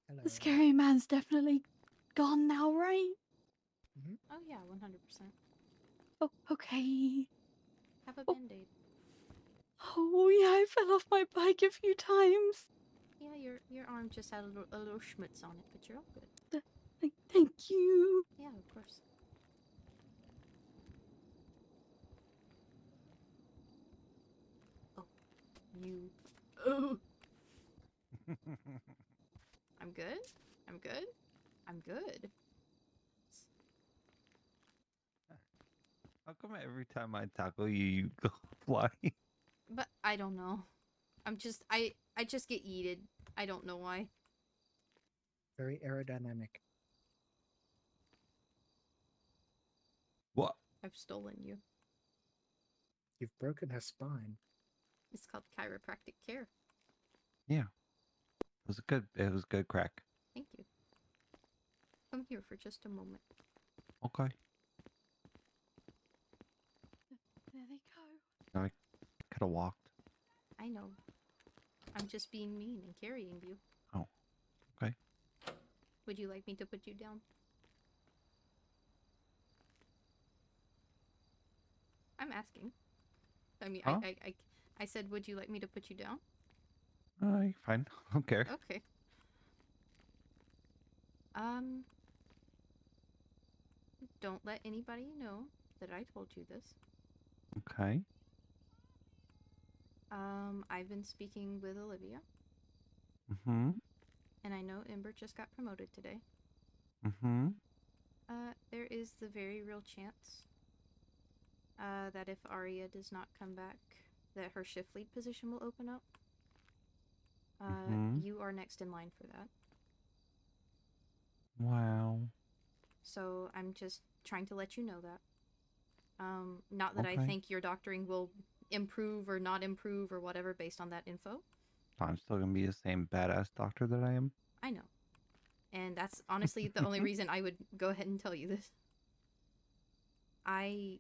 Hello. The scary man's definitely gone now, right? Oh yeah, 100%. Oh, okay. Have a band-aid. Oh, yeah, I fell off my bike a few times. Yeah, your arm just had a little schmutz on it, but you're all good. Thank you. Yeah, of course. Oh, you. Oh. I'm good. I'm good. I'm good. How come every time I tackle you, you go flying? But I don't know. I just get yeeted. I don't know why. Very aerodynamic. What? I've stolen you. You've broken her spine. It's called chiropractic care. Yeah. It was a good. It was good crack. Thank you. Come here for just a moment. Okay. There they go. I could have walked. I know. I'm just being mean and carrying you. Oh. Okay. Would you like me to put you down? I'm asking. I mean, Huh? I said, would you like me to put you down? You're fine. I don't care. Okay. Don't let anybody know that I told you this. Okay. I've been speaking with Olivia, Mm-hmm. and I know Ember just got promoted today. Mm-hmm. There is the very real chance that if Arya does not come back, that her shift lead position will open up. You are next in line for that. Wow. So I'm just trying to let you know that. Not that I Okay. think your doctoring will improve or not improve or whatever based on that info. I'm still gonna be the same badass doctor that I am. I know. And that's honestly the only reason I would go ahead and tell you this. I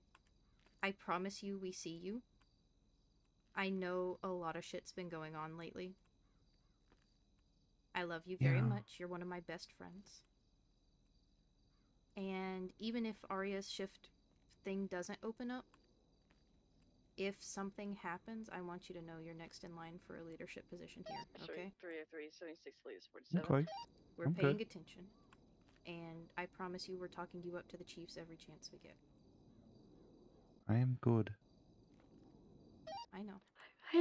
promise you we see you. I know a lot of shit's been going on lately. I love you very much. You're one of my best friends. And even if Arya's shift thing doesn't open up, if something happens, I want you to know you're next in line for a leadership position here, okay? 303, 76, please, 47. Okay. We're I'm paying good. attention. And I promise you we're talking you up to the chiefs every chance we get. I am good. I know. I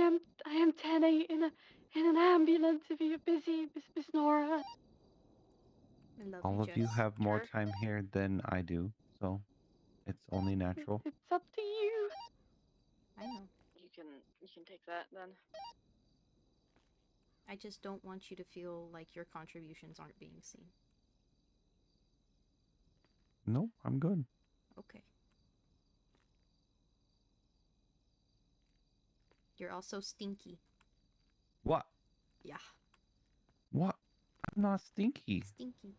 am Tene in an ambulance if you're busy, Miss Nora. I love All you, of you Jess. have more time here than I do, so It's only natural. It's up to you. I know. You can take that then. I just don't want you to feel like your contributions aren't being seen. No, I'm good. Okay. You're also stinky. What? Yeah. What? I'm not stinky. Stinky.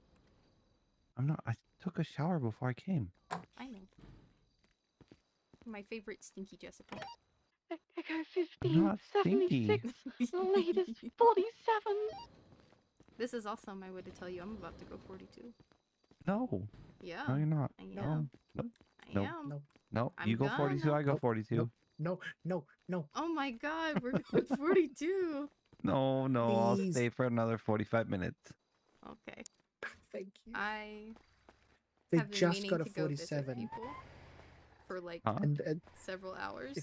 I'm not. I took a shower before I came. I know. My favorite stinky Jessica. Echo I'm not 1576, stinky. latest 47. This is also my way to tell you I'm about to go 42. No. Yeah. No, you're not. I No. am. No. I No. am. No. No. I'm You go 42. gonna. I go 42. No. No. Oh my god, we're going 42. No. I'll Please. stay for another 45 minutes. Okay. Thank you. I They have been just meaning got a to go visit 47. people for like Huh? And several hours.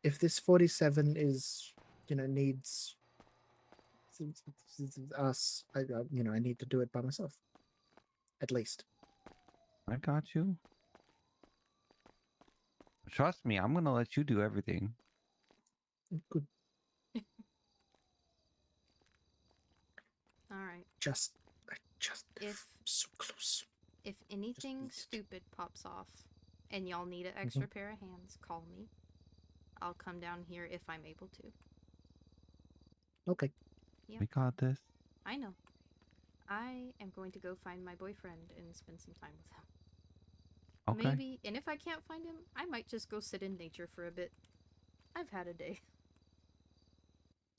if this 47 is, needs us, I need to do it by myself. At least. I got you. Trust me, I'm gonna let you do everything. Good. All right. Just If so close. If anything stupid pops off and y'all need an Mm-hmm. extra pair of hands, call me. I'll come down here if I'm able to. Okay. Yeah. We got this. I know. I am going to go find my boyfriend and spend some time with him. Okay. Maybe, and if I can't find him, I might just go sit in nature for a bit. I've had a day.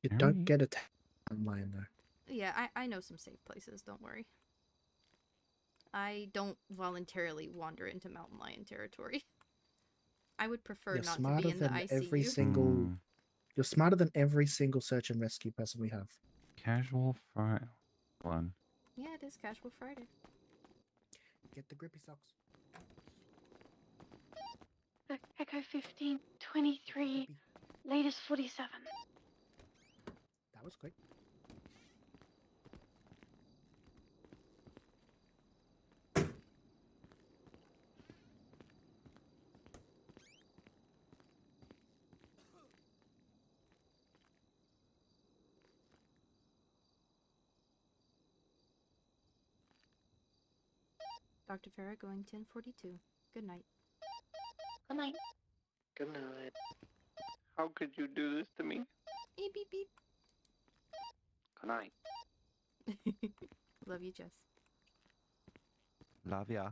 You don't get attacked online though. Yeah, I know some safe places, don't worry. I don't voluntarily wander into mountain lion territory. I would prefer You're not to smarter be in the than ICU. every single. You're smarter than every single search and rescue person we have. Casual Friday. One. Yeah, it is Casual Friday. Get the grippy socks. Echo 1523, latest 47. That was quick. Dr. Fera going 1042. Good night. Good night. Good night. How could you do this to me? Beep, beep, beep. Good night. Love you, Jess. Love ya.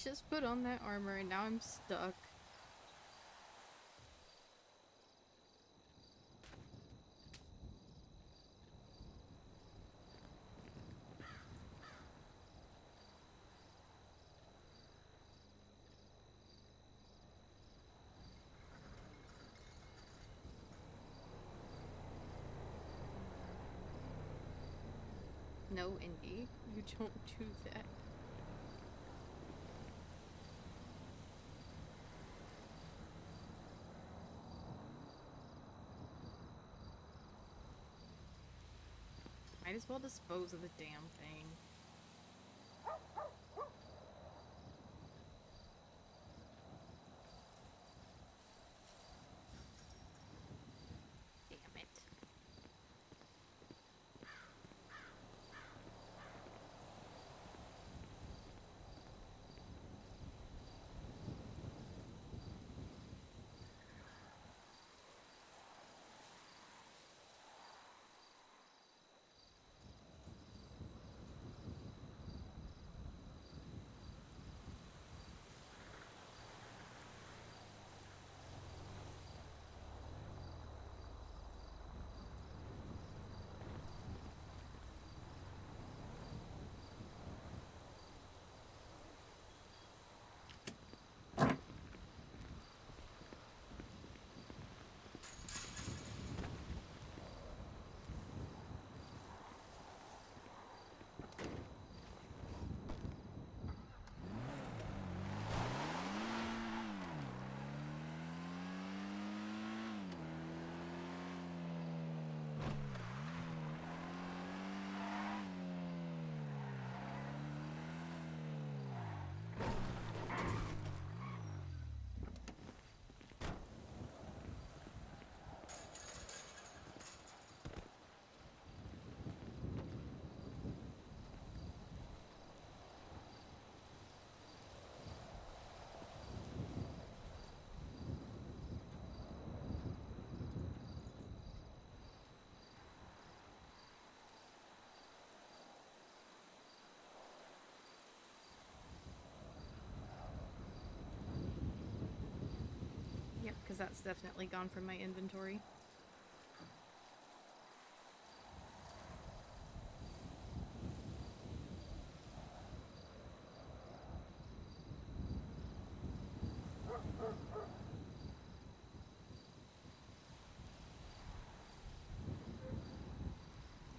just put on that armor and now I'm stuck. No, Indy, you don't do that. Might as well dispose of the damn thing. Damn it. Yep, because that's definitely gone from my inventory.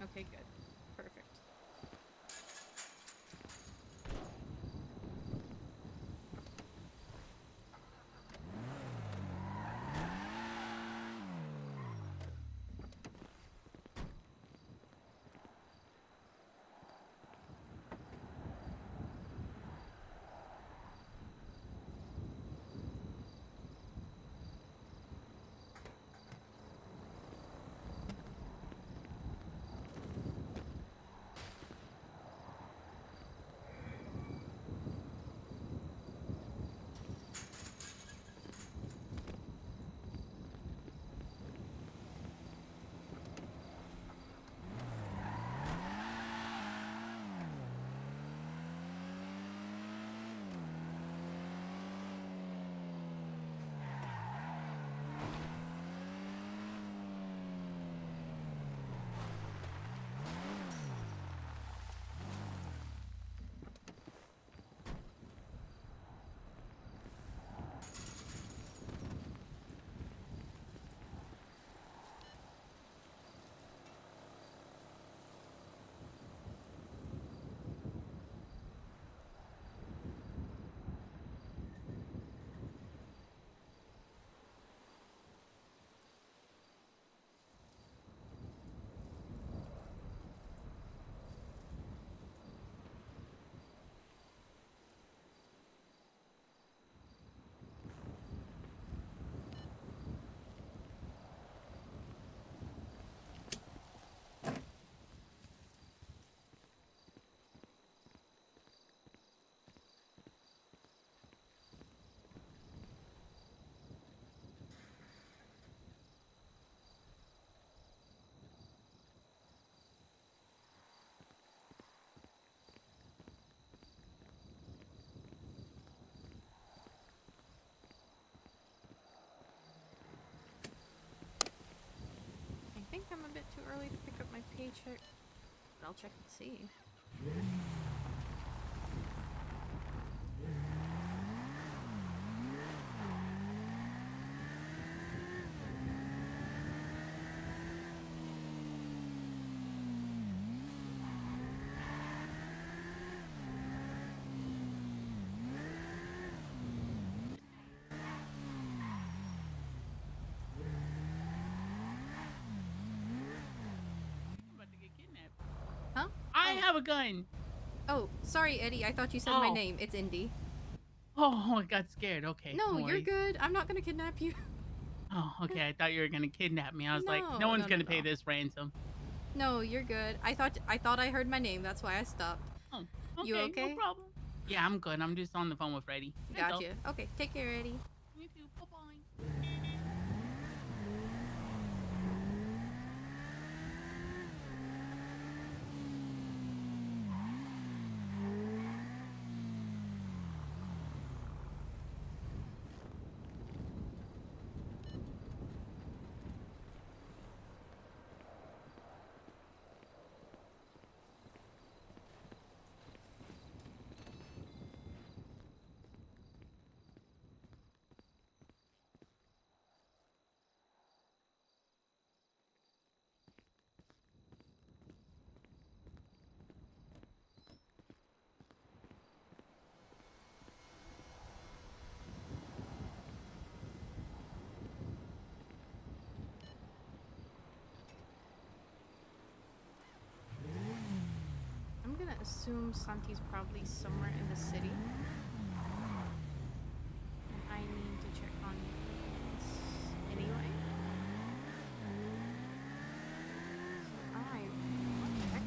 Okay, good. Perfect. I'm a bit too early to pick up my paycheck. But I'll check and see. I'm about to get kidnapped. Huh? I have a gun. Oh, sorry, Eddie. I thought you said my name. It's Indy. Oh, I got scared. Okay. No, don't you're worry. good. I'm not gonna kidnap you. Oh, okay. I thought you were gonna kidnap me. I was like, no No, one's no, gonna no, pay no. this ransom. No, you're good. I thought I heard my name. That's why I stopped. Oh, You okay, okay? no problem. Yeah, I'm good. I'm just on the phone with Freddy. That's all. Gotcha. Okay, take care, Eddie. You too. Bye bye. I'm gonna assume Santi's probably somewhere in the city. And I need to check on this anyway. So what the heck?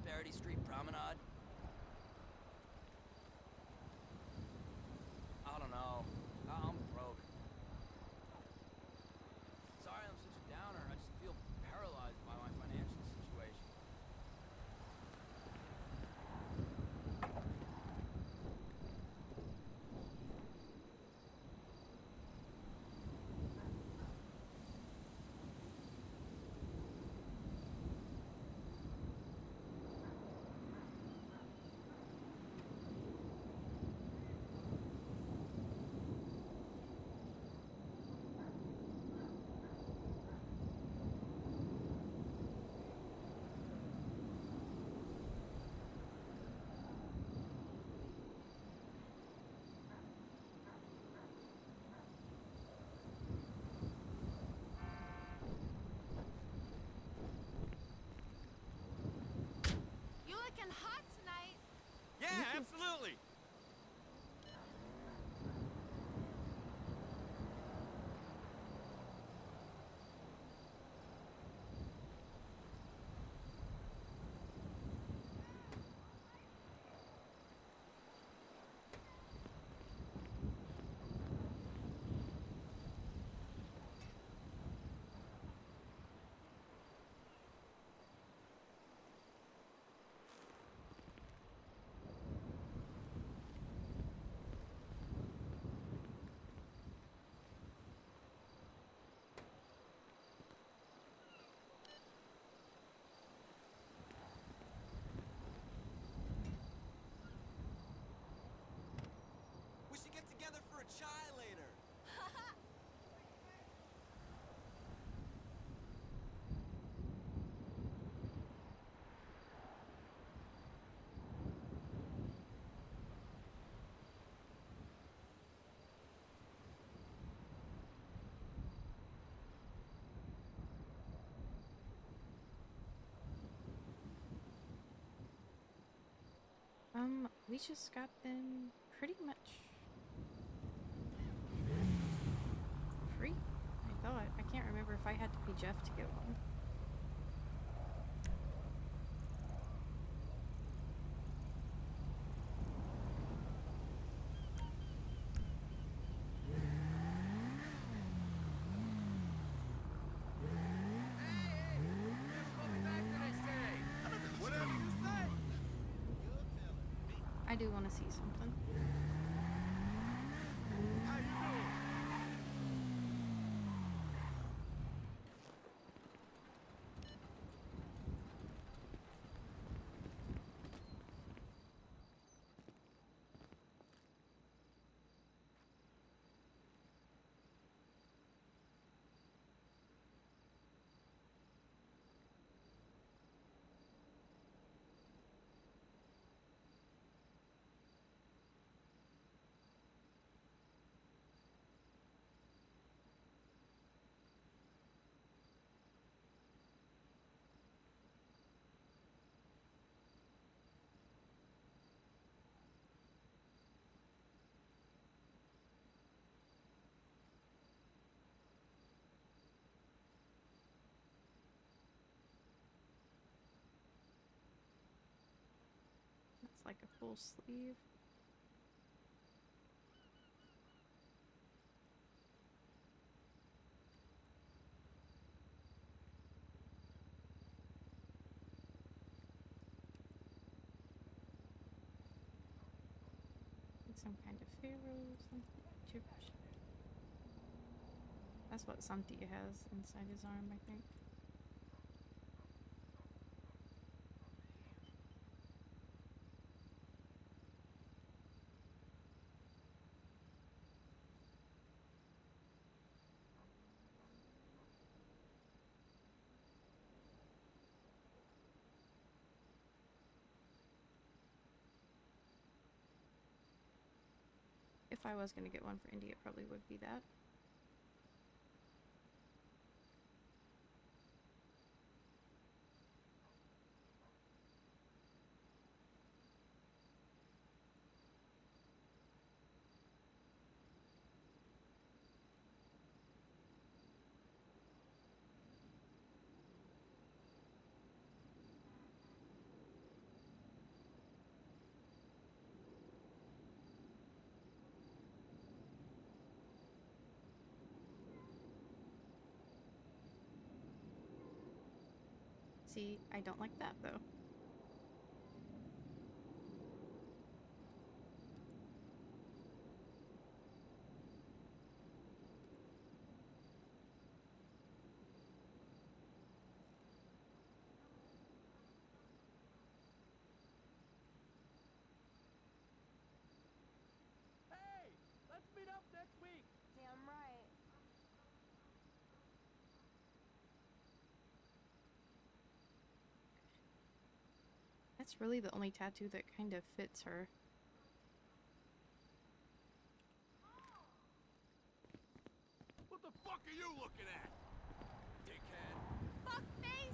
Prosperity Street Promenade? I don't know. I'm broke. Sorry I'm such a downer. I just feel paralyzed by my financial situation. You looking hot tonight. Yeah, absolutely. We should get together for a chai later. We just got them pretty much free. I thought. I can't remember if I had to pay Jeff to get one. Whatever you say. I do want to see something. How you doing? That's like a full sleeve. Some kind of pharaoh, something Egyptian. That's what Santi has inside his arm, I think. If I was going to get one for Indy, it probably would be that. See, I don't like that though. Hey, let's meet up next week. Damn right. That's really the only tattoo that kind of fits her. What the fuck are you looking at? Dickhead. Fuck face!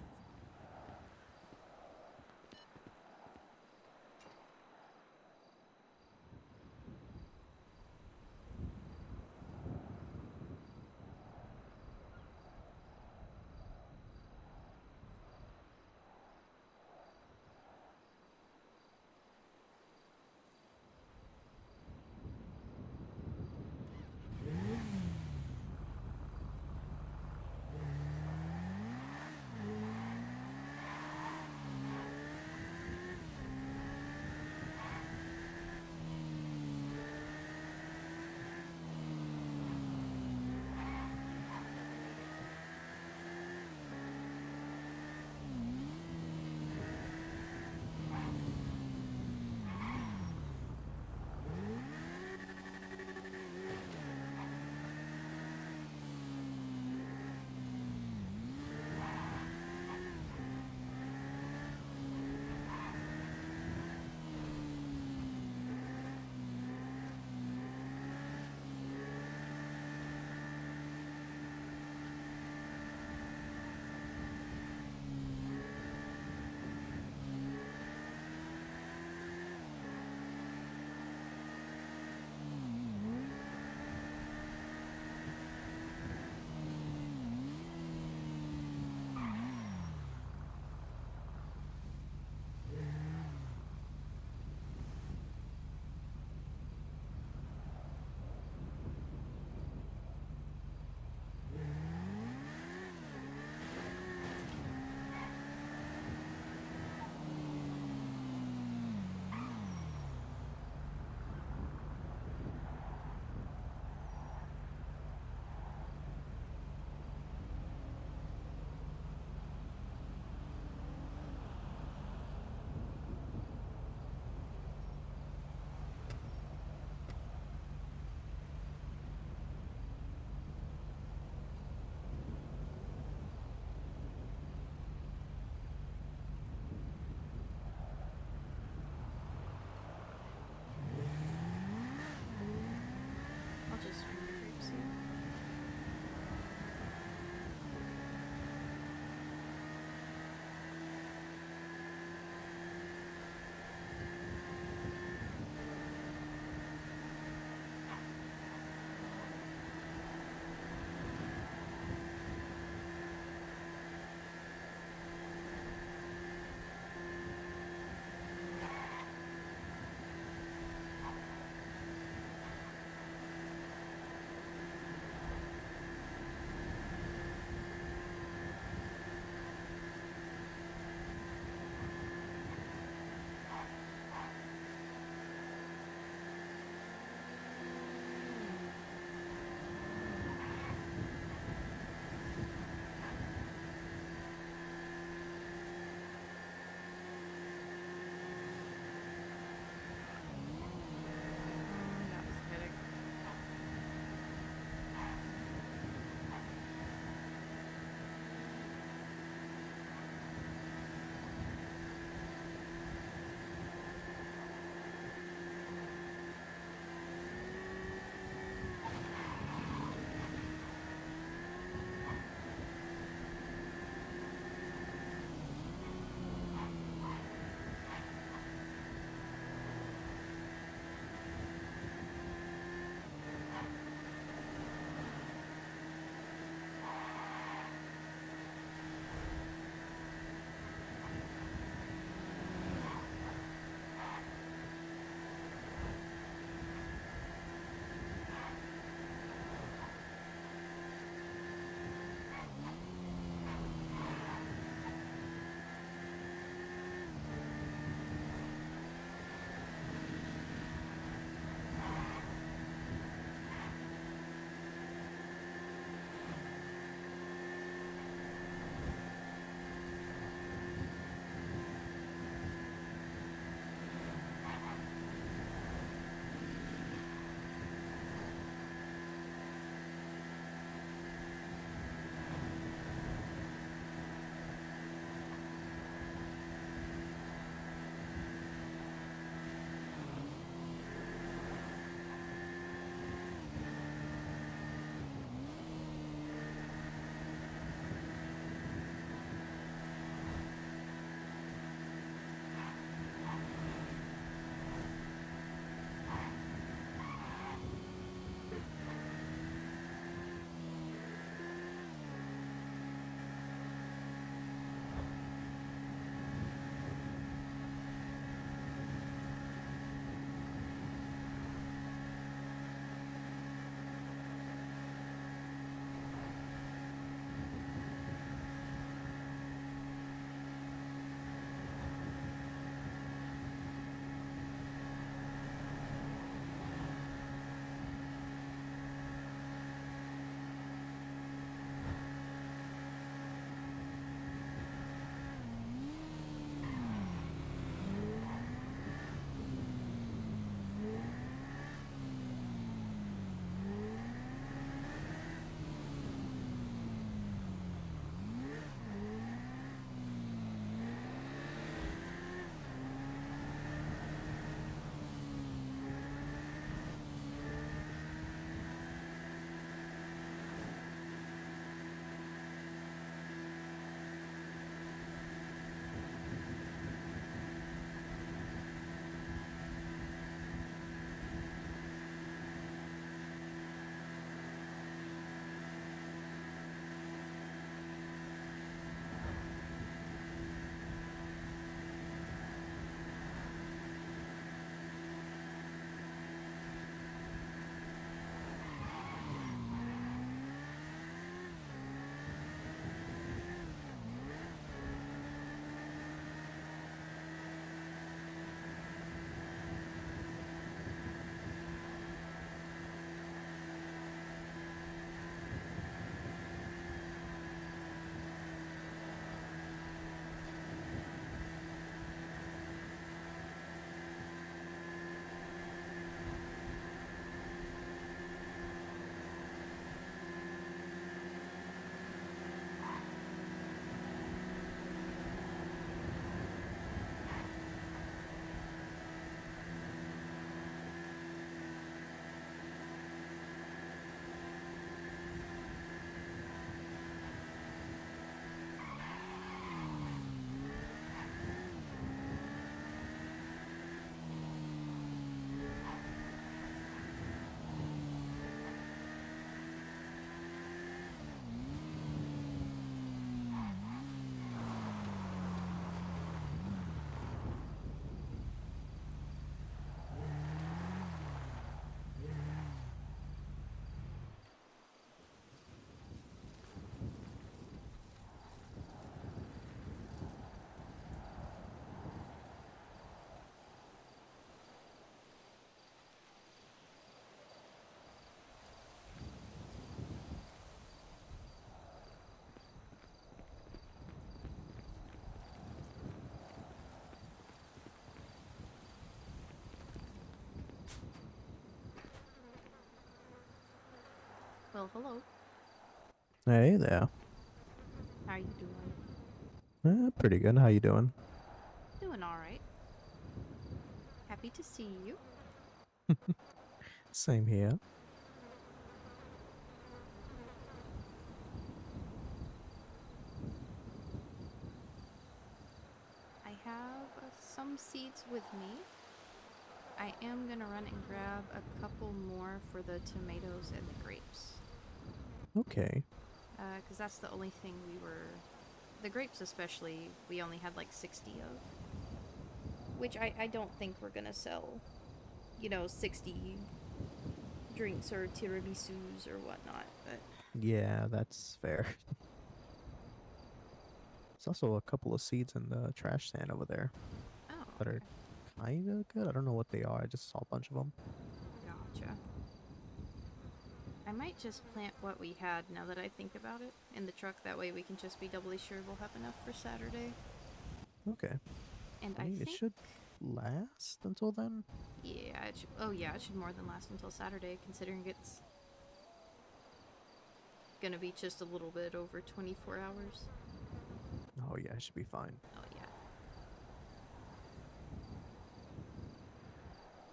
Well, hello. Hey there. How you doing? Pretty good. How you doing? Doing all right. Happy to see you. Same here. I have some seeds with me. I am gonna run and grab a couple more for the tomatoes and the grapes. Okay. Because that's the only thing the grapes especially, we only had like 60 of. Which I don't think we're gonna sell, 60 drinks or tiramisus or whatnot, but... Yeah, that's fair. There's also a couple of seeds in the trash stand over there. Oh, that are kind of good. I don't know what they are. I just saw a bunch of them. Gotcha. I might just plant what we had, now that I think about it, in the truck. That way we can just be doubly sure we'll have enough for Saturday. Okay. And I mean, think... it should last until then. Yeah, it should... Oh yeah, it should more than last until Saturday, considering it's gonna be just a little bit over 24 hours. Oh yeah, it should be fine. Oh yeah.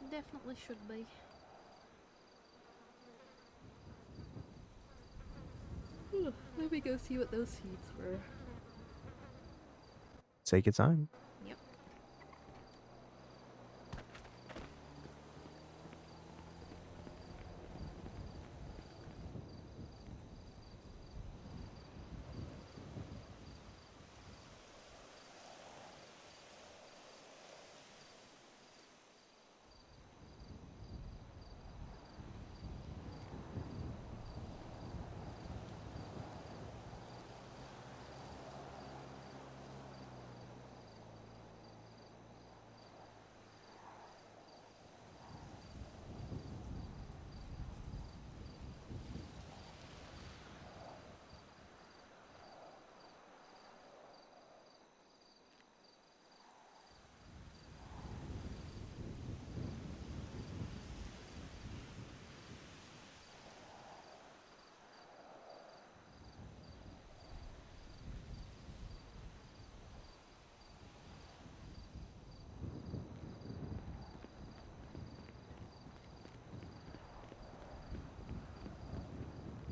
Definitely should be. Let me go see what those seeds were. Take your time. Yep.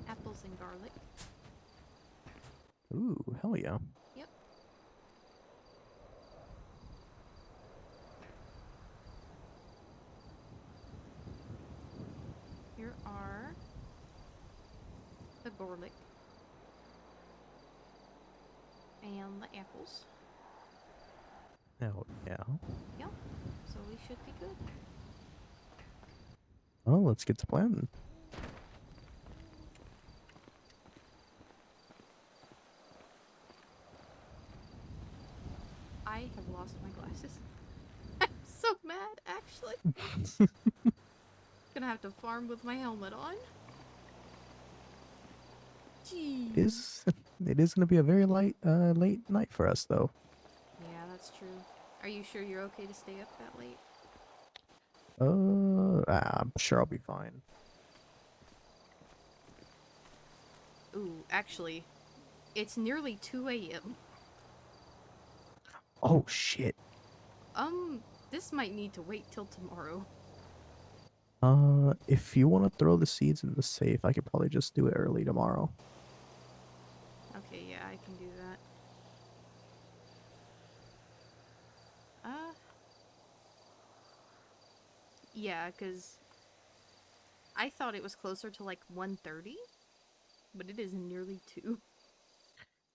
Apples and garlic. Ooh, hell yeah. Yep. Here are the garlic and the apples. Hell yeah. Yep. So we should be good. Well, let's get to planting. I have lost my glasses. I'm so mad, actually. Gonna have to farm with my helmet on. Jeez. It is gonna be a very late night for us though. Yeah, that's true. Are you sure you're okay to stay up that late? I'm sure I'll be fine. Ooh, actually, it's nearly 2 a.m. Oh shit. This might need to wait till tomorrow. If you want to throw the seeds in the safe, I could probably just do it early tomorrow. Okay, yeah, I can do that. Yeah, because I thought it was closer to like 1:30, but it is nearly 2.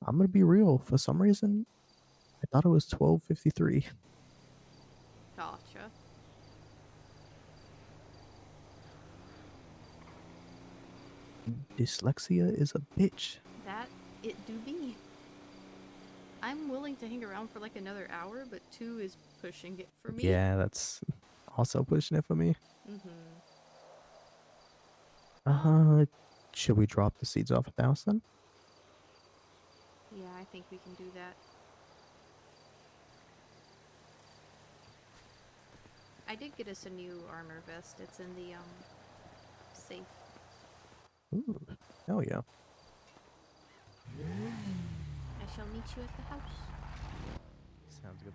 I'm gonna be real. For some reason, I thought it was 12:53. Gotcha. Dyslexia is a bitch. That it do be. I'm willing to hang around for like another hour, but 2 is pushing it for me. Yeah, that's also pushing it for me. Should we drop the seeds off at the house then? Yeah, I think we can do that. I did get us a new armor vest. It's in the safe. Ooh, Oh yeah. I shall meet you at the house. Sounds good.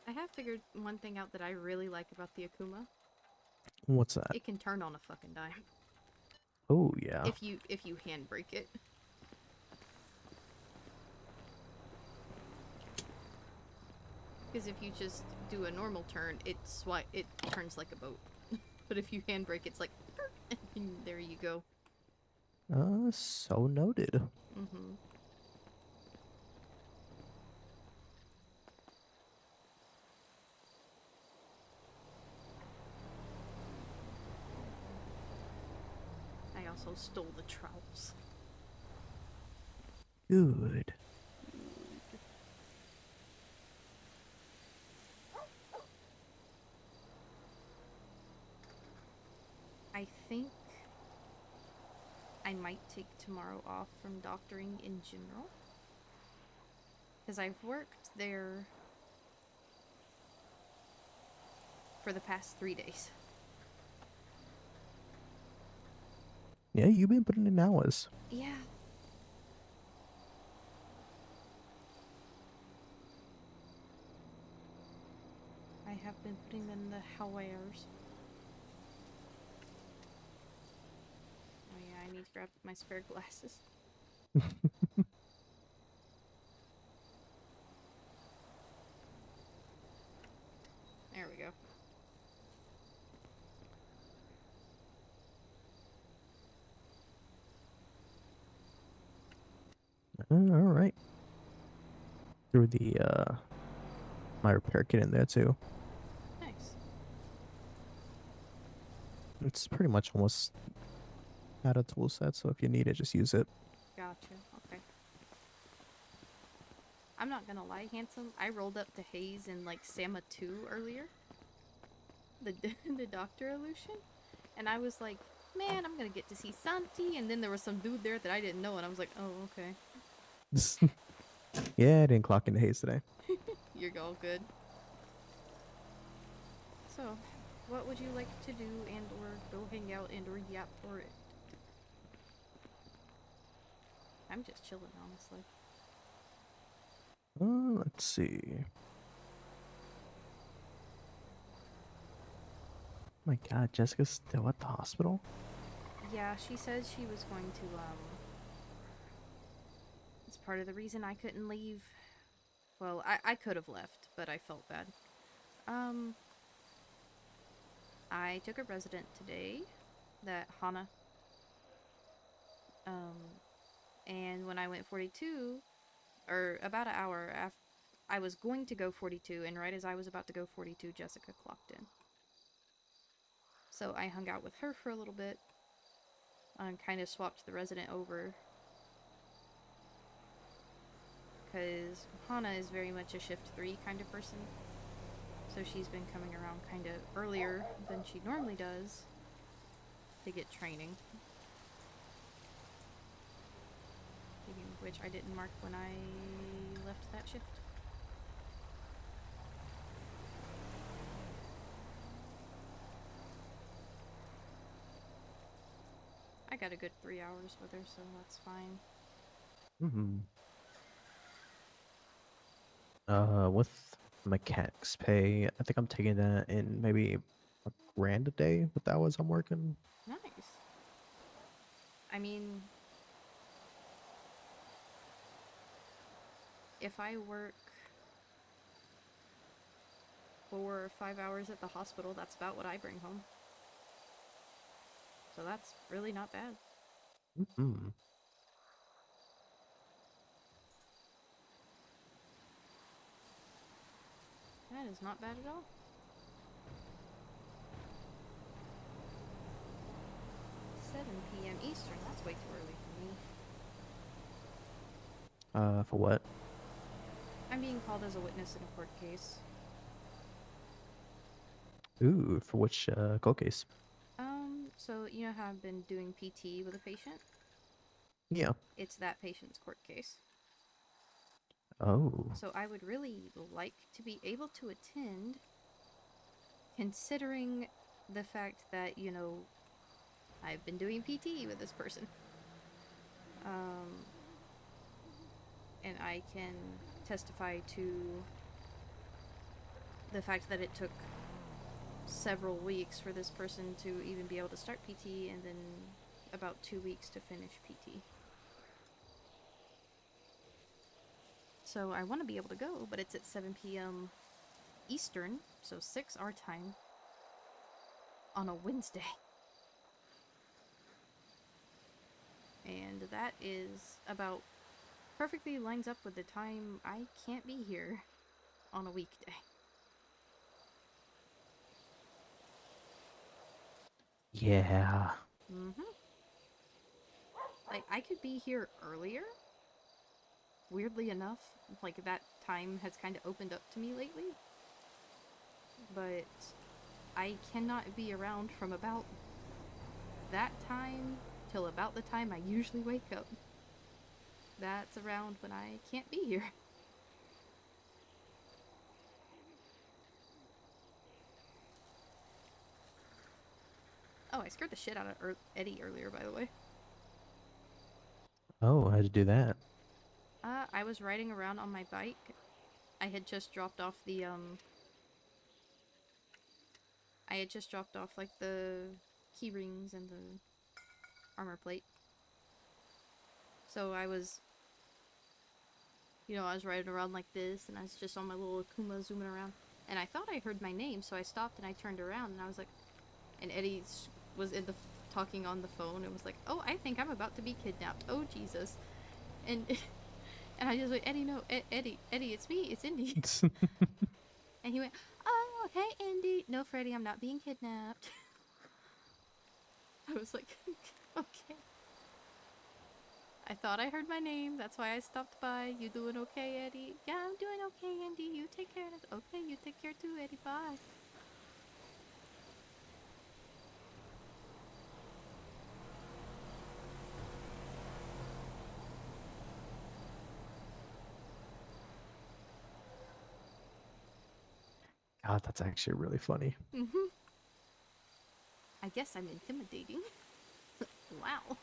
I have figured one thing out that I really like about the Akuma. What's that? It can turn on a fucking dime. Oh yeah. If you handbrake it. Because if you just do a normal turn, it turns like a boat. But if you handbrake, it's like, and there you go. So noted. Mm-hmm. I also stole the trowels. Good. I think I might take tomorrow off from doctoring in general. Because I've worked there for the past 3 days. Yeah, you've been putting in hours. Yeah. I have been putting in the hours. Oh yeah, I need to grab my spare glasses. There we go. All right. Threw the my repair kit in there too. Nice. It's pretty much almost out of tool set, so if you need it, just use it. Gotcha. Okay. I'm not gonna lie, handsome. I rolled up to Hayes in like Sama 2 earlier. The Doctor illusion. And I was like, man, I'm gonna get to see Santi. And then there was some dude there that I didn't know, and I was like, oh, okay. Yeah, I didn't clock into Haze today. You're all good. So, what would you like to do and or go hang out and or yap for it? I'm just chilling, honestly. Let's see. Oh my god, Jessica's still at the hospital? Yeah, she said she was going to, it's part of the reason I couldn't leave. Well, I could have left, but I felt bad. I took a resident today, that Hana. And when I went 42, or about an hour after, I was going to go 42, and right as I was about to go 42, Jessica clocked in. So I hung out with her for a little bit, and kind of swapped the resident over. Because Hana is very much a shift 3 kind of person. So she's been coming around kind of earlier than she normally does to get training. which I didn't mark when I left that shift. I got a good 3 hours with her, so that's fine. With mechanics pay, I think I'm taking that in maybe $1,000 a day with the hours I'm working. Nice. I mean, if I work 4 or 5 hours at the hospital, that's about what I bring home. So that's really not bad. That is not bad at all. p.m. Eastern, that's way too early for me. For what? I'm being called as a witness in a court case. Ooh, for which cold case? So you know how I've been doing PT with a patient? Yeah. It's that patient's court case. Oh. So I would really like to be able to attend, considering the fact that, you know, I've been doing PT with this person. And I can testify to the fact that it took several weeks for this person to even be able to start PT, and then about 2 weeks to finish PT. So I want to be able to go, but it's at 7 p.m. Eastern, so 6 our time, on a Wednesday. And that is about perfectly lines up with the time I can't be here on a weekday. Yeah. Like, I could be here earlier. Weirdly enough, like, that time has kind of opened up to me lately. But I cannot be around from about that time till about the time I usually wake up. That's around when I can't be here. Oh, I scared the shit out of Eddie earlier, by the way. Oh, how'd you do that? I was riding around on my bike. I had just dropped off the, like, the key rings and the armor plate. So I was, I was riding around like this, and I was just on my little Akuma zooming around. And I thought I heard my name, so I stopped and I turned around, and I was like, and Eddie was talking on the phone, and was like, oh, I think I'm about to be kidnapped. Oh, Jesus. And and I just went, Eddie, no, Eddie, it's me, it's Indy. And he went, oh, hey, Indy. No, Freddy, I'm not being kidnapped. I was like, okay. I thought I heard my name, that's why I stopped by. You doing okay, Eddie? Yeah, I'm doing okay, Indy. You take care of it. Okay, you take care too, Eddie. Bye. God, that's actually really funny. I guess I'm intimidating. Wow.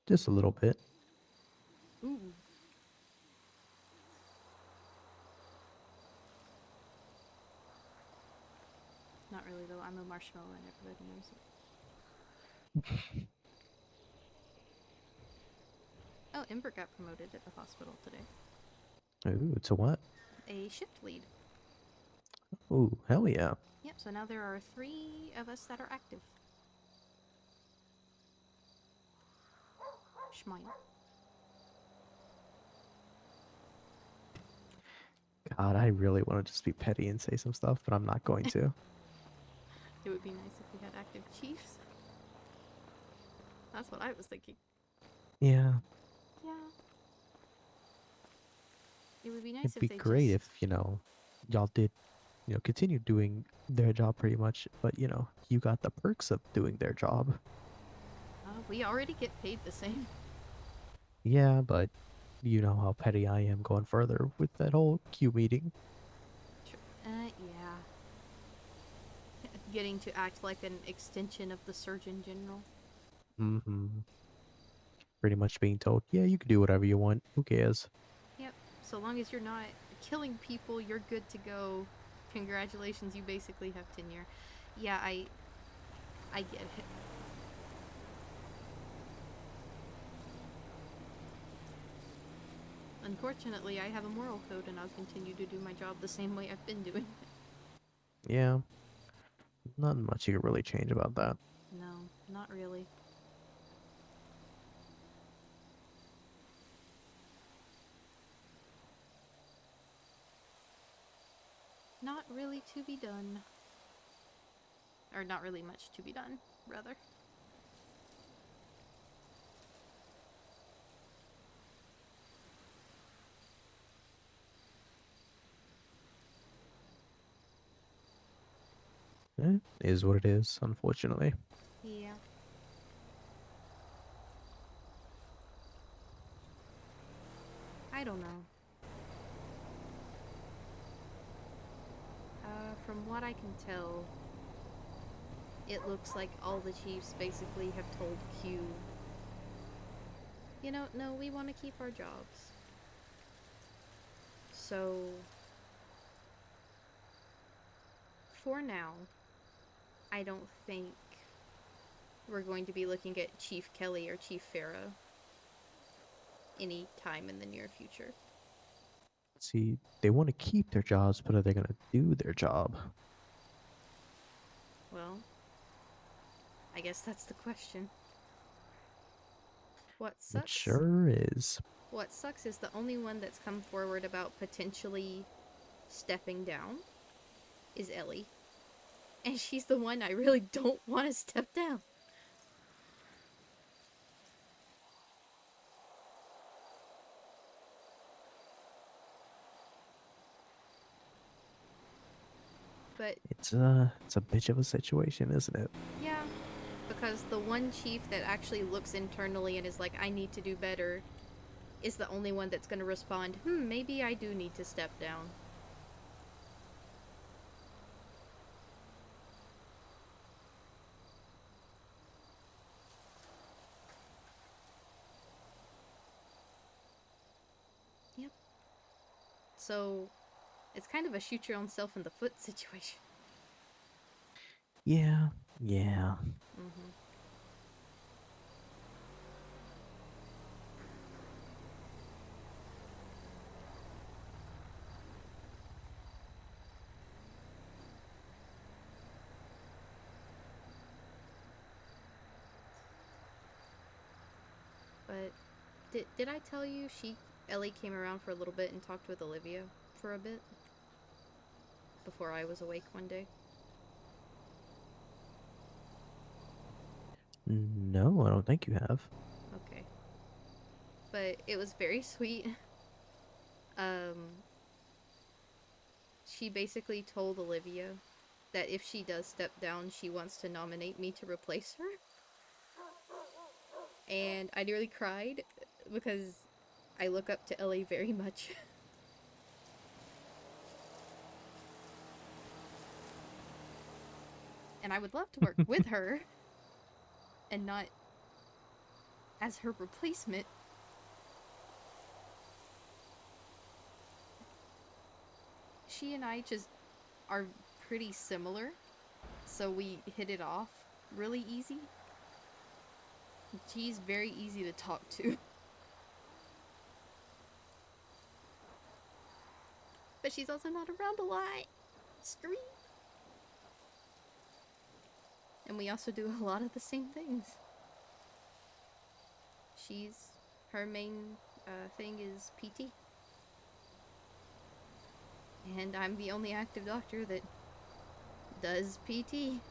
Just a little bit. Ooh. Not really, though. I'm a marshmallow and everybody knows it. Oh, Ember got promoted at the hospital today. Ooh, to what? A shift lead. Ooh, hell yeah. Yep, so now there are 3 of us that are active. Schmine. God, I really want to just be petty and say some stuff, but I'm not going to. It would be nice if we had active chiefs. That's what I was thinking. Yeah. Yeah. It would be nice It'd if be they great just... if, y'all did, continue doing their job pretty much, but, you got the perks of doing their job. we already get paid the same. Yeah, but you know how petty I am going further with that whole Q meeting. Yeah. Getting to act like an extension of the Surgeon General. Mm-hmm. Pretty much being told, yeah, you can do whatever you want. Who cares? Yep. So long as you're not killing people, you're good to go. Congratulations, you basically have tenure. Yeah, I get it. Unfortunately, I have a moral code and I'll continue to do my job the same way I've been doing it. Yeah. Not much you can really change about that. No, not really. Not really to be done. Or not really much to be done, rather. Is what it is, unfortunately. Yeah. I don't know. From what I can tell, it looks like all the chiefs basically have told Q, you know, no, we want to keep our jobs. So, for now, I don't think we're going to be looking at Chief Kelly or Chief Fera any time in the near future. See, they want to keep their jobs, but are they going to do their job? Well, I guess that's the question. What It sucks? sure is. What sucks is the only one that's come forward about potentially stepping down is Ellie. And she's the one I really don't want to step down. But It's a bitch of a situation, isn't it? yeah, because the one chief that actually looks internally and is like, I need to do better, is the only one that's going to respond, maybe I do need to step down. Yep. So, it's kind of a shoot your own self in the foot situation. Yeah, yeah. Mm-hmm. But did I tell you Ellie came around for a little bit and talked with Olivia for a bit? Before I was awake one day? No, I don't think you have. Okay. But it was very sweet. She basically told Olivia that if she does step down, she wants to nominate me to replace her. And I nearly cried because I look up to Ellie very much. And I would love to work with her and not as her replacement. She and I just are pretty similar, so we hit it off really easy. She's very easy to talk to. But she's also not around a lot. Scream. And we also do a lot of the same things. Her main thing is PT. And I'm the only active doctor that does PT.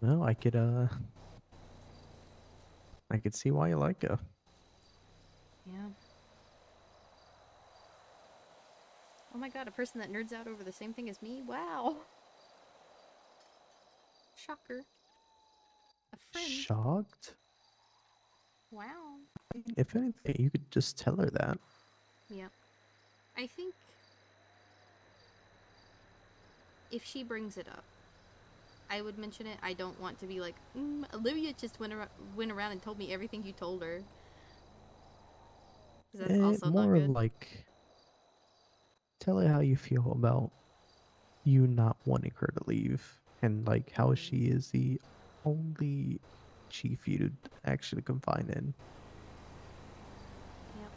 Well, I could see why you like her. Yeah. Oh my god, a person that nerds out over the same thing as me? Wow. Shocker. A friend. Shocked? Wow. If anything, you could just tell her that. Yeah. I think if she brings it up, I would mention it. I don't want to be like, Olivia just went around and told me everything you told her. 'Cause that's also not More of good. like, tell her how you feel about you not wanting her to leave, and like how she is the only chief you'd actually confine in. Yep.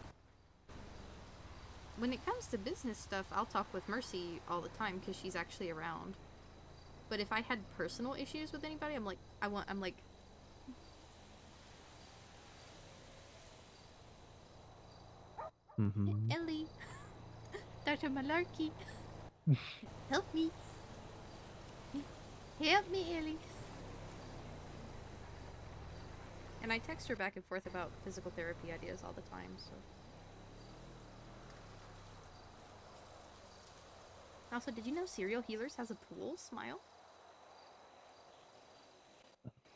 When it comes to business stuff, I'll talk with Mercy all the time because she's actually around. But if I had personal issues with anybody, I'm like, I'm like, Mm-hmm. Ellie, Dr. Malarkey, help me. Help me, Ellie. And I text her back and forth about physical therapy ideas all the time, so. Also, did you know Serial Healers has a pool? Smile.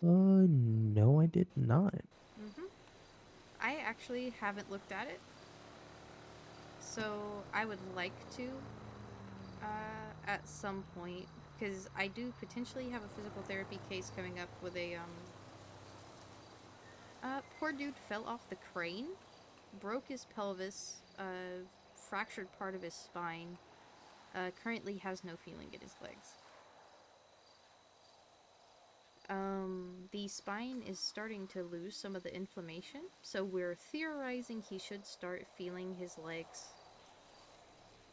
No, I did not. I actually haven't looked at it, so I would like to at some point, because I do potentially have a physical therapy case coming up with a poor dude fell off the crane, broke his pelvis, fractured part of his spine, currently has no feeling in his legs. The spine is starting to lose some of the inflammation, so we're theorizing he should start feeling his legs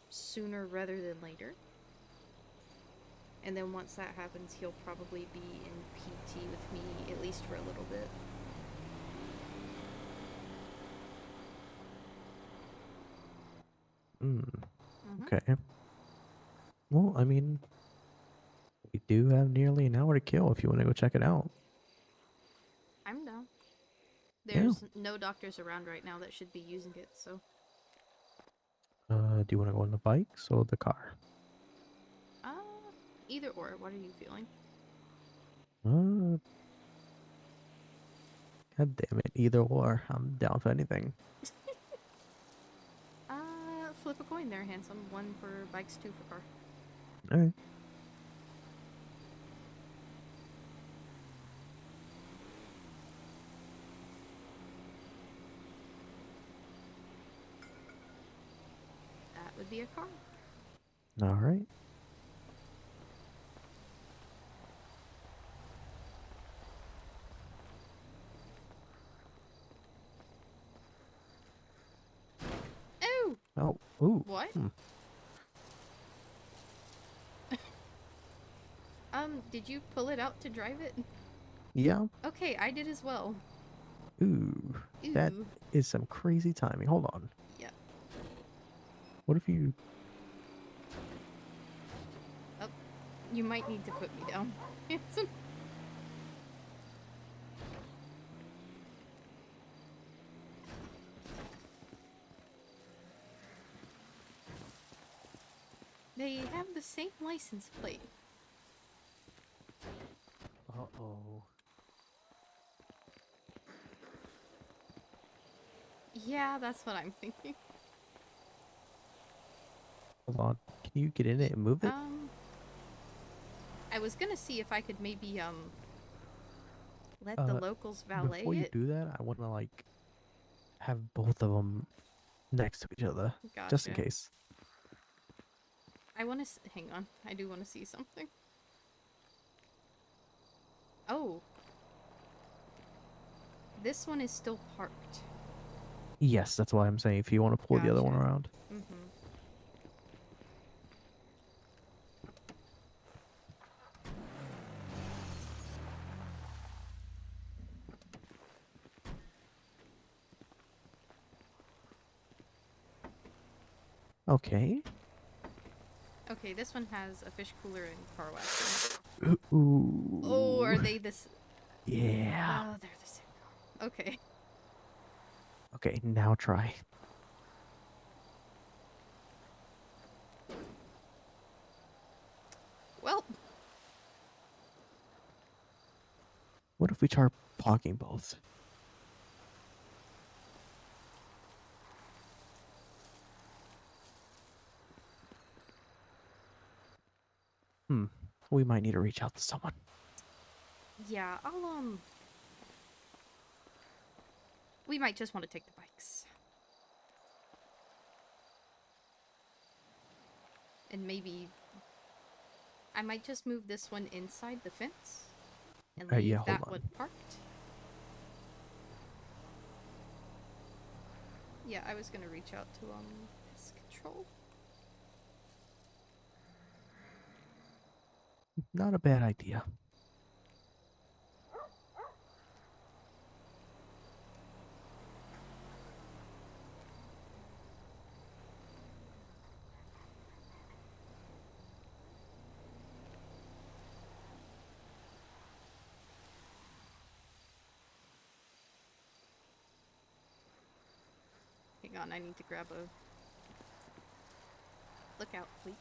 sooner rather than later. And then once that happens, he'll probably be in PT with me, at least for a little bit. Okay. Well, I mean, we do have nearly an hour to kill if you want to go check it out. I'm down. There's no doctors around right now that should be using it, so. Do you want to go on the bikes or the car? Either or. What are you feeling? God damn it, either or. I'm down for anything. Flip a coin there, handsome. 1 for bikes, 2 for car. Alright. That would be a car. Alright. Oh! Oh, ooh. What? Did you pull it out to drive it? Yeah. Okay, I did as well. Ooh. That is some crazy timing. Hold on. Yeah. What if you... Oh, you might need to put me down. Handsome. They have the same license plate. Uh-oh. Yeah, that's what I'm thinking. Hold on. Can you get in it and move it? I was gonna see if I could maybe, let the locals valet Before you it. do that, I want to, like, have both of them next to each other. Just in Gotcha. case. I wanna hang on. I do wanna see something. Oh. This one is still parked. Yes, that's why I'm saying if you want to pull the other one around. Okay. Okay, this one has a fish cooler and car wash. Ooh. Oh, are they this? Yeah. Oh, they're the same car. Okay. Okay, now try. Well, What if we try parking both? We might need to reach out to someone. yeah, I'll we might just want to take the bikes. And maybe I might just move this one inside the fence and leave Yeah, hold that on. one parked. Yeah, I was gonna reach out to pest control. Not a bad idea. Hang on, I need to grab a lookout, please.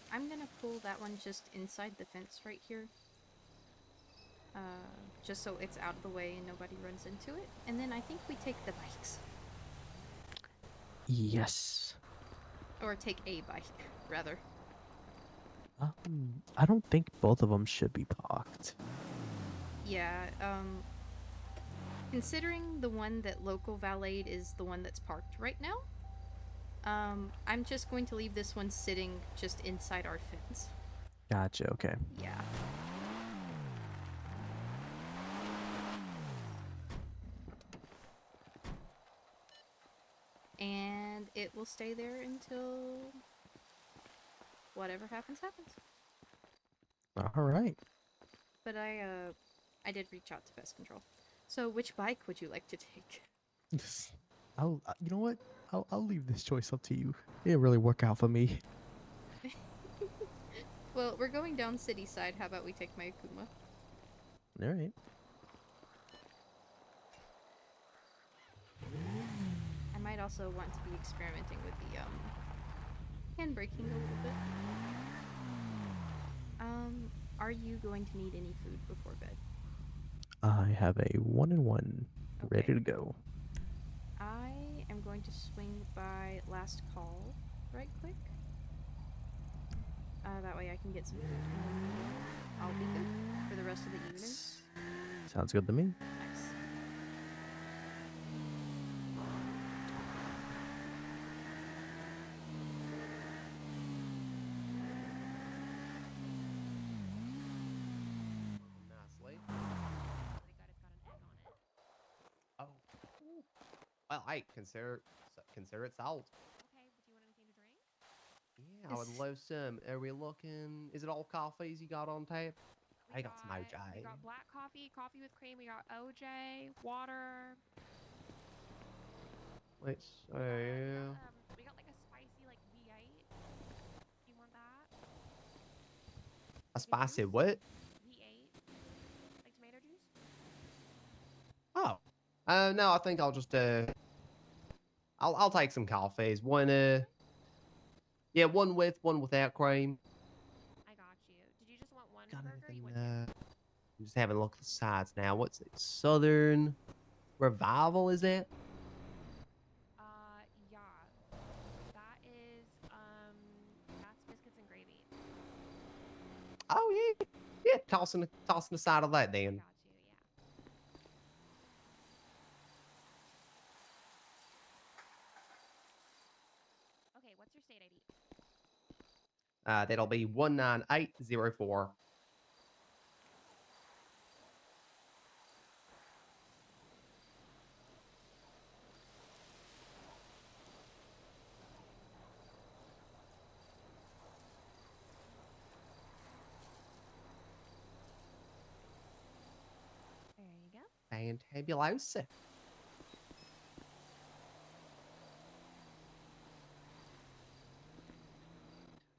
I'm gonna pull that one just inside the fence right here. Just so it's out of the way and nobody runs into it. And then I think we take the bikes. Yes. Or take a bike, rather. I don't think both of them should be parked. Yeah, considering the one that local valeted is the one that's parked right now, I'm just going to leave this one sitting just inside our fence. Gotcha, okay. Yeah. And it will stay there until whatever happens, happens. Alright. But I did reach out to pest control. So which bike would you like to take? You know what? I'll leave this choice up to you. It didn't really work out for me. Well, we're going down city side. How about we take my Akuma? Alright. I might also want to be experimenting with the handbraking a little bit. Are you going to need any food before bed? I have a 1-in-1 ready to go. I am going to swing by last call right quick. That way I can get some food and then I'll be good for the rest of the evening. Sounds good to me. Nice. Well, hey, consider it sold. Okay, but do you want anything to drink? Yeah, I would love some. Are we looking? Is it all coffees you got on tap? I got some OJ. We got black coffee, coffee with cream. We got OJ, water. Let's see. We got like a spicy like V8. Do you want that? A spicy what? V8, like tomato juice. Oh. No, I think I'll just I'll take some coffees. One yeah, one with, one without cream. I got you. Did you just want one Got burger? You anything, want two? I'm just having a look at the sides now. What's it? Southern Revival, is it? Yeah. That is that's biscuits and gravy. Oh yeah. Yeah, tossing the side of that then. Got you, yeah. Okay, what's your state ID? That'll be 19804. There you go. Fantabulosa.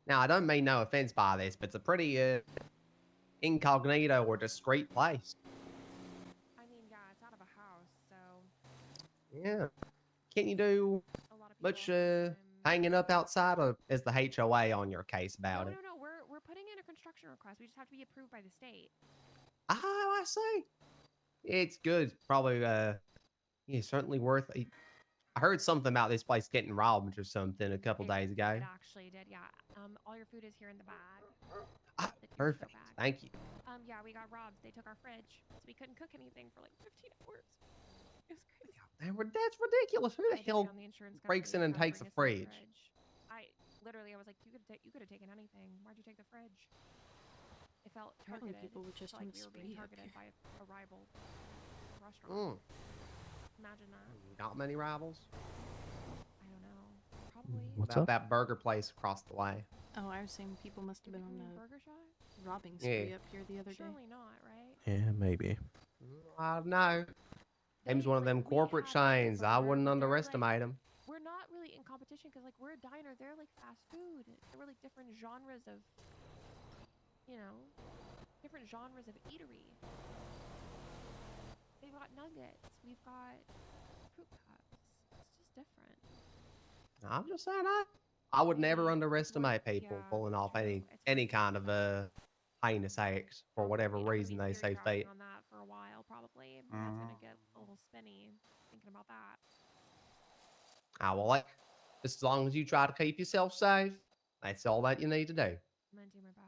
Now, I don't mean no offense by this, but it's a pretty incognito or discreet place. I mean, yeah, it's out of a house, so Yeah. Can't you do much hanging up outside, or is the HOA on your case about it? No. We're putting in a construction request. We just have to be approved by the state. Oh, I see. It's good. Probably, yeah, certainly worth it. I heard something about this place getting robbed or something a couple days ago. It actually did, yeah. All your food is here in the bag. Ah, perfect. Thank you. Yeah, we got robbed. They took our fridge, so we couldn't cook anything for like 15 hours. It was crazy. That's ridiculous. Who the hell breaks in and takes a fridge? I was like, you could have taken anything. Why'd you take the fridge? It felt Apparently targeted. people were just like on we were spree being up targeted here. by a rival restaurant. Imagine that. Got many rivals? I don't know. Probably. What about that burger place across the way? Oh, I was saying people must have been on a burger shot? robbing spree Yeah. up here the other day. Surely not, right? Yeah, maybe. I don't know. Them's one of them corporate chains. I wouldn't underestimate them. We're not really in competition because like we're a diner. They're like fast food. There were like different genres of, different genres of eatery. They've got nuggets. We've got fruit cups. It's just different. I'm just saying, I would never underestimate people pulling off any kind of heinous acts for whatever reason they say fit. On that for a while, probably. My head's gonna get a little spinny thinking about that. Well, as long as you try to keep yourself safe, that's all that you need to do. I'm gonna do my best.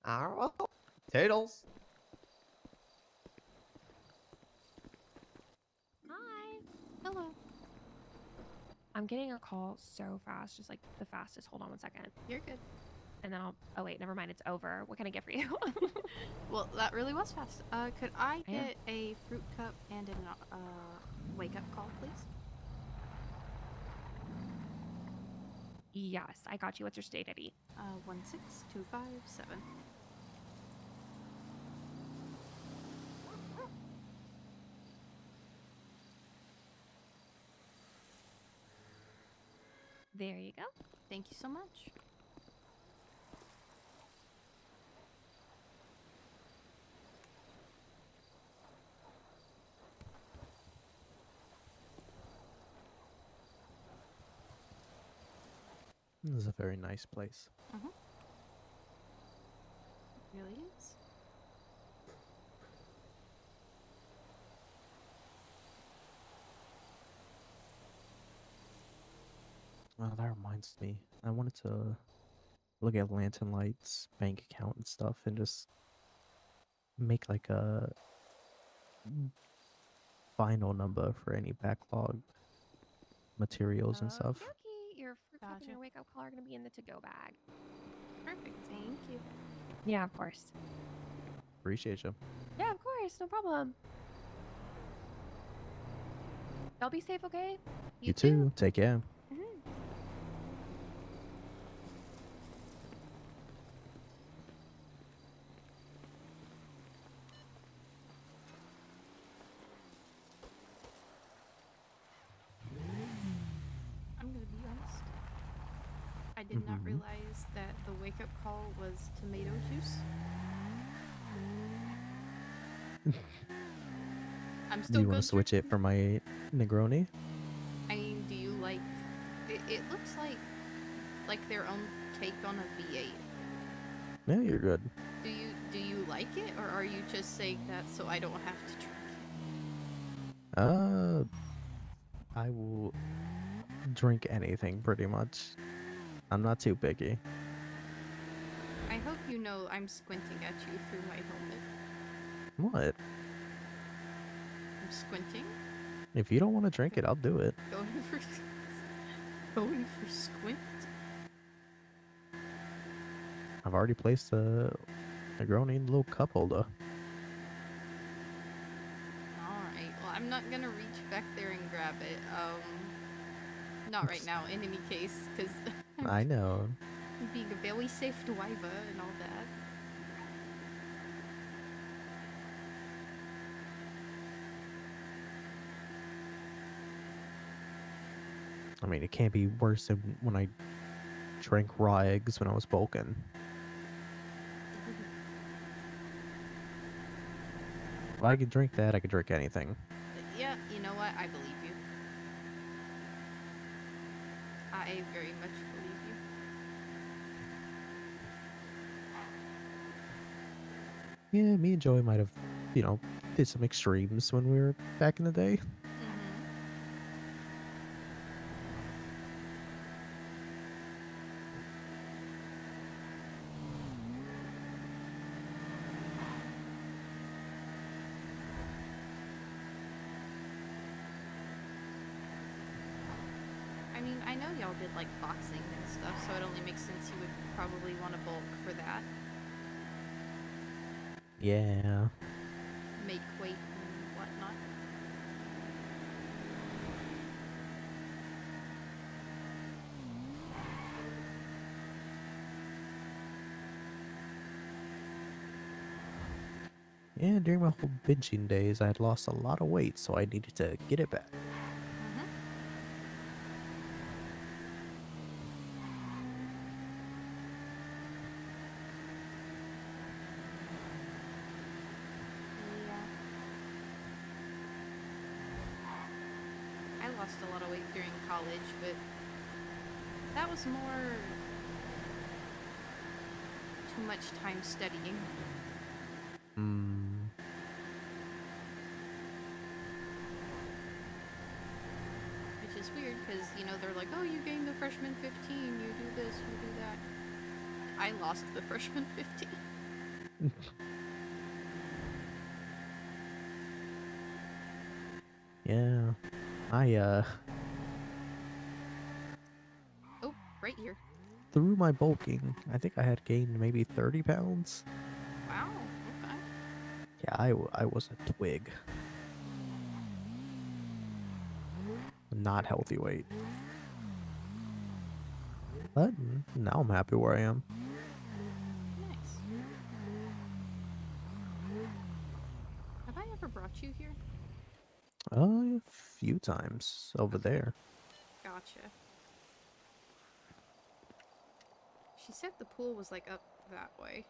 All right, well, toodles. Hi. Hello. I'm getting a call so fast, just like the fastest. Hold on one second. You're good. And then oh wait, never mind. It's over. What can I get for you? Well, that really was fast. Could I Yeah. get a fruit cup and a wake up call, please? Yes, I got you. What's your state ID? 16257. There you go. Thank you so much. This is a very nice place. Mm-hmm. Really is. Well, that reminds me. I wanted to look at Lantern Light's bank account and stuff and just make like a final number for any backlog materials and stuff. Okay, your fruit cup and your wake up call are gonna be in the to-go bag. Perfect. Thank you. Yeah, of course. Appreciate you. Yeah, of course. No problem. Y'all be safe, okay? You too. Take care. I'm gonna be honest. I did not realize that the wake-up call was tomato juice. I'm Do still you want good. to switch it for my Negroni? I mean, do you like? It looks like their own take on a V8. Yeah, you're good. Do you like it, or are you just saying that so I don't have to drink I will drink anything pretty much. I'm not too picky. it? I hope you know I'm squinting at you through my helmet. What? I'm squinting. If you don't want to drink it, I'll do it. Going for squint. I've already placed the Negroni in the little cup holder. Alright, well, I'm not gonna reach back there and grab it. Not right now, in any case, because I know. I'm being a very safe driver and all that. I mean, it can't be worse than when I drank raw eggs when I was bulking. If I could drink that, I could drink anything. Yeah, you know what? I believe you. I very much believe you. Yeah, me and Joey might have, did some extremes when we were back in the day. I mean, I know y'all did like boxing and stuff, so it only makes sense you would probably want to bulk for that. Yeah. Make weight and whatnot. Yeah, during my whole binging days, I had lost a lot of weight, so I needed to get it back. I lost a lot of weight during college, but that was more too much time studying. Which is weird because, they're like, oh, you gained the freshman 15, you do this, you do that. I lost the freshman 15. Yeah. Oh, right here. Through my bulking, I think I had gained maybe 30 pounds. Wow, okay. Yeah, I was a twig. Not healthy weight. But now I'm happy where I am. Nice. Have I ever brought you here? A few times over there. Gotcha. She said the pool was like up that way.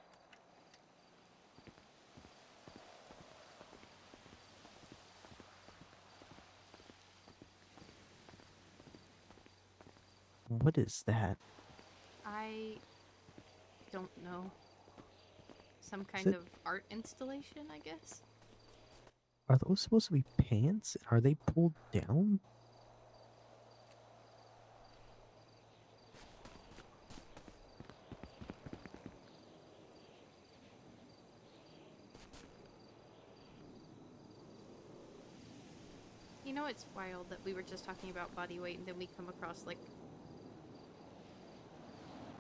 What is that? I don't know. Some Is kind it- of art installation, I guess? Are those supposed to be pants? Are they pulled down? You know, it's wild that we were just talking about body weight and then we come across, like...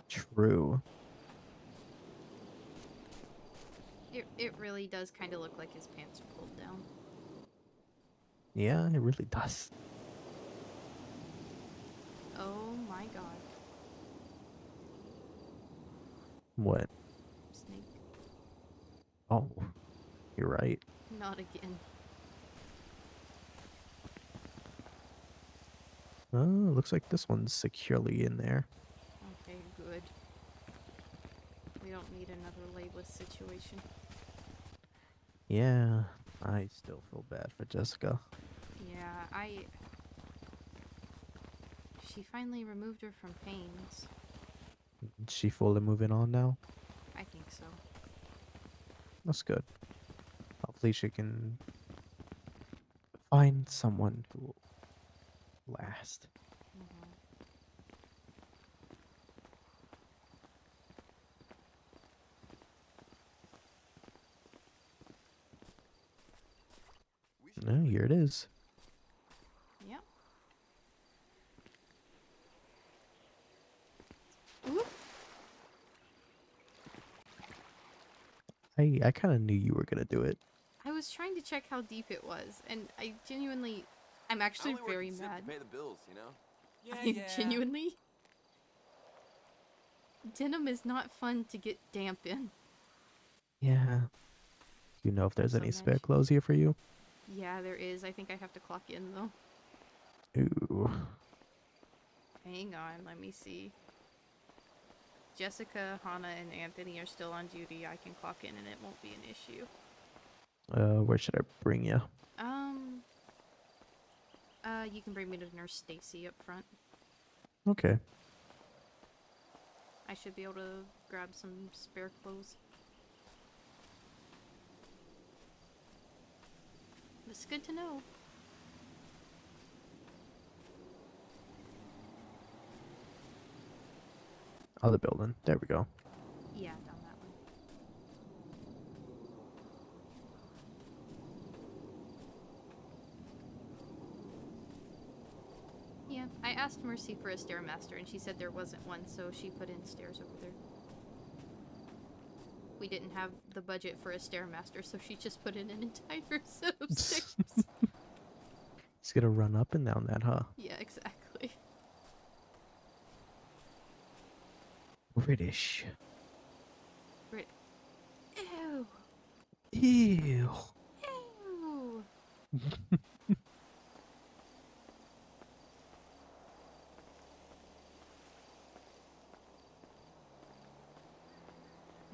True. It really does kind of look like his pants are pulled down. Yeah, it really does. Oh my god. What? Snake. Oh, you're right. Not again. Looks like this one's securely in there. Okay, good. We don't need another layless situation. Yeah, I still feel bad for Jessica. Yeah, She finally removed her from pains. Is she fully moving on now? I think so. That's good. Hopefully she can find someone who will last. No, here it is. Yep. Oop. I kind of knew you were gonna do it. I was trying to check how deep it was, and I'm actually very mad. Pay the bills, you know? Genuinely, denim is not fun to get damp in. Yeah. Do you know if there's So any much. spare clothes here for you? Yeah, there is. I think I have to clock in though. Ooh. Hang on, let me see. Jessica, Hannah, and Anthony are still on duty. I can clock in and it won't be an issue. Where should I bring you? You can bring me to Nurse Stacy up front. Okay. I should be able to grab some spare clothes. It's good to know. Other building. There we go. Yeah, down that one. Yeah, I asked Mercy for a Stairmaster and she said there wasn't one, so she put in stairs over there. We didn't have the budget for a Stairmaster, so she just put in an entire set of stairs. It's gonna run up and down that, huh? Yeah, exactly. British. Ew! Ew. Ew!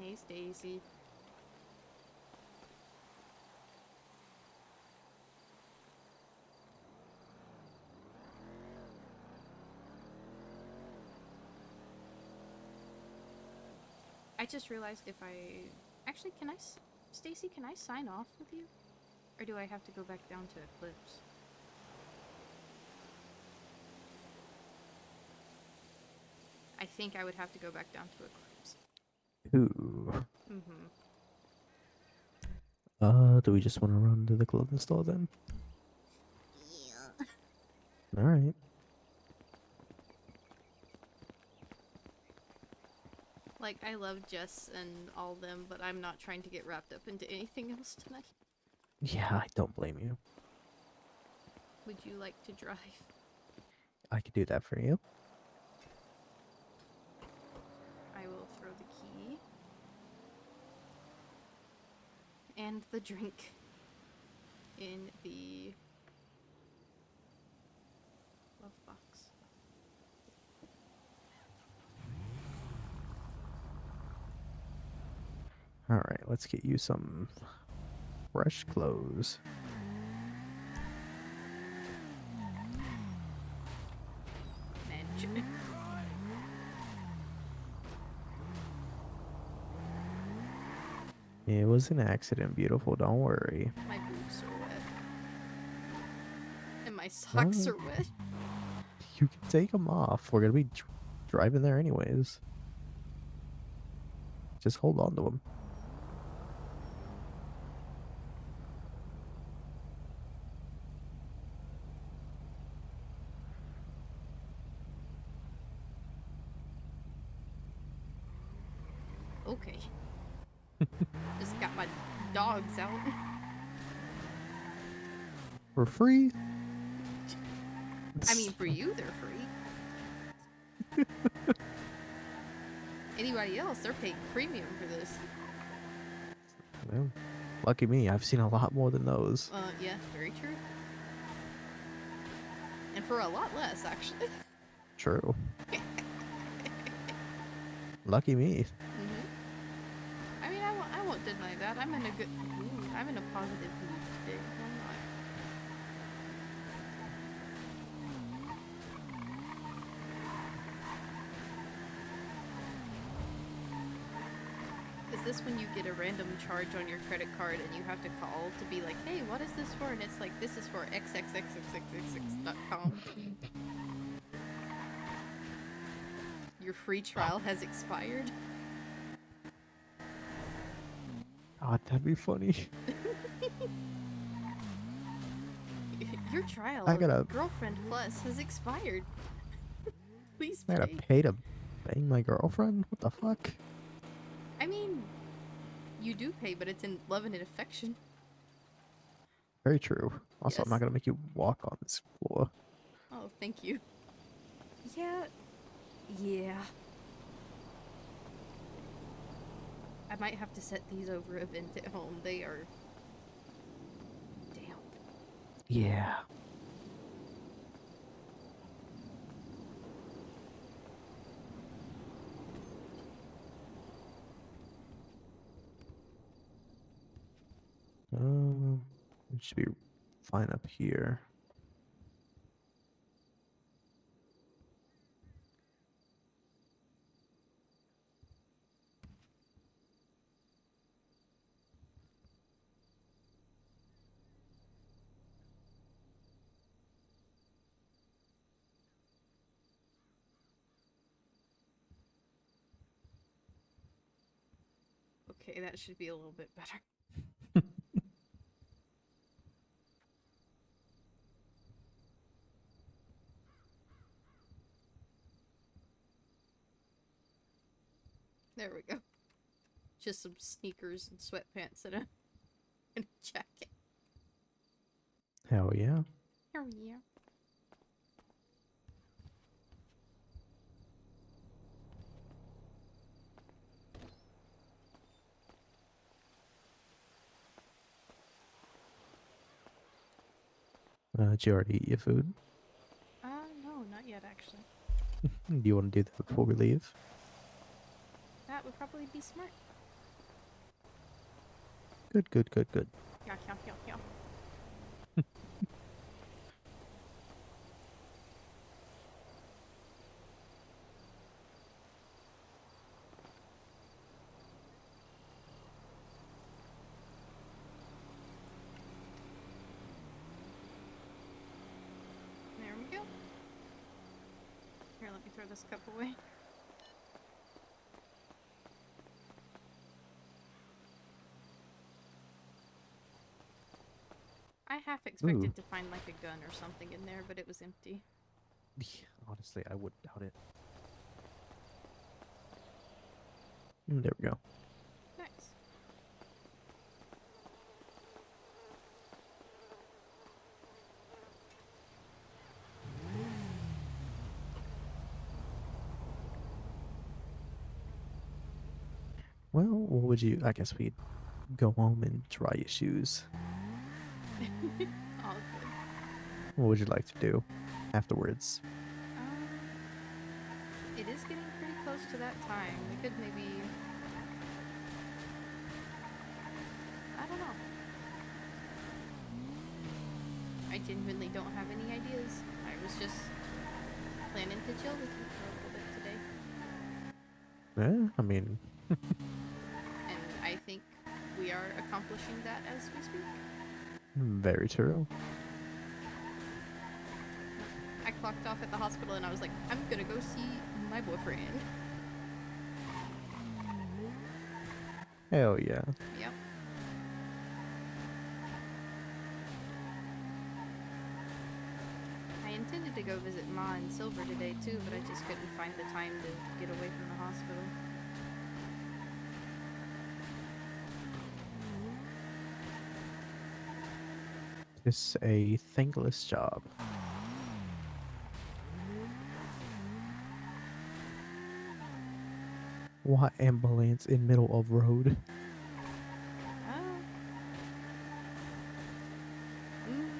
Hey, Stacy. I just realized if I... Actually, can I... Stacy, can I sign off with you? Or do I have to go back down to Eclipse? I think I would have to go back down to Eclipse. Ooh. Mm-hmm. Do we just want to run to the clothing store then? Yeah. Alright. Like, I love Jess and all them, but I'm not trying to get wrapped up into anything else tonight. Yeah, I don't blame you. Would you like to drive? I could do that for you. I will throw the key. And the drink in the glove box. Alright, let's get you some fresh clothes. Mention. It was an accident, beautiful, don't worry. My boots are wet. And my socks Oh. are wet. You can take them off. We're gonna be driving there anyways. Just hold on to them. Okay. Just got my dogs out. For free? I mean, for you, they're free. Anybody else, they're paying premium for this. Well, lucky me, I've seen a lot more than those. Yeah, very true. And for a lot less, actually. True. Lucky me. I mean, I won't deny that. I'm in a good mood. I'm in a positive mood today. I'm not. Is this when you get a random charge on your credit card and you have to call to be like, hey, what is this for? And it's like, this is for xxxxxxx.com. Your free trial has expired. God, that'd be funny. Your trial I gotta- of Girlfriend Plus has expired. Please I gotta pay. pay to bang my girlfriend? What the fuck? I mean, you do pay, but it's in love and in affection. Very true. Also, I'm not Yes. gonna make you walk on this floor. Oh, thank you. Yeah. Yeah. I might have to set these over a vent at home. They are damp. Yeah. It should be fine up here. Okay, that should be a little bit better. There we go. Just some sneakers and sweatpants and and a jacket. Hell yeah. Oh yeah. Did you already eat your food? No, not yet actually. Do you want to do that before we leave? That would probably be smart. Good, good, good, good. Yeah, yeah, yeah, yeah. There we go. Here, let me throw this cup away. I half expected to find like a gun or something in there, but it was empty. Honestly, I would doubt it. There we go. Nice. Well, what would you... I guess we'd go home and dry your shoes. All good. What would you like to do afterwards? It is getting pretty close to that time. We could maybe... I don't know. I genuinely don't have any ideas. I was just planning to chill with you for a little bit today. Yeah, I mean... And I think we are accomplishing that as we speak. Very true. I clocked off at the hospital and I was like, I'm gonna go see my boyfriend. Hell yeah. Yep. I intended to go visit Ma and Silver today too, but I just couldn't find the time to get away from the hospital. It's a thankless job. What ambulance in middle of road? Oh. Mm.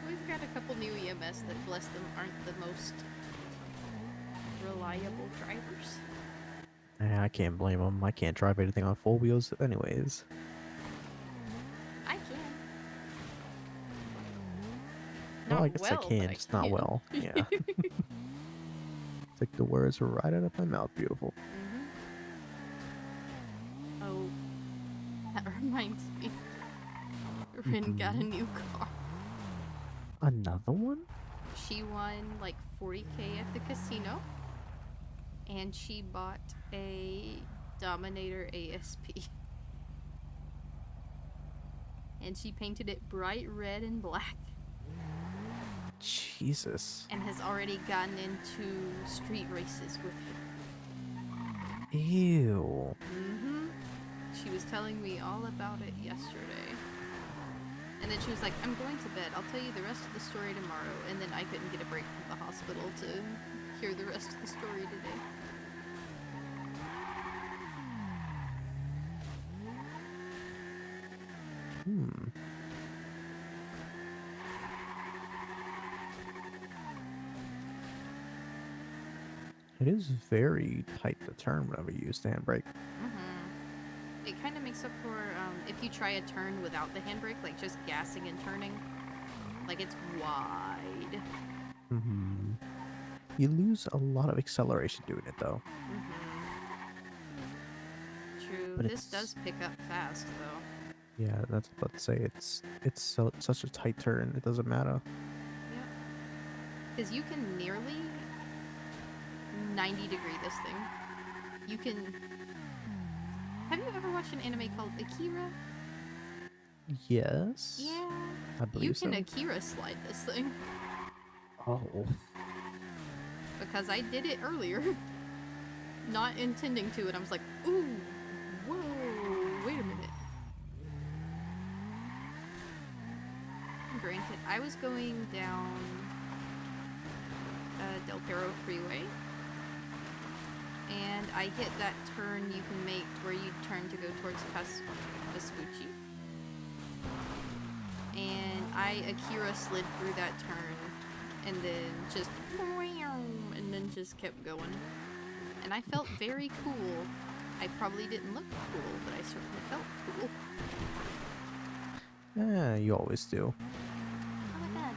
We've got a couple new EMS that, bless them, aren't the most reliable drivers. I can't blame them. I can't drive anything on 4 wheels anyways. I can. Well, Not I guess well, I can, but just I not can. well. Yeah. Took the words right out of my mouth. Beautiful. Oh, that reminds me. Rin got a new car. Another one? She won like 40K at the casino. And she bought a Dominator ASP. And she painted it bright red and black. Jesus. And has already gotten into street races with it. Ew. She was telling me all about it yesterday. And then she was like, I'm going to bed. I'll tell you the rest of the story tomorrow. And then I couldn't get a break from the hospital to hear the rest of the story today. It is very tight to turn whenever you use the handbrake. It kind of makes up for if you try a turn without the handbrake, like just gassing and turning. Like it's wide. You lose a lot of acceleration doing it though. True. But This does pick up fast though. Yeah, that's about to say it's such a tight turn. It doesn't matter. Yep. Because you can nearly 90 degree this thing. You can. Have you ever watched an anime called Akira? Yes. Yeah. I believe You can so. Akira slide this thing. Oh. Because I did it earlier. Not intending to, and I was like, ooh, whoa, wait a minute. Granted, I was going down Del Perro Freeway, and I hit that turn you can make where you turn to go towards Vespucci. And I Akira slid through that turn, and then just, and then just kept going. And I felt very cool. I probably didn't look cool, but I certainly felt cool. Yeah, you always do. Oh my god,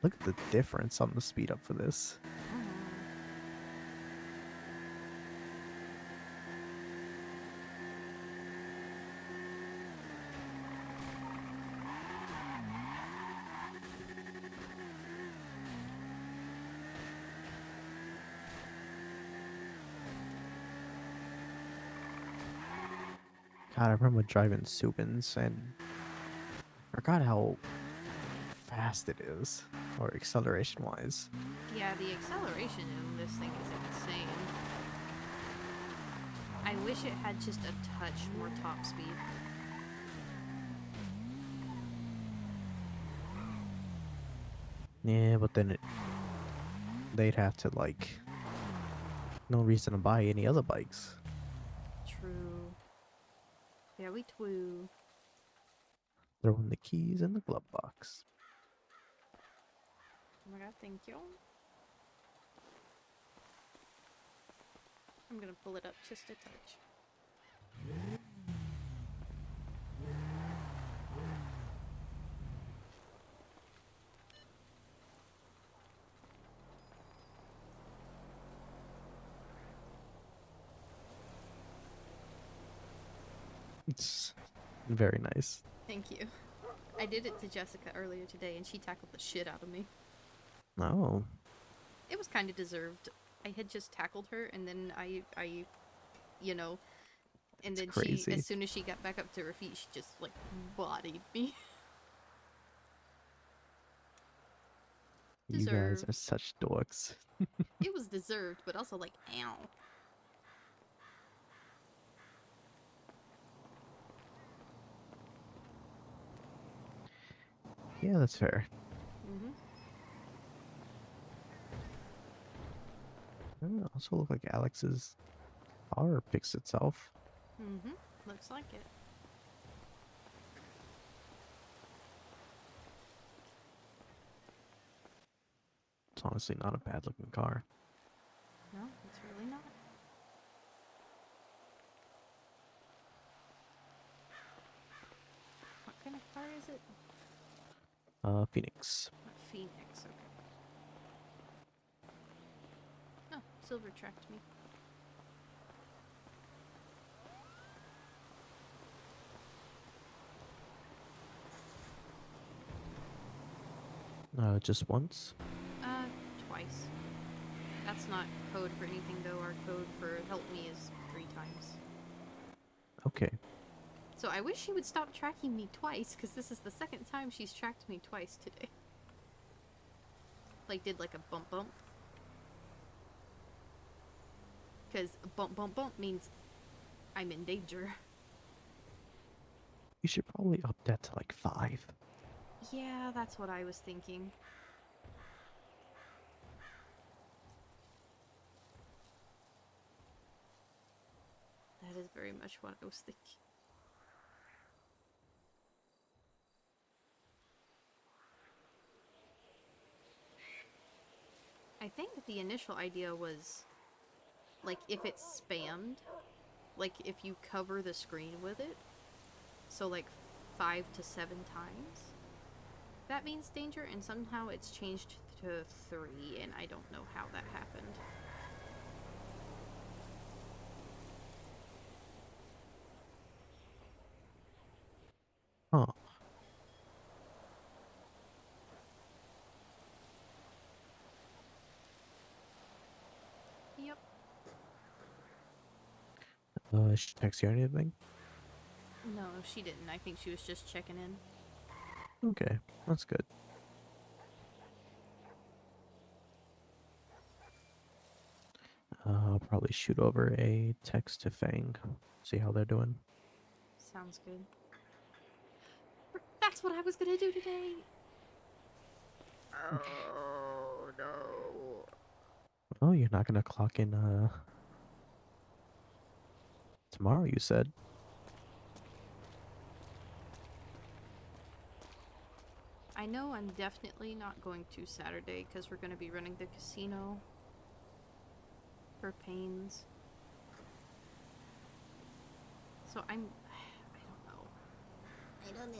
Look at the difference on the speed up for this. God, I remember driving Subins and I forgot how fast it is, or acceleration wise. Yeah, the acceleration in this thing is insane. I wish it had just a touch more top speed. Yeah, but then they'd have to like no reason to buy any other bikes. True. Very true. Throwing the keys in the glove box. Oh my god, thank you. I'm gonna pull it up just a touch. It's very nice. Thank you. I did it to Jessica earlier today, and she tackled the shit out of me. Oh. It was kind of deserved. I had just tackled her, and then I you know, and then crazy. as soon as she got back up to her feet, she just, like, bodied me. You guys are such dorks. It was deserved, but also, like, ow. Yeah, that's fair. Also look like Alex's car picks itself. Looks like it. It's honestly not a bad looking car. No, it's really not. What kind of car is it? Phoenix. A Phoenix, okay. Oh, Silver tracked me. Just once? Twice. That's not code for anything though. Our code for help me is 3 times. Okay. So I wish she would stop tracking me twice, because this is the second time she's tracked me twice today. Like, did like a bump bump. Because bump bump bump means I'm in danger. You should probably up that to like 5. Yeah, that's what I was thinking. That is very much what I was thinking. I think the initial idea was, like, if it's spammed, like, if you cover the screen with it, so, like, 5 to 7 times, that means danger, and somehow it's changed to 3, and I don't know how that happened. Huh. Yep. She text you or anything? No, she didn't. I think she was just checking in. Okay, that's good. I'll probably shoot over a text to Fang. See how they're doing. Sounds good. That's what I was gonna do today! Oh, no. Oh, you're not gonna clock in, tomorrow, you said? I know I'm definitely not going to Saturday, because we're gonna be running the casino for Pains. So I don't know. I don't know.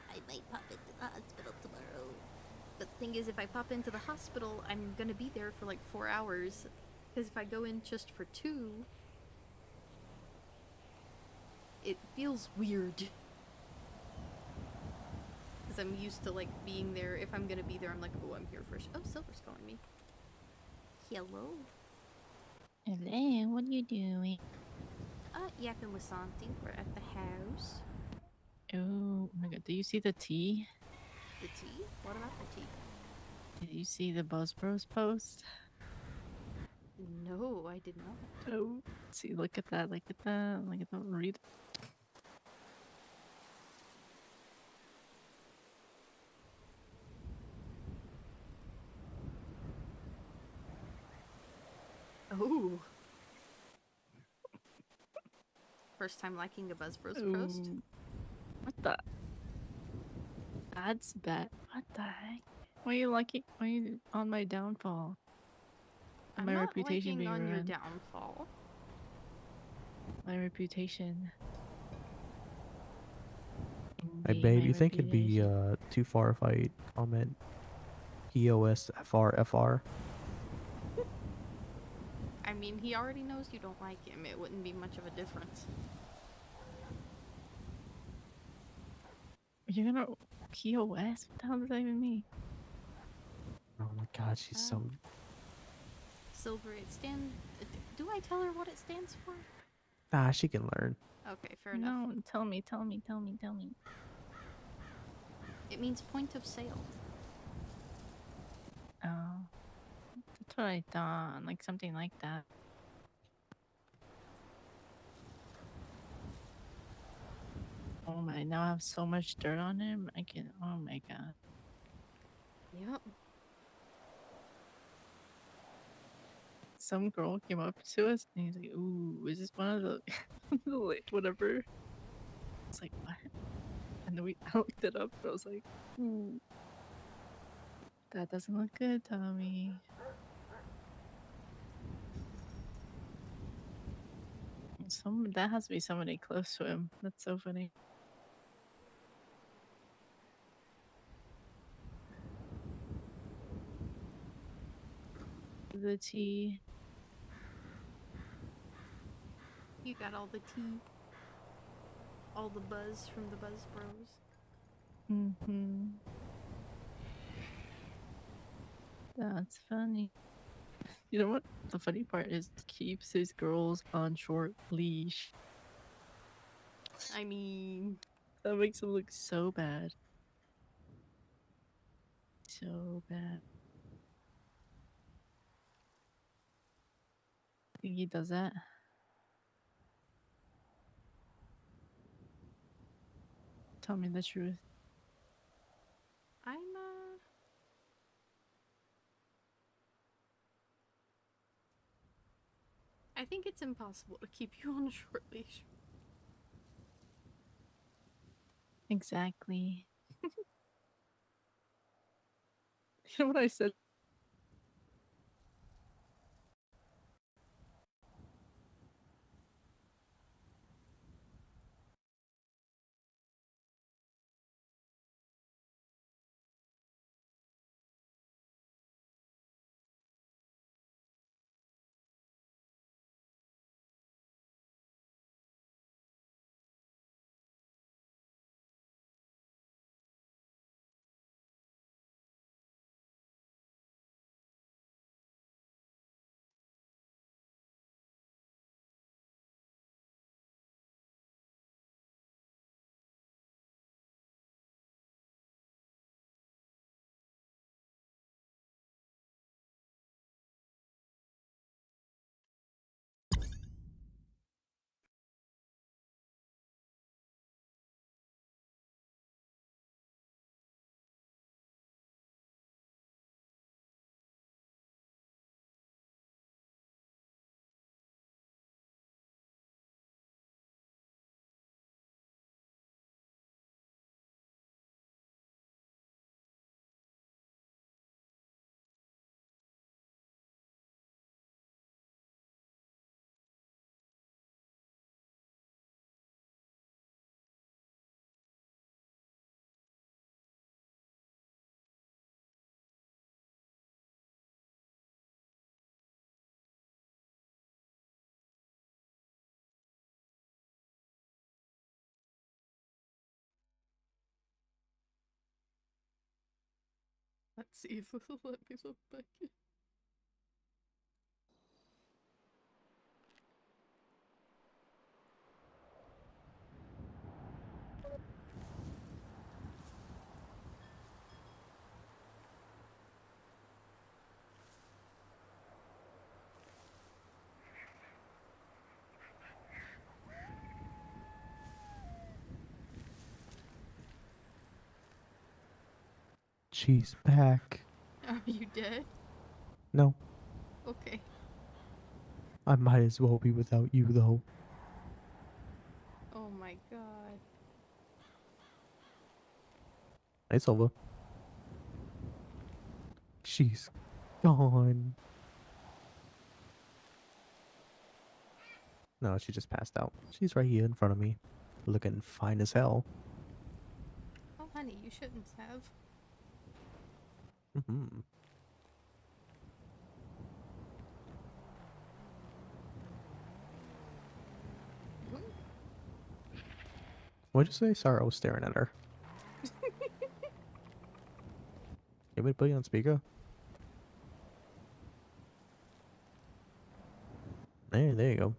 I might pop into the hospital tomorrow. But the thing is, if I pop into the hospital, I'm gonna be there for like 4 hours. Because if I go in just for 2, it feels weird. Because I'm used to like being there. If I'm gonna be there, I'm like, oh, I'm here first. Oh, Silver's calling me. Hello. Hello, what are you doing? Yapping with Santi. We're at the house. Oh my god, do you see the tea? The tea? What about the tea? Did you see the Buzz Bros post? No, I did not. Oh, see, look at that, look at that, look at that, read. Oh. First time liking a Buzz Bros post? What the? That's bad. What the heck? Why are you liking? Why are you on my downfall? I'm My not reputation liking being on your ruined. downfall. My reputation. Hey Indy, babe, my you think it'd be reputation. too far if I comment POS FR? I mean, he already knows you don't like him. It wouldn't be much of a difference. You're gonna POS? What the hell does that even mean? Oh my god, she's so... Silver, it stands... Do I tell her what it stands for? Ah, she can learn. Okay, fair enough. No, tell me. It means point of sale. Oh. That's what I thought. Like something like that. Oh my! Now I have so much dirt on him. I can. Oh my god. Yep. Some girl came up to us and he's like, "Ooh, is this one of the, whatever?" It's like what? And then I looked it up. And I was like, "Ooh, that doesn't look good, Tommy." That has to be somebody close to him. That's so funny. The tea. You got all the tea. All the buzz from the Buzz Bros. Mm-hmm. That's funny. You know what? The funny part is keeps his girls on short leash. I mean, that makes him look so bad. So bad. Think he does that? Tell me the truth. I think it's impossible to keep you on a short leash. Exactly. You know what I said? Let's see if this will let me look back in. She's back. Are you dead? No, Okay. I might as well be without you, though. Oh my god. Hey, Silva. She's gone. No, she just passed out. She's right here in front of me, looking fine as hell. Oh, honey, you shouldn't have. Mm-hmm. What'd you say? Sorry, I was staring at her. You want me to put you on speaker? Hey, there you go.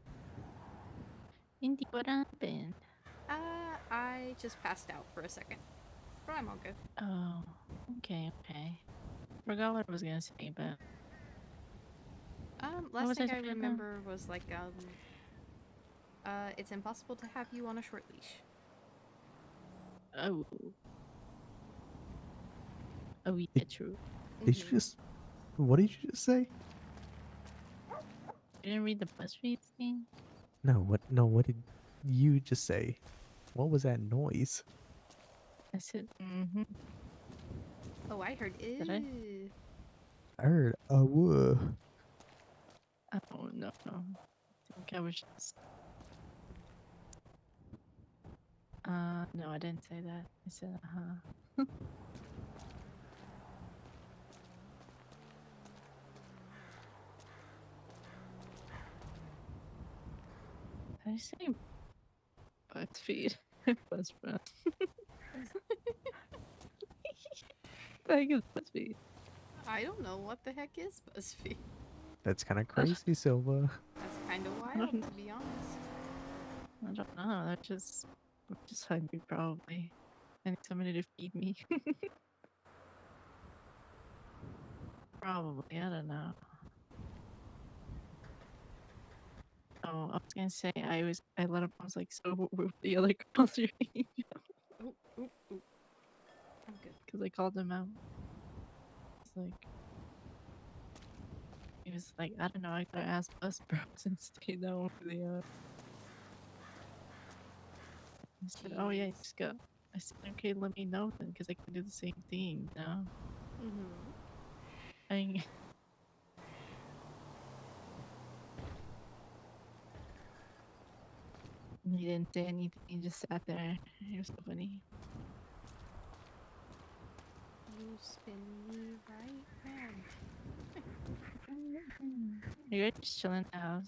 Indy, what happened? I just passed out for a second. But I'm all good. Oh, okay. Forgot what I was gonna say, but Last was I thing I talking about? remember was like, it's impossible to have you on a short leash. Oh. Oh, yeah, true. Did you just? What did you just say? You didn't read the BuzzFeed thing? No. What? No. What did you just say? What was that noise? I said, mm-hmm. Oh, I heard Did I? ew. I heard whoa. Oh, no. I think I was just... no, I didn't say that. I said, uh-huh. Did I say BuzzFeed? BuzzFeed. The heck is BuzzFeed? I don't know what the heck is BuzzFeed. That's kind of crazy, Silva. That's kind of wild, to be honest. I don't know. I'm just hungry, probably. I need somebody to feed me. Probably. I don't know. Oh, I was gonna say I let him. I was like, so what were the other girls your age? Ooh, ooh, ooh. I'm good. Because I called him out. It's like he was like, I don't know. I gotta ask us bros since they know who they are. I said, oh yeah, just go. I said, okay, let me know then, because I can do the same thing now. I He didn't say anything. He just sat there. It was so funny. You spin me right round. You guys just chilling in the house?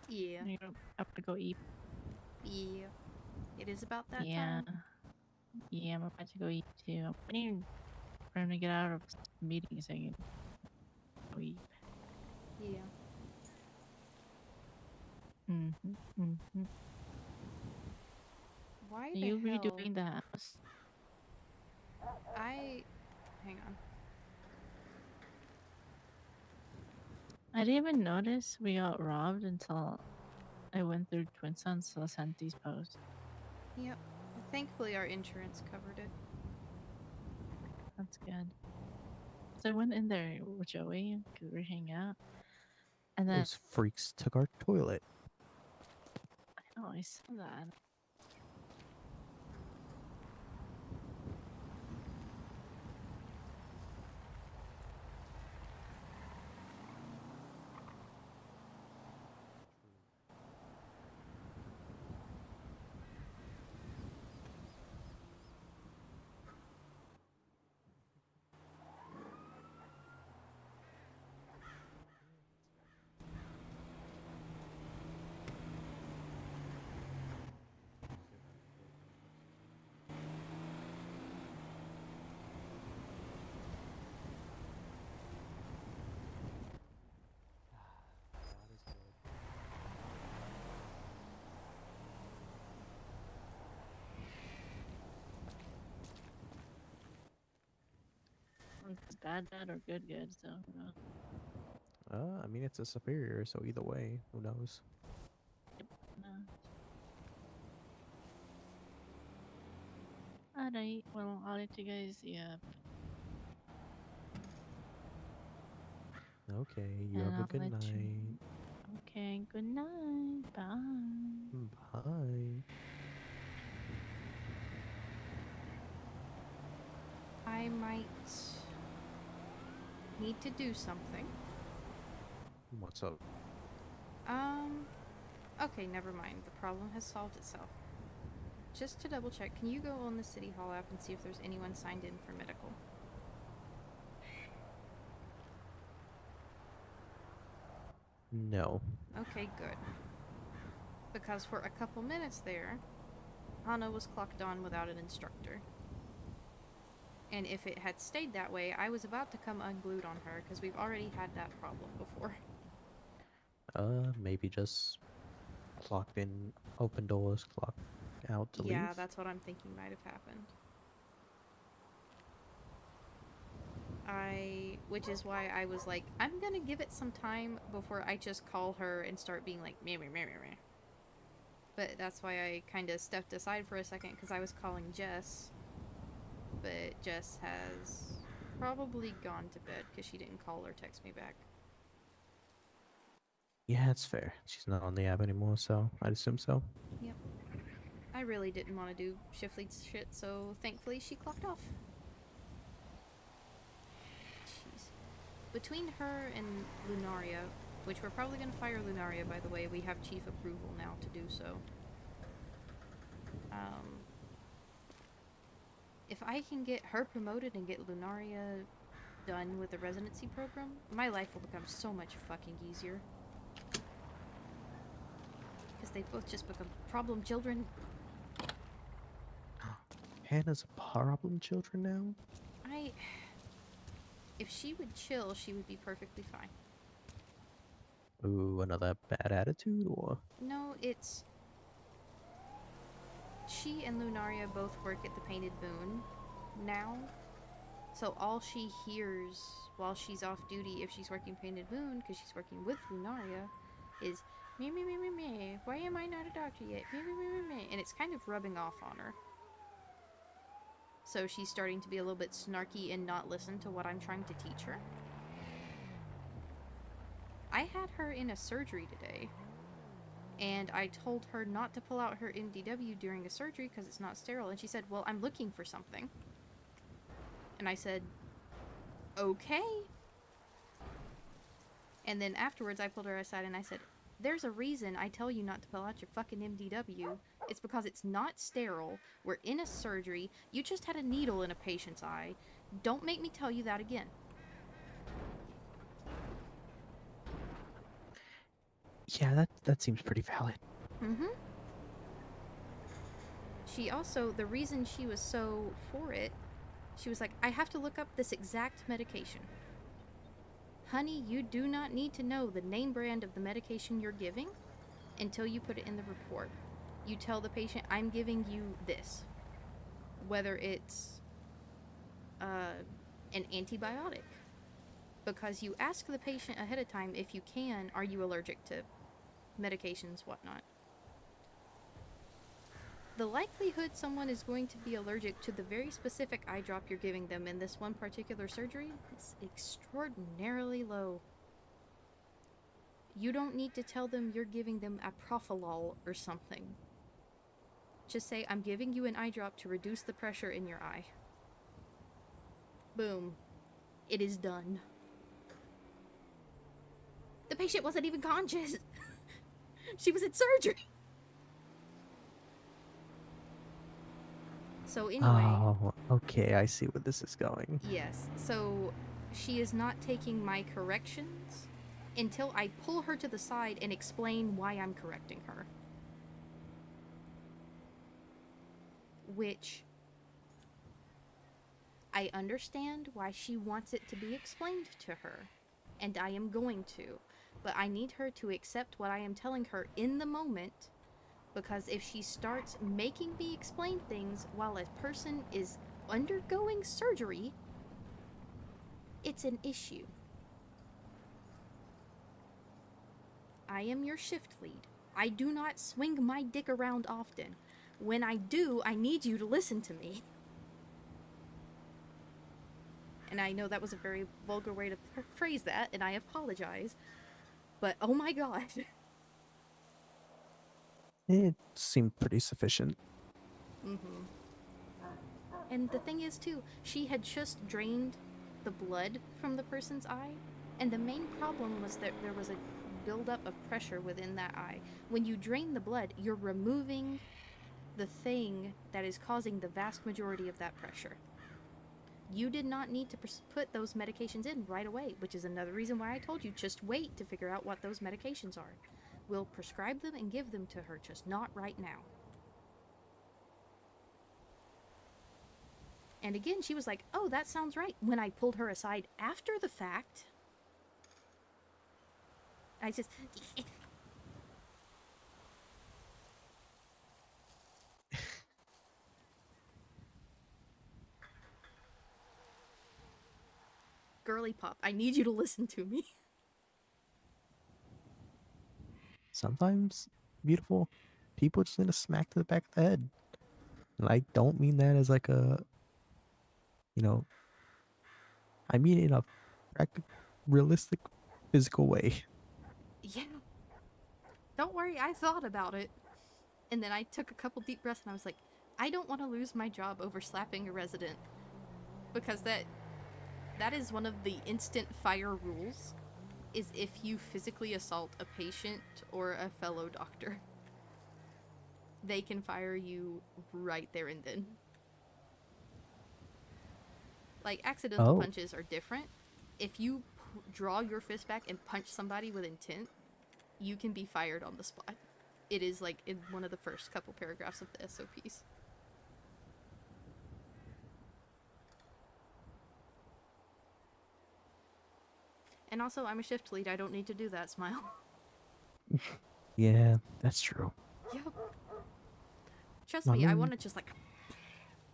Yeah. You don't have to go eat? Yeah. It is about that Yeah. time. Yeah, I'm about to go eat too. I'm waiting for him to get out of the meeting so I can go eat. Yeah. Why Are the you hell? redoing the house? Hang on. I didn't even notice we got robbed until I went through Twin Suns to Santi's post. Yep. Thankfully, our insurance covered it. That's good. So I went in there with Joey because we were hanging out. And then Those freaks took our toilet. I know, I saw that. It's bad or good, so you know. I mean, it's a superior, so either way, who knows? No. Alright, well, I'll let you guys see up. Okay, you And have a I'll good let night. you... Okay, good night. Bye. Bye. I might need to do something. What's up? Okay, never mind. The problem has solved itself. Just to double check, can you go on the City Hall app and see if there's anyone signed in for medical? No. Okay, good. Because for a couple minutes there, Hana was clocked on without an instructor. And if it had stayed that way, I was about to come unglued on her, because we've already had that problem before. Maybe just clocked in, open doors, clocked out to leave. Yeah, that's what I'm thinking might have happened. Which is why I was like, I'm gonna give it some time before I just call her and start being like, meh, meh, meh, meh, meh. But that's why I kind of stepped aside for a second, because I was calling Jess but Jess has probably gone to bed because she didn't call or text me back. Yeah, it's fair. She's not on the app anymore, so I'd assume so. Yep. I really didn't want to do shift lead shit, so thankfully she clocked off. Jeez. Between her and Lunaria, which we're probably going to fire Lunaria, by the way, we have chief approval now to do so. If I can get her promoted and get Lunaria done with the residency program, my life will become so much fucking easier. Because they both just become problem children. Hannah's a problem children now? If she would chill, she would be perfectly fine. Ooh, another bad attitude, or? No, it's... She and Lunaria both work at the Painted Moon now. So all she hears while she's off duty, if she's working Painted Moon, because she's working with Lunaria, is me, me, me, me, me. Why am I not a doctor yet? Me, me, me, me, me. And it's kind of rubbing off on her. So she's starting to be a little bit snarky and not listen to what I'm trying to teach her. I had her in a surgery today, and I told her not to pull out her MDW during a surgery because it's not sterile, and she said, well, I'm looking for something. And I said, okay. And then afterwards I pulled her aside and I said, there's a reason I tell you not to pull out your fucking MDW. It's because it's not sterile. We're in a surgery. You just had a needle in a patient's eye. Don't make me tell you that again. Yeah, that seems pretty valid. Mm-hmm. She also, the reason she was so for it, she was like, I have to look up this exact medication. Honey, you do not need to know the name brand of the medication you're giving until you put it in the report. You tell the patient, I'm giving you this. Whether it's an antibiotic. Because you ask the patient ahead of time, if you can, are you allergic to medications, whatnot. The likelihood someone is going to be allergic to the very specific eye drop you're giving them in this one particular surgery is extraordinarily low. You don't need to tell them you're giving them Aprofilol or something. Just say, I'm giving you an eye drop to reduce the pressure in your eye. Boom. It is done. The patient wasn't even conscious. She was in surgery. So anyway... Oh, okay, I see where this is going. Yes, so she is not taking my corrections until I pull her to the side and explain why I'm correcting her. Which... I understand why she wants it to be explained to her, and I am going to, but I need her to accept what I am telling her in the moment, because if she starts making me explain things while a person is undergoing surgery, it's an issue. I am your shift lead. I do not swing my dick around often. When I do, I need you to listen to me. And I know that was a very vulgar way to phrase that, and I apologize. But oh my god. It seemed pretty sufficient. Mm-hmm. And the thing is, too, she had just drained the blood from the person's eye, and the main problem was that there was a buildup of pressure within that eye. When you drain the blood, you're removing the thing that is causing the vast majority of that pressure. You did not need to put those medications in right away, which is another reason why I told you just wait to figure out what those medications are. We'll prescribe them and give them to her, just not right now. And again, she was like, oh, that sounds right, when I pulled her aside after the fact. I just... Girly pop, I need you to listen to me. Sometimes, beautiful, people just need a smack to the back of the head. And I don't mean that as like a you know, I mean in a realistic, physical way. Yeah. Don't worry, I thought about it. And then I took a couple deep breaths and I was like, I don't want to lose my job over slapping a resident. Because that is one of the instant fire rules, is if you physically assault a patient or a fellow doctor. They can fire you right there and then. Like, accidental Oh. punches are different. If you draw your fist back and punch somebody with intent, you can be fired on the spot. It is, like, in one of the first couple paragraphs of the SOPs. And also, I'm a shift lead. I don't need to do that, Smile. Yeah, that's true. Yep. Trust I me, I mean- want to just, like,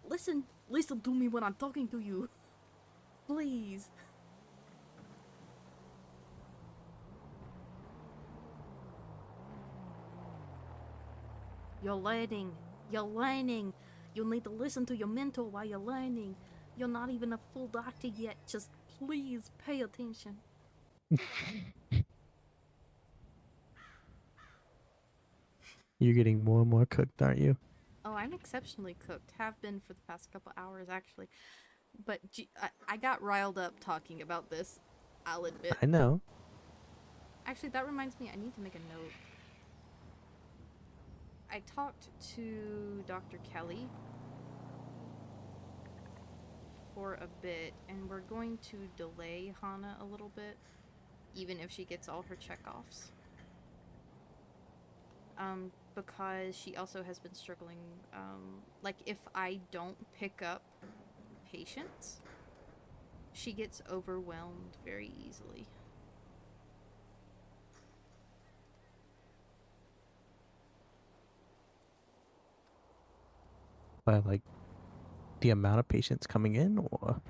listen to me when I'm talking to you. Please. You're learning. You're learning. You'll need to listen to your mentor while you're learning. You're not even a full doctor yet. Just please pay attention. You're getting more and more cooked, aren't you? Oh, I'm exceptionally cooked. Have been for the past couple hours, actually. But I got riled up talking about this, I'll admit. I know. Actually, that reminds me, I need to make a note. I talked to Dr. Kelly for a bit, and we're going to delay Hana a little bit, even if she gets all her checkoffs. Because she also has been struggling, like, if I don't pick up patients, she gets overwhelmed very easily. By like the amount of patients coming in, or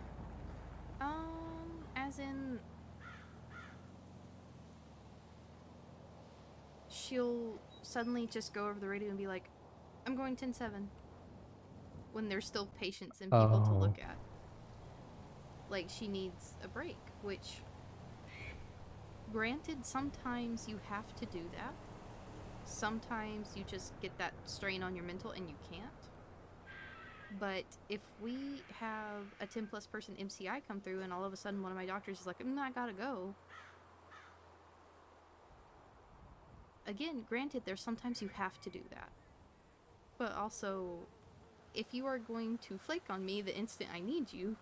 As in, she'll suddenly just go over the radio and be like, I'm going 10-7, when there's still patients and people to look at. Like, she needs a break, which, granted, sometimes you have to do that. Sometimes you just get that strain on your mental and you can't. But if we have a 10+ person MCI come through and all of a sudden one of my doctors is like, I gotta go. Again, granted, there's sometimes you have to do that. But also, if you are going to flake on me the instant I need you,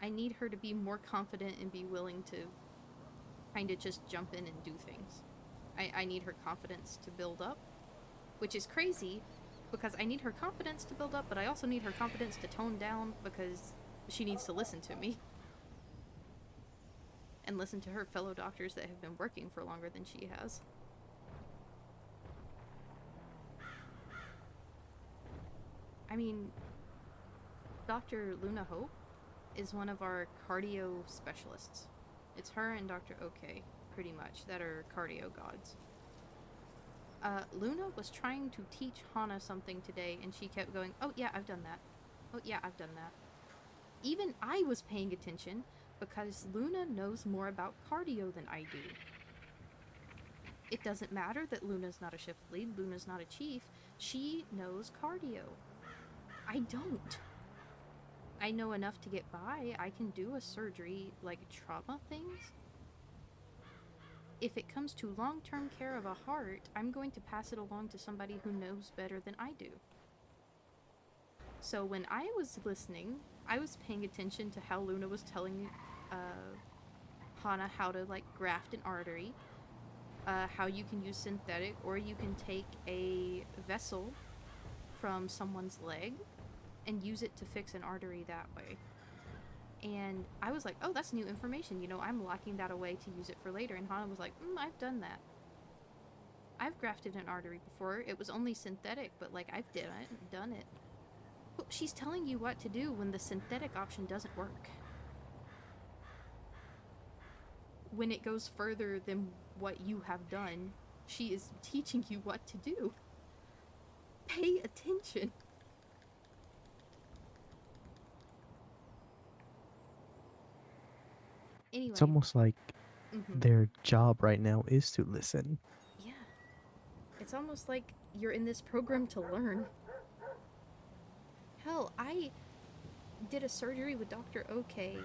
I need her to be more confident and be willing to kind of just jump in and do things. I need her confidence to build up, which is crazy, because I need her confidence to build up, but I also need her confidence to tone down, because she needs to listen to me. And listen to her fellow doctors that have been working for longer than she has. I mean, Dr. Luna Hope is one of our cardio specialists. It's her and Dr. OK, pretty much, that are cardio gods. Luna was trying to teach Hana something today, and she kept going, oh yeah, I've done that. Oh yeah, I've done that. Even I was paying attention, because Luna knows more about cardio than I do. It doesn't matter that Luna's not a shift lead, Luna's not a chief. She knows cardio. I don't. I know enough to get by. I can do a surgery, like trauma things. If it comes to long-term care of a heart, I'm going to pass it along to somebody who knows better than I do. So when I was listening, I was paying attention to how Luna was telling Hana how to, like, graft an artery, how you can use synthetic, or you can take a vessel from someone's leg and use it to fix an artery that way. And I was like, oh, that's new information, you know, I'm locking that away to use it for later. And Hana was like, I've done that. I've grafted an artery before. It was only synthetic, but, like, I've done it. Well, she's telling you what to do when the synthetic option doesn't work. When it goes further than what you have done, she is teaching you what to do. Pay attention. Anyway. It's almost like Mhm. their job right now is to listen. Yeah. It's almost like you're in this program to learn. Hell, I did a surgery with Dr. OK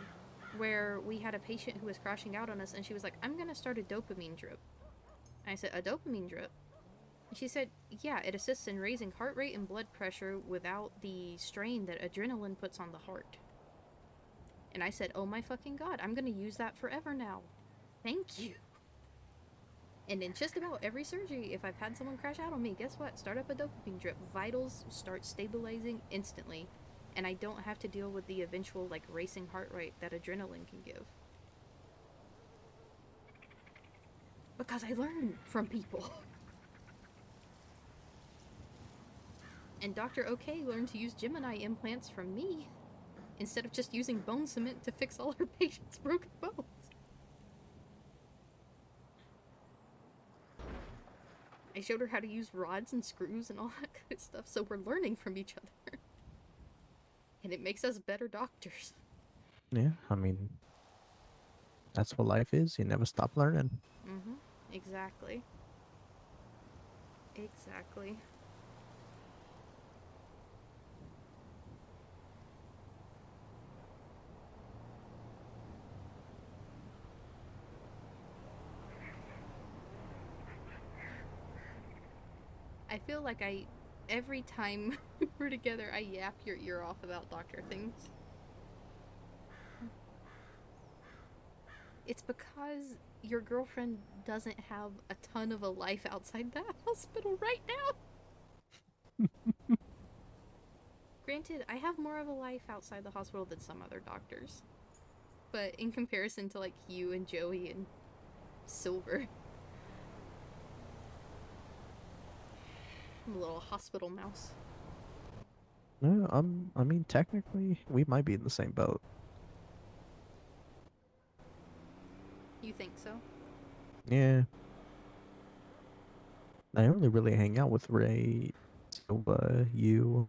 where we had a patient who was crashing out on us, and she was like, I'm gonna start a dopamine drip. And I said, a dopamine drip? And she said, yeah, it assists in raising heart rate and blood pressure without the strain that adrenaline puts on the heart. And I said, oh my fucking god, I'm gonna use that forever now. Thank you. And in just about every surgery, if I've had someone crash out on me, guess what? Start up a dopamine drip. Vitals start stabilizing instantly. And I don't have to deal with the eventual, like, racing heart rate that adrenaline can give. Because I learn from people. And Dr. OK learned to use Gemini implants from me, instead of just using bone cement to fix all her patients' broken bones. I showed her how to use rods and screws and all that kind of stuff, so we're learning from each other. And it makes us better doctors. Yeah, I mean, that's what life is. You never stop learning. Mm-hmm. Exactly. Exactly. I feel like every time we're together, I yap your ear off about doctor things. It's because your girlfriend doesn't have a ton of a life outside that hospital right now. Granted, I have more of a life outside the hospital than some other doctors. But in comparison to, like, you and Joey and Silver, I'm a little hospital mouse. No, I mean, technically, we might be in the same boat. You think so? Yeah. I only really hang out with Ray, Silva, you,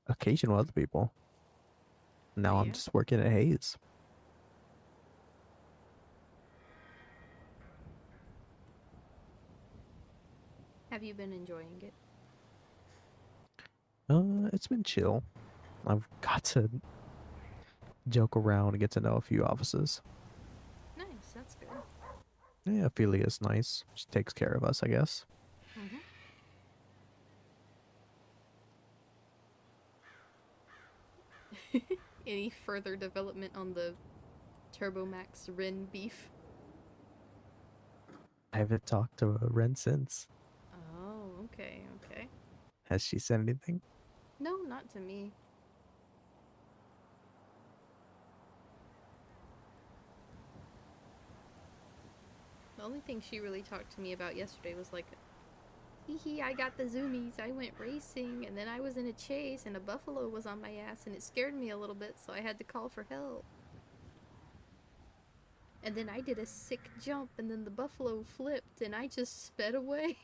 occasional other people. Now I'm Yeah. just working at Hayes. Have you been enjoying it? It's been chill. I've got to joke around and get to know a few officers. Nice, that's good. Yeah, Ophelia's nice. She takes care of us, I guess. Mm-hmm. Any further development on the TurboMax Ren beef? I haven't talked to Ren since. Oh, okay, okay. Has she said anything? No, not to me. The only thing she really talked to me about yesterday was like, hee, I got the zoomies, I went racing, and then I was in a chase, and a buffalo was on my ass, and it scared me a little bit, so I had to call for help. And then I did a sick jump, and then the buffalo flipped, and I just sped away.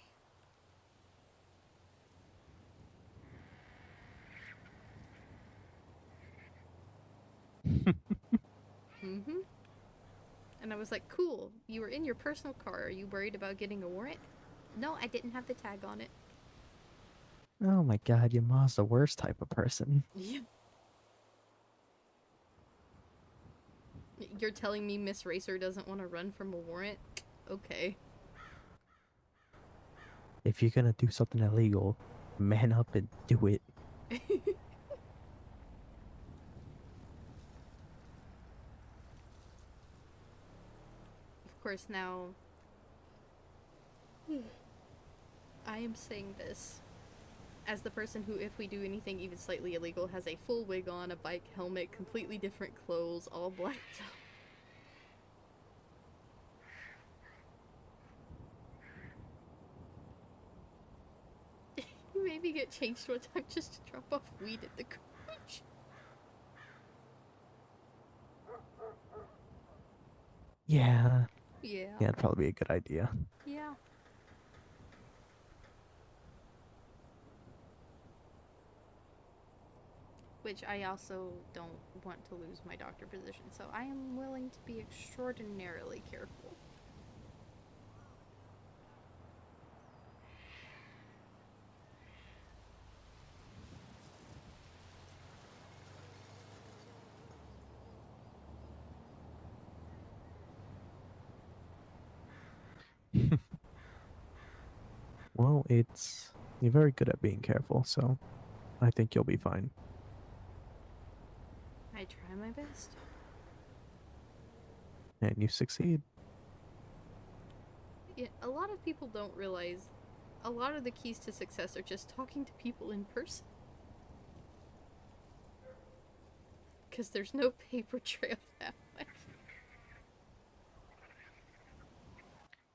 Mm-hmm. And I was like, cool, you were in your personal car. Are you worried about getting a warrant? No, I didn't have the tag on it. Oh my god, your mom's the worst type of person. Yeah. You're telling me Miss Racer doesn't want to run from a warrant? Okay. If you're gonna do something illegal, man up and do it. Of course, now I am saying this as the person who, if we do anything even slightly illegal, has a full wig on, a bike helmet, completely different clothes, all blacked out. You made me get changed one time just to drop off weed at the garage. Yeah. Yeah. Yeah, it'd probably be a good idea. Yeah. Which I also don't want to lose my doctor position, so I am willing to be extraordinarily careful. Well, you're very good at being careful, so I think you'll be fine. I try my best. And you succeed. Yeah, a lot of people don't realize a lot of the keys to success are just talking to people in person. Because there's no paper trail that way.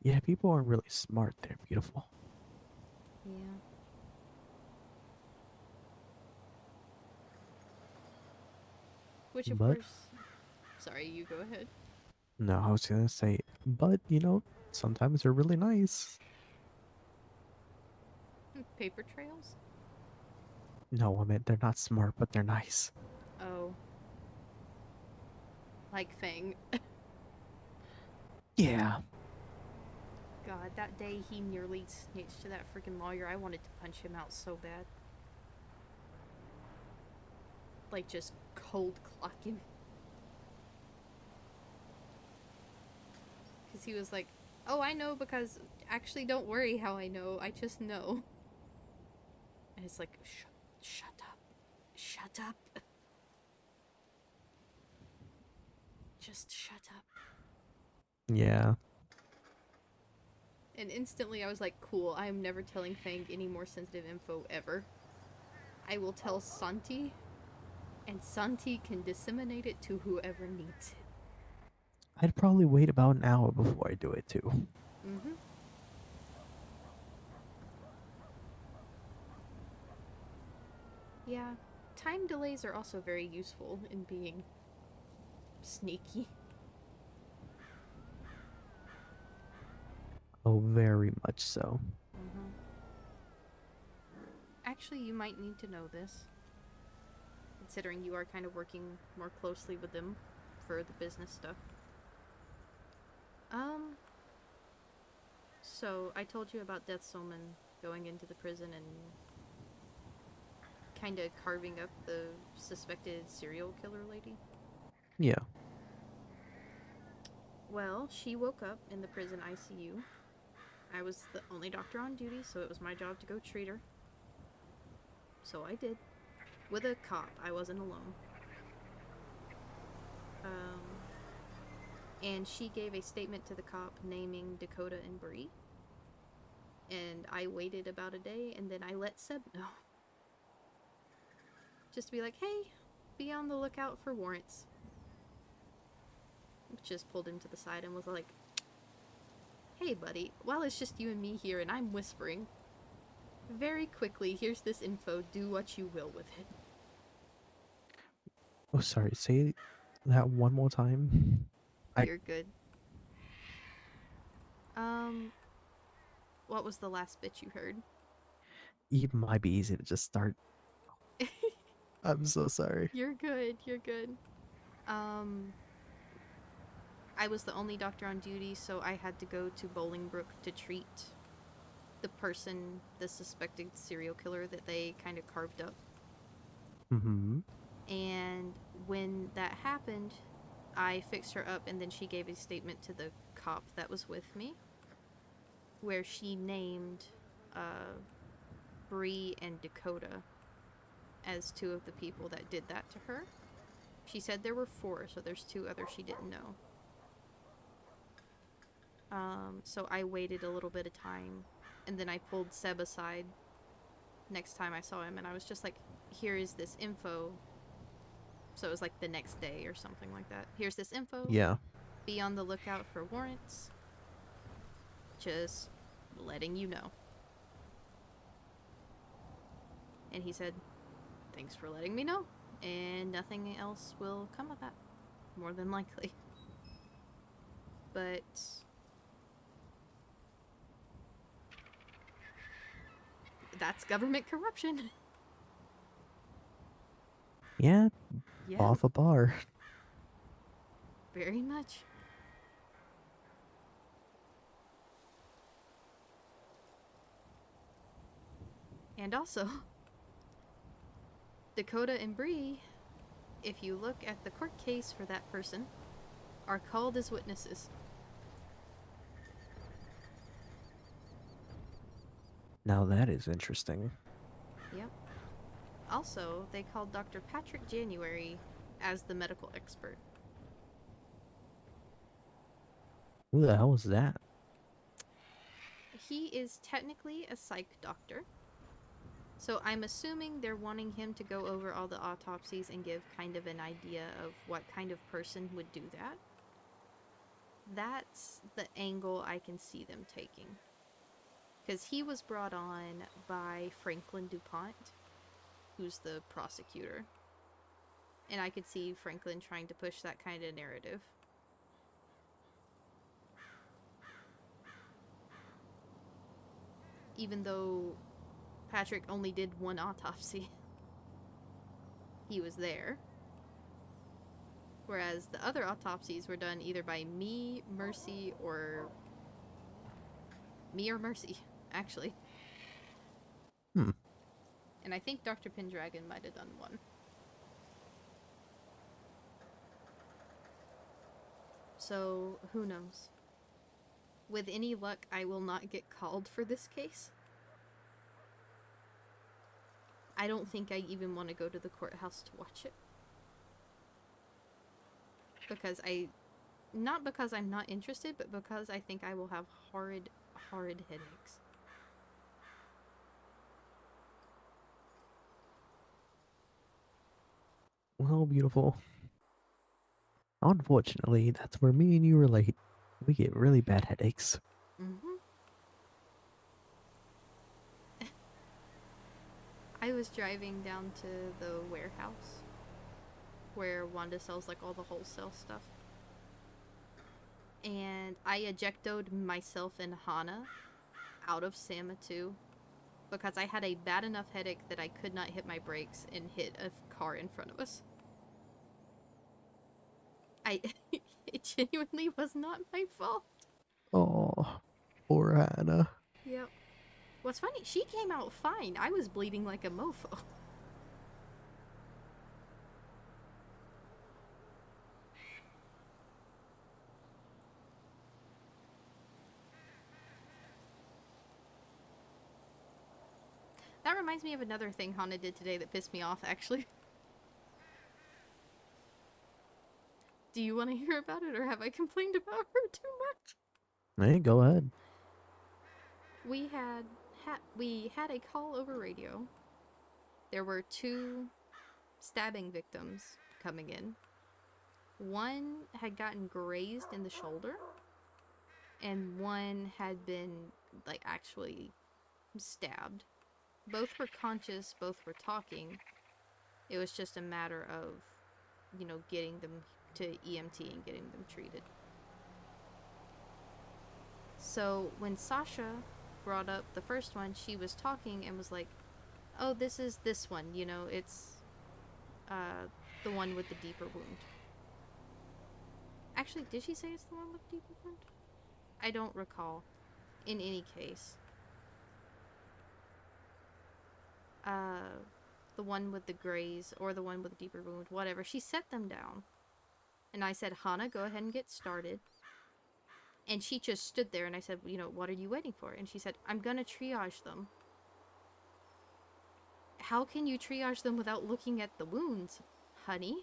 Yeah, people are really smart. They're beautiful. Yeah. Which, of But- course... Sorry, you go ahead. No, I was gonna say, but sometimes they're really nice. Paper trails? No, I meant they're not smart, but they're nice. Oh. Like Fang. Yeah. God, that day he nearly snitched to that freaking lawyer. I wanted to punch him out so bad. Like, just cold clock him. Because he was like, oh, I know because... Actually, don't worry how I know. I just know. And it's like, shut up. Shut up. Just shut up. Yeah. And instantly I was like, cool, I am never telling Fang any more sensitive info ever. I will tell Santi, and Santi can disseminate it to whoever needs it. I'd probably wait about an hour before I do it too. Mm-hmm. Yeah, time delays are also very useful in being sneaky. Oh, very much so. Mm-hmm. Actually, you might need to know this, considering you are kind of working more closely with them for the business stuff. So I told you about Death Soulman going into the prison and kind of carving up the suspected serial killer lady? Yeah. Well, she woke up in the prison ICU. I was the only doctor on duty, so it was my job to go treat her. So I did. With a cop. I wasn't alone. And she gave a statement to the cop naming Dakota and Bree. And I waited about a day, and then I let Seb know. Just to be like, hey, be on the lookout for warrants. Just pulled him to the side and was like, hey buddy, while it's just you and me here and I'm whispering, very quickly, here's this info, do what you will with it. Oh, sorry. Say that one more time. You're good. What was the last bit you heard? It might be easy to just start. I'm so sorry. You're good, you're good. I was the only doctor on duty, so I had to go to Bolingbrook to treat the person, the suspected serial killer that they kind of carved up. Mm-hmm. And when that happened, I fixed her up, and then she gave a statement to the cop that was with me, where she named Bree and Dakota as two of the people that did that to her. She said there were 4, so there's 2 others she didn't know. So I waited a little bit of time, and then I pulled Seb aside next time I saw him, and I was just like, here is this info. So it was like the next day or something like that. Here's this info. Yeah. Be on the lookout for warrants. Just letting you know. And he said, thanks for letting me know. And nothing else will come of that. More than likely. But... that's government corruption. Yeah, Yeah. off a bar. Very much. And also, Dakota and Bree, if you look at the court case for that person, are called as witnesses. Now that is interesting. Yep. Also, they called Dr. Patrick January as the medical expert. Who the hell was that? He is technically a psych doctor. So I'm assuming they're wanting him to go over all the autopsies and give kind of an idea of what kind of person would do that. That's the angle I can see them taking. Because he was brought on by Franklin DuPont, who's the prosecutor. And I could see Franklin trying to push that kind of narrative. Even though Patrick only did one autopsy. He was there. Whereas the other autopsies were done either by me, Mercy, or Mercy, actually. Hmm. And I think Dr. Pendragon might have done one. So, who knows? With any luck, I will not get called for this case. I don't think I even want to go to the courthouse to watch it. Because not because I'm not interested, but because I think I will have horrid headaches. Well, beautiful. Unfortunately, that's where me and you relate. We get really bad headaches. Mm-hmm. I was driving down to the warehouse where Wanda sells like all the wholesale stuff. And I ejectoed myself and Hana out of Sama 2 because I had a bad enough headache that I could not hit my brakes and hit a car in front of us. It genuinely was not my fault. Oh, poor Hannah. Yep. What's funny, she came out fine. I was bleeding like a mofo. That reminds me of another thing Hana did today that pissed me off, actually. Do you want to hear about it, or have I complained about her too much? Hey, go ahead. We had a call over radio. There were 2 stabbing victims coming in. One had gotten grazed in the shoulder, and one had been, like, actually stabbed. Both were conscious, both were talking. It was just a matter of, getting them to EMT and getting them treated. So when Sasha brought up the first one, she was talking and was like, oh, this is this one, it's the one with the deeper wound. Actually, did she say it's the one with the deeper wound? I don't recall. In any case. The one with the graze, or the one with the deeper wound, whatever. She set them down. And I said, Hana, go ahead and get started. And she just stood there, and I said, what are you waiting for? And she said, I'm gonna triage them. How can you triage them without looking at the wounds, honey?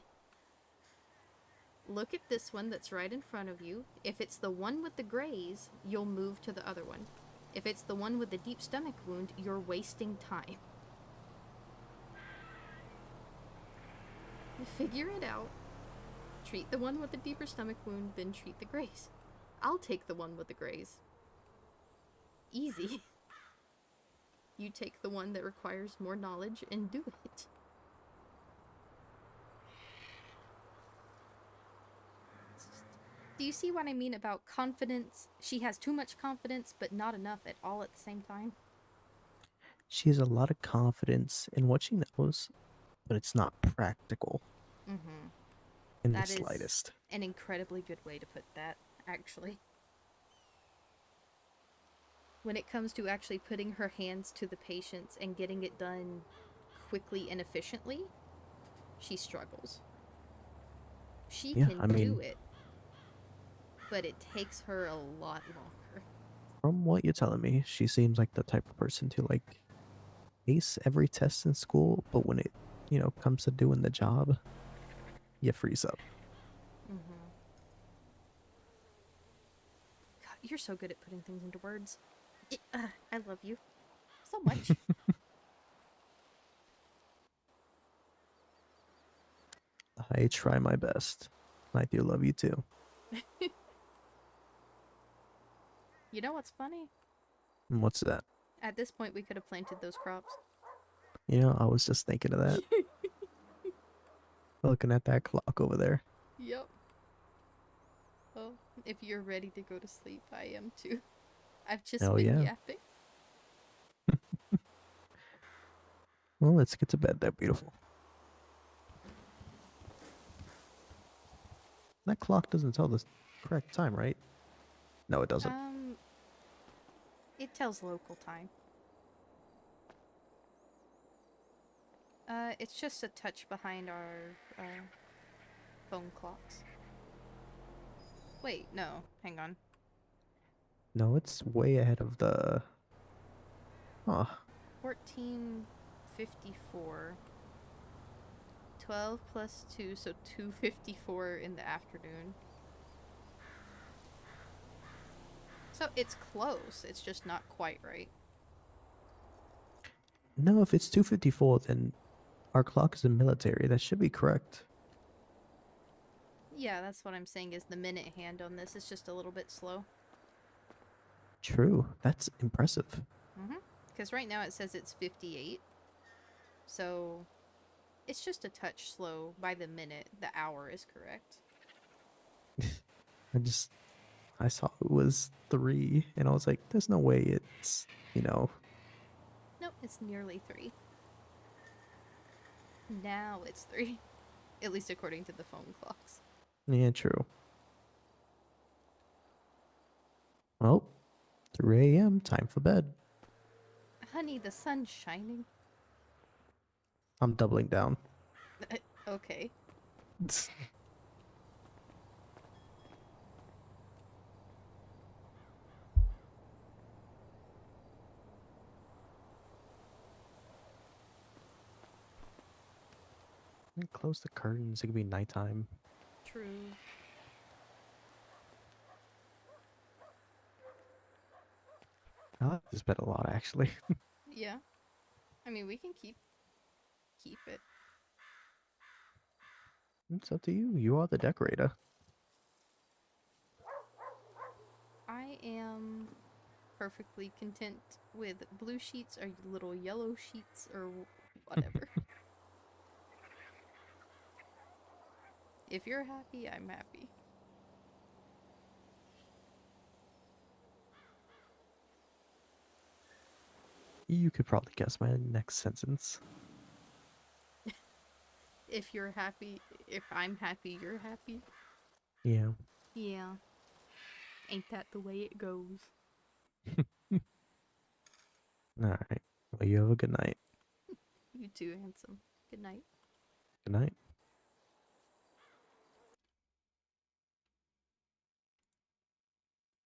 Look at this one that's right in front of you. If it's the one with the graze, you'll move to the other one. If it's the one with the deep stomach wound, you're wasting time. Figure it out. Treat the one with the deeper stomach wound, then treat the graze. I'll take the one with the graze. Easy. You take the one that requires more knowledge and do it. Do you see what I mean about confidence? She has too much confidence, but not enough at all at the same time. She has a lot of confidence in what she knows, but it's not practical Mm-hmm. in That the is slightest. an incredibly good way to put that, actually. When it comes to actually putting her hands to the patients and getting it done quickly and efficiently, she struggles. She Yeah, can I mean, do it, but it takes her a lot longer. from what you're telling me, she seems like the type of person to like ace every test in school, but when it, comes to doing the job, you freeze up. Mm-hmm. God, you're so good at putting things into words. I love you so much. I try my best. I do love you too. You know what's funny? And what's that? At this point, we could have planted those crops. I was just thinking of that. Looking at that clock over there. Yep. Well, if you're ready to go to sleep, I am too. I've just Oh, been yeah. yapping. Well, let's get to bed there, beautiful. That clock doesn't tell the correct time, right? No, it doesn't. It tells local time. It's just a touch behind our phone clocks. Wait, no, hang on. No, it's way ahead of the... Huh. 14:54. 12 plus 2, so 2:54 in the afternoon. So it's close, it's just not quite right. No, if it's 2:54, then our clock is in military. That should be correct. Yeah, that's what I'm saying is the minute hand on this is just a little bit slow. True. That's impressive. Because right now it says it's 58. So it's just a touch slow by the minute. The hour is correct. I saw it was 3, and I was like, there's no way it's, Nope, it's nearly 3. Now it's 3. At least according to the phone clocks. Yeah, true. Well, 3 a.m., time for bed. Honey, the sun's shining. I'm doubling down. Okay. Close the curtains. It could be nighttime. True. I like this bed a lot, actually. Yeah. I mean, we can keep it. It's up to you. You are the decorator. I am perfectly content with blue sheets or little yellow sheets or whatever. If you're happy, I'm happy. You could probably guess my next sentence. If you're happy, if I'm happy, you're happy. Yeah. Yeah. Ain't that the way it goes? Alright. Well, you have a good night. You too, handsome. Good night. Good night.